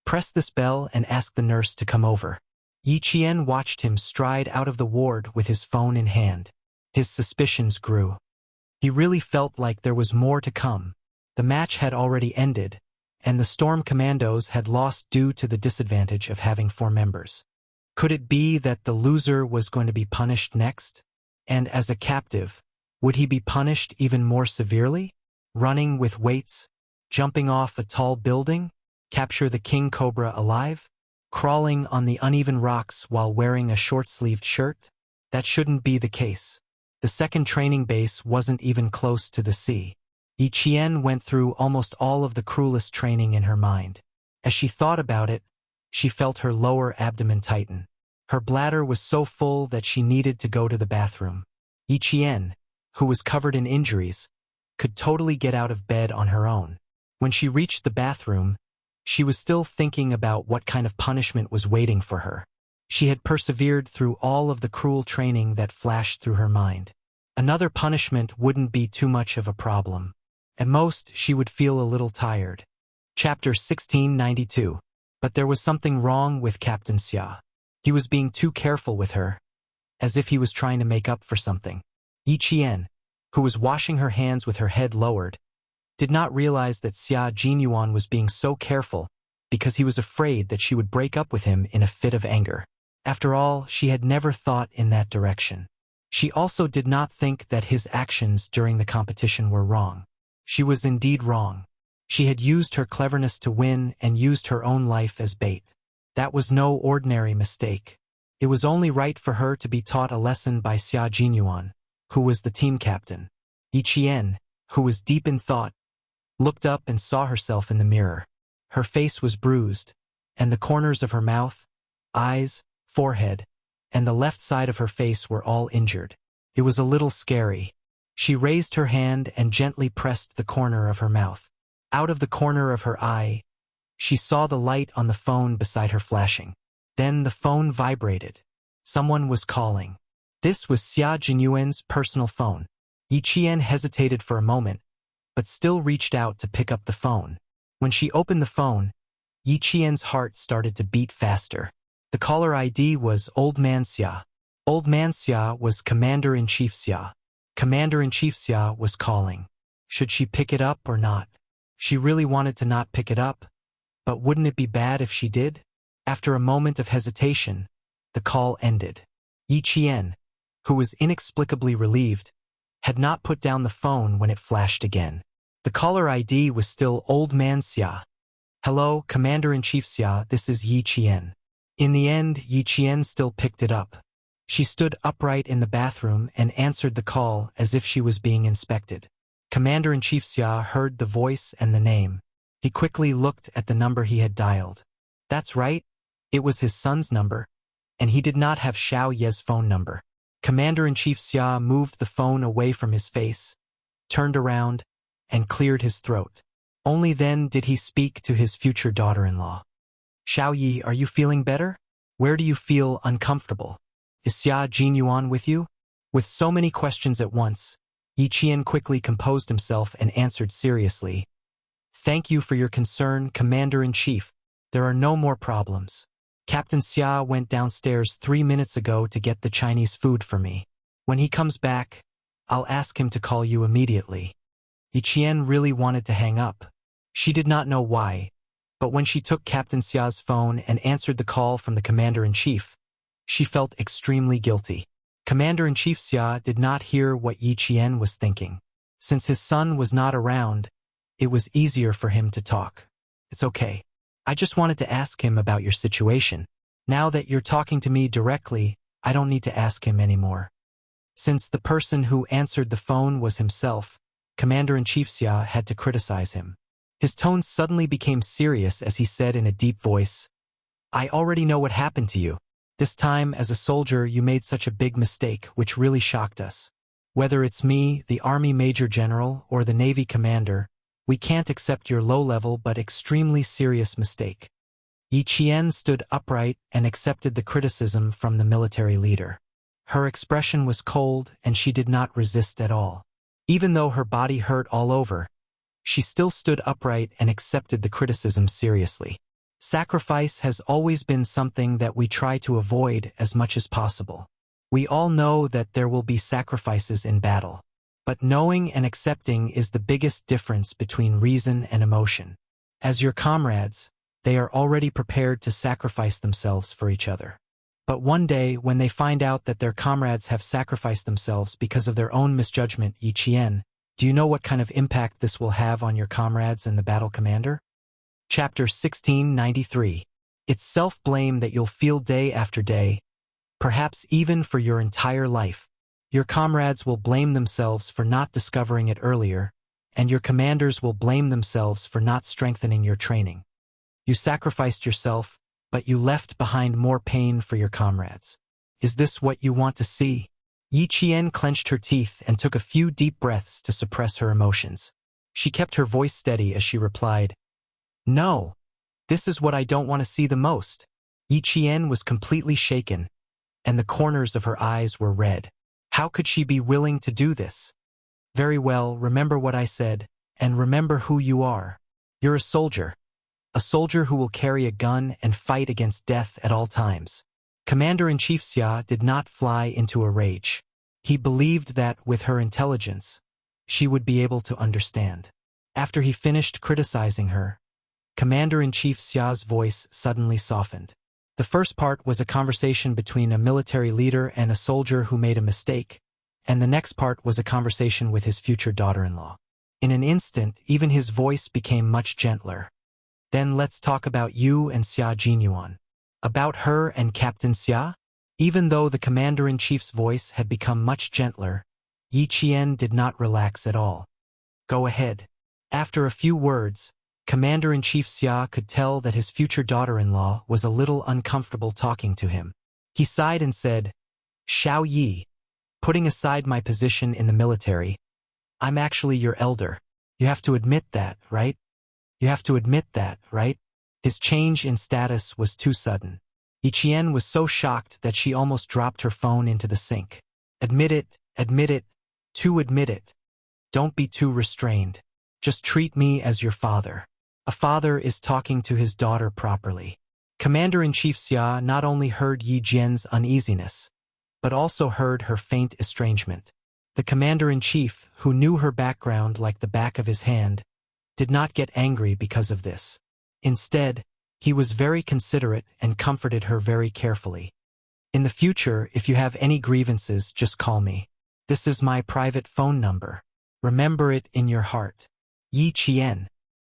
press this bell and ask the nurse to come over." Yi Qian watched him stride out of the ward with his phone in hand. His suspicions grew. He really felt like there was more to come. The match had already ended, and the Storm Commandos had lost due to the disadvantage of having 4 members. Could it be that the loser was going to be punished next? And as a captive, would he be punished even more severely? Running with weights? Jumping off a tall building? Capture the king cobra alive? Crawling on the uneven rocks while wearing a short-sleeved shirt? That shouldn't be the case. The second training base wasn't even close to the sea. Yi Qian went through almost all of the cruelest training in her mind. As she thought about it, she felt her lower abdomen tighten. Her bladder was so full that she needed to go to the bathroom. Yi Qian, who was covered in injuries, could totally get out of bed on her own. When she reached the bathroom, she was still thinking about what kind of punishment was waiting for her. She had persevered through all of the cruel training that flashed through her mind. Another punishment wouldn't be too much of a problem. At most, she would feel a little tired. Chapter 1692. But there was something wrong with Captain Xia. He was being too careful with her, as if he was trying to make up for something. Yi Qian, who was washing her hands with her head lowered, did not realize that Xia Jinyuan was being so careful because he was afraid that she would break up with him in a fit of anger. After all, she had never thought in that direction. She also did not think that his actions during the competition were wrong. She was indeed wrong. She had used her cleverness to win and used her own life as bait. That was no ordinary mistake. It was only right for her to be taught a lesson by Xia Jinyuan, who was the team captain. Yi Qian, who was deep in thought, looked up and saw herself in the mirror. Her face was bruised, and the corners of her mouth, eyes, forehead, and the left side of her face were all injured. It was a little scary. She raised her hand and gently pressed the corner of her mouth. Out of the corner of her eye, she saw the light on the phone beside her flashing. Then the phone vibrated. Someone was calling. This was Xia Jinyuan's personal phone. Yi Qian hesitated for a moment, but still reached out to pick up the phone. When she opened the phone, Yi Qian's heart started to beat faster. The caller ID was Old Man Xia. Old Man Xia was Commander-in-Chief Xia. Commander-in-Chief Xia was calling. Should she pick it up or not? She really wanted to not pick it up, but wouldn't it be bad if she did? After a moment of hesitation, the call ended. Yi Qian, who was inexplicably relieved, had not put down the phone when it flashed again. The caller ID was still Old Man Xia. Hello, Commander-in-Chief Xia, this is Yi Qian. In the end, Yi Qian still picked it up. She stood upright in the bathroom and answered the call as if she was being inspected. Commander-in-Chief Xia heard the voice and the name. He quickly looked at the number he had dialed. That's right, it was his son's number, and he did not have Xiao Ye's phone number. Commander-in-Chief Xia moved the phone away from his face, turned around, and cleared his throat. Only then did he speak to his future daughter-in-law. Xiao Yi, are you feeling better? Where do you feel uncomfortable? Is Xia Jinyuan with you? With so many questions at once, Yi Qian quickly composed himself and answered seriously. Thank you for your concern, Commander-in-Chief. There are no more problems. Captain Xia went downstairs 3 minutes ago to get the Chinese food for me. When he comes back, I'll ask him to call you immediately. Yi Qian really wanted to hang up. She did not know why, but when she took Captain Xia's phone and answered the call from the Commander-in-Chief, she felt extremely guilty. Commander-in-Chief Xia did not hear what Yi Qian was thinking. Since his son was not around, it was easier for him to talk. It's okay. I just wanted to ask him about your situation. Now that you're talking to me directly, I don't need to ask him anymore. Since the person who answered the phone was himself, Commander-in-Chief Xia had to criticize him. His tone suddenly became serious as he said in a deep voice, I already know what happened to you. This time, as a soldier, you made such a big mistake, which really shocked us. Whether it's me, the Army Major General, or the Navy Commander, we can't accept your low-level but extremely serious mistake. Yi Qian stood upright and accepted the criticism from the military leader. Her expression was cold and she did not resist at all. Even though her body hurt all over, she still stood upright and accepted the criticism seriously. Sacrifice has always been something that we try to avoid as much as possible. We all know that there will be sacrifices in battle. But knowing and accepting is the biggest difference between reason and emotion. As your comrades, they are already prepared to sacrifice themselves for each other. But one day, when they find out that their comrades have sacrificed themselves because of their own misjudgment, Yi Qian, do you know what kind of impact this will have on your comrades and the battle commander? Chapter 1693. It's self-blame that you'll feel day after day, perhaps even for your entire life. Your comrades will blame themselves for not discovering it earlier, and your commanders will blame themselves for not strengthening your training. You sacrificed yourself, but you left behind more pain for your comrades. Is this what you want to see? Yi Qian clenched her teeth and took a few deep breaths to suppress her emotions. She kept her voice steady as she replied, No, this is what I don't want to see the most. Yi Qian was completely shaken, and the corners of her eyes were red. How could she be willing to do this? Very well, remember what I said, and remember who you are. You're a soldier who will carry a gun and fight against death at all times. Commander-in-Chief Xia did not fly into a rage. He believed that, with her intelligence, she would be able to understand. After he finished criticizing her, Commander-in-Chief Xia's voice suddenly softened. The first part was a conversation between a military leader and a soldier who made a mistake, and the next part was a conversation with his future daughter-in-law. In an instant, even his voice became much gentler. Then let's talk about you and Xia Jinyuan. About her and Captain Xia? Even though the commander-in-chief's voice had become much gentler, Yi Qian did not relax at all. Go ahead. After a few words, Commander-in-Chief Xia could tell that his future daughter-in-law was a little uncomfortable talking to him. He sighed and said, Xiao Yi, putting aside my position in the military, I'm actually your elder. You have to admit that, right? You have to admit that, right? His change in status was too sudden. Yi Qian was so shocked that she almost dropped her phone into the sink. Admit it, admit it, to admit it. Don't be too restrained. Just treat me as your father. A father is talking to his daughter properly. Commander-in-Chief Xia not only heard Yi Jian's uneasiness, but also heard her faint estrangement. The commander-in-chief, who knew her background like the back of his hand, did not get angry because of this. Instead, he was very considerate and comforted her very carefully. In the future, if you have any grievances, just call me. This is my private phone number. Remember it in your heart. Yi Qian.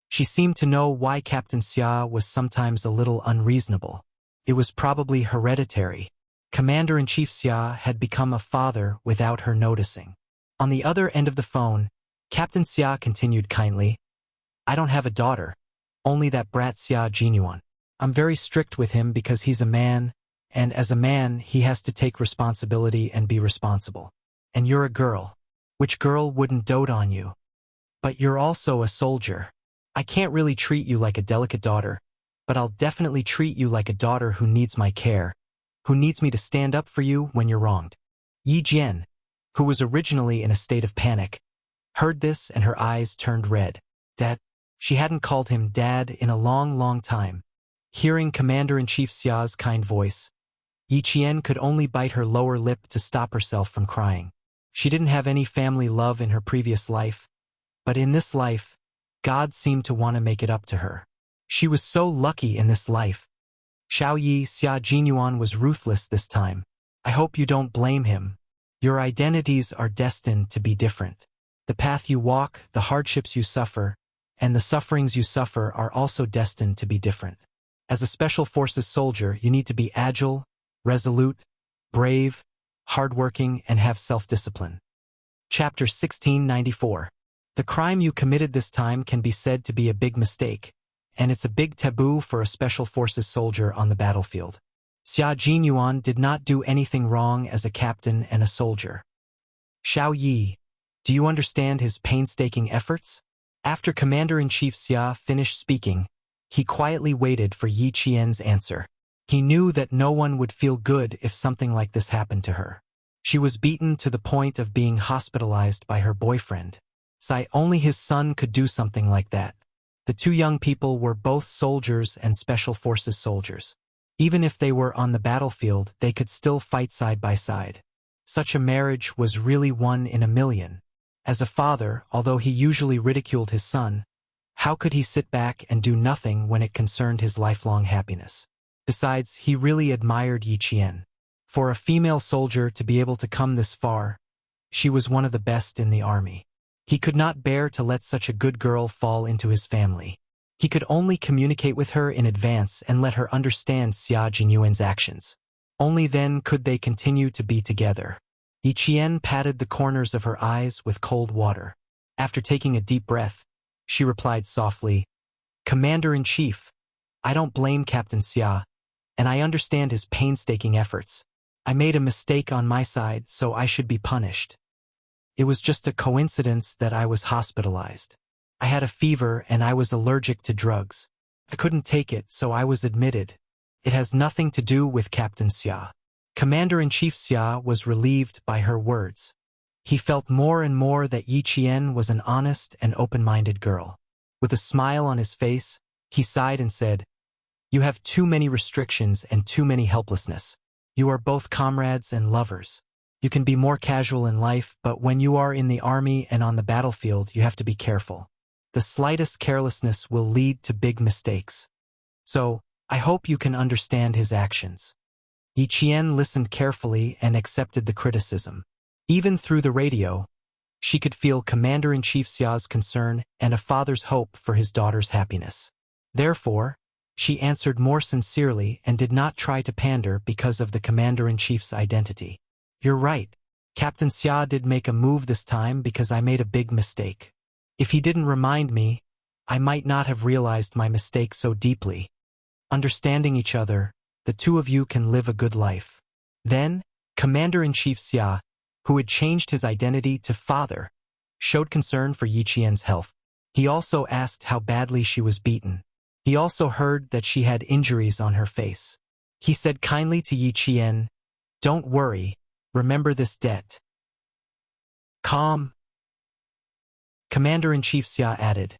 She seemed to know why Captain Xia was sometimes a little unreasonable. It was probably hereditary. Commander-in-Chief Xia had become a father without her noticing. On the other end of the phone, Captain Xia continued kindly, I don't have a daughter, only that brat Xia Jinyuan. I'm very strict with him because he's a man, and as a man, he has to take responsibility and be responsible. And you're a girl. Which girl wouldn't dote on you? But you're also a soldier. I can't really treat you like a delicate daughter, but I'll definitely treat you like a daughter who needs my care, who needs me to stand up for you when you're wronged. Yi Jian, who was originally in a state of panic, heard this and her eyes turned red. Dad, she hadn't called him Dad in a long, long time. Hearing Commander-in-Chief Xia's kind voice, Yi Qian could only bite her lower lip to stop herself from crying. She didn't have any family love in her previous life, but in this life, God seemed to want to make it up to her. She was so lucky in this life. Xiao Yi Xia Jinyuan was ruthless this time. I hope you don't blame him. Your identities are destined to be different. The path you walk, the hardships you suffer, and the sufferings you suffer are also destined to be different. As a Special Forces soldier, you need to be agile, resolute, brave, hardworking, and have self-discipline. Chapter 1694. The crime you committed this time can be said to be a big mistake, and it's a big taboo for a Special Forces soldier on the battlefield. Xia Jinyuan did not do anything wrong as a captain and a soldier. Xiao Yi, do you understand his painstaking efforts? After Commander-in-Chief Xia finished speaking, he quietly waited for Yi Qian's answer. He knew that no one would feel good if something like this happened to her. She was beaten to the point of being hospitalized by her boyfriend. Only his son could do something like that. The two young people were both soldiers and Special Forces soldiers. Even if they were on the battlefield, they could still fight side by side. Such a marriage was really one in a million. As a father, although he usually ridiculed his son, how could he sit back and do nothing when it concerned his lifelong happiness? Besides, he really admired Yi Qian. For a female soldier to be able to come this far, she was one of the best in the army. He could not bear to let such a good girl fall into his family. He could only communicate with her in advance and let her understand Xia Jinyuan's actions. Only then could they continue to be together. Yi Qian patted the corners of her eyes with cold water. After taking a deep breath, she replied softly, Commander-in-Chief, I don't blame Captain Xia, and I understand his painstaking efforts. I made a mistake on my side, so I should be punished. It was just a coincidence that I was hospitalized. I had a fever and I was allergic to drugs. I couldn't take it, so I was admitted. It has nothing to do with Captain Xia. Commander-in-Chief Xia was relieved by her words. He felt more and more that Yi Qian was an honest and open-minded girl. With a smile on his face, he sighed and said, "You have too many restrictions and too many helplessness. You are both comrades and lovers. You can be more casual in life, but when you are in the army and on the battlefield, you have to be careful. The slightest carelessness will lead to big mistakes. So, I hope you can understand his actions." Yi Qian listened carefully and accepted the criticism. Even through the radio, she could feel Commander-in-Chief Xia's concern and a father's hope for his daughter's happiness. Therefore, she answered more sincerely and did not try to pander because of the Commander-in-Chief's identity. "You're right. Captain Xia did make a move this time because I made a big mistake. If he didn't remind me, I might not have realized my mistake so deeply. Understanding each other, the two of you can live a good life." Then, Commander-in-Chief Xia, who had changed his identity to father, showed concern for Yi Qian's health. He also asked how badly she was beaten. He also heard that she had injuries on her face. He said kindly to Yi Qian, "Don't worry, remember this debt." "Calm." Commander-in-Chief Xia added,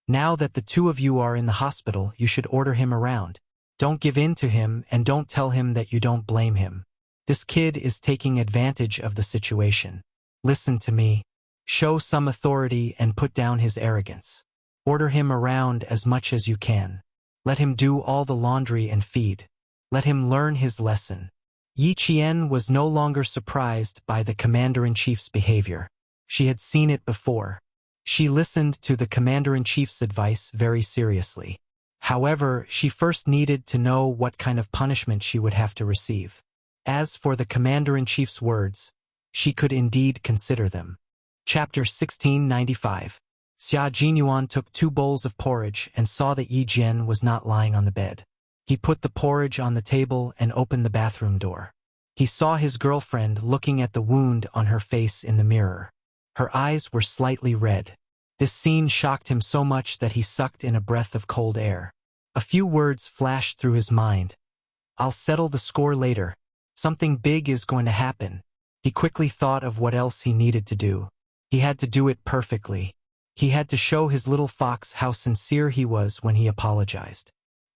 "Now that the two of you are in the hospital, you should order him around. Don't give in to him and don't tell him that you don't blame him. This kid is taking advantage of the situation. Listen to me. Show some authority and put down his arrogance. Order him around as much as you can. Let him do all the laundry and feed. Let him learn his lesson." Yi Qian was no longer surprised by the Commander-in-Chief's behavior. She had seen it before. She listened to the Commander-in-Chief's advice very seriously. However, she first needed to know what kind of punishment she would have to receive. As for the Commander-in-Chief's words, she could indeed consider them. Chapter 1695. Xia Jinyuan took 2 bowls of porridge and saw that Yi Jian was not lying on the bed. He put the porridge on the table and opened the bathroom door. He saw his girlfriend looking at the wound on her face in the mirror. Her eyes were slightly red. This scene shocked him so much that he sucked in a breath of cold air. A few words flashed through his mind. "I'll settle the score later. Something big is going to happen." He quickly thought of what else he needed to do. He had to do it perfectly. He had to show his little fox how sincere he was when he apologized.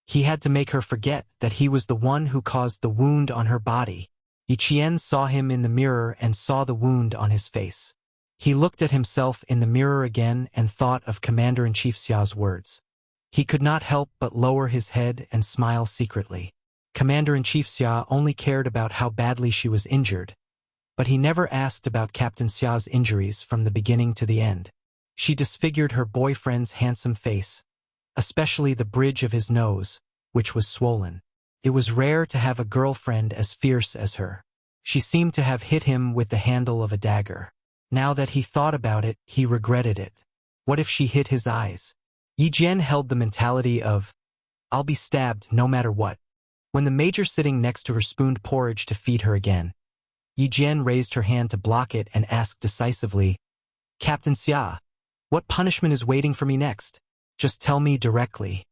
He had to make her forget that he was the one who caused the wound on her body. Yi Qian saw him in the mirror and saw the wound on his face. He looked at himself in the mirror again and thought of Commander-in-Chief Xia's words. He could not help but lower his head and smile secretly. Commander-in-Chief Xia only cared about how badly she was injured, but he never asked about Captain Xia's injuries from the beginning to the end. She disfigured her boyfriend's handsome face, especially the bridge of his nose, which was swollen. It was rare to have a girlfriend as fierce as her. She seemed to have hit him with the handle of a dagger. Now that he thought about it, he regretted it. What if she hit his eyes? Yi Jian held the mentality of, "I'll be stabbed no matter what." When the major sitting next to her spooned porridge to feed her again, Yi Jian raised her hand to block it and asked decisively, "Captain Xia, what punishment is waiting for me next? Just tell me directly."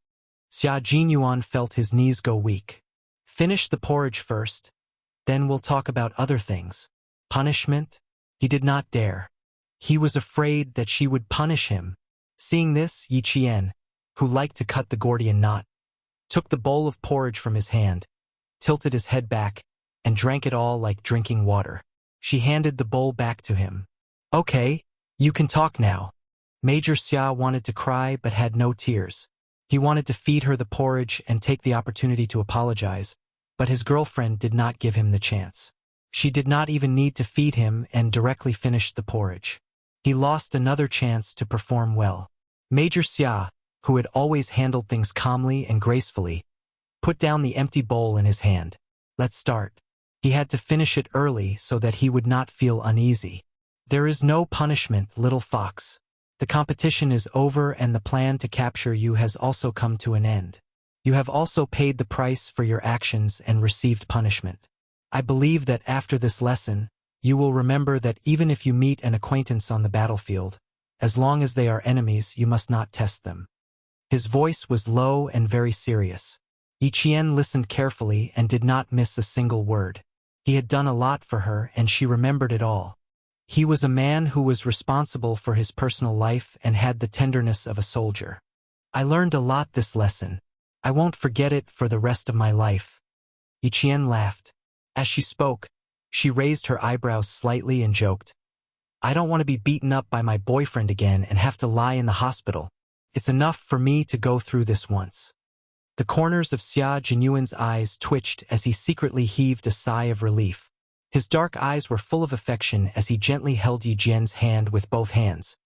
Xia Jinyuan felt his knees go weak. "Finish the porridge first, then we'll talk about other things." Punishment? He did not dare. He was afraid that she would punish him. Seeing this, Yi Qian, who liked to cut the Gordian knot, took the bowl of porridge from his hand, tilted his head back, and drank it all like drinking water. She handed the bowl back to him. "Okay, you can talk now." Major Xia wanted to cry but had no tears. He wanted to feed her the porridge and take the opportunity to apologize, but his girlfriend did not give him the chance. She did not even need to feed him and directly finished the porridge. He lost another chance to perform well. Major Xia, who had always handled things calmly and gracefully, put down the empty bowl in his hand. "Let's start." He had to finish it early so that he would not feel uneasy. "There is no punishment, little fox. The competition is over and the plan to capture you has also come to an end. You have also paid the price for your actions and received punishment. I believe that after this lesson, you will remember that even if you meet an acquaintance on the battlefield, as long as they are enemies, you must not test them." His voice was low and very serious. Yi Qian listened carefully and did not miss a single word. He had done a lot for her and she remembered it all. He was a man who was responsible for his personal life and had the tenderness of a soldier. I learned a lot this lesson. I won't forget it for the rest of my life. Yiqian laughed. As she spoke, she raised her eyebrows slightly and joked. I don't want to be beaten up by my boyfriend again and have to lie in the hospital. It's enough for me to go through this once. The corners of Xia Jinyuan's eyes twitched as he secretly heaved a sigh of relief. His dark eyes were full of affection as he gently held Yi Jian's hand with both hands.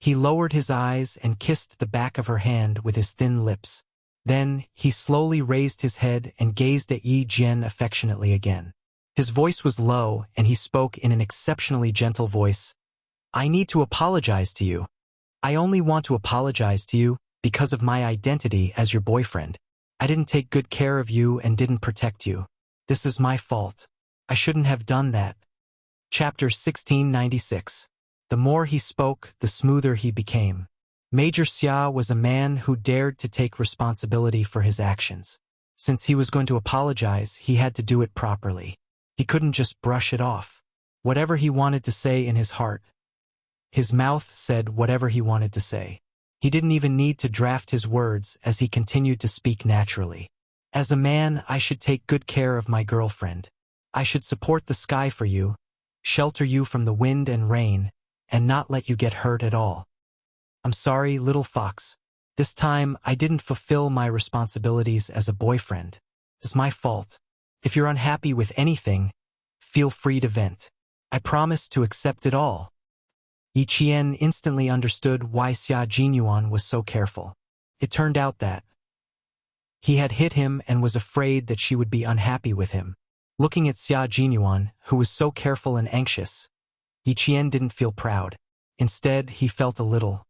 He lowered his eyes and kissed the back of her hand with his thin lips. Then, he slowly raised his head and gazed at Yi Jian affectionately again. His voice was low and he spoke in an exceptionally gentle voice. I need to apologize to you. I only want to apologize to you because of my identity as your boyfriend. I didn't take good care of you and didn't protect you. This is my fault. I shouldn't have done that. Chapter 1696. The more he spoke, the smoother he became. Major Xia was a man who dared to take responsibility for his actions. Since he was going to apologize, he had to do it properly. He couldn't just brush it off. Whatever he wanted to say in his heart, his mouth said whatever he wanted to say. He didn't even need to draft his words as he continued to speak naturally. As a man, I should take good care of my girlfriend. I should support the sky for you, shelter you from the wind and rain, and not let you get hurt at all. I'm sorry, little fox. This time, I didn't fulfill my responsibilities as a boyfriend. It's my fault. If you're unhappy with anything, feel free to vent. I promise to accept it all. Yi Qian instantly understood why Xia Jinyuan was so careful. It turned out that he had hit him and was afraid that she would be unhappy with him. Looking at Xia Jinyuan, who was so careful and anxious, Yi Qian didn't feel proud. Instead, he felt a little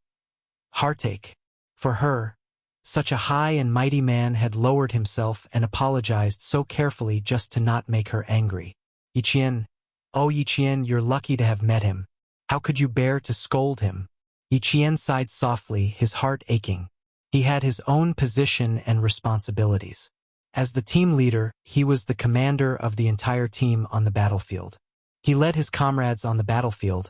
heartache. For her, such a high and mighty man had lowered himself and apologized so carefully just to not make her angry. Yi Qian, oh Yi Qian, you're lucky to have met him. How could you bear to scold him? Yi Qian sighed softly, his heart aching. He had his own position and responsibilities. As the team leader, he was the commander of the entire team on the battlefield. He led his comrades on the battlefield,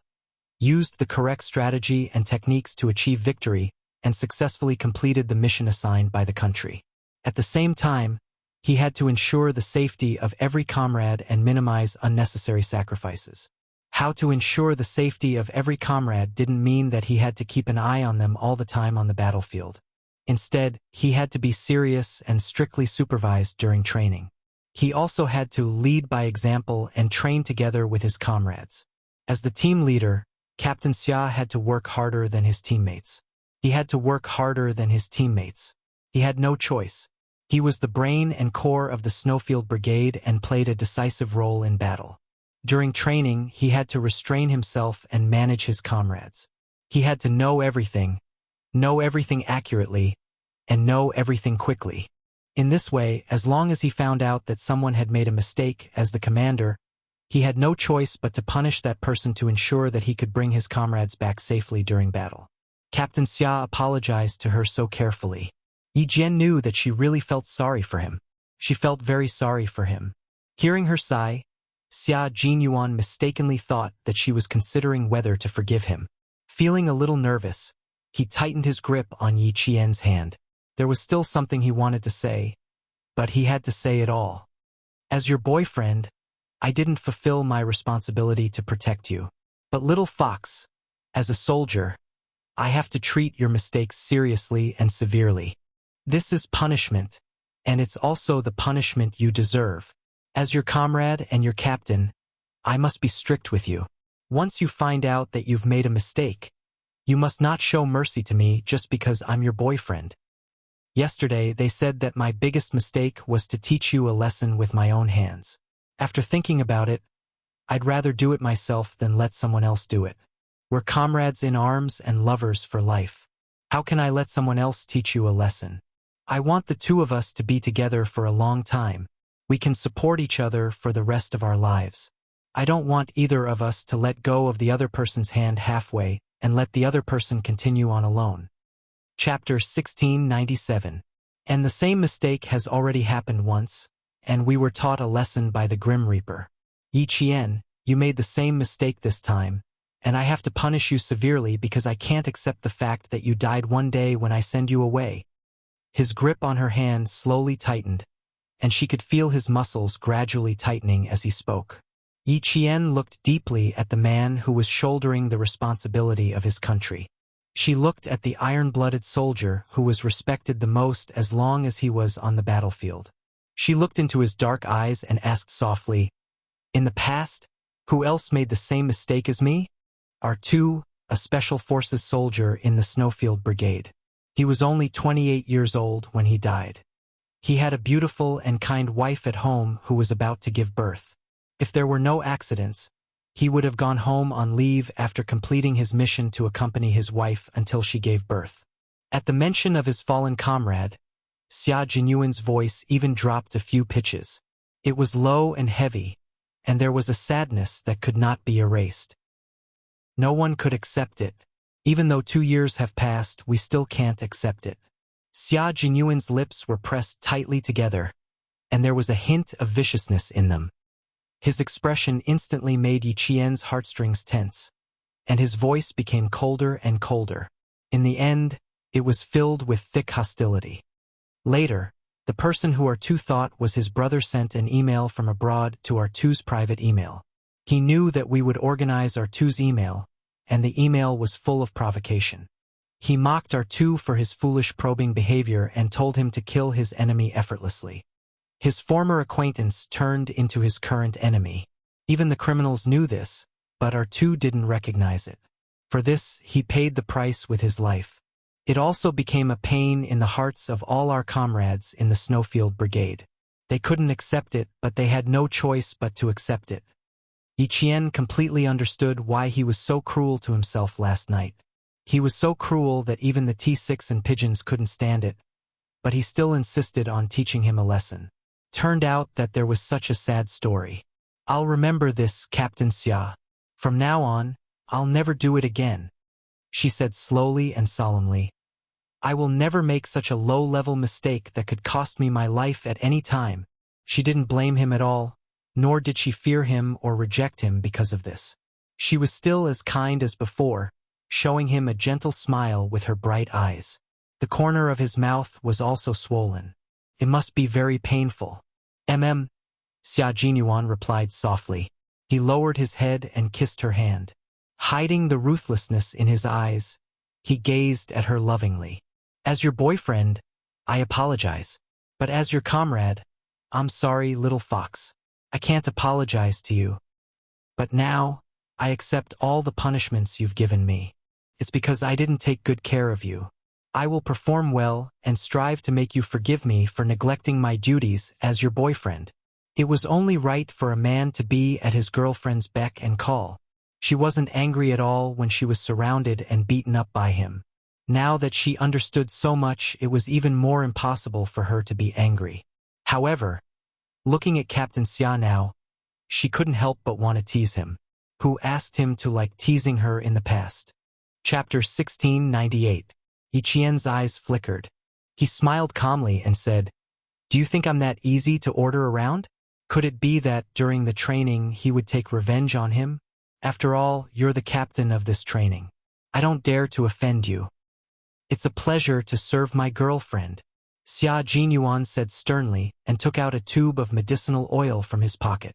used the correct strategy and techniques to achieve victory, and successfully completed the mission assigned by the country. At the same time, he had to ensure the safety of every comrade and minimize unnecessary sacrifices. How to ensure the safety of every comrade didn't mean that he had to keep an eye on them all the time on the battlefield. Instead, he had to be serious and strictly supervised during training. He also had to lead by example and train together with his comrades. As the team leader, Captain Xia had to work harder than his teammates. He had to work harder than his teammates. He had no choice. He was the brain and core of the Snowfield Brigade and played a decisive role in battle. During training, he had to restrain himself and manage his comrades. He had to know everything accurately, and know everything quickly. In this way, as long as he found out that someone had made a mistake as the commander, he had no choice but to punish that person to ensure that he could bring his comrades back safely during battle. Captain Xia apologized to her so carefully. Yi Jian knew that she really felt sorry for him. She felt very sorry for him. Hearing her sigh, Xia Jinyuan mistakenly thought that she was considering whether to forgive him. Feeling a little nervous, he tightened his grip on Yi Qian's hand. There was still something he wanted to say, but he had to say it all. As your boyfriend, I didn't fulfill my responsibility to protect you. But little fox, as a soldier, I have to treat your mistakes seriously and severely. This is punishment, and it's also the punishment you deserve. As your comrade and your captain, I must be strict with you. Once you find out that you've made a mistake, you must not show mercy to me just because I'm your boyfriend. Yesterday, they said that my biggest mistake was to teach you a lesson with my own hands. After thinking about it, I'd rather do it myself than let someone else do it. We're comrades in arms and lovers for life. How can I let someone else teach you a lesson? I want the two of us to be together for a long time. We can support each other for the rest of our lives. I don't want either of us to let go of the other person's hand halfway and let the other person continue on alone. Chapter 1697. And the same mistake has already happened once, and we were taught a lesson by the Grim Reaper. Yi Qian, you made the same mistake this time, and I have to punish you severely because I can't accept the fact that you died one day when I send you away." His grip on her hand slowly tightened, and she could feel his muscles gradually tightening as he spoke. Yi Qian looked deeply at the man who was shouldering the responsibility of his country. She looked at the iron-blooded soldier who was respected the most as long as he was on the battlefield. She looked into his dark eyes and asked softly, "In the past, who else made the same mistake as me?" R2, a Special Forces soldier in the Snowfield Brigade. He was only 28 years old when he died. He had a beautiful and kind wife at home who was about to give birth. If there were no accidents, he would have gone home on leave after completing his mission to accompany his wife until she gave birth. At the mention of his fallen comrade, Xia Jinyuan's voice even dropped a few pitches. It was low and heavy, and there was a sadness that could not be erased. No one could accept it. Even though 2 years have passed, we still can't accept it. Xia Jinyuan's lips were pressed tightly together, and there was a hint of viciousness in them. His expression instantly made Yi Qian's heartstrings tense, and his voice became colder and colder. In the end, it was filled with thick hostility. Later, the person who R2 thought was his brother sent an email from abroad to R2's private email. He knew that we would organize R2's email, and the email was full of provocation. He mocked R2 for his foolish probing behavior and told him to kill his enemy effortlessly. His former acquaintance turned into his current enemy. Even the criminals knew this, but R2 didn't recognize it. For this, he paid the price with his life. It also became a pain in the hearts of all our comrades in the Snowfield Brigade. They couldn't accept it, but they had no choice but to accept it. Yi Qian completely understood why he was so cruel to himself last night. He was so cruel that even the T6 and pigeons couldn't stand it, but he still insisted on teaching him a lesson. Turned out that there was such a sad story. "I'll remember this, Captain Xia. From now on, I'll never do it again," she said slowly and solemnly. "I will never make such a low-level mistake that could cost me my life at any time." She didn't blame him at all, nor did she fear him or reject him because of this. She was still as kind as before, showing him a gentle smile with her bright eyes. The corner of his mouth was also swollen. "It must be very painful." Xia Jinyuan replied softly. He lowered his head and kissed her hand. Hiding the ruthlessness in his eyes, he gazed at her lovingly. "As your boyfriend, I apologize. But as your comrade, I'm sorry, little fox. I can't apologize to you. But now, I accept all the punishments you've given me. It's because I didn't take good care of you. I will perform well and strive to make you forgive me for neglecting my duties as your boyfriend." It was only right for a man to be at his girlfriend's beck and call. She wasn't angry at all when she was surrounded and beaten up by him. Now that she understood so much, it was even more impossible for her to be angry. However, looking at Captain Xia now, she couldn't help but want to tease him. Who asked him to like teasing her in the past? Chapter 1698. Yi Qian's eyes flickered. He smiled calmly and said, "Do you think I'm that easy to order around? Could it be that during the training he would take revenge on him? After all, you're the captain of this training. I don't dare to offend you." "It's a pleasure to serve my girlfriend," Xia Jinyuan said sternly and took out a tube of medicinal oil from his pocket.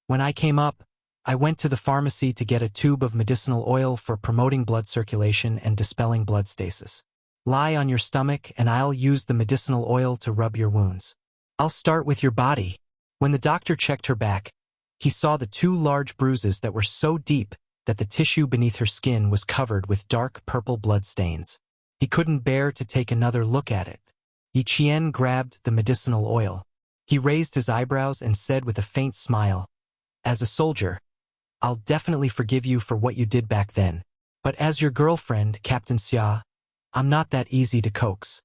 "When I came up, I went to the pharmacy to get a tube of medicinal oil for promoting blood circulation and dispelling blood stasis. Lie on your stomach and I'll use the medicinal oil to rub your wounds. I'll start with your body." When the doctor checked her back, he saw the 2 large bruises that were so deep that the tissue beneath her skin was covered with dark purple blood stains. He couldn't bear to take another look at it. Yi Qian grabbed the medicinal oil. He raised his eyebrows and said with a faint smile, "As a soldier, I'll definitely forgive you for what you did back then. But as your girlfriend, Captain Xia, I'm not that easy to coax.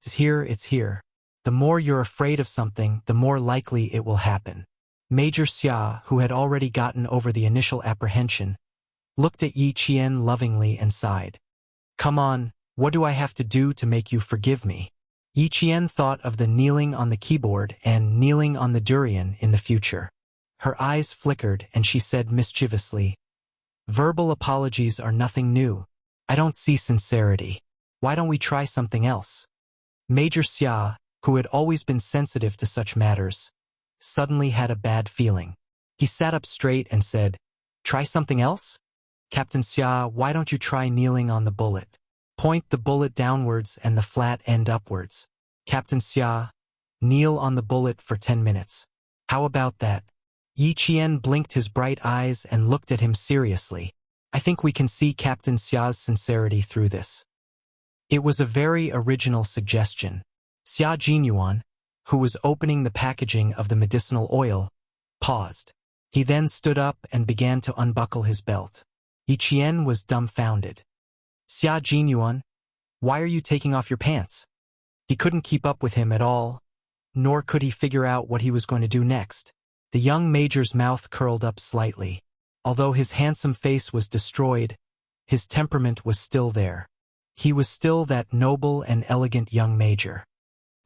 It's here. The more you're afraid of something, the more likely it will happen." Major Xia, who had already gotten over the initial apprehension, looked at Yi Qian lovingly and sighed. "Come on, what do I have to do to make you forgive me?" Yi Qian thought of the kneeling on the keyboard and kneeling on the durian in the future. Her eyes flickered and she said mischievously, "Verbal apologies are nothing new. I don't see sincerity. Why don't we try something else?" Major Xia, who had always been sensitive to such matters, suddenly had a bad feeling. He sat up straight and said, "Try something else? Captain Xia, why don't you try kneeling on the bullet? Point the bullet downwards and the flat end upwards. Captain Xia, kneel on the bullet for 10 minutes. How about that?" Yi Qian blinked his bright eyes and looked at him seriously. "I think we can see Captain Xia's sincerity through this." It was a very original suggestion. Xia Jinyuan, who was opening the packaging of the medicinal oil, paused. He then stood up and began to unbuckle his belt. Yi Qian was dumbfounded. "Xia Jinyuan, why are you taking off your pants?" He couldn't keep up with him at all, nor could he figure out what he was going to do next. The young major's mouth curled up slightly. Although his handsome face was destroyed, his temperament was still there. He was still that noble and elegant young major.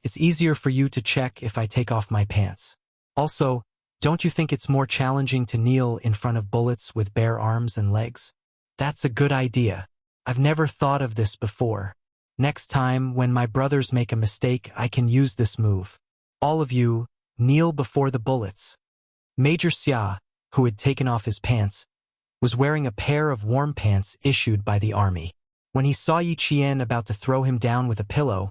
"It's easier for you to check if I take off my pants. Also, don't you think it's more challenging to kneel in front of bullets with bare arms and legs?" "That's a good idea. I've never thought of this before. Next time, when my brothers make a mistake, I can use this move. All of you, kneel before the bullets." Major Xia, who had taken off his pants, was wearing a pair of warm pants issued by the army. When he saw Yi Qian about to throw him down with a pillow,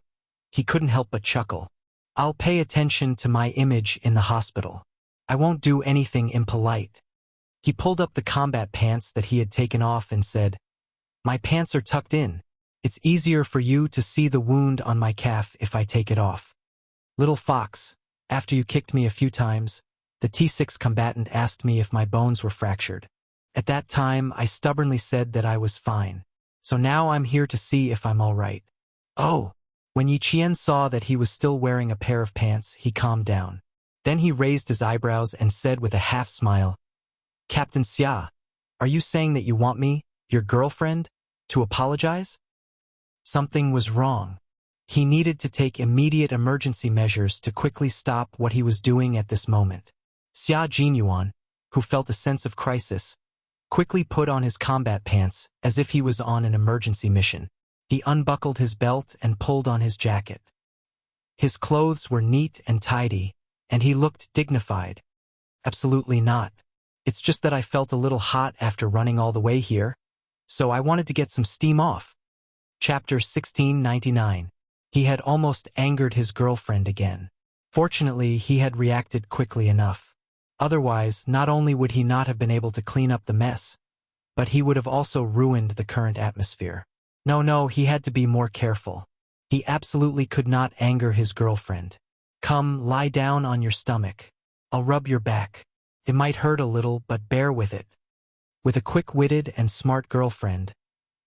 he couldn't help but chuckle. "I'll pay attention to my image in the hospital. I won't do anything impolite." He pulled up the combat pants that he had taken off and said, "My pants are tucked in. It's easier for you to see the wound on my calf if I take it off. Little fox, after you kicked me a few times, the T6 combatant asked me if my bones were fractured. At that time, I stubbornly said that I was fine. So now I'm here to see if I'm all right." "Oh!" When Yi Qian saw that he was still wearing a pair of pants, he calmed down. Then he raised his eyebrows and said with a half-smile, "Captain Xia, are you saying that you want me, your girlfriend, to apologize?" Something was wrong. He needed to take immediate emergency measures to quickly stop what he was doing at this moment. Xia Jinyuan, who felt a sense of crisis, quickly put on his combat pants as if he was on an emergency mission. He unbuckled his belt and pulled on his jacket. His clothes were neat and tidy, and he looked dignified. "Absolutely not. It's just that I felt a little hot after running all the way here, so I wanted to get some steam off." Chapter 1699. He had almost angered his girlfriend again. Fortunately, he had reacted quickly enough. Otherwise, not only would he not have been able to clean up the mess, but he would have also ruined the current atmosphere. No, he had to be more careful. He absolutely could not anger his girlfriend. "Come, lie down on your stomach. I'll rub your back. It might hurt a little, but bear with it." With a quick-witted and smart girlfriend,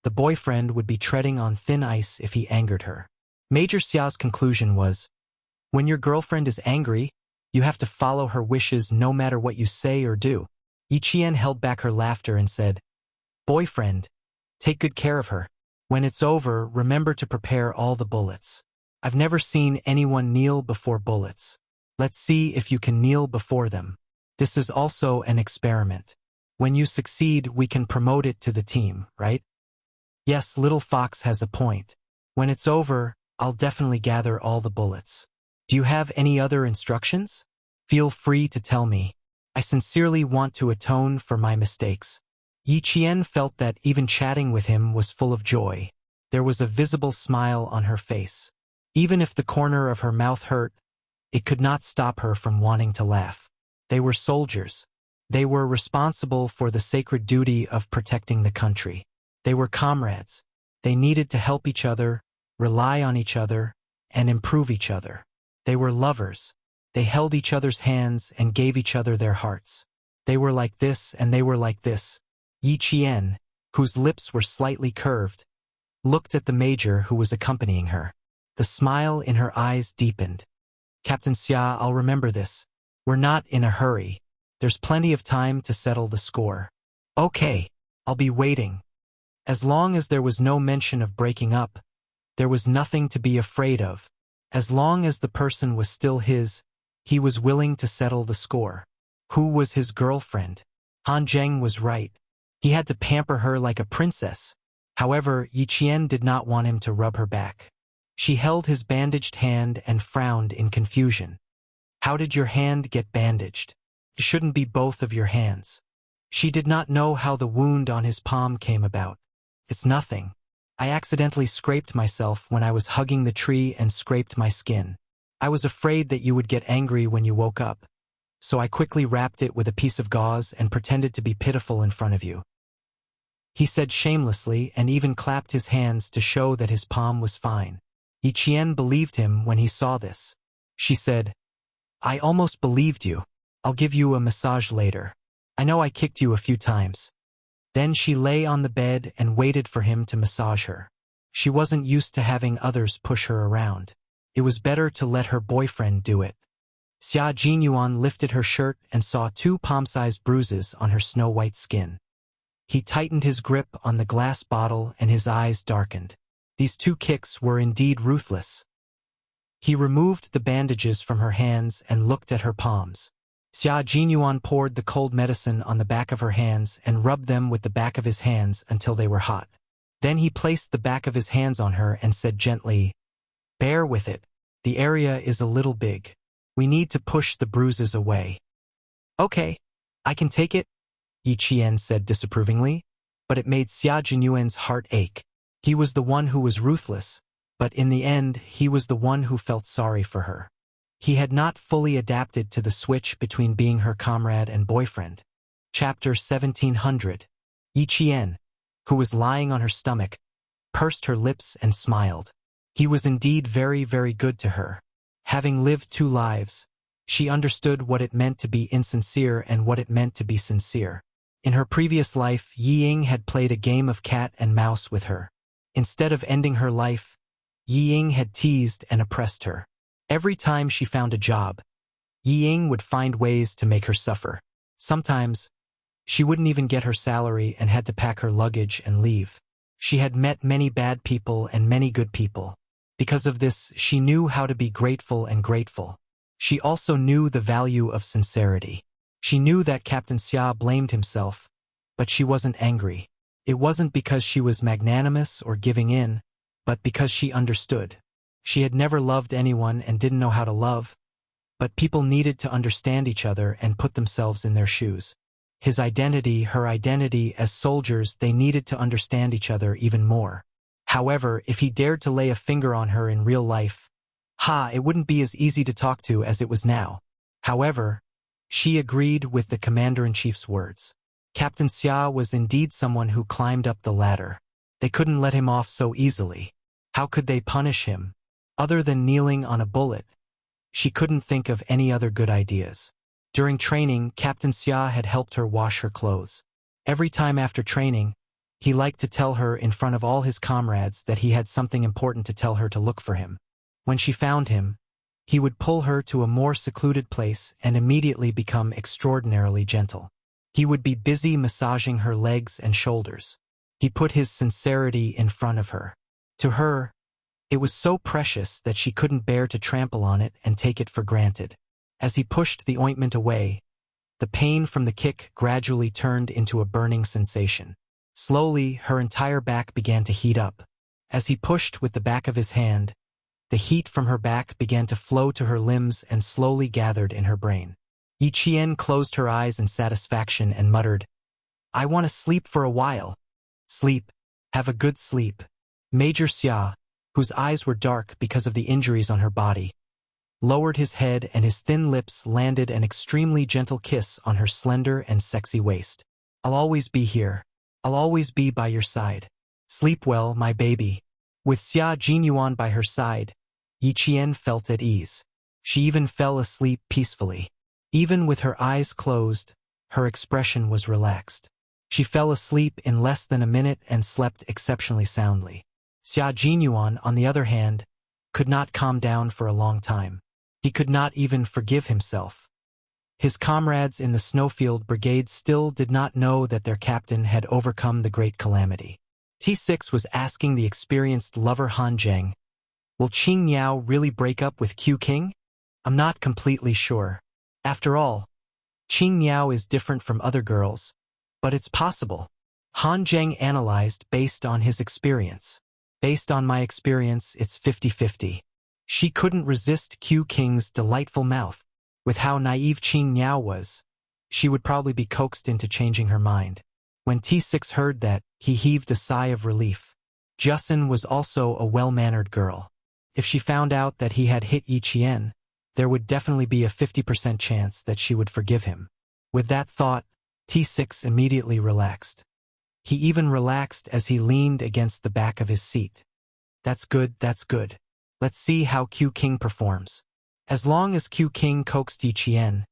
the boyfriend would be treading on thin ice if he angered her. Major Xia's conclusion was, when your girlfriend is angry, you have to follow her wishes no matter what you say or do. Yi Qian held back her laughter and said, "Boyfriend, take good care of her. When it's over, remember to prepare all the bullets. I've never seen anyone kneel before bullets. Let's see if you can kneel before them. This is also an experiment. When you succeed, we can promote it to the team, right?" "Yes, Little Fox has a point. When it's over, I'll definitely gather all the bullets. Do you have any other instructions? Feel free to tell me. I sincerely want to atone for my mistakes." Yi Qian felt that even chatting with him was full of joy. There was a visible smile on her face. Even if the corner of her mouth hurt, it could not stop her from wanting to laugh. They were soldiers. They were responsible for the sacred duty of protecting the country. They were comrades. They needed to help each other, rely on each other, and improve each other. They were lovers. They held each other's hands and gave each other their hearts. They were like this and they were like this. Yi Qian, whose lips were slightly curved, looked at the major who was accompanying her. The smile in her eyes deepened. "Captain Xia, I'll remember this. We're not in a hurry. There's plenty of time to settle the score." "Okay, I'll be waiting." As long as there was no mention of breaking up, there was nothing to be afraid of. As long as the person was still his, he was willing to settle the score. Who was his girlfriend? Han Zheng was right. He had to pamper her like a princess. However, Yi Qian did not want him to rub her back. She held his bandaged hand and frowned in confusion. How did your hand get bandaged? It shouldn't be both of your hands. She did not know how the wound on his palm came about. It's nothing. I accidentally scraped myself when I was hugging the tree and scraped my skin. I was afraid that you would get angry when you woke up, so I quickly wrapped it with a piece of gauze and pretended to be pitiful in front of you. He said shamelessly and even clapped his hands to show that his palm was fine. Yi Qian believed him when he saw this. She said, I almost believed you. I'll give you a massage later. I know I kicked you a few times. Then she lay on the bed and waited for him to massage her. She wasn't used to having others push her around. It was better to let her boyfriend do it. Xia Jinyuan lifted her shirt and saw 2 palm-sized bruises on her snow-white skin. He tightened his grip on the glass bottle and his eyes darkened. These 2 kicks were indeed ruthless. He removed the bandages from her hands and looked at her palms. Xia Jinyuan poured the cold medicine on the back of her hands and rubbed them with the back of his hands until they were hot. Then he placed the back of his hands on her and said gently, Bear with it. The area is a little big. We need to push the bruises away. Okay, I can take it, Yi Qian said disapprovingly, but it made Xia Jinyuan's heart ache. He was the one who was ruthless, but in the end he was the one who felt sorry for her. He had not fully adapted to the switch between being her comrade and boyfriend. Chapter 1700. Yi Qian, who was lying on her stomach, pursed her lips and smiled. He was indeed very, very good to her. Having lived 2 lives, she understood what it meant to be insincere and what it meant to be sincere. In her previous life, Yi Ying had played a game of cat and mouse with her. Instead of ending her life, Yi Ying had teased and oppressed her. Every time she found a job, Yi Ying would find ways to make her suffer. Sometimes, she wouldn't even get her salary and had to pack her luggage and leave. She had met many bad people and many good people. Because of this, she knew how to be grateful and grateful. She also knew the value of sincerity. She knew that Captain Xia blamed himself, but she wasn't angry. It wasn't because she was magnanimous or giving in, but because she understood. She had never loved anyone and didn't know how to love, but people needed to understand each other and put themselves in their shoes. His identity, her identity, as soldiers, they needed to understand each other even more. However, if he dared to lay a finger on her in real life, it wouldn't be as easy to talk to as it was now. However, she agreed with the commander-in-chief's words. Captain Xia was indeed someone who climbed up the ladder. They couldn't let him off so easily. How could they punish him? Other than kneeling on a bullet, she couldn't think of any other good ideas. During training, Captain Xia had helped her wash her clothes. Every time after training, he liked to tell her in front of all his comrades that he had something important to tell her to look for him. When she found him, he would pull her to a more secluded place and immediately become extraordinarily gentle. He would be busy massaging her legs and shoulders. He put his sincerity in front of her. To her, it was so precious that she couldn't bear to trample on it and take it for granted. As he pushed the ointment away, the pain from the kick gradually turned into a burning sensation. Slowly, her entire back began to heat up. As he pushed with the back of his hand, the heat from her back began to flow to her limbs and slowly gathered in her brain. Yi Qian closed her eyes in satisfaction and muttered, I want to sleep for a while. Sleep. Have a good sleep. Major Xia, whose eyes were dark because of the injuries on her body, lowered his head and his thin lips landed an extremely gentle kiss on her slender and sexy waist. I'll always be here. I'll always be by your side. Sleep well, my baby. With Xia Jinyuan by her side, Yi Qian felt at ease. She even fell asleep peacefully. Even with her eyes closed, her expression was relaxed. She fell asleep in less than a minute and slept exceptionally soundly. Xia Jinyuan, on the other hand, could not calm down for a long time. He could not even forgive himself. His comrades in the snowfield brigade still did not know that their captain had overcome the great calamity. T6 was asking the experienced lover Han Zheng, Will Qing Niao really break up with Q King? I'm not completely sure. After all, Qing Niao is different from other girls, but it's possible. Han Zheng analyzed based on his experience. Based on my experience, it's 50-50. She couldn't resist Q King's delightful mouth. With how naive Qing Niao was, she would probably be coaxed into changing her mind. When T6 heard that, he heaved a sigh of relief. Jusun was also a well-mannered girl. If she found out that he had hit Yi Qian, there would definitely be a 50% chance that she would forgive him. With that thought, T6 immediately relaxed. He even relaxed as he leaned against the back of his seat. That's good, that's good. Let's see how Q King performs. As long as Q King coaxed Yi Qian,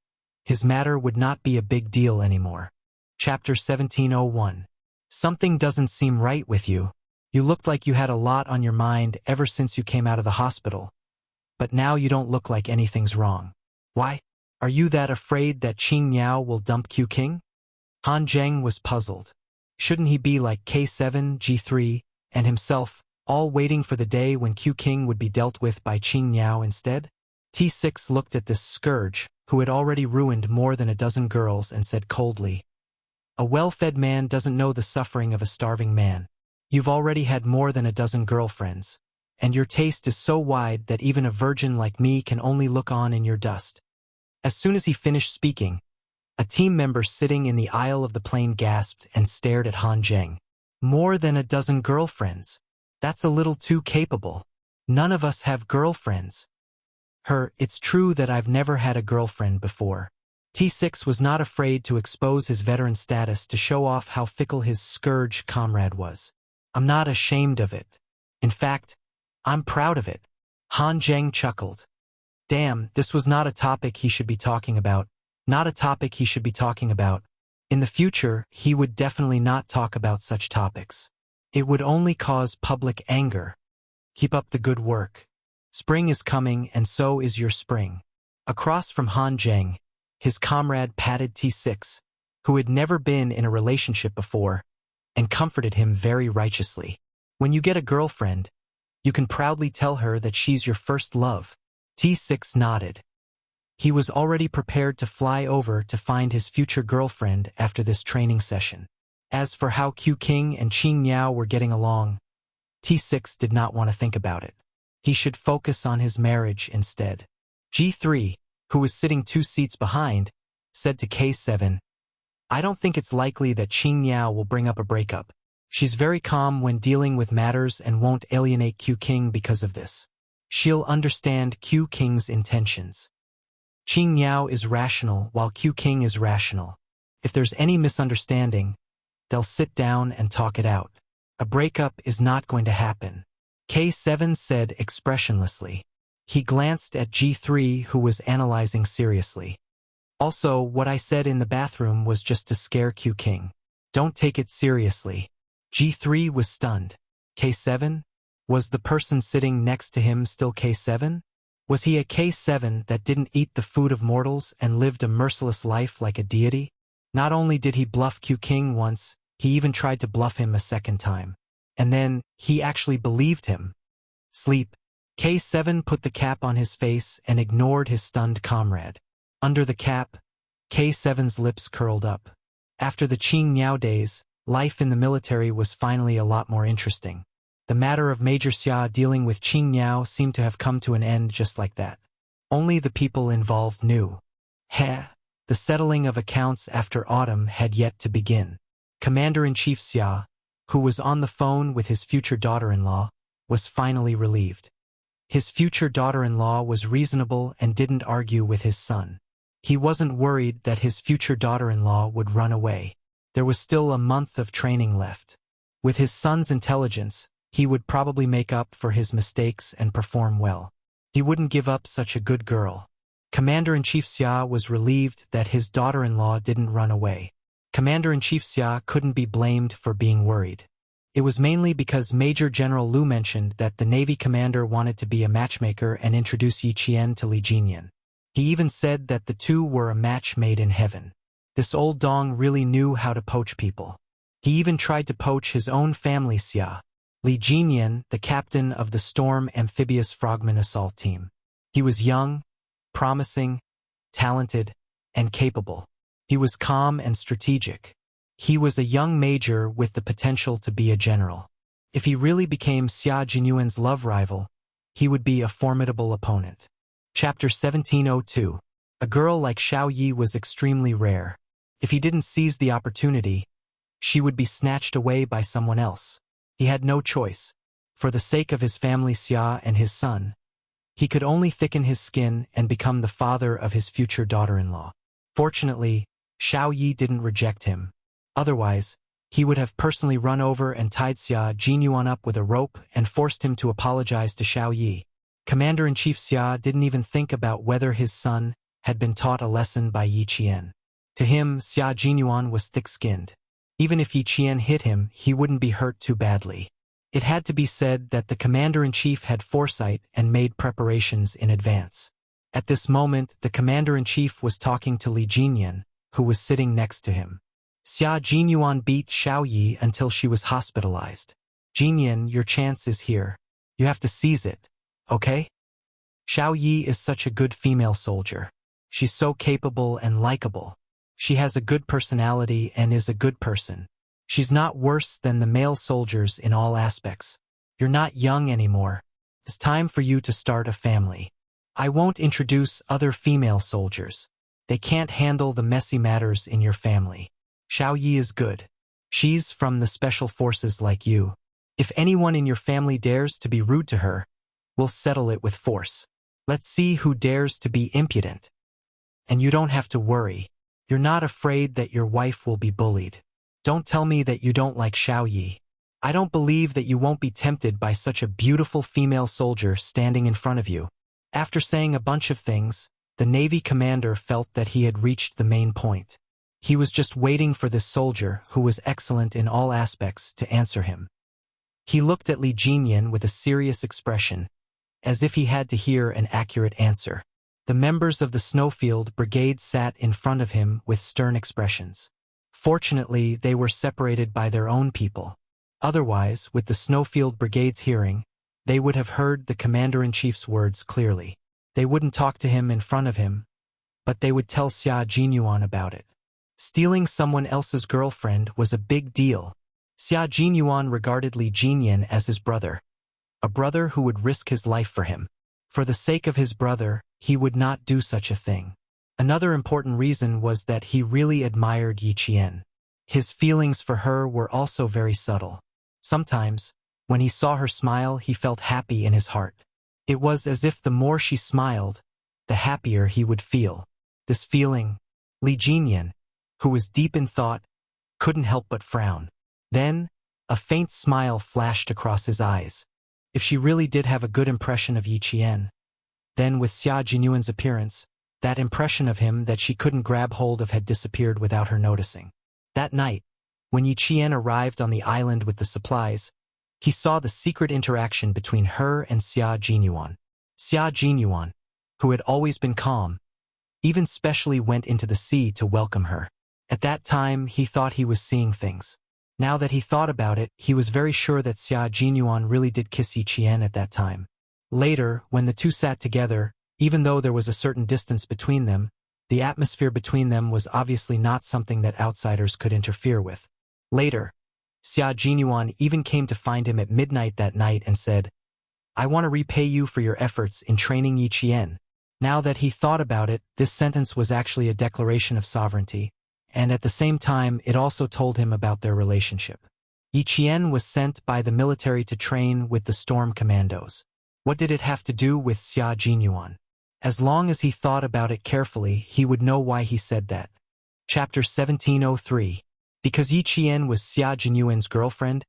his matter would not be a big deal anymore. Chapter 1701. Something doesn't seem right with you. You looked like you had a lot on your mind ever since you came out of the hospital. But now you don't look like anything's wrong. Why? Are you that afraid that Qing Niao will dump Q King? Han Zheng was puzzled. Shouldn't he be like K7, G3, and himself, all waiting for the day when Q King would be dealt with by Qing Niao instead? T6 looked at this scourge, who had already ruined more than a dozen girls, and said coldly, "A well-fed man doesn't know the suffering of a starving man. You've already had more than a dozen girlfriends, and your taste is so wide that even a virgin like me can only look on in your dust." As soon as he finished speaking, a team member sitting in the aisle of the plane gasped and stared at Han Zheng. More than a dozen girlfriends? That's a little too capable. None of us have girlfriends. It's true that I've never had a girlfriend before. T6 was not afraid to expose his veteran status to show off how fickle his scourge comrade was. I'm not ashamed of it. In fact, I'm proud of it. Han Zheng chuckled. Damn, this was not a topic he should be talking about. Not a topic he should be talking about. In the future, he would definitely not talk about such topics. It would only cause public anger. Keep up the good work. Spring is coming, and so is your spring. Across from Han Zheng, his comrade patted T6, who had never been in a relationship before, and comforted him very righteously. When you get a girlfriend, you can proudly tell her that she's your first love. T6 nodded. He was already prepared to fly over to find his future girlfriend after this training session. As for how Q King and Qing Niao were getting along, T6 did not want to think about it. He should focus on his marriage instead. G3, who was sitting 2 seats behind, said to K7, "I don't think it's likely that Qing Niao will bring up a breakup. She's very calm when dealing with matters and won't alienate Q King because of this. She'll understand Q King's intentions. Qing Niao is rational while Q King is rational. If there's any misunderstanding, they'll sit down and talk it out. A breakup is not going to happen." K7 said expressionlessly. He glanced at G3, who was analyzing seriously. "Also, what I said in the bathroom was just to scare Q King. Don't take it seriously." G3 was stunned. K7? Was the person sitting next to him still K7? Was he a K7 that didn't eat the food of mortals and lived a merciless life like a deity? Not only did he bluff Q King once, he even tried to bluff him a second time. And then, he actually believed him. Sleep. K7 put the cap on his face and ignored his stunned comrade. Under the cap, K7's lips curled up. After the Qing Niao days, life in the military was finally a lot more interesting. The matter of Major Xia dealing with Qing Niao seemed to have come to an end just like that. Only the people involved knew. The settling of accounts after autumn had yet to begin. Commander-in-Chief Xia, who was on the phone with his future daughter-in-law, was finally relieved. His future daughter-in-law was reasonable and didn't argue with his son. He wasn't worried that his future daughter-in-law would run away. There was still a month of training left. With his son's intelligence, he would probably make up for his mistakes and perform well. He wouldn't give up such a good girl. Commander-in-Chief Xia was relieved that his daughter-in-law didn't run away. Commander-in-Chief Xia couldn't be blamed for being worried. It was mainly because Major General Lu mentioned that the Navy commander wanted to be a matchmaker and introduce Yi Qian to Li Jinyan. He even said that the two were a match made in heaven. This old dong really knew how to poach people. He even tried to poach his own family Xia. Li Jinyan, the captain of the Storm Amphibious Frogman Assault Team. He was young, promising, talented, and capable. He was calm and strategic. He was a young major with the potential to be a general. If he really became Xia Jinyuan's love rival, he would be a formidable opponent. Chapter 1702. A girl like Xiao Yi was extremely rare. If he didn't seize the opportunity, she would be snatched away by someone else. He had no choice. For the sake of his family Xia and his son, he could only thicken his skin and become the father of his future daughter-in-law. Fortunately, Xiao Yi didn't reject him. Otherwise, he would have personally run over and tied Xia Jinyuan up with a rope and forced him to apologize to Xiao Yi. Commander-in-Chief Xia didn't even think about whether his son had been taught a lesson by Yi Qian. To him, Xia Jinyuan was thick-skinned. Even if Yi Qian hit him, he wouldn't be hurt too badly. It had to be said that the commander-in-chief had foresight and made preparations in advance. At this moment, the commander-in-chief was talking to Li Jinyan, who was sitting next to him. Xia Jinyuan beat Xiao Yi until she was hospitalized. Jinyan, your chance is here. You have to seize it, okay? Xiao Yi is such a good female soldier. She's so capable and likable. She has a good personality and is a good person. She's not worse than the male soldiers in all aspects. You're not young anymore. It's time for you to start a family. I won't introduce other female soldiers. They can't handle the messy matters in your family. Xiao Yi is good. She's from the special forces like you. If anyone in your family dares to be rude to her, we'll settle it with force. Let's see who dares to be impudent. And you don't have to worry. You're not afraid that your wife will be bullied. Don't tell me that you don't like Xiao Yi. I don't believe that you won't be tempted by such a beautiful female soldier standing in front of you. After saying a bunch of things, the Navy commander felt that he had reached the main point. He was just waiting for this soldier, who was excellent in all aspects, to answer him. He looked at Li Jinyan with a serious expression, as if he had to hear an accurate answer. The members of the Snowfield Brigade sat in front of him with stern expressions. Fortunately, they were separated by their own people. Otherwise, with the Snowfield Brigade's hearing, they would have heard the commander-in-chief's words clearly. They wouldn't talk to him in front of him, but they would tell Xia Jinyuan about it. Stealing someone else's girlfriend was a big deal. Xia Jinyuan regarded Li Jinyan as his brother, a brother who would risk his life for him. For the sake of his brother, he would not do such a thing. Another important reason was that he really admired Yi Qian. His feelings for her were also very subtle. Sometimes, when he saw her smile, he felt happy in his heart. It was as if the more she smiled, the happier he would feel. This feeling, Li Jinyan, who was deep in thought, couldn't help but frown. Then, a faint smile flashed across his eyes. If she really did have a good impression of Yi Qian, then with Xia Jinyuan's appearance, that impression of him that she couldn't grab hold of had disappeared without her noticing. That night, when Yi Qian arrived on the island with the supplies, he saw the secret interaction between her and Xia Jinyuan. Xia Jinyuan, who had always been calm, even specially went into the sea to welcome her. At that time, he thought he was seeing things. Now that he thought about it, he was very sure that Xia Jinyuan really did kiss Yi Qian at that time. Later, when the two sat together, even though there was a certain distance between them, the atmosphere between them was obviously not something that outsiders could interfere with. Later, Xia Jinyuan even came to find him at midnight that night and said, "I want to repay you for your efforts in training Yi Qian." Now that he thought about it, this sentence was actually a declaration of sovereignty, and at the same time it also told him about their relationship. Yi Qian was sent by the military to train with the Storm Commandos. What did it have to do with Xia Jinyuan? As long as he thought about it carefully, he would know why he said that. Chapter 1703. Because Yi Qian was Xia Jinyuan's girlfriend,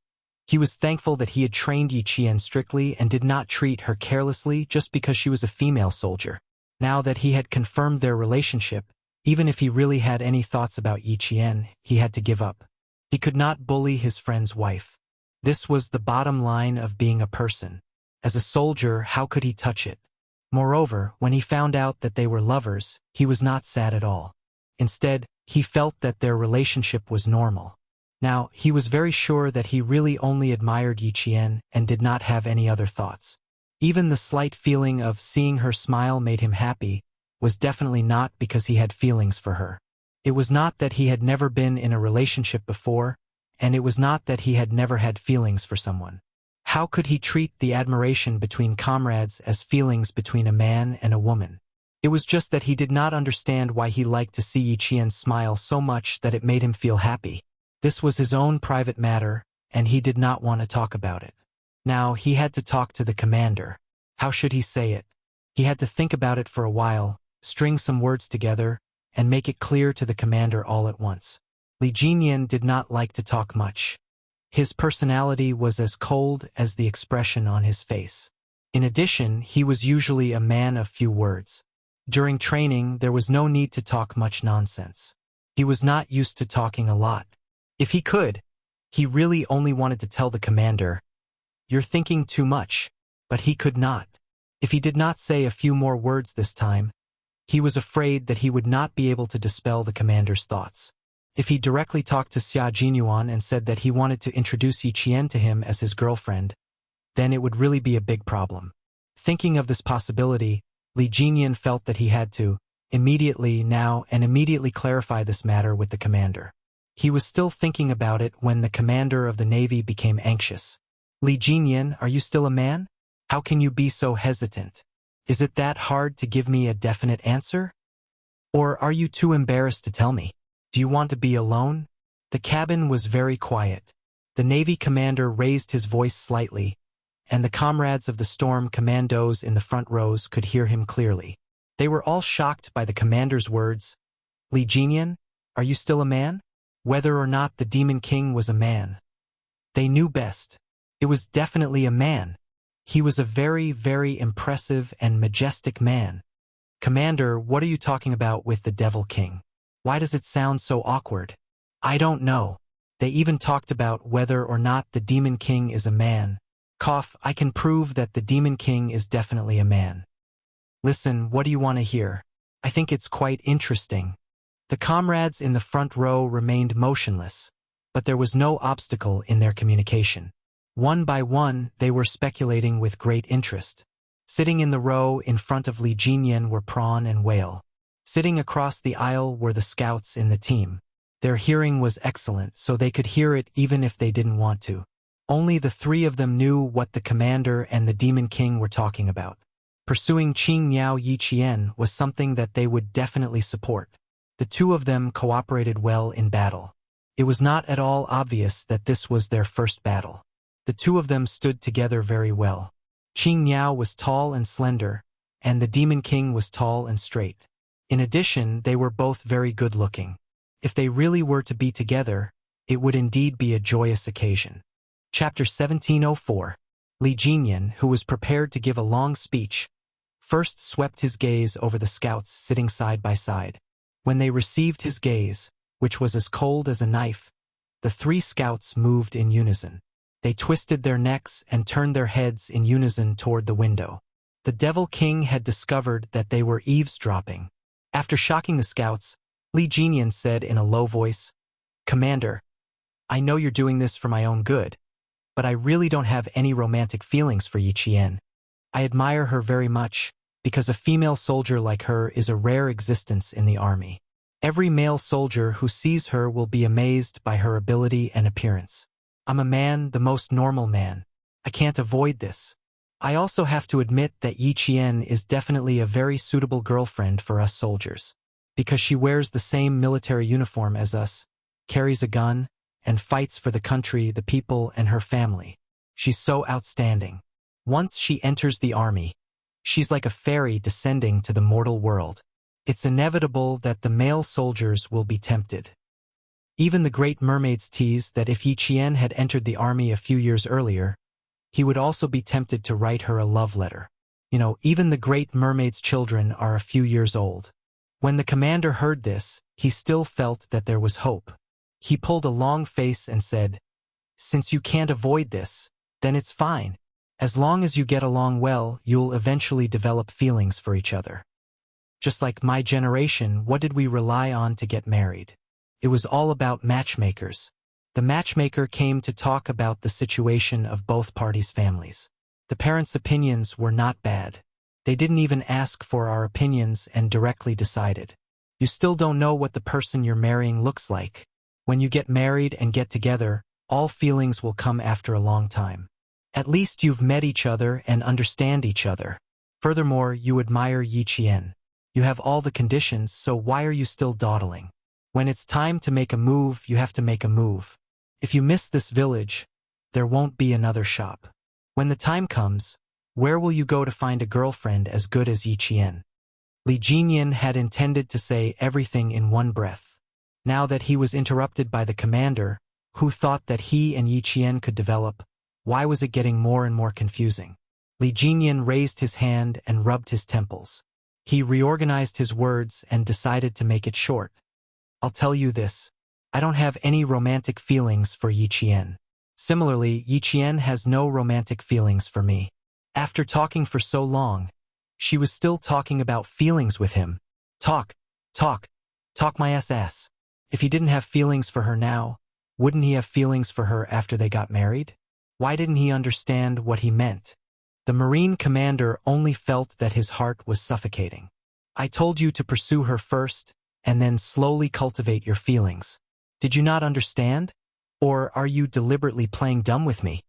he was thankful that he had trained Yi Qian strictly and did not treat her carelessly just because she was a female soldier. Now that he had confirmed their relationship, even if he really had any thoughts about Yi Qian, he had to give up. He could not bully his friend's wife. This was the bottom line of being a person. As a soldier, how could he touch it? Moreover, when he found out that they were lovers, he was not sad at all. Instead, he felt that their relationship was normal. Now, he was very sure that he really only admired Yi Qian and did not have any other thoughts. Even the slight feeling of seeing her smile made him happy was definitely not because he had feelings for her. It was not that he had never been in a relationship before, and it was not that he had never had feelings for someone. How could he treat the admiration between comrades as feelings between a man and a woman? It was just that he did not understand why he liked to see Yi Qian smile so much that it made him feel happy. This was his own private matter, and he did not want to talk about it. Now, he had to talk to the commander. How should he say it? He had to think about it for a while, string some words together, and make it clear to the commander all at once. Li Jinyan did not like to talk much. His personality was as cold as the expression on his face. In addition, he was usually a man of few words. During training, there was no need to talk much nonsense. He was not used to talking a lot. If he could, he really only wanted to tell the commander, "You're thinking too much," but he could not. If he did not say a few more words this time, he was afraid that he would not be able to dispel the commander's thoughts. If he directly talked to Xia Jinyuan and said that he wanted to introduce Yi Qian to him as his girlfriend, then it would really be a big problem. Thinking of this possibility, Li Jinyan felt that he had to, immediately clarify this matter with the commander. He was still thinking about it when the commander of the Navy became anxious. "Li Jinyan, are you still a man? How can you be so hesitant? Is it that hard to give me a definite answer? Or are you too embarrassed to tell me? Do you want to be alone?" The cabin was very quiet. The Navy commander raised his voice slightly, and the comrades of the Storm Commandos in the front rows could hear him clearly. They were all shocked by the commander's words. "Li Jinyan, are you still a man?" Whether or not the Demon King was a man, they knew best. It was definitely a man. He was a very, very impressive and majestic man. "Commander, what are you talking about with the Devil King? Why does it sound so awkward?" "I don't know. They even talked about whether or not the Demon King is a man. I can prove that the Demon King is definitely a man." "Listen, what do you want to hear? I think it's quite interesting." The comrades in the front row remained motionless, but there was no obstacle in their communication. One by one, they were speculating with great interest. Sitting in the row in front of Li Jinyan were Prawn and Whale. Sitting across the aisle were the scouts in the team. Their hearing was excellent, so they could hear it even if they didn't want to. Only the three of them knew what the commander and the Demon King were talking about. Pursuing Qing Miao Yi Qian was something that they would definitely support. The two of them cooperated well in battle. It was not at all obvious that this was their first battle. The two of them stood together very well. Qing Miao was tall and slender, and the Demon King was tall and straight. In addition, they were both very good-looking. If they really were to be together, it would indeed be a joyous occasion. Chapter 1704. Li Jinyan, who was prepared to give a long speech, first swept his gaze over the scouts sitting side by side. When they received his gaze, which was as cold as a knife, the three scouts moved in unison. They twisted their necks and turned their heads in unison toward the window. The Devil King had discovered that they were eavesdropping. After shocking the scouts, Li Jinyan said in a low voice, "Commander, I know you're doing this for my own good, but I really don't have any romantic feelings for Yi Qian. I admire her very much, because a female soldier like her is a rare existence in the army. Every male soldier who sees her will be amazed by her ability and appearance. I'm a man, the most normal man. I can't avoid this. I also have to admit that Yi Qian is definitely a very suitable girlfriend for us soldiers, because she wears the same military uniform as us, carries a gun, and fights for the country, the people, and her family. She's so outstanding. Once she enters the army, she's like a fairy descending to the mortal world. It's inevitable that the male soldiers will be tempted. Even the Great Mermaid's teased that if Yi Qian had entered the army a few years earlier, he would also be tempted to write her a love letter. Even the Great Mermaid's children are a few years old. When the commander heard this, he still felt that there was hope. He pulled a long face and said, "Since you can't avoid this, then it's fine. As long as you get along well, you'll eventually develop feelings for each other. Just like my generation, what did we rely on to get married? It was all about matchmakers. The matchmaker came to talk about the situation of both parties' families. The parents' opinions were not bad. They didn't even ask for our opinions and directly decided. You still don't know what the person you're marrying looks like. When you get married and get together, all feelings will come after a long time. At least you've met each other and understand each other. Furthermore, you admire Yi Qian. You have all the conditions, so why are you still dawdling? When it's time to make a move, you have to make a move. If you miss this village, there won't be another shop. When the time comes, where will you go to find a girlfriend as good as Yi Qian? Li Jinyan had intended to say everything in one breath. Now that he was interrupted by the commander, who thought that he and Yi Qian could develop, why was it getting more and more confusing? Li Jinyan raised his hand and rubbed his temples. He reorganized his words and decided to make it short. I'll tell you this. I don't have any romantic feelings for Yi Qian. Similarly, Yi Qian has no romantic feelings for me. After talking for so long, she was still talking about feelings with him. Talk my ass. If he didn't have feelings for her now, wouldn't he have feelings for her after they got married? Why didn't he understand what he meant? The Marine commander only felt that his heart was suffocating. I told you to pursue her first, and then slowly cultivate your feelings. Did you not understand? Or are you deliberately playing dumb with me?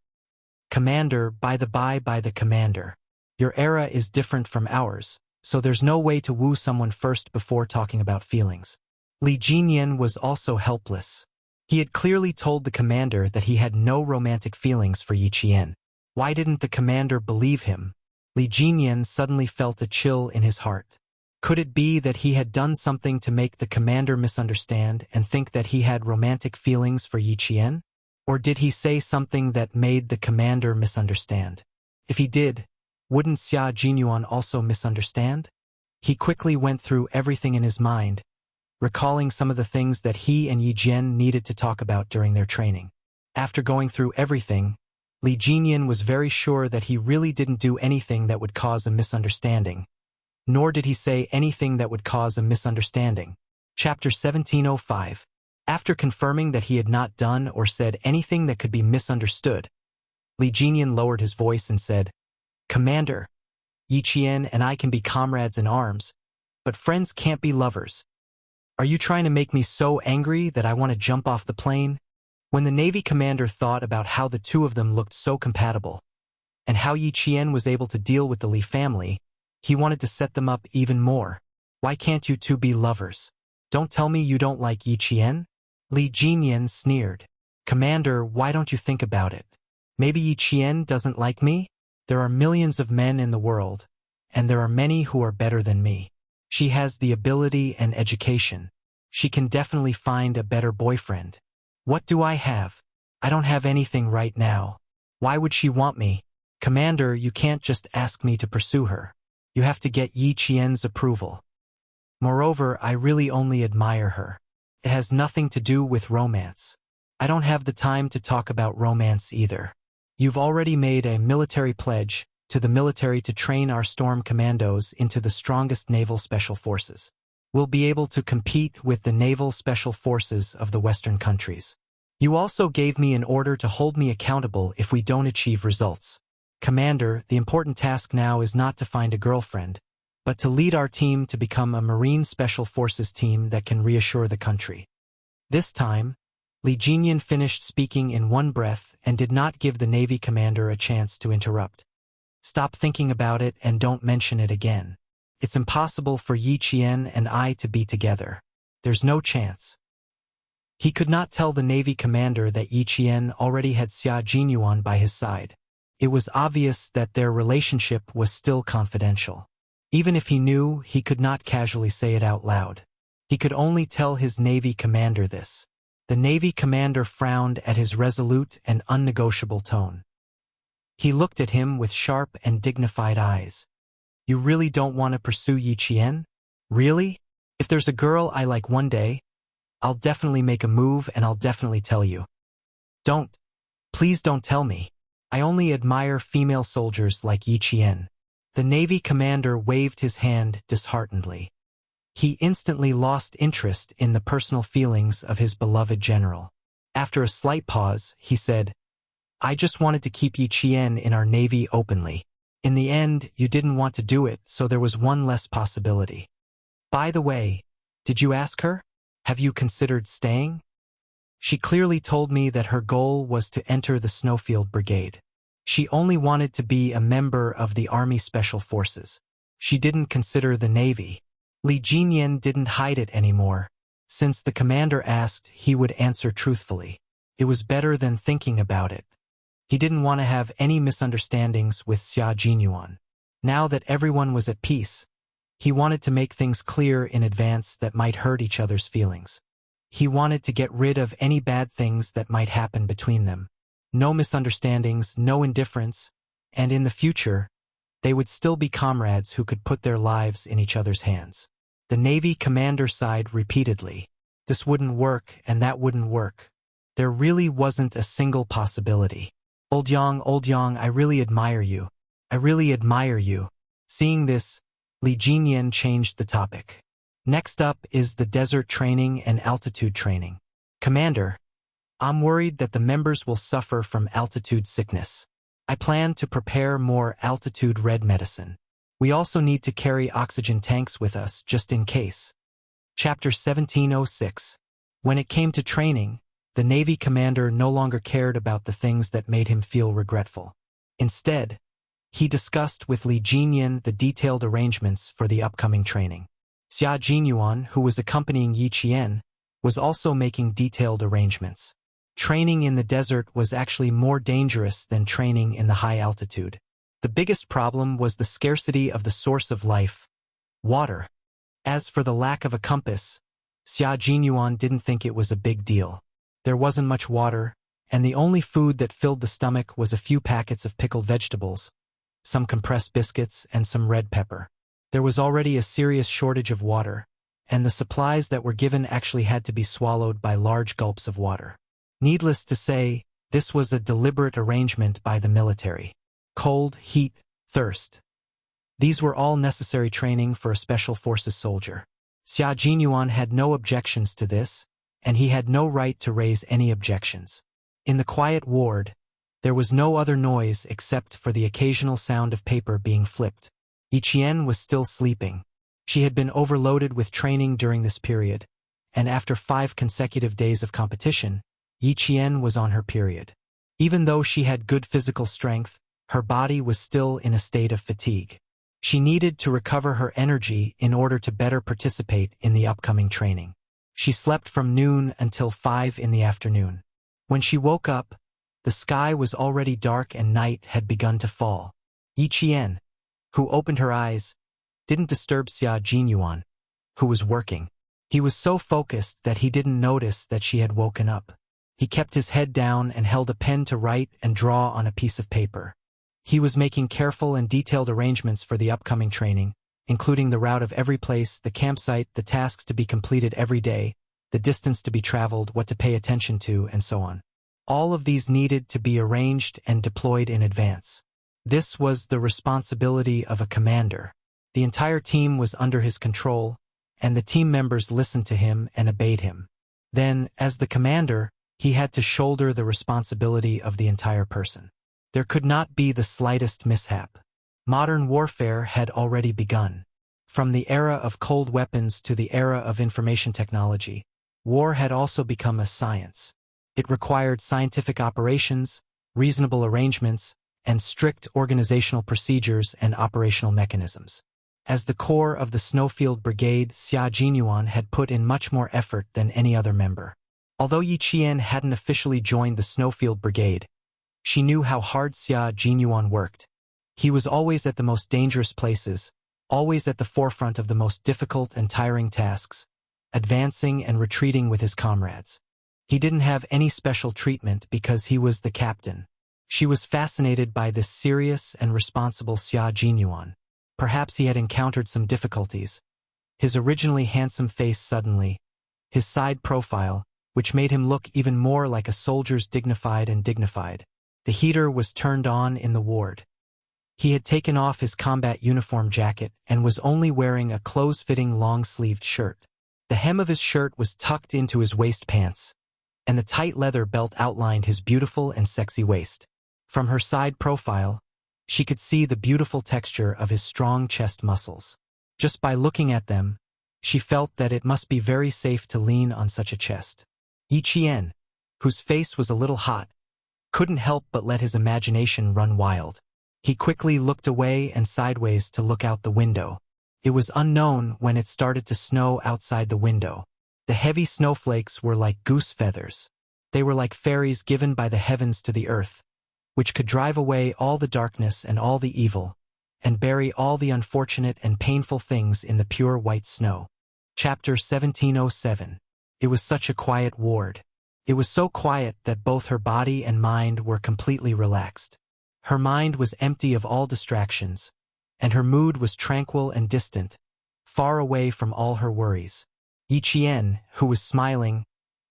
Commander, by the commander. Your era is different from ours, so there's no way to woo someone first before talking about feelings. Li Jinyan was also helpless. He had clearly told the commander that he had no romantic feelings for Yi Qian. Why didn't the commander believe him? Li Jinyan suddenly felt a chill in his heart. Could it be that he had done something to make the commander misunderstand and think that he had romantic feelings for Yi Qian? Or did he say something that made the commander misunderstand? If he did, wouldn't Xia Jinyuan also misunderstand? He quickly went through everything in his mind, recalling some of the things that he and Yi Jian needed to talk about during their training. After going through everything, Li Jinyan was very sure that he really didn't do anything that would cause a misunderstanding, nor did he say anything that would cause a misunderstanding. Chapter 1705. After confirming that he had not done or said anything that could be misunderstood, Li Jinyan lowered his voice and said, Commander, Yi Qian and I can be comrades in arms, but friends can't be lovers. Are you trying to make me so angry that I want to jump off the plane? When the Navy commander thought about how the two of them looked so compatible, and how Yi Qian was able to deal with the Li family, he wanted to set them up even more. Why can't you two be lovers? Don't tell me you don't like Yi Qian? Li Jinyan sneered. Commander, why don't you think about it? Maybe Yi Qian doesn't like me? There are millions of men in the world, and there are many who are better than me. She has the ability and education. She can definitely find a better boyfriend. What do I have? I don't have anything right now. Why would she want me? Commander, you can't just ask me to pursue her. You have to get Yi Qian's approval. Moreover, I really only admire her. It has nothing to do with romance. I don't have the time to talk about romance either. You've already made a military pledge to the military to train our storm commandos into the strongest naval special forces. We'll be able to compete with the naval special forces of the Western countries. You also gave me an order to hold me accountable if we don't achieve results. Commander, the important task now is not to find a girlfriend, but to lead our team to become a Marine Special Forces team that can reassure the country. This time, Li Jinyan finished speaking in one breath and did not give the Navy commander a chance to interrupt. Stop thinking about it and don't mention it again. It's impossible for Yi Qian and I to be together. There's no chance. He could not tell the Navy commander that Yi Qian already had Xia Jinyuan by his side. It was obvious that their relationship was still confidential. Even if he knew, he could not casually say it out loud. He could only tell his Navy commander this. The Navy commander frowned at his resolute and unnegotiable tone. He looked at him with sharp and dignified eyes. You really don't want to pursue Yi Qian? Really? If there's a girl I like one day, I'll definitely make a move and I'll definitely tell you. Don't. Please don't tell me. I only admire female soldiers like Yi Qian. The Navy commander waved his hand disheartenedly. He instantly lost interest in the personal feelings of his beloved general. After a slight pause, he said, I just wanted to keep Yi Qian in our navy openly. In the end, you didn't want to do it, so there was one less possibility. By the way, did you ask her? Have you considered staying? She clearly told me that her goal was to enter the Snowfield Brigade. She only wanted to be a member of the Army Special Forces. She didn't consider the Navy. Li Jinyan didn't hide it anymore. Since the commander asked, he would answer truthfully. It was better than thinking about it. He didn't want to have any misunderstandings with Xia Jinyuan. Now that everyone was at peace, he wanted to make things clear in advance that might hurt each other's feelings. He wanted to get rid of any bad things that might happen between them. No misunderstandings, no indifference, and in the future, they would still be comrades who could put their lives in each other's hands. The Navy commander sighed repeatedly. This wouldn't work and that wouldn't work. There really wasn't a single possibility. Old Yang, I really admire you. I really admire you. Seeing this, Li Jinyan changed the topic. Next up is the desert training and altitude training. Commander, I'm worried that the members will suffer from altitude sickness. I plan to prepare more altitude red medicine. We also need to carry oxygen tanks with us just in case. Chapter 1706. When it came to training, the Navy commander no longer cared about the things that made him feel regretful. Instead, he discussed with Li Jinyan the detailed arrangements for the upcoming training. Xia Jinyuan, who was accompanying Yi Qian, was also making detailed arrangements. Training in the desert was actually more dangerous than training in the high altitude. The biggest problem was the scarcity of the source of life, water. As for the lack of a compass, Xia Jinyuan didn't think it was a big deal. There wasn't much water, and the only food that filled the stomach was a few packets of pickled vegetables, some compressed biscuits, and some red pepper. There was already a serious shortage of water, and the supplies that were given actually had to be swallowed by large gulps of water. Needless to say, this was a deliberate arrangement by the military. Cold, heat, thirst. These were all necessary training for a special forces soldier. Xia Jinyuan had no objections to this, and he had no right to raise any objections. In the quiet ward, there was no other noise except for the occasional sound of paper being flipped. Yi Qian was still sleeping. She had been overloaded with training during this period, and after 5 consecutive days of competition, Yi Qian was on her period. Even though she had good physical strength, her body was still in a state of fatigue. She needed to recover her energy in order to better participate in the upcoming training. She slept from noon until 5 in the afternoon. When she woke up, the sky was already dark and night had begun to fall. Yi Qian, who opened her eyes, didn't disturb Xia Jinyuan, who was working. He was so focused that he didn't notice that she had woken up. He kept his head down and held a pen to write and draw on a piece of paper. He was making careful and detailed arrangements for the upcoming training, including the route of every place, the campsite, the tasks to be completed every day, the distance to be traveled, what to pay attention to, and so on. All of these needed to be arranged and deployed in advance. This was the responsibility of a commander. The entire team was under his control, and the team members listened to him and obeyed him. Then, as the commander, he had to shoulder the responsibility of the entire person. There could not be the slightest mishap. Modern warfare had already begun. From the era of cold weapons to the era of information technology, war had also become a science. It required scientific operations, reasonable arrangements, and strict organizational procedures and operational mechanisms. As the core of the Snowfield Brigade, Xia Jinyuan had put in much more effort than any other member. Although Yi Qian hadn't officially joined the Snowfield Brigade, she knew how hard Xia Jinyuan worked. He was always at the most dangerous places, always at the forefront of the most difficult and tiring tasks, advancing and retreating with his comrades. He didn't have any special treatment because he was the captain. She was fascinated by this serious and responsible Xia Jinyuan. Perhaps he had encountered some difficulties. His originally handsome face suddenly, his side profile, which made him look even more like a soldier's dignified. The heater was turned on in the ward. He had taken off his combat uniform jacket and was only wearing a close-fitting long-sleeved shirt. The hem of his shirt was tucked into his waist pants, and the tight leather belt outlined his beautiful and sexy waist. From her side profile, she could see the beautiful texture of his strong chest muscles. Just by looking at them, she felt that it must be very safe to lean on such a chest. Yi Qian, whose face was a little hot, couldn't help but let his imagination run wild. He quickly looked away and sideways to look out the window. It was unknown when it started to snow outside the window. The heavy snowflakes were like goose feathers. They were like fairies given by the heavens to the earth, which could drive away all the darkness and all the evil, and bury all the unfortunate and painful things in the pure white snow. Chapter 1707. It was such a quiet ward. It was so quiet that both her body and mind were completely relaxed. Her mind was empty of all distractions, and her mood was tranquil and distant, far away from all her worries. Yi Qian, who was smiling,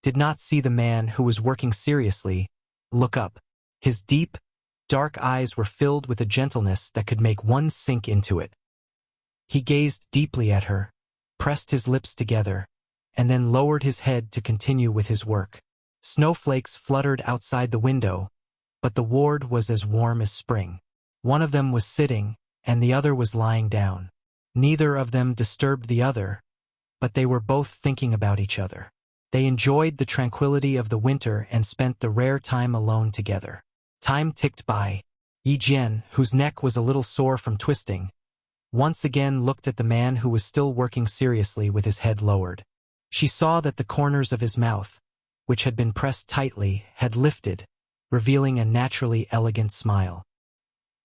did not see the man who was working seriously look up. His deep, dark eyes were filled with a gentleness that could make one sink into it. He gazed deeply at her, pressed his lips together, and then lowered his head to continue with his work. Snowflakes fluttered outside the window, but the ward was as warm as spring. One of them was sitting, and the other was lying down. Neither of them disturbed the other, but they were both thinking about each other. They enjoyed the tranquility of the winter and spent the rare time alone together. Time ticked by. Yi Qian, whose neck was a little sore from twisting, once again looked at the man who was still working seriously with his head lowered. She saw that the corners of his mouth, which had been pressed tightly, had lifted, revealing a naturally elegant smile.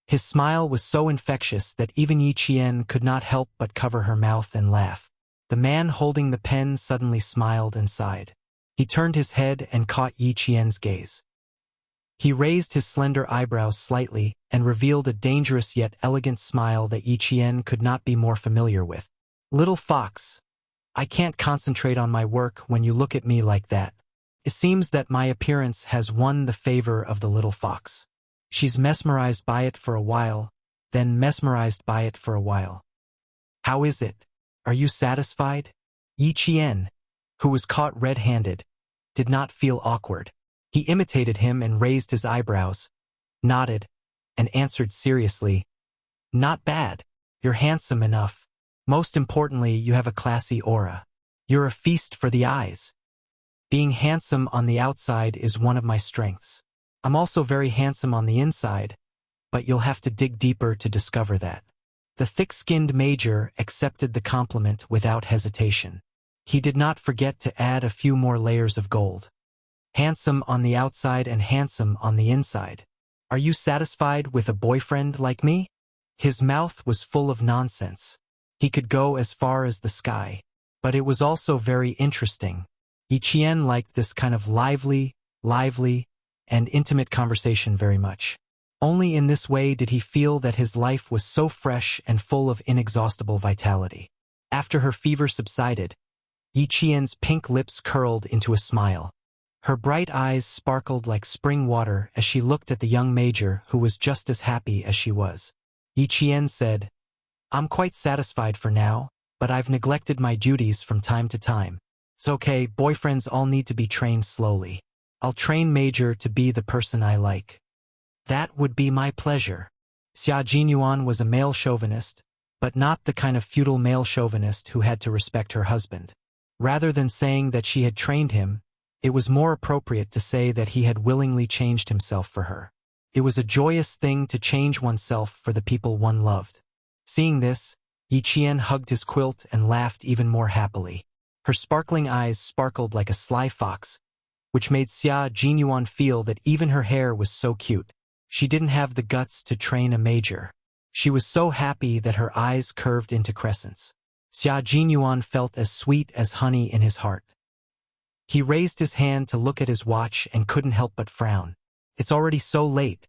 His smile was so infectious that even Yi Qian could not help but cover her mouth and laugh. The man holding the pen suddenly smiled and sighed. He turned his head and caught Yi Qian's gaze. He raised his slender eyebrows slightly and revealed a dangerous yet elegant smile that Yi Qian could not be more familiar with. "Little fox, I can't concentrate on my work when you look at me like that. It seems that my appearance has won the favor of the little fox. She's mesmerized by it for a while, then mesmerized by it for a while. How is it? Are you satisfied?" Yi Qian, who was caught red-handed, did not feel awkward. He imitated him and raised his eyebrows, nodded, and answered seriously, "Not bad. You're handsome enough. Most importantly, you have a classy aura. You're a feast for the eyes. Being handsome on the outside is one of my strengths. I'm also very handsome on the inside, but you'll have to dig deeper to discover that." The thick-skinned major accepted the compliment without hesitation. He did not forget to add a few more layers of gold. "Handsome on the outside and handsome on the inside. Are you satisfied with a boyfriend like me?" His mouth was full of nonsense. He could go as far as the sky, but it was also very interesting. Yi Qian liked this kind of lively, and intimate conversation very much. Only in this way did he feel that his life was so fresh and full of inexhaustible vitality. After her fever subsided, Yi Qian's pink lips curled into a smile. Her bright eyes sparkled like spring water as she looked at the young major who was just as happy as she was. Yi Qian said, "I'm quite satisfied for now, but I've neglected my duties from time to time. It's okay, boyfriends all need to be trained slowly. I'll train Major to be the person I like." "That would be my pleasure." Xia Jinyuan was a male chauvinist, but not the kind of feudal male chauvinist who had to respect her husband. Rather than saying that she had trained him, it was more appropriate to say that he had willingly changed himself for her. It was a joyous thing to change oneself for the people one loved. Seeing this, Yi Qian hugged his quilt and laughed even more happily. Her sparkling eyes sparkled like a sly fox, which made Xia Jinyuan feel that even her hair was so cute. She didn't have the guts to train a major. She was so happy that her eyes curved into crescents. Xia Jinyuan felt as sweet as honey in his heart. He raised his hand to look at his watch and couldn't help but frown. It's already so late.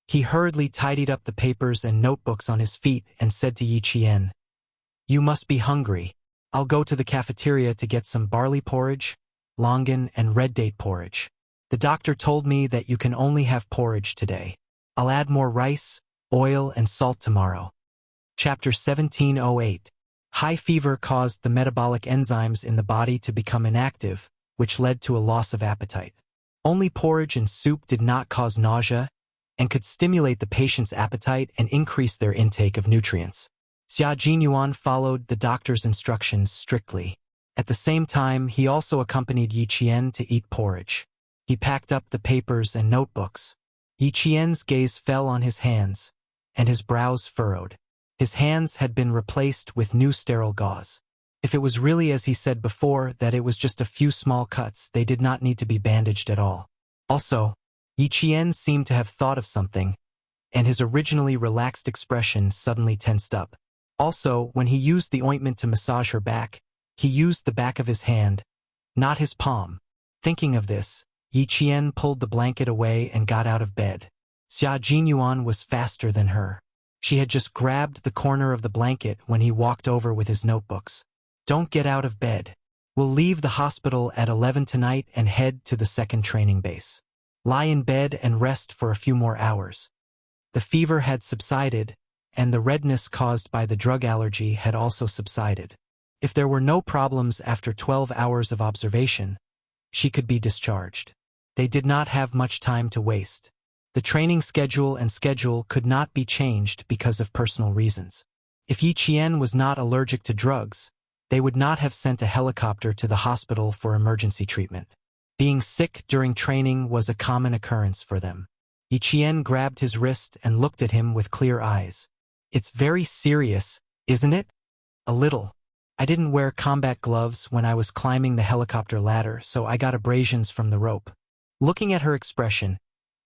He hurriedly tidied up the papers and notebooks on his feet and said to Yi Qian, "You must be hungry. I'll go to the cafeteria to get some barley porridge, longan, and red date porridge. The doctor told me that you can only have porridge today. I'll add more rice, oil, and salt tomorrow." Chapter 1708. High fever caused the metabolic enzymes in the body to become inactive, which led to a loss of appetite. Only porridge and soup did not cause nausea and could stimulate the patient's appetite and increase their intake of nutrients. Xia Jinyuan followed the doctor's instructions strictly. At the same time, he also accompanied Yi Qian to eat porridge. He packed up the papers and notebooks. Yi Qian's gaze fell on his hands, and his brows furrowed. His hands had been replaced with new sterile gauze. If it was really as he said before that it was just a few small cuts, they did not need to be bandaged at all. Also, Yi Qian seemed to have thought of something, and his originally relaxed expression suddenly tensed up. Also, when he used the ointment to massage her back, he used the back of his hand, not his palm. Thinking of this, Yi Qian pulled the blanket away and got out of bed. Xia Jinyuan was faster than her. She had just grabbed the corner of the blanket when he walked over with his notebooks. Don't get out of bed. We'll leave the hospital at 11 tonight and head to the second training base. Lie in bed and rest for a few more hours. The fever had subsided, and the redness caused by the drug allergy had also subsided. If there were no problems after 12 hours of observation, she could be discharged. They did not have much time to waste. The training schedule could not be changed because of personal reasons. If Yi Qian was not allergic to drugs, they would not have sent a helicopter to the hospital for emergency treatment. Being sick during training was a common occurrence for them. Yi Qian grabbed his wrist and looked at him with clear eyes. It's very serious, isn't it? A little. I didn't wear combat gloves when I was climbing the helicopter ladder, so I got abrasions from the rope. Looking at her expression,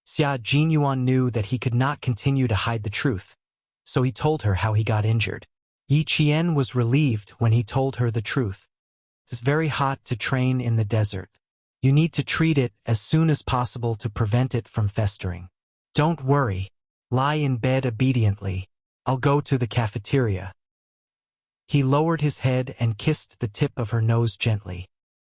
Xia Jinyuan knew that he could not continue to hide the truth, so he told her how he got injured. Yi Qian was relieved when he told her the truth. It's very hot to train in the desert. You need to treat it as soon as possible to prevent it from festering. Don't worry. Lie in bed obediently. I'll go to the cafeteria. He lowered his head and kissed the tip of her nose gently.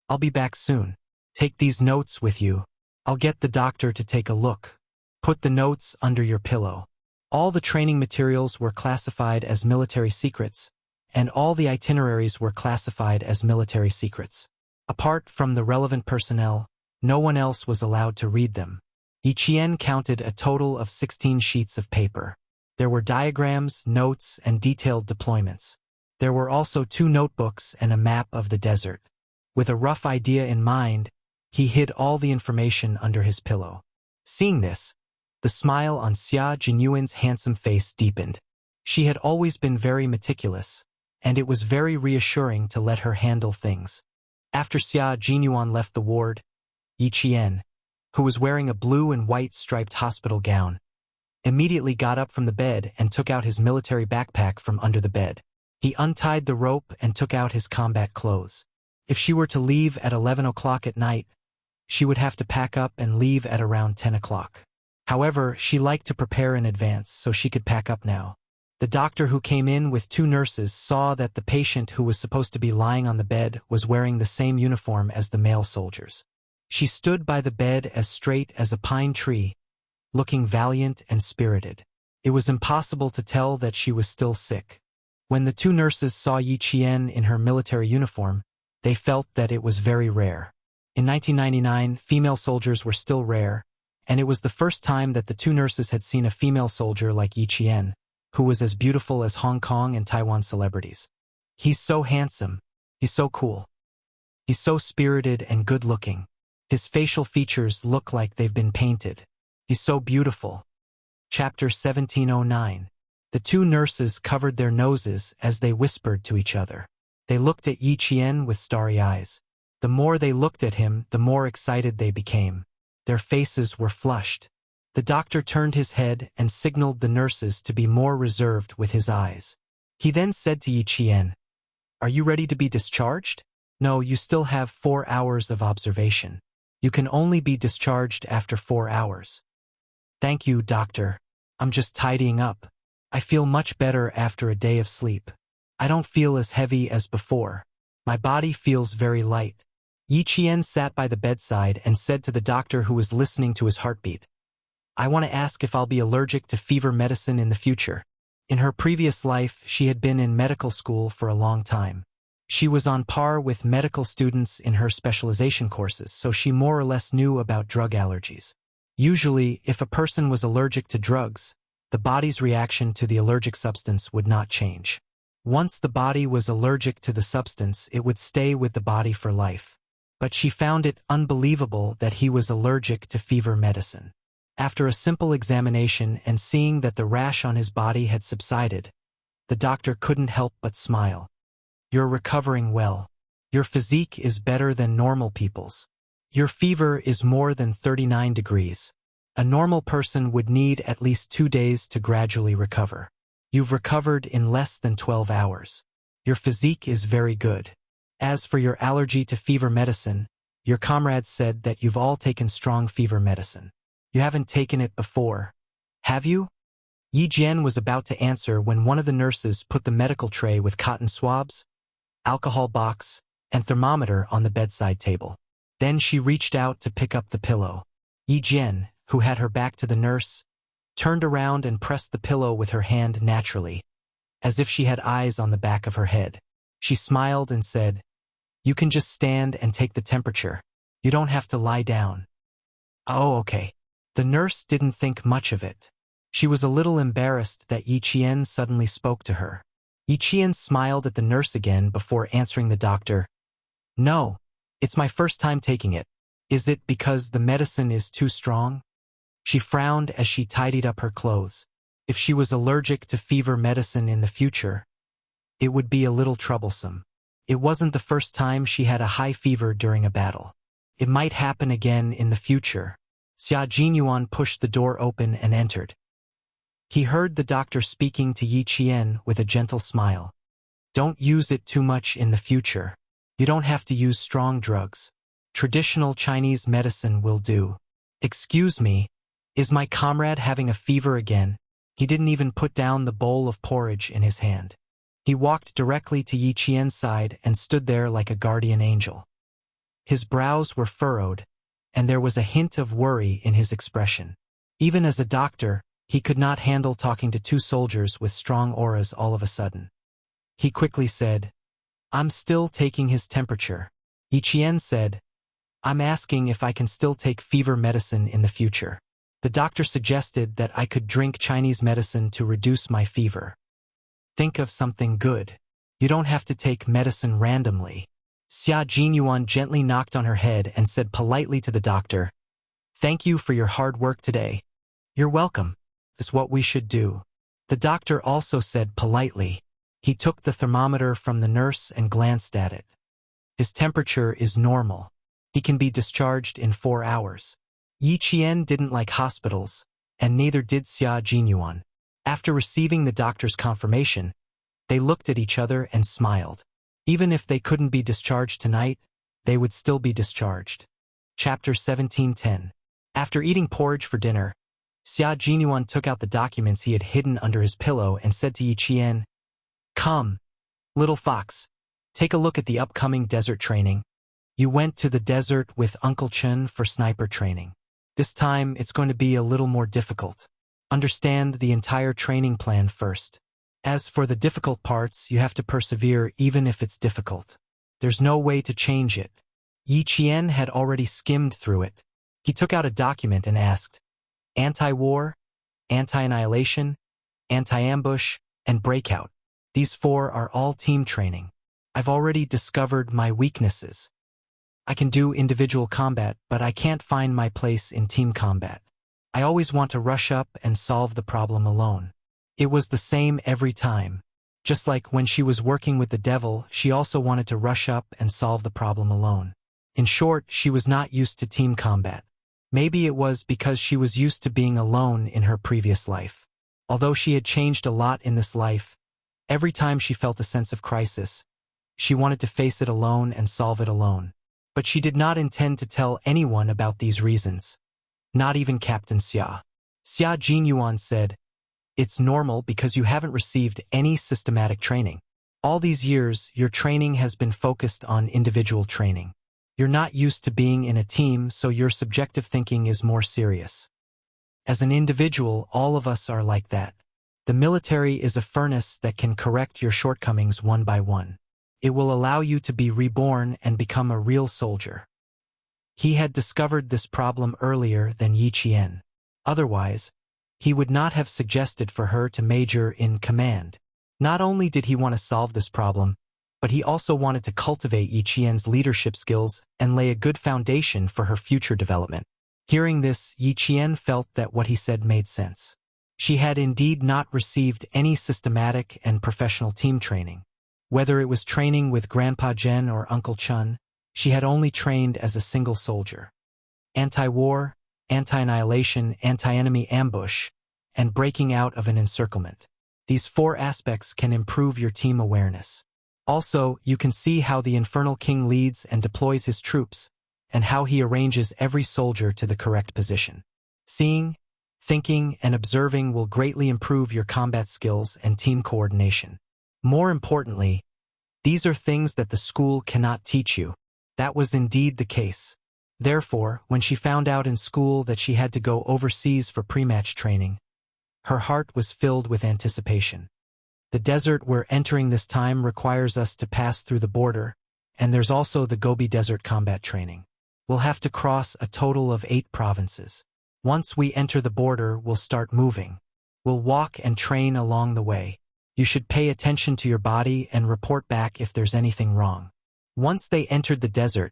I'll be back soon. Take these notes with you. I'll get the doctor to take a look. Put the notes under your pillow. All the training materials were classified as military secrets, and all the itineraries were classified as military secrets. Apart from the relevant personnel, no one else was allowed to read them. Yi Qian counted a total of 16 sheets of paper. There were diagrams, notes, and detailed deployments. There were also 2 notebooks and a map of the desert. With a rough idea in mind, he hid all the information under his pillow. Seeing this, the smile on Xia Jinyuan's handsome face deepened. She had always been very meticulous, and it was very reassuring to let her handle things. After Xia Jinyuan left the ward, Yi Qian, who was wearing a blue and white striped hospital gown, immediately got up from the bed and took out his military backpack from under the bed. He untied the rope and took out his combat clothes. If she were to leave at 11 o'clock at night, she would have to pack up and leave at around 10 o'clock. However, she liked to prepare in advance so she could pack up now. The doctor who came in with 2 nurses saw that the patient who was supposed to be lying on the bed was wearing the same uniform as the male soldiers. She stood by the bed as straight as a pine tree, looking valiant and spirited. It was impossible to tell that she was still sick. When the 2 nurses saw Yi Qian in her military uniform, they felt that it was very rare. In 1999, female soldiers were still rare, and it was the first time that the 2 nurses had seen a female soldier like Yi Qian, who was as beautiful as Hong Kong and Taiwan celebrities. He's so handsome. He's so cool. He's so spirited and good-looking. His facial features look like they've been painted. He's so beautiful. Chapter 1709. The 2 nurses covered their noses as they whispered to each other. They looked at Yi Qian with starry eyes. The more they looked at him, the more excited they became. Their faces were flushed. The doctor turned his head and signaled the nurses to be more reserved with his eyes. He then said to Yi Qian, "Are you ready to be discharged? No, you still have 4 hours of observation. You can only be discharged after 4 hours." "Thank you, doctor. I'm just tidying up. I feel much better after a day of sleep. I don't feel as heavy as before. My body feels very light." Yi Qian sat by the bedside and said to the doctor who was listening to his heartbeat, "I want to ask if I'll be allergic to fever medicine in the future." In her previous life, she had been in medical school for a long time. She was on par with medical students in her specialization courses, so she more or less knew about drug allergies. Usually, if a person was allergic to drugs, the body's reaction to the allergic substance would not change. Once the body was allergic to the substance, it would stay with the body for life. But she found it unbelievable that he was allergic to fever medicine. After a simple examination and seeing that the rash on his body had subsided, the doctor couldn't help but smile. You're recovering well. Your physique is better than normal people's. Your fever is more than 39 degrees. A normal person would need at least 2 days to gradually recover. You've recovered in less than 12 hours. Your physique is very good. As for your allergy to fever medicine, your comrades said that you've all taken strong fever medicine. You haven't taken it before, have you? Yi Jian was about to answer when one of the nurses put the medical tray with cotton swabs, alcohol box, and thermometer on the bedside table. Then she reached out to pick up the pillow. Yi Jian, who had her back to the nurse, turned around and pressed the pillow with her hand naturally, as if she had eyes on the back of her head. She smiled and said, "You can just stand and take the temperature. You don't have to lie down." "Oh, okay." The nurse didn't think much of it. She was a little embarrassed that Yi Qian suddenly spoke to her. Yi Qian smiled at the nurse again before answering the doctor. "No, it's my first time taking it. Is it because the medicine is too strong?" She frowned as she tidied up her clothes. If she was allergic to fever medicine in the future, it would be a little troublesome. It wasn't the first time she had a high fever during a battle. It might happen again in the future. Xia Jinyuan pushed the door open and entered. He heard the doctor speaking to Yi Qian with a gentle smile. "Don't use it too much in the future. You don't have to use strong drugs. Traditional Chinese medicine will do." "Excuse me, is my comrade having a fever again?" He didn't even put down the bowl of porridge in his hand. He walked directly to Yi Qian's side and stood there like a guardian angel. His brows were furrowed, and there was a hint of worry in his expression. Even as a doctor, he could not handle talking to two soldiers with strong auras all of a sudden. He quickly said, "I'm still taking his temperature." Yi Qian said, "I'm asking if I can still take fever medicine in the future. The doctor suggested that I could drink Chinese medicine to reduce my fever." "Think of something good. You don't have to take medicine randomly." Xia Jinyuan gently knocked on her head and said politely to the doctor, "Thank you for your hard work today." "You're welcome. That's what we should do." The doctor also said politely. He took the thermometer from the nurse and glanced at it. His temperature is normal. He can be discharged in 4 hours. Yi Qian didn't like hospitals, and neither did Xia Jinyuan. After receiving the doctor's confirmation, they looked at each other and smiled. Even if they couldn't be discharged tonight, they would still be discharged. Chapter 17:10. After eating porridge for dinner, Xia Jinyuan took out the documents he had hidden under his pillow and said to Yi Qian, "Come, little fox, take a look at the upcoming desert training. You went to the desert with Uncle Chen for sniper training. This time it's going to be a little more difficult. Understand the entire training plan first. As for the difficult parts, you have to persevere even if it's difficult. There's no way to change it." Yi Qian had already skimmed through it. He took out a document and asked, "Anti-war, anti-annihilation, anti-ambush, and breakout. These 4 are all team training. I've already discovered my weaknesses. I can do individual combat, but I can't find my place in team combat. I always want to rush up and solve the problem alone." It was the same every time. Just like when she was working with the devil, she also wanted to rush up and solve the problem alone. In short, she was not used to team combat. Maybe it was because she was used to being alone in her previous life. Although she had changed a lot in this life, every time she felt a sense of crisis, she wanted to face it alone and solve it alone. But she did not intend to tell anyone about these reasons. Not even Captain Xia. Xia Jinyuan said, "It's normal because you haven't received any systematic training. All these years, your training has been focused on individual training. You're not used to being in a team, so your subjective thinking is more serious. As an individual, all of us are like that. The military is a furnace that can correct your shortcomings one by one. It will allow you to be reborn and become a real soldier. He had discovered this problem earlier than Yi Qian. Otherwise, he would not have suggested for her to major in command. Not only did he want to solve this problem, but he also wanted to cultivate Yi Qian's leadership skills and lay a good foundation for her future development. Hearing this, Yi Qian felt that what he said made sense. She had indeed not received any systematic and professional team training. Whether it was training with Grandpa Zhen or Uncle Chun, she had only trained as a single soldier. Anti-war, anti-annihilation, anti-enemy ambush, and breaking out of an encirclement. These 4 aspects can improve your team awareness. Also, you can see how the Infernal King leads and deploys his troops, and how he arranges every soldier to the correct position. Seeing, thinking, and observing will greatly improve your combat skills and team coordination. More importantly, these are things that the school cannot teach you. That was indeed the case. Therefore, when she found out in school that she had to go overseas for pre-match training, her heart was filled with anticipation. The desert we're entering this time requires us to pass through the border, and there's also the Gobi Desert combat training. We'll have to cross a total of 8 provinces. Once we enter the border, we'll start moving. We'll walk and train along the way. You should pay attention to your body and report back if there's anything wrong. Once they entered the desert,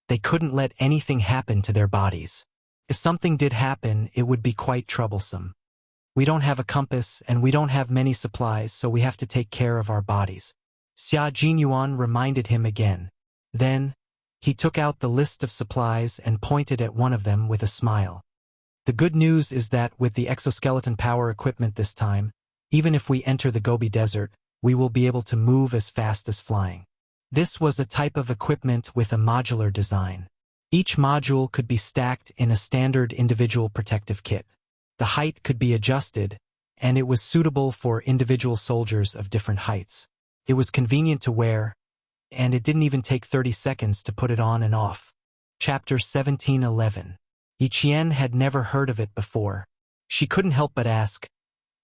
they couldn't let anything happen to their bodies. If something did happen, it would be quite troublesome. We don't have a compass and we don't have many supplies, so we have to take care of our bodies. Xia Jinyuan reminded him again. Then, he took out the list of supplies and pointed at one of them with a smile. The good news is that with the exoskeleton power equipment this time, even if we enter the Gobi Desert, we will be able to move as fast as flying. This was a type of equipment with a modular design. Each module could be stacked in a standard individual protective kit. The height could be adjusted, and it was suitable for individual soldiers of different heights. It was convenient to wear, and it didn't even take 30 seconds to put it on and off. Chapter 1711. Yi Qian had never heard of it before. She couldn't help but ask,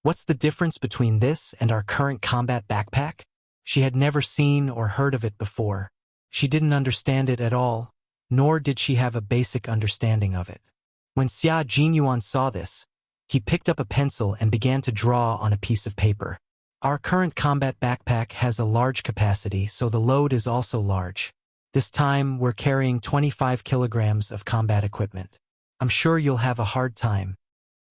"What's the difference between this and our current combat backpack?" She had never seen or heard of it before. She didn't understand it at all, nor did she have a basic understanding of it. When Xia Jinyuan saw this, he picked up a pencil and began to draw on a piece of paper. Our current combat backpack has a large capacity, so the load is also large. This time, we're carrying 25 kilograms of combat equipment. I'm sure you'll have a hard time.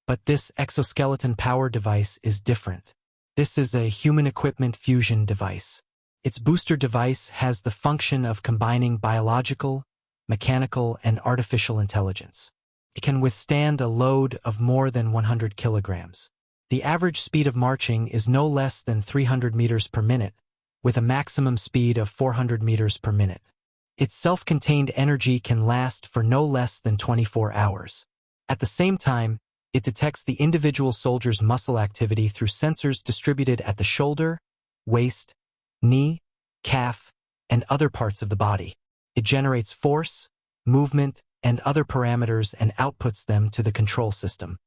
But this exoskeleton power device is different. This is a human equipment fusion device. Its booster device has the function of combining biological, mechanical, and artificial intelligence. It can withstand a load of more than 100 kilograms. The average speed of marching is no less than 300 meters per minute, with a maximum speed of 400 meters per minute. Its self-contained energy can last for no less than 24 hours. At the same time, it detects the individual soldier's muscle activity through sensors distributed at the shoulder, waist, knee, calf, and other parts of the body. It generates force, movement, and other parameters and outputs them to the control system.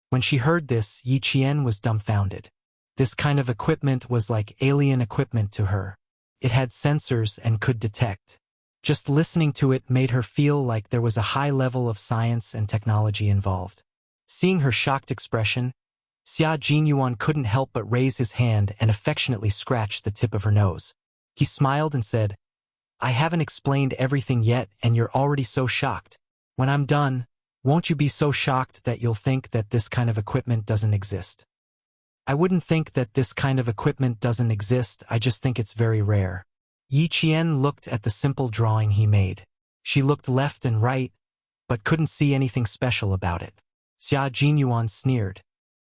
When she heard this, Yi Qian was dumbfounded. This kind of equipment was like alien equipment to her. It had sensors and could detect. Just listening to it made her feel like there was a high level of science and technology involved. Seeing her shocked expression, Xia Jinyuan couldn't help but raise his hand and affectionately scratch the tip of her nose. He smiled and said, "I haven't explained everything yet and you're already so shocked. When I'm done, won't you be so shocked that you'll think that this kind of equipment doesn't exist?" "I wouldn't think that this kind of equipment doesn't exist, I just think it's very rare." Yi Qian looked at the simple drawing he made. She looked left and right, but couldn't see anything special about it. Xia Jinyuan sneered.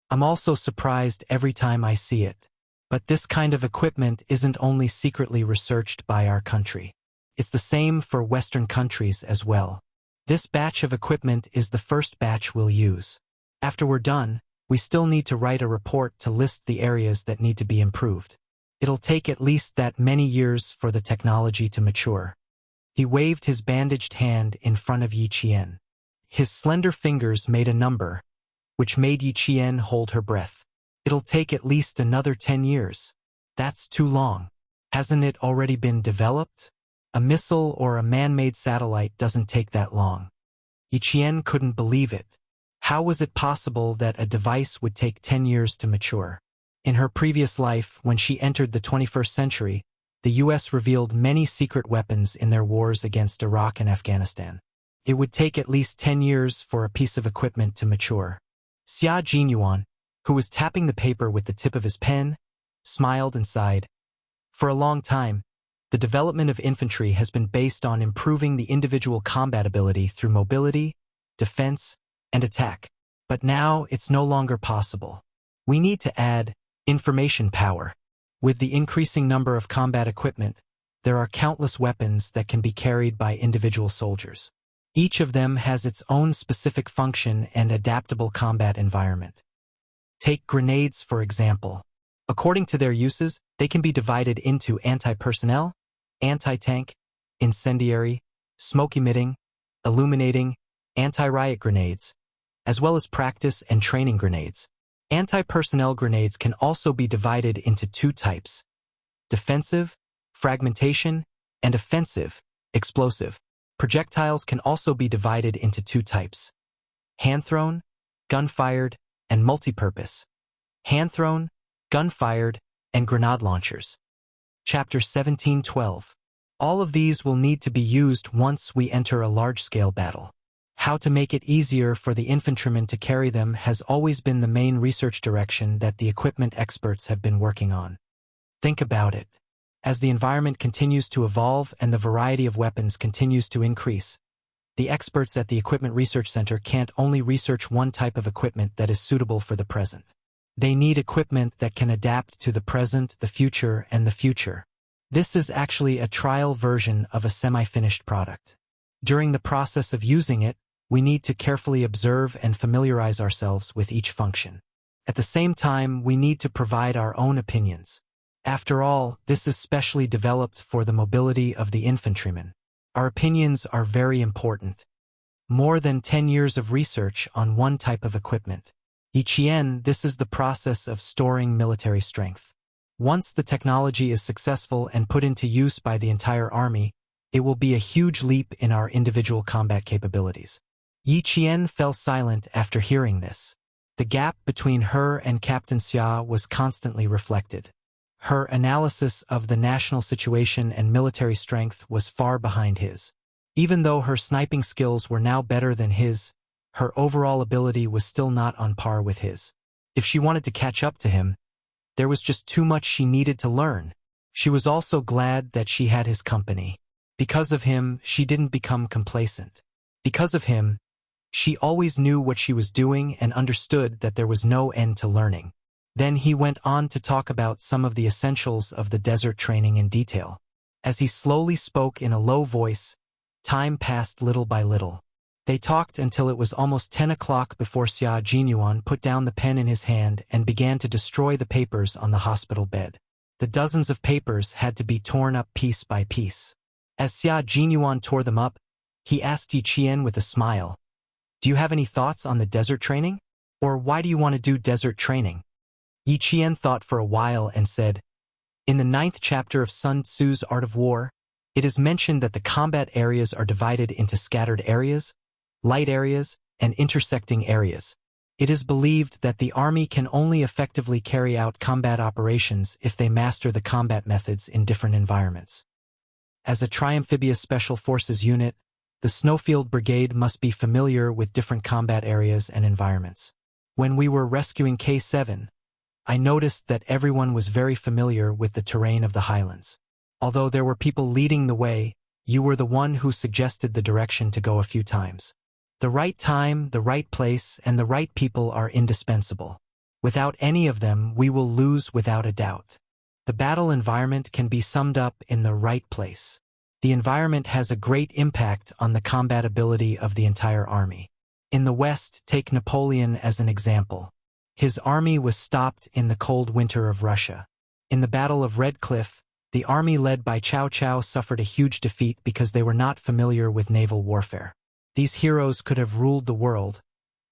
"I'm also surprised every time I see it. But this kind of equipment isn't only secretly researched by our country. It's the same for Western countries as well. This batch of equipment is the first batch we'll use. After we're done, we still need to write a report to list the areas that need to be improved. It'll take at least that many years for the technology to mature." He waved his bandaged hand in front of Yi Qian. His slender fingers made a number, which made Yi Qian hold her breath. "It'll take at least another 10 years. That's too long." Hasn't it already been developed? A missile or a man-made satellite doesn't take that long. Yiqian couldn't believe it. How was it possible that a device would take 10 years to mature? In her previous life, when she entered the 21st century, the U.S. revealed many secret weapons in their wars against Iraq and Afghanistan. It would take at least 10 years for a piece of equipment to mature. Xia Jinyuan, who was tapping the paper with the tip of his pen, smiled and sighed. For a long time, the development of infantry has been based on improving the individual combat ability through mobility, defense, and attack. But now it's no longer possible. We need to add information power. With the increasing number of combat equipment, there are countless weapons that can be carried by individual soldiers. Each of them has its own specific function and adaptable combat environment. Take grenades, for example. According to their uses, they can be divided into anti-personnel, anti-tank, incendiary, smoke-emitting, illuminating, anti-riot grenades, as well as practice and training grenades. Anti-personnel grenades can also be divided into two types: defensive, fragmentation, and offensive, explosive. Projectiles can also be divided into two types: hand-thrown, gun-fired, and multi-purpose. Hand-thrown, gun-fired, and grenade launchers. Chapter 17:12. All of these will need to be used once we enter a large-scale battle. How to make it easier for the infantrymen to carry them has always been the main research direction that the equipment experts have been working on. Think about it. As the environment continues to evolve and the variety of weapons continues to increase, the experts at the Equipment Research Center can't only research one type of equipment that is suitable for the present. They need equipment that can adapt to the present, the future, and the future. This is actually a trial version of a semi-finished product. During the process of using it, we need to carefully observe and familiarize ourselves with each function. At the same time, we need to provide our own opinions. After all, this is specially developed for the mobility of the infantrymen. Our opinions are very important. More than 10 years of research on one type of equipment. Yiqian, this is the process of storing military strength. Once the technology is successful and put into use by the entire army, it will be a huge leap in our individual combat capabilities. Yiqian fell silent after hearing this. The gap between her and Captain Xia was constantly reflected. Her analysis of the national situation and military strength was far behind his. Even though her sniping skills were now better than his, her overall ability was still not on par with his. If she wanted to catch up to him, there was just too much she needed to learn. She was also glad that she had his company. Because of him, she didn't become complacent. Because of him, she always knew what she was doing and understood that there was no end to learning. Then he went on to talk about some of the essentials of the desert training in detail. As he slowly spoke in a low voice, time passed little by little. They talked until it was almost 10 o'clock before Xia Jinyuan put down the pen in his hand and began to destroy the papers on the hospital bed. The dozens of papers had to be torn up piece by piece. As Xia Jinyuan tore them up, he asked Yiqian with a smile, "Do you have any thoughts on the desert training? Or why do you want to do desert training?" Yiqian thought for a while and said, "In the 9th chapter of Sun Tzu's Art of War, it is mentioned that the combat areas are divided into scattered areas, light areas, and intersecting areas. It is believed that the army can only effectively carry out combat operations if they master the combat methods in different environments. As a Triamphibious Special Forces unit, the Snowfield Brigade must be familiar with different combat areas and environments. When we were rescuing K7, I noticed that everyone was very familiar with the terrain of the highlands. Although there were people leading the way, you were the one who suggested the direction to go a few times. The right time, the right place, and the right people are indispensable. Without any of them, we will lose without a doubt. The battle environment can be summed up in the right place. The environment has a great impact on the combat ability of the entire army. In the West, take Napoleon as an example. His army was stopped in the cold winter of Russia. In the Battle of Red Cliff, the army led by Cao Cao suffered a huge defeat because they were not familiar with naval warfare. These heroes could have ruled the world,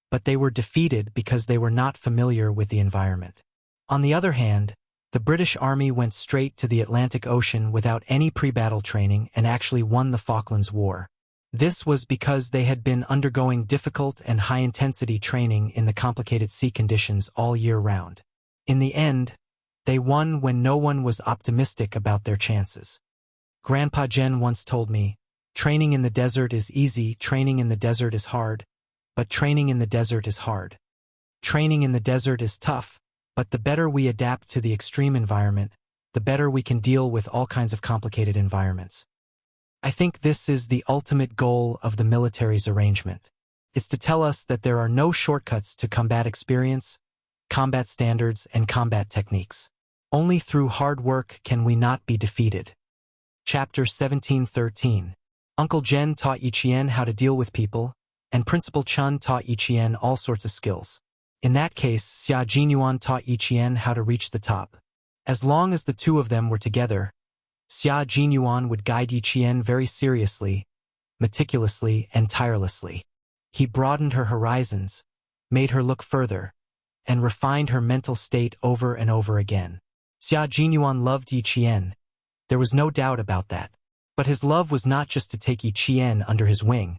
but they were defeated because they were not familiar with the environment. On the other hand, The British Army went straight to the Atlantic Ocean without any pre-battle training and actually won the Falklands War. This was because they had been undergoing difficult and high-intensity training in the complicated sea conditions all year round. In the end, they won when no one was optimistic about their chances. Grandpa Jen once told me, "Training in the desert is easy, training in the desert is hard, but training in the desert is hard. Training in the desert is tough, but the better we adapt to the extreme environment, the better we can deal with all kinds of complicated environments." I think this is the ultimate goal of the military's arrangement. It's to tell us that there are no shortcuts to combat experience, combat standards, and combat techniques. Only through hard work can we not be defeated. Chapter 17:13. Uncle Jen taught Yiqian how to deal with people, and Principal Chun taught Yiqian all sorts of skills. In that case, Xia Jinyuan taught Yiqian how to reach the top. As long as the two of them were together, Xia Jinyuan would guide Yiqian very seriously, meticulously, and tirelessly. He broadened her horizons, made her look further, and refined her mental state over and over again. Xia Jinyuan loved Yiqian. There was no doubt about that. But his love was not just to take Yiqian under his wing,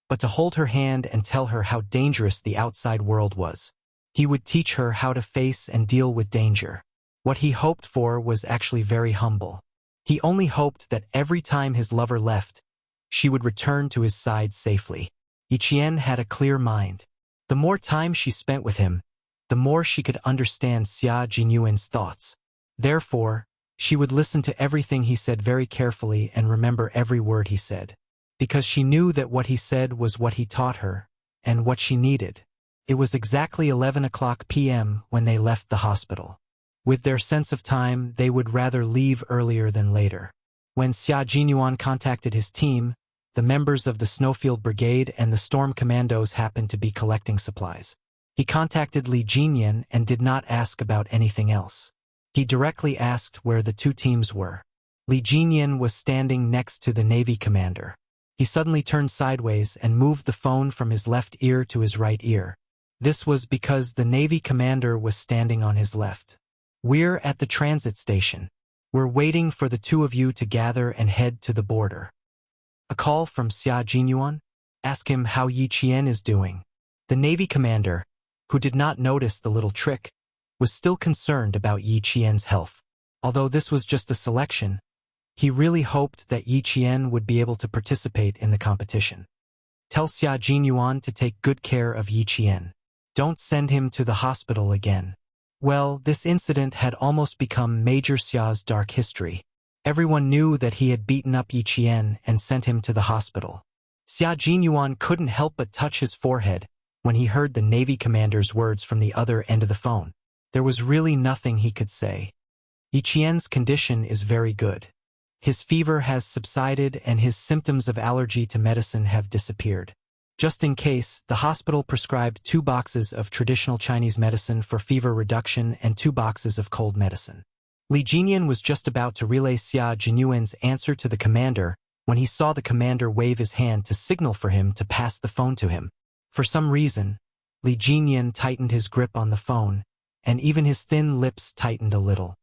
but to hold her hand and tell her how dangerous the outside world was. He would teach her how to face and deal with danger. What he hoped for was actually very humble. He only hoped that every time his lover left, she would return to his side safely. Yiqian had a clear mind. The more time she spent with him, the more she could understand Xia Jinyuan's thoughts. Therefore, she would listen to everything he said very carefully and remember every word he said. Because she knew that what he said was what he taught her, and what she needed. It was exactly 11 p.m. when they left the hospital. With their sense of time, they would rather leave earlier than later. When Xia Jinyuan contacted his team, the members of the Snowfield Brigade and the Storm Commandos happened to be collecting supplies. He contacted Li Jinyan and did not ask about anything else. He directly asked where the two teams were. Li Jinyan was standing next to the Navy commander. He suddenly turned sideways and moved the phone from his left ear to his right ear. This was because the Navy commander was standing on his left. "We're at the transit station. We're waiting for the two of you to gather and head to the border." A call from Xia Jinyuan? Ask him how Yiqian is doing. The Navy commander, who did not notice the little trick, was still concerned about Yiqian's health. Although this was just a selection, he really hoped that Yiqian would be able to participate in the competition. Tell Xia Jinyuan to take good care of Yiqian. Don't send him to the hospital again. Well, this incident had almost become Major Xia's dark history. Everyone knew that he had beaten up Yiqian and sent him to the hospital. Xia Jinyuan couldn't help but touch his forehead when he heard the Navy commander's words from the other end of the phone. There was really nothing he could say. Yiqian's condition is very good. His fever has subsided and his symptoms of allergy to medicine have disappeared. Just in case, the hospital prescribed 2 boxes of traditional Chinese medicine for fever reduction and 2 boxes of cold medicine. Li Jinyan was just about to relay Xia Jinyuan's answer to the commander when he saw the commander wave his hand to signal for him to pass the phone to him. For some reason, Li Jinyan tightened his grip on the phone, and even his thin lips tightened a little.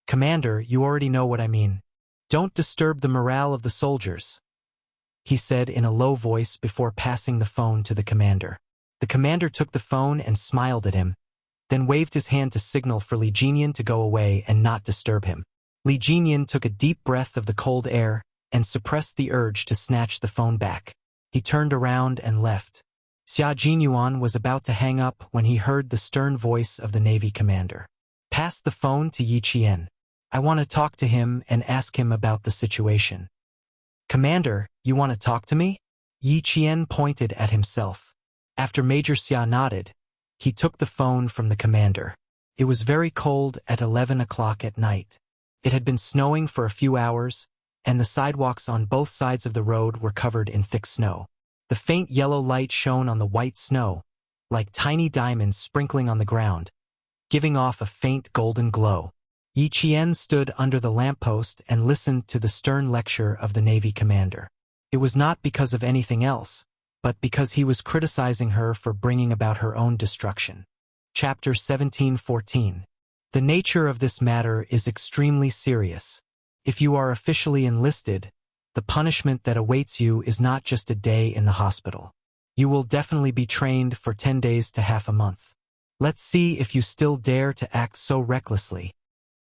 "Commander, you already know what I mean. Don't disturb the morale of the soldiers," he said in a low voice before passing the phone to the commander. The commander took the phone and smiled at him, then waved his hand to signal for Li Jinyan to go away and not disturb him. Li Jinyan took a deep breath of the cold air and suppressed the urge to snatch the phone back. He turned around and left. Xia Jinyuan was about to hang up when he heard the stern voice of the Navy commander. "Pass the phone to Yiqian. I want to talk to him and ask him about the situation." "Commander, you want to talk to me?" Yiqian pointed at himself. After Major Xia nodded, he took the phone from the commander. It was very cold at 11 o'clock at night. It had been snowing for a few hours, and the sidewalks on both sides of the road were covered in thick snow. The faint yellow light shone on the white snow, like tiny diamonds sprinkling on the ground, giving off a faint golden glow. Yiqian stood under the lamppost and listened to the stern lecture of the Navy commander. It was not because of anything else, but because he was criticizing her for bringing about her own destruction. Chapter 17:14. The nature of this matter is extremely serious. If you are officially enlisted, the punishment that awaits you is not just a day in the hospital. You will definitely be trained for 10 days to half a month. Let's see if you still dare to act so recklessly.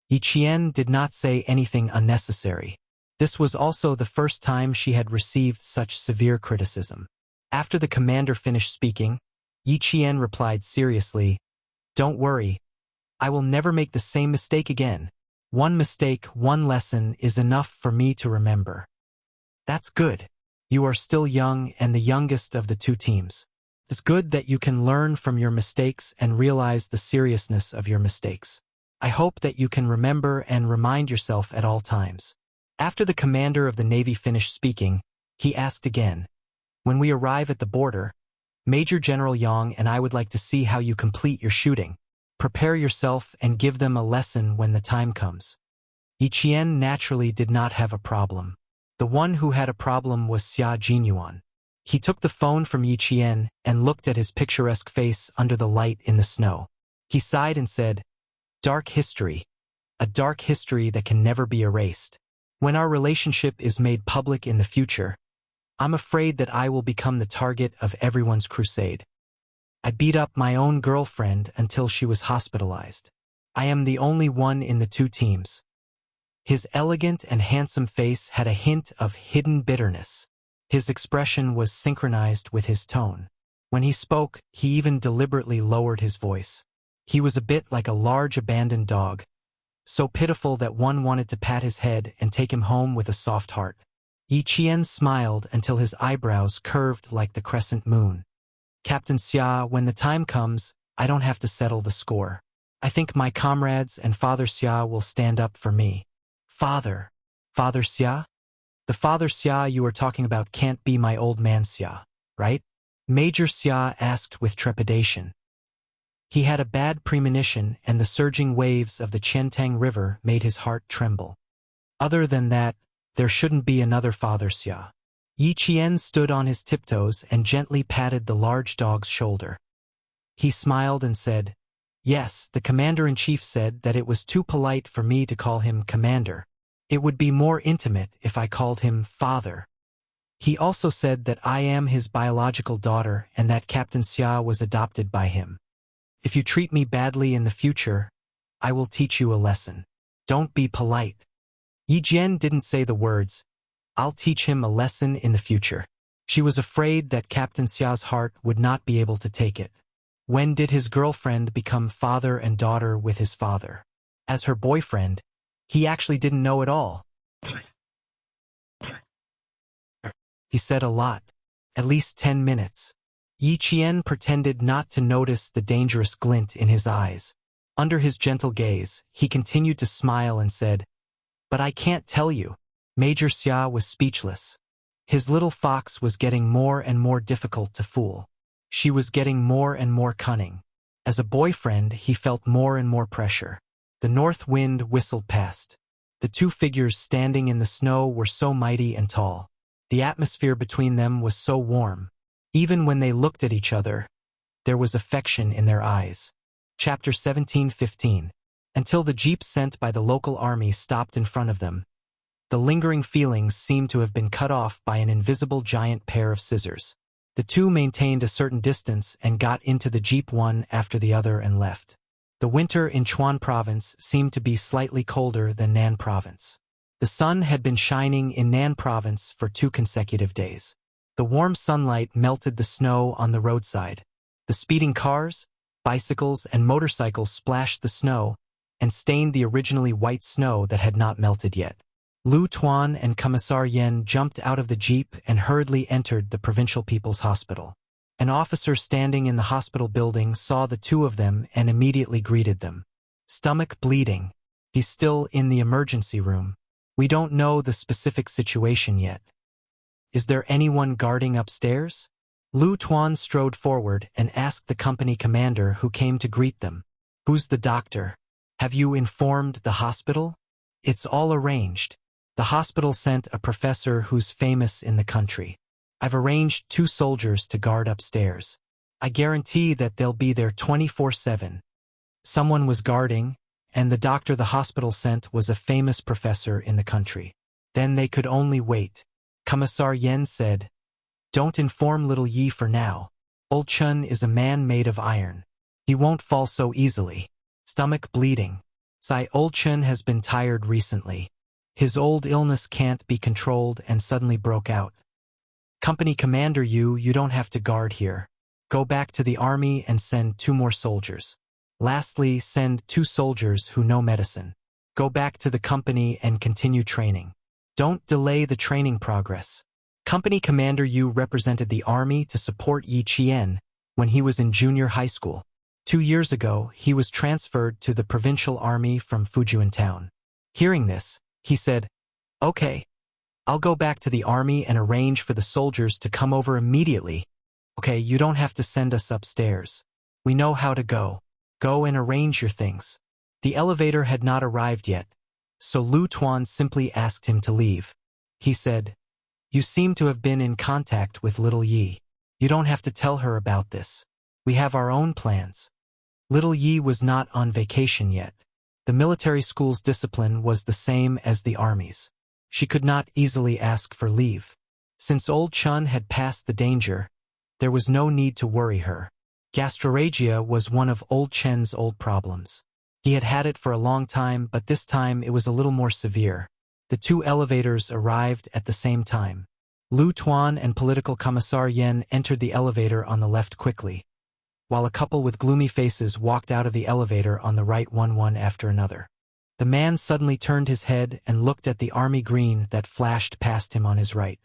Yi Qian did not say anything unnecessary. This was also the first time she had received such severe criticism. After the commander finished speaking, Yi Qian replied seriously, "Don't worry. I will never make the same mistake again. One mistake, one lesson is enough for me to remember." That's good. You are still young and the youngest of the two teams. It's good that you can learn from your mistakes and realize the seriousness of your mistakes. I hope that you can remember and remind yourself at all times. After the commander of the Navy finished speaking, he asked again, "When we arrive at the border, Major General Yang and I would like to see how you complete your shooting. Prepare yourself and give them a lesson when the time comes." Yi Qian naturally did not have a problem. The one who had a problem was Xia Jinyuan. He took the phone from Yi Qian and looked at his picturesque face under the light in the snow. He sighed and said, "Dark history. A dark history that can never be erased. When our relationship is made public in the future, I'm afraid that I will become the target of everyone's crusade. I beat up my own girlfriend until she was hospitalized. I am the only one in the two teams." His elegant and handsome face had a hint of hidden bitterness. His expression was synchronized with his tone. When he spoke, he even deliberately lowered his voice. He was a bit like a large abandoned dog, so pitiful that one wanted to pat his head and take him home with a soft heart. Yi Qian smiled until his eyebrows curved like the crescent moon. "Captain Xia, when the time comes, I don't have to settle the score. I think my comrades and Father Xia will stand up for me." "Father? Father Xia? The Father Xia you are talking about can't be my old man Xia, right?" Major Xia asked with trepidation. He had a bad premonition, and the surging waves of the Qiantang River made his heart tremble. Other than that, there shouldn't be another Father Xia. Yi Qian stood on his tiptoes and gently patted the large dog's shoulder. He smiled and said, "Yes, the commander-in-chief said that it was too polite for me to call him commander. It would be more intimate if I called him father. He also said that I am his biological daughter and that Captain Xia was adopted by him. If you treat me badly in the future, I will teach you a lesson. Don't be polite." Yi Jian didn't say the words, "I'll teach him a lesson in the future." She was afraid that Captain Xia's heart would not be able to take it. When did his girlfriend become father and daughter with his father? As her boyfriend, he actually didn't know at all. He said a lot, at least 10 minutes. Yi Qian pretended not to notice the dangerous glint in his eyes. Under his gentle gaze, he continued to smile and said, "But I can't tell you." Major Xia was speechless. His little fox was getting more and more difficult to fool. She was getting more and more cunning. As a boyfriend, he felt more and more pressure. The north wind whistled past. The two figures standing in the snow were so mighty and tall. The atmosphere between them was so warm. Even when they looked at each other, there was affection in their eyes. Chapter 17:15. Until the jeep sent by the local army stopped in front of them. The lingering feelings seemed to have been cut off by an invisible giant pair of scissors. The two maintained a certain distance and got into the jeep one after the other and left. The winter in Chuan province seemed to be slightly colder than Nan province. The sun had been shining in Nan province for 2 consecutive days. The warm sunlight melted the snow on the roadside. The speeding cars, bicycles, and motorcycles splashed the snow and stained the originally white snow that had not melted yet. Lu Tuan and Commissar Yen jumped out of the jeep and hurriedly entered the Provincial People's Hospital. An officer standing in the hospital building saw the two of them and immediately greeted them. "Stomach bleeding. He's still in the emergency room. We don't know the specific situation yet. Is there anyone guarding upstairs?" Lu Tuan strode forward and asked the company commander who came to greet them. "Who's the doctor? Have you informed the hospital?" "It's all arranged. The hospital sent a professor who's famous in the country. I've arranged 2 soldiers to guard upstairs. I guarantee that they'll be there 24/7. Someone was guarding, and the doctor the hospital sent was a famous professor in the country. Then they could only wait. Commissar Yen said, "Don't inform little Yi for now. Old Chun is a man made of iron. He won't fall so easily." Stomach bleeding. Old Chun has been tired recently. His old illness can't be controlled and suddenly broke out. Company Commander you don't have to guard here. Go back to the army and send 2 more soldiers. Lastly, send 2 soldiers who know medicine. Go back to the company and continue training. Don't delay the training progress. Company Commander Yu represented the army to support Yi Qian when he was in junior high school. 2 years ago, he was transferred to the provincial army from Fujian town. Hearing this, he said, "Okay, I'll go back to the army and arrange for the soldiers to come over immediately. Okay, you don't have to send us upstairs. We know how to go. Go and arrange your things." The elevator had not arrived yet, so Lu Tuan simply asked him to leave. He said, "You seem to have been in contact with little Yi. You don't have to tell her about this. We have our own plans." Little Yi was not on vacation yet. The military school's discipline was the same as the army's. She could not easily ask for leave. Since old Chun had passed the danger, there was no need to worry her. Gastrorrhea was one of old Chen's old problems. He had had it for a long time, but this time it was a little more severe. The 2 elevators arrived at the same time. Lu Tuan and Political Commissar Yen entered the elevator on the left quickly, while a couple with gloomy faces walked out of the elevator on the right one after another. The man suddenly turned his head and looked at the army green that flashed past him on his right.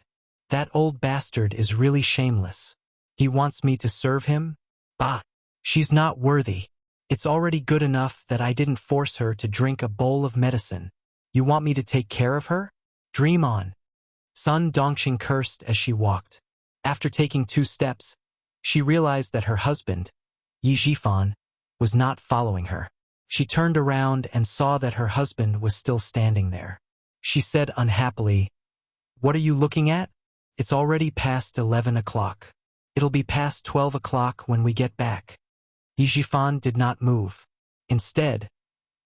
"That old bastard is really shameless. He wants me to serve him? Bah! She's not worthy. It's already good enough that I didn't force her to drink a bowl of medicine. You want me to take care of her? Dream on." Sun Dongqing cursed as she walked. After taking 2 steps, she realized that her husband, Yi Zhifan, was not following her. She turned around and saw that her husband was still standing there. She said unhappily, "What are you looking at? It's already past 11 o'clock. It'll be past 12 o'clock when we get back." Yi Zhifan did not move. Instead,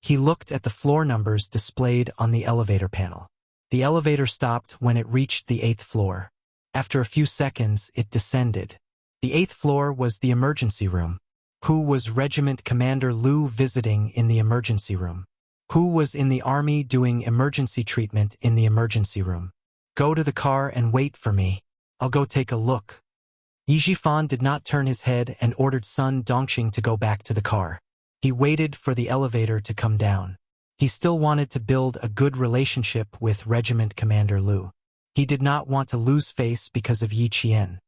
he looked at the floor numbers displayed on the elevator panel. The elevator stopped when it reached the 8th floor. After a few seconds, it descended. The 8th floor was the emergency room. Who was Regiment Commander Lu visiting in the emergency room? Who was in the army doing emergency treatment in the emergency room? "Go to the car and wait for me. I'll go take a look." Yi Zhifan did not turn his head and ordered Sun Dongqing to go back to the car. He waited for the elevator to come down. He still wanted to build a good relationship with Regiment Commander Lu. He did not want to lose face because of Yi Qian.